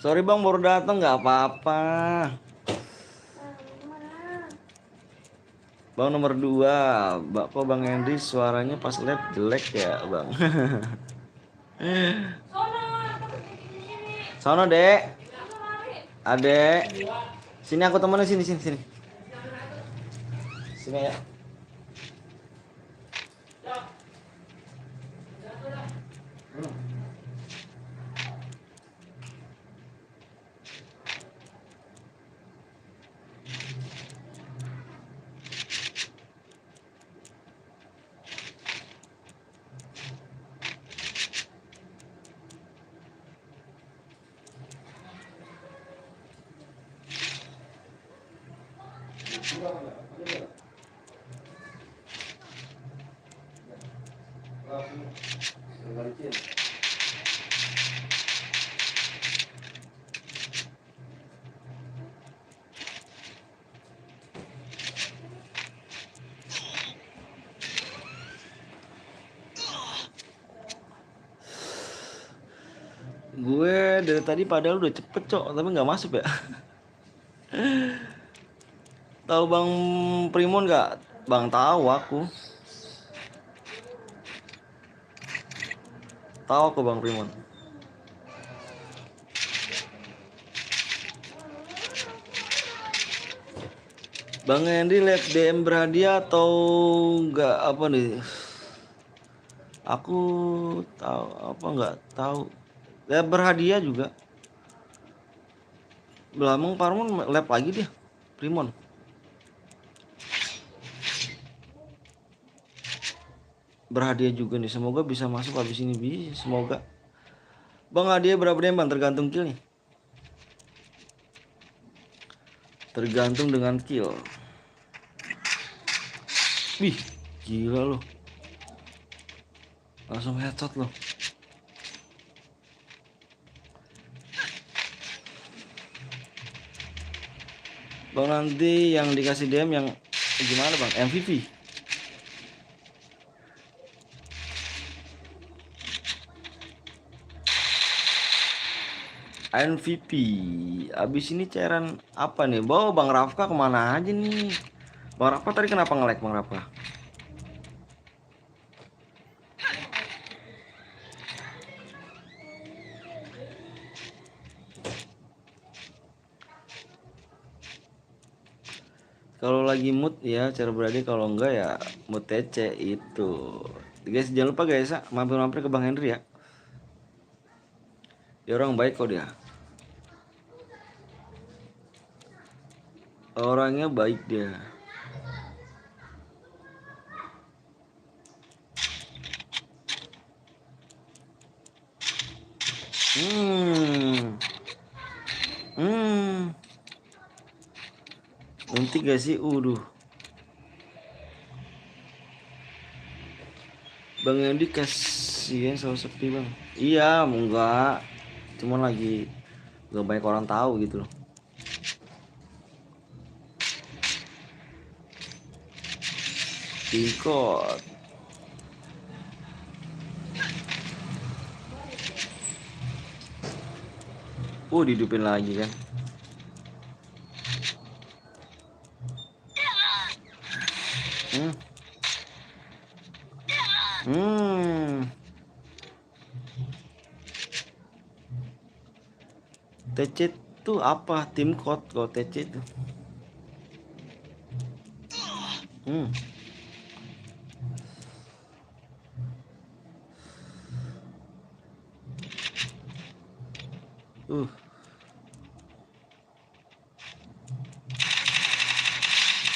Sorry Bang baru datang nggak apa-apa. Bang nomor 2, kok Bang Henry suaranya pas live jelek ya Bang. Sono dek. Adek. Sini aku temenin sini. Sini ya. Gue dari tadi padahal udah cepet cok, tapi nggak masuk ya. Tahu Bang Primun nggak? Bang tahu aku. Tahu aku Bang Primun. Bang Henry live DM berhadiah atau nggak apa nih? Aku tahu apa nggak tahu. Live berhadiah juga. Belamang Parmon live lagi dia. Primon. Berhadiah juga nih, semoga bisa masuk habis ini bisa, semoga. Bang hadiah berapa DM Bang? Tergantung kill nih. Tergantung dengan kill. Wih, gila loh. Langsung headshot loh. Bang nanti yang dikasih DM yang gimana Bang? MVP. MVP. Abis ini cairan apa nih? Bawa Bang Rafka kemana aja nih? Bang Rafka tadi kenapa nge-lag Bang Rafka? Kalau lagi mood ya cara berada, kalau enggak ya mood TC itu. Guys jangan lupa guys ya, mampir-mampir ke Bang Henry ya. Dia orang baik kok dia. Orangnya baik dia. Nanti gak sih? Bang Yandi kasihan selalu sepi Bang. Iya enggak, cuman lagi gak banyak orang tahu gitu loh. Tingkot. Dihidupin lagi kan. TC itu apa? Tim code kalau TC itu. Uh.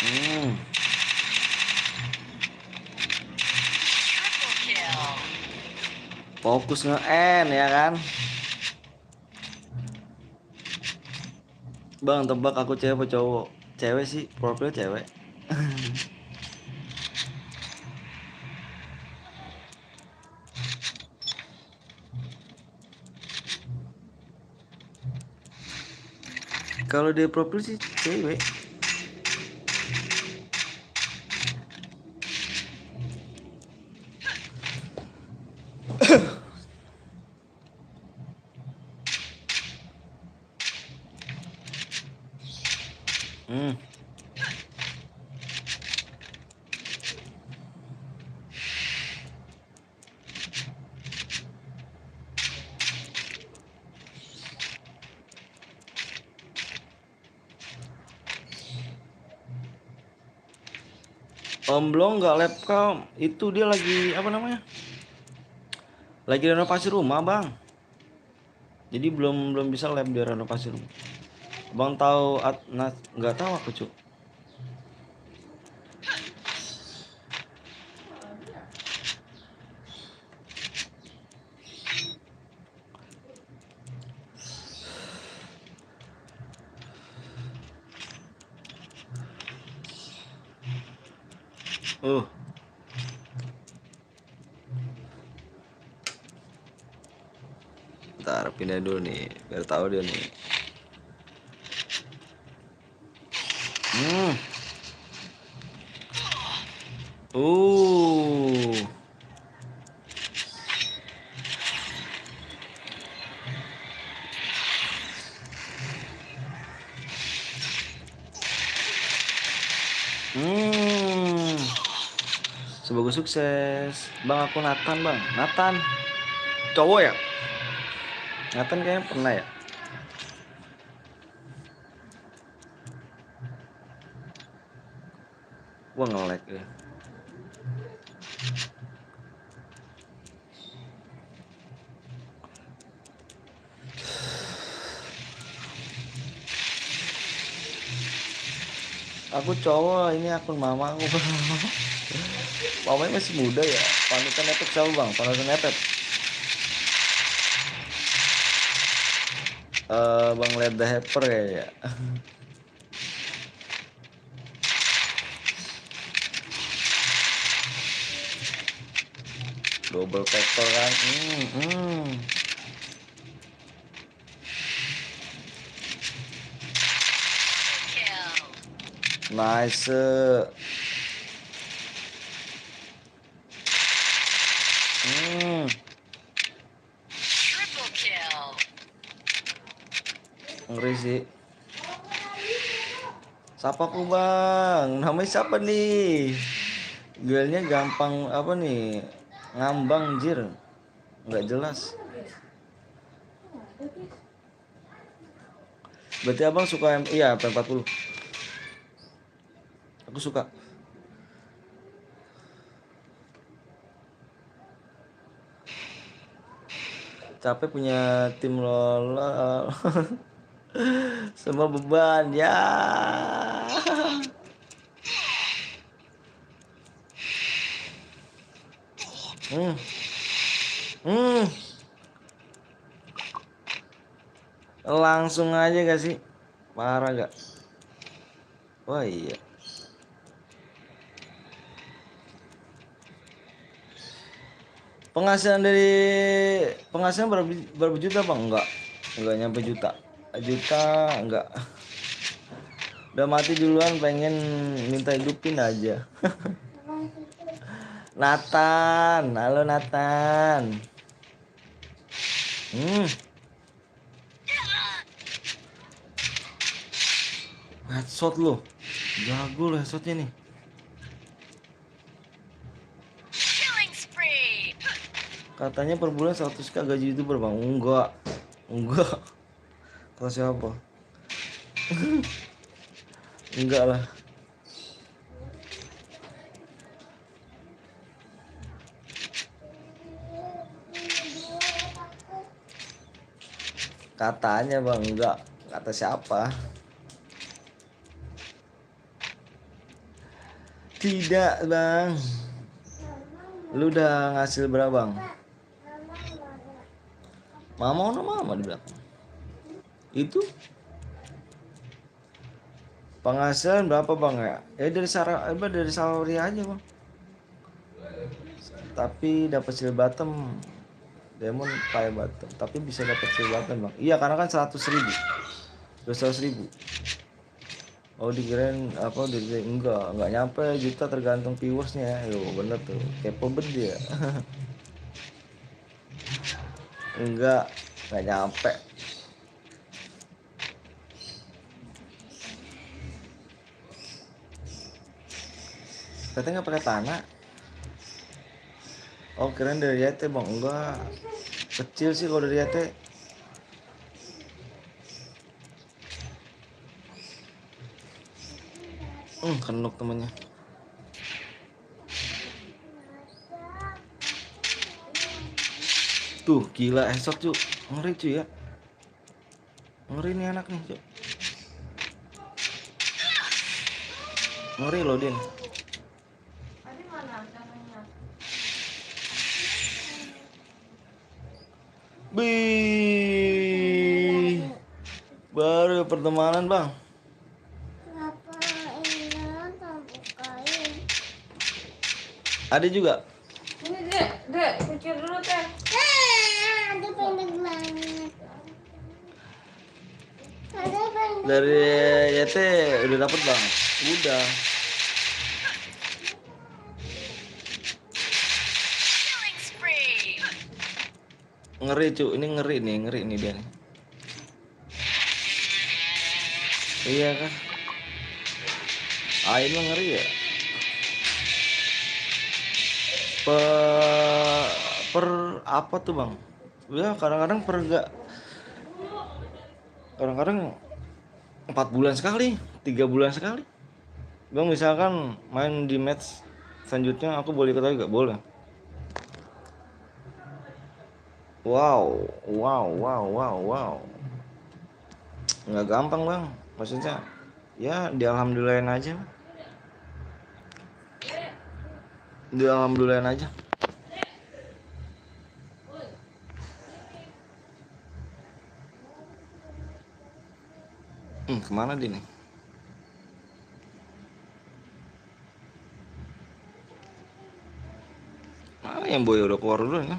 Hmm. Triple kill. Fokus nge-end ya kan. Bang, tebak aku cewek apa cowok? Cewek sih, profil cewek. Kalau dia profil sih cewek. Hmm. Om Blong nggak lapcam, itu dia lagi apa namanya? Lagi renovasi rumah bang. Jadi belum belum bisa lab dia renovasi rumah. Bang tahu nggak tahu aku cuk. Uh, ntar pindah dulu nih, biar tahu dia nih. Hmm. Uh. Hmm. Semoga sukses. Bang aku Nathan bang. Nathan. Cowok ya? Nathan kayaknya pernah ya. Wah nge-lag ya. Aku cowok, ini akun mama aku. Mamanya masih muda ya. Panutan Epet siapa bang? Panutan Epet. Bang Led the Hyper ya. Double factor kan. Kill. Nice. Triple kill. Ngeri sih. Siapa aku bang? Namanya siapa nih? Duelnya gampang apa nih? Ngambang jir. Nggak jelas. Berarti abang suka iya P40. Aku suka. Capek punya tim lolol. Semua beban ya. Hmm. Hmm. Langsung aja gak sih? Parah gak? Wah iya. Penghasilan berapa juta bang? Enggak nyampe juta. Juta enggak. Udah mati duluan pengen minta hidupin aja. Nathan, halo Nathan. Headshot lo. Jago lo headshotnya nih. Killing spree. Katanya per bulan 100k gaji YouTuber bang. Enggak. Enggak. Kata siapa? Enggak lah. Katanya bang, enggak. Kata siapa? Tidak bang. Lu udah ngasil berapa bang? Mama di belakang. Itu penghasilan berapa bang ya? Ya dari salary aja bang. Tapi dapat silver bottom, diamond fire bottom. Tapi bisa dapat silver bottom bang. Iya karena kan 100.000, 200.000. Oh dikirain apa? Dikirain enggak nyampe juta tergantung viewersnya. Yo bener tuh, kepo bet dia. Enggak nyampe. Katanya nggak pakai tanah. Oh keren dari YT bang, enggak. Kecil sih kalau dari YT. Kenuk temennya. Tuh gila esok cu, ngeri cu ya. Ngeri nih anak nih cu. Ngeri loh Din. Tadi mana caranya? Baru pertemanan bang. Kenapa ini tak bukain? Ada juga. Ini dek, kucir dulu teh. Ada pendek banget. Ada pendek. Dari YT udah dapet bang. Udah. Killing spree. Ngeri cu, ini ngeri nih dia nih. Iya kan. Ah ini ngeri ya. Per apa tuh bang? Ya kadang-kadang kadang-kadang 4 bulan sekali, 3 bulan sekali. Bang misalkan main di match selanjutnya aku boleh ikut lagi gak? Boleh. Wow. Nggak gampang bang, maksudnya ya dialhamdulillahin aja. Dialhamdulillahin aja. Kemana dia nih? Mana yang boy udah keluar dulu ya?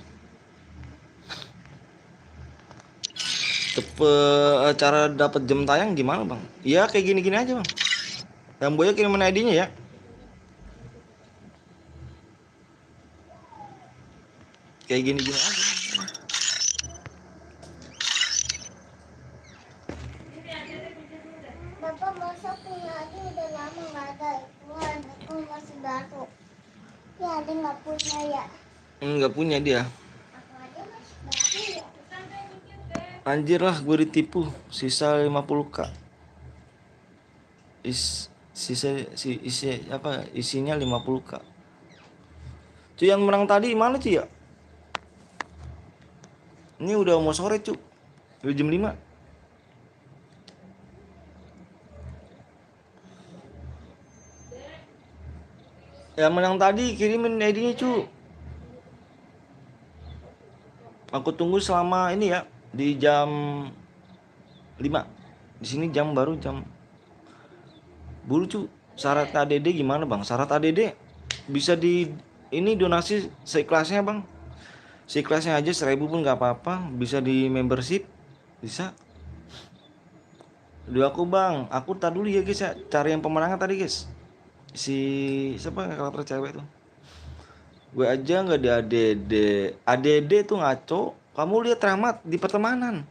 Cara dapat jam tayang gimana bang? Ya kayak gini-gini aja bang. Yang boy kirimin ID-nya ya. Kayak gini-gini aja. Bapak masa punya adik udah lama nggak ada. Aku masih baru. Ya ada nggak punya ya. Nggak punya dia. Aku aja masih baru ya. Anjir lah gue ditipu. Sisa 50k. Isinya 50k. Cuy yang menang tadi mana cuy ya? Ini udah mau sore cuy. Udah jam 5. Yang menang tadi kirimin ID-nya cuy. Aku tunggu selama ini ya di jam 5. Di sini baru jam. Buru cu, syarat ADD gimana bang? Syarat ADD bisa di ini donasi seikhlasnya bang. Seikhlasnya aja 1.000 pun nggak apa-apa. Bisa di membership, bisa. Dua aku bang, aku tar dulu ya guys ya. Cari yang pemenangnya tadi guys. Si siapa karakter cewek tuh? Gue aja nggak di ADD. ADD tuh ngaco. Kamu lihat Rahmat di pertemanan.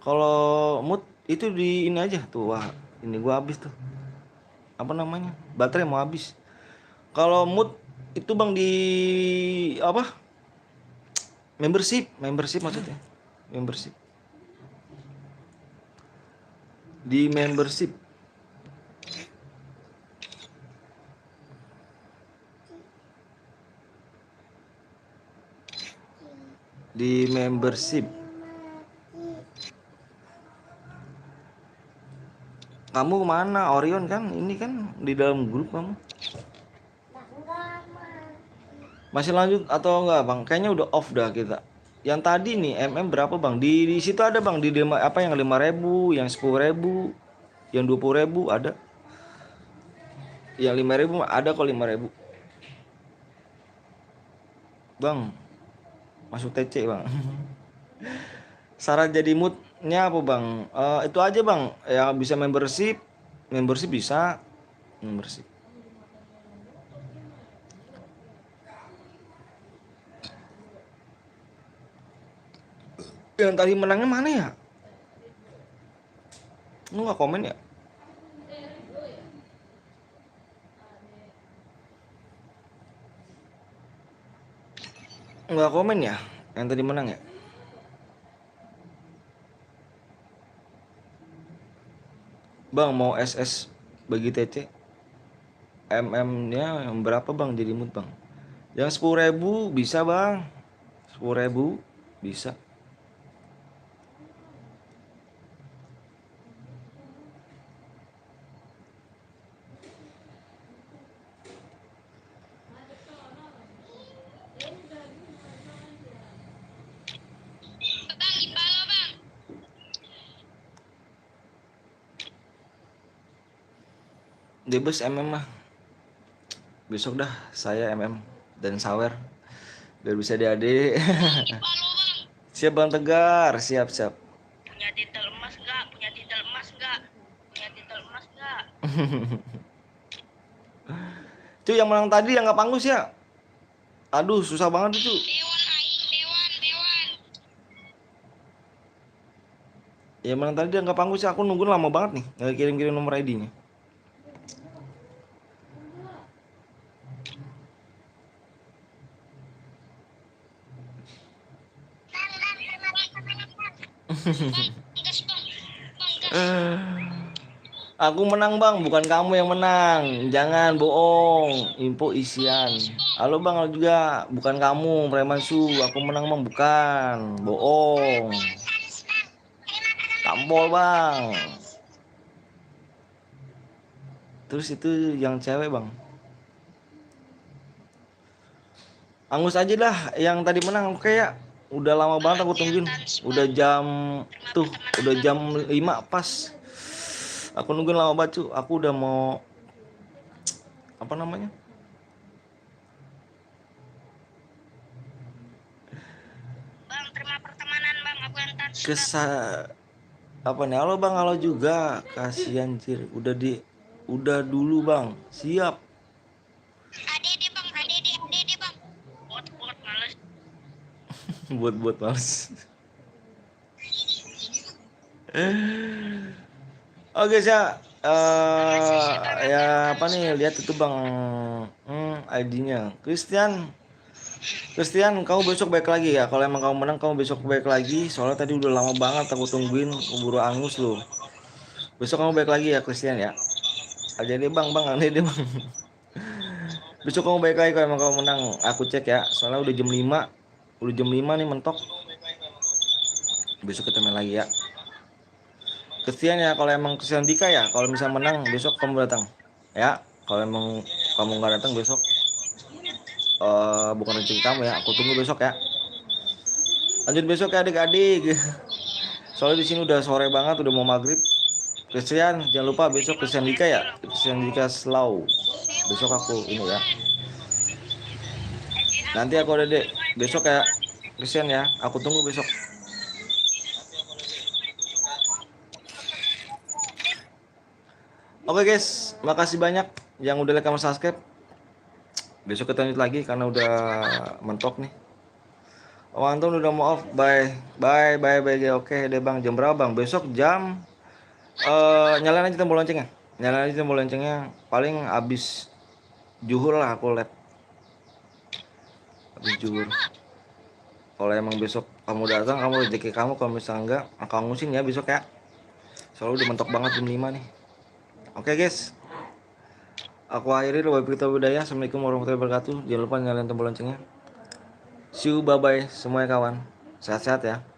Kalau mood itu di ini aja tuh. Wah ini gua habis tuh. Apa namanya? Baterai mau habis. Kalau mood itu bang di apa? Membership maksudnya. Membership. Di membership. di membership. Kamu kemana? Orion kan? Ini kan di dalam grup kamu. Enggak, Ma. Masih lanjut atau enggak bang? Kayaknya udah off dah kita. Yang tadi nih berapa bang? Di situ ada bang di apa yang 5.000, yang 10.000, yang 20.000 ada. Yang 5.000 ada kok 5.000. Bang, masuk TC bang. Syarat jadi moodnya apa bang? Itu aja bang. Ya bisa membership bisa membership. Yang tadi menangnya mana ya? Lu nggak komen ya? Nggak komen ya? Yang tadi menang ya? Bang mau SS bagi TC nya yang berapa bang jadi mood bang? Yang 10.000 bisa bang, 10.000 bisa. Bang, IPA lo bang. Debes mah besok dah saya dan sawer biar bisa DAD. IPA lo bang. Siap bang Tegar, siap. Punya titel emas nggak? Punya titel emas nggak? Punya titel emas nggak? Itu yang menang tadi yang nggak pangus ya? Aduh susah banget itu. Dewan aing, dewan. Yang menang tadi dia nggak pangus ya, aku nunggu lama banget nih nggak kirim nomor ID-nya. Gas bang. Bang gas. Aku menang bang, bukan kamu yang menang. Jangan bohong, info isian. Halo bang, halo juga. Bukan kamu, preman su. Aku menang bang, bukan. Bohong. Tampol bang. Terus itu yang cewek bang. Angus aja dah, yang tadi menang. Oke ya. Udah lama banget aku tungguin. Udah jam 5 pas. Aku nungguin lama banget cu. Aku udah mau apa namanya? Bang, terima pertemanan bang. Aku yang touch. Apa nih? Halo bang, halo juga. Kasihan cir. Udah dulu bang. Siap. Ade bang. Buat males. buat males. Oke ya. Ya apa nih? Lihat itu bang. ID-nya. Christian, kamu besok baik lagi ya. Kalau emang kamu menang, kamu besok baik lagi. Soalnya tadi udah lama banget aku tungguin, keburu angus loh. Besok kamu baik lagi ya, Christian ya. Aja deh bang, aneh deh bang. Besok kamu baik lagi kalau emang kamu menang. Aku cek ya. Soalnya udah jam 5. Udah jam 5 nih mentok. Besok kita main lagi ya. Christian ya, kalau emang Christian Dika ya, kalau misalnya menang besok kamu datang. Ya, kalau emang kamu nggak datang besok, bukan rezeki kamu ya. Aku tunggu besok ya. Lanjut besok ya adik-adik. Soalnya di sini udah sore banget, udah mau maghrib. Christian, jangan lupa besok Christian Dika ya. Christian Dika Slow. Besok aku ini ya. Nanti aku ada dek besok ya. Christian ya, aku tunggu besok. Oke guys, makasih banyak yang udah like sama subscribe. Besok kita lanjut lagi karena udah mentok nih. Oh Anton udah mau off, bye. Oke deh bang, jam berapa bang? Besok jam nyalain aja tombol loncengnya. Paling abis juhur lah aku live. Abis juhur. Kalau emang besok kamu datang, kamu rezeki kamu. Kalau misalnya enggak, aku ngusin ya besok ya. Soalnya udah mentok banget jam 5 nih. Oke guys, aku akhiri. Wabillahi taufiq hidayah. Assalamualaikum warahmatullahi wabarakatuh. Jangan lupa nyalain tombol loncengnya. See you, bye bye semuanya kawan. Sehat-sehat ya.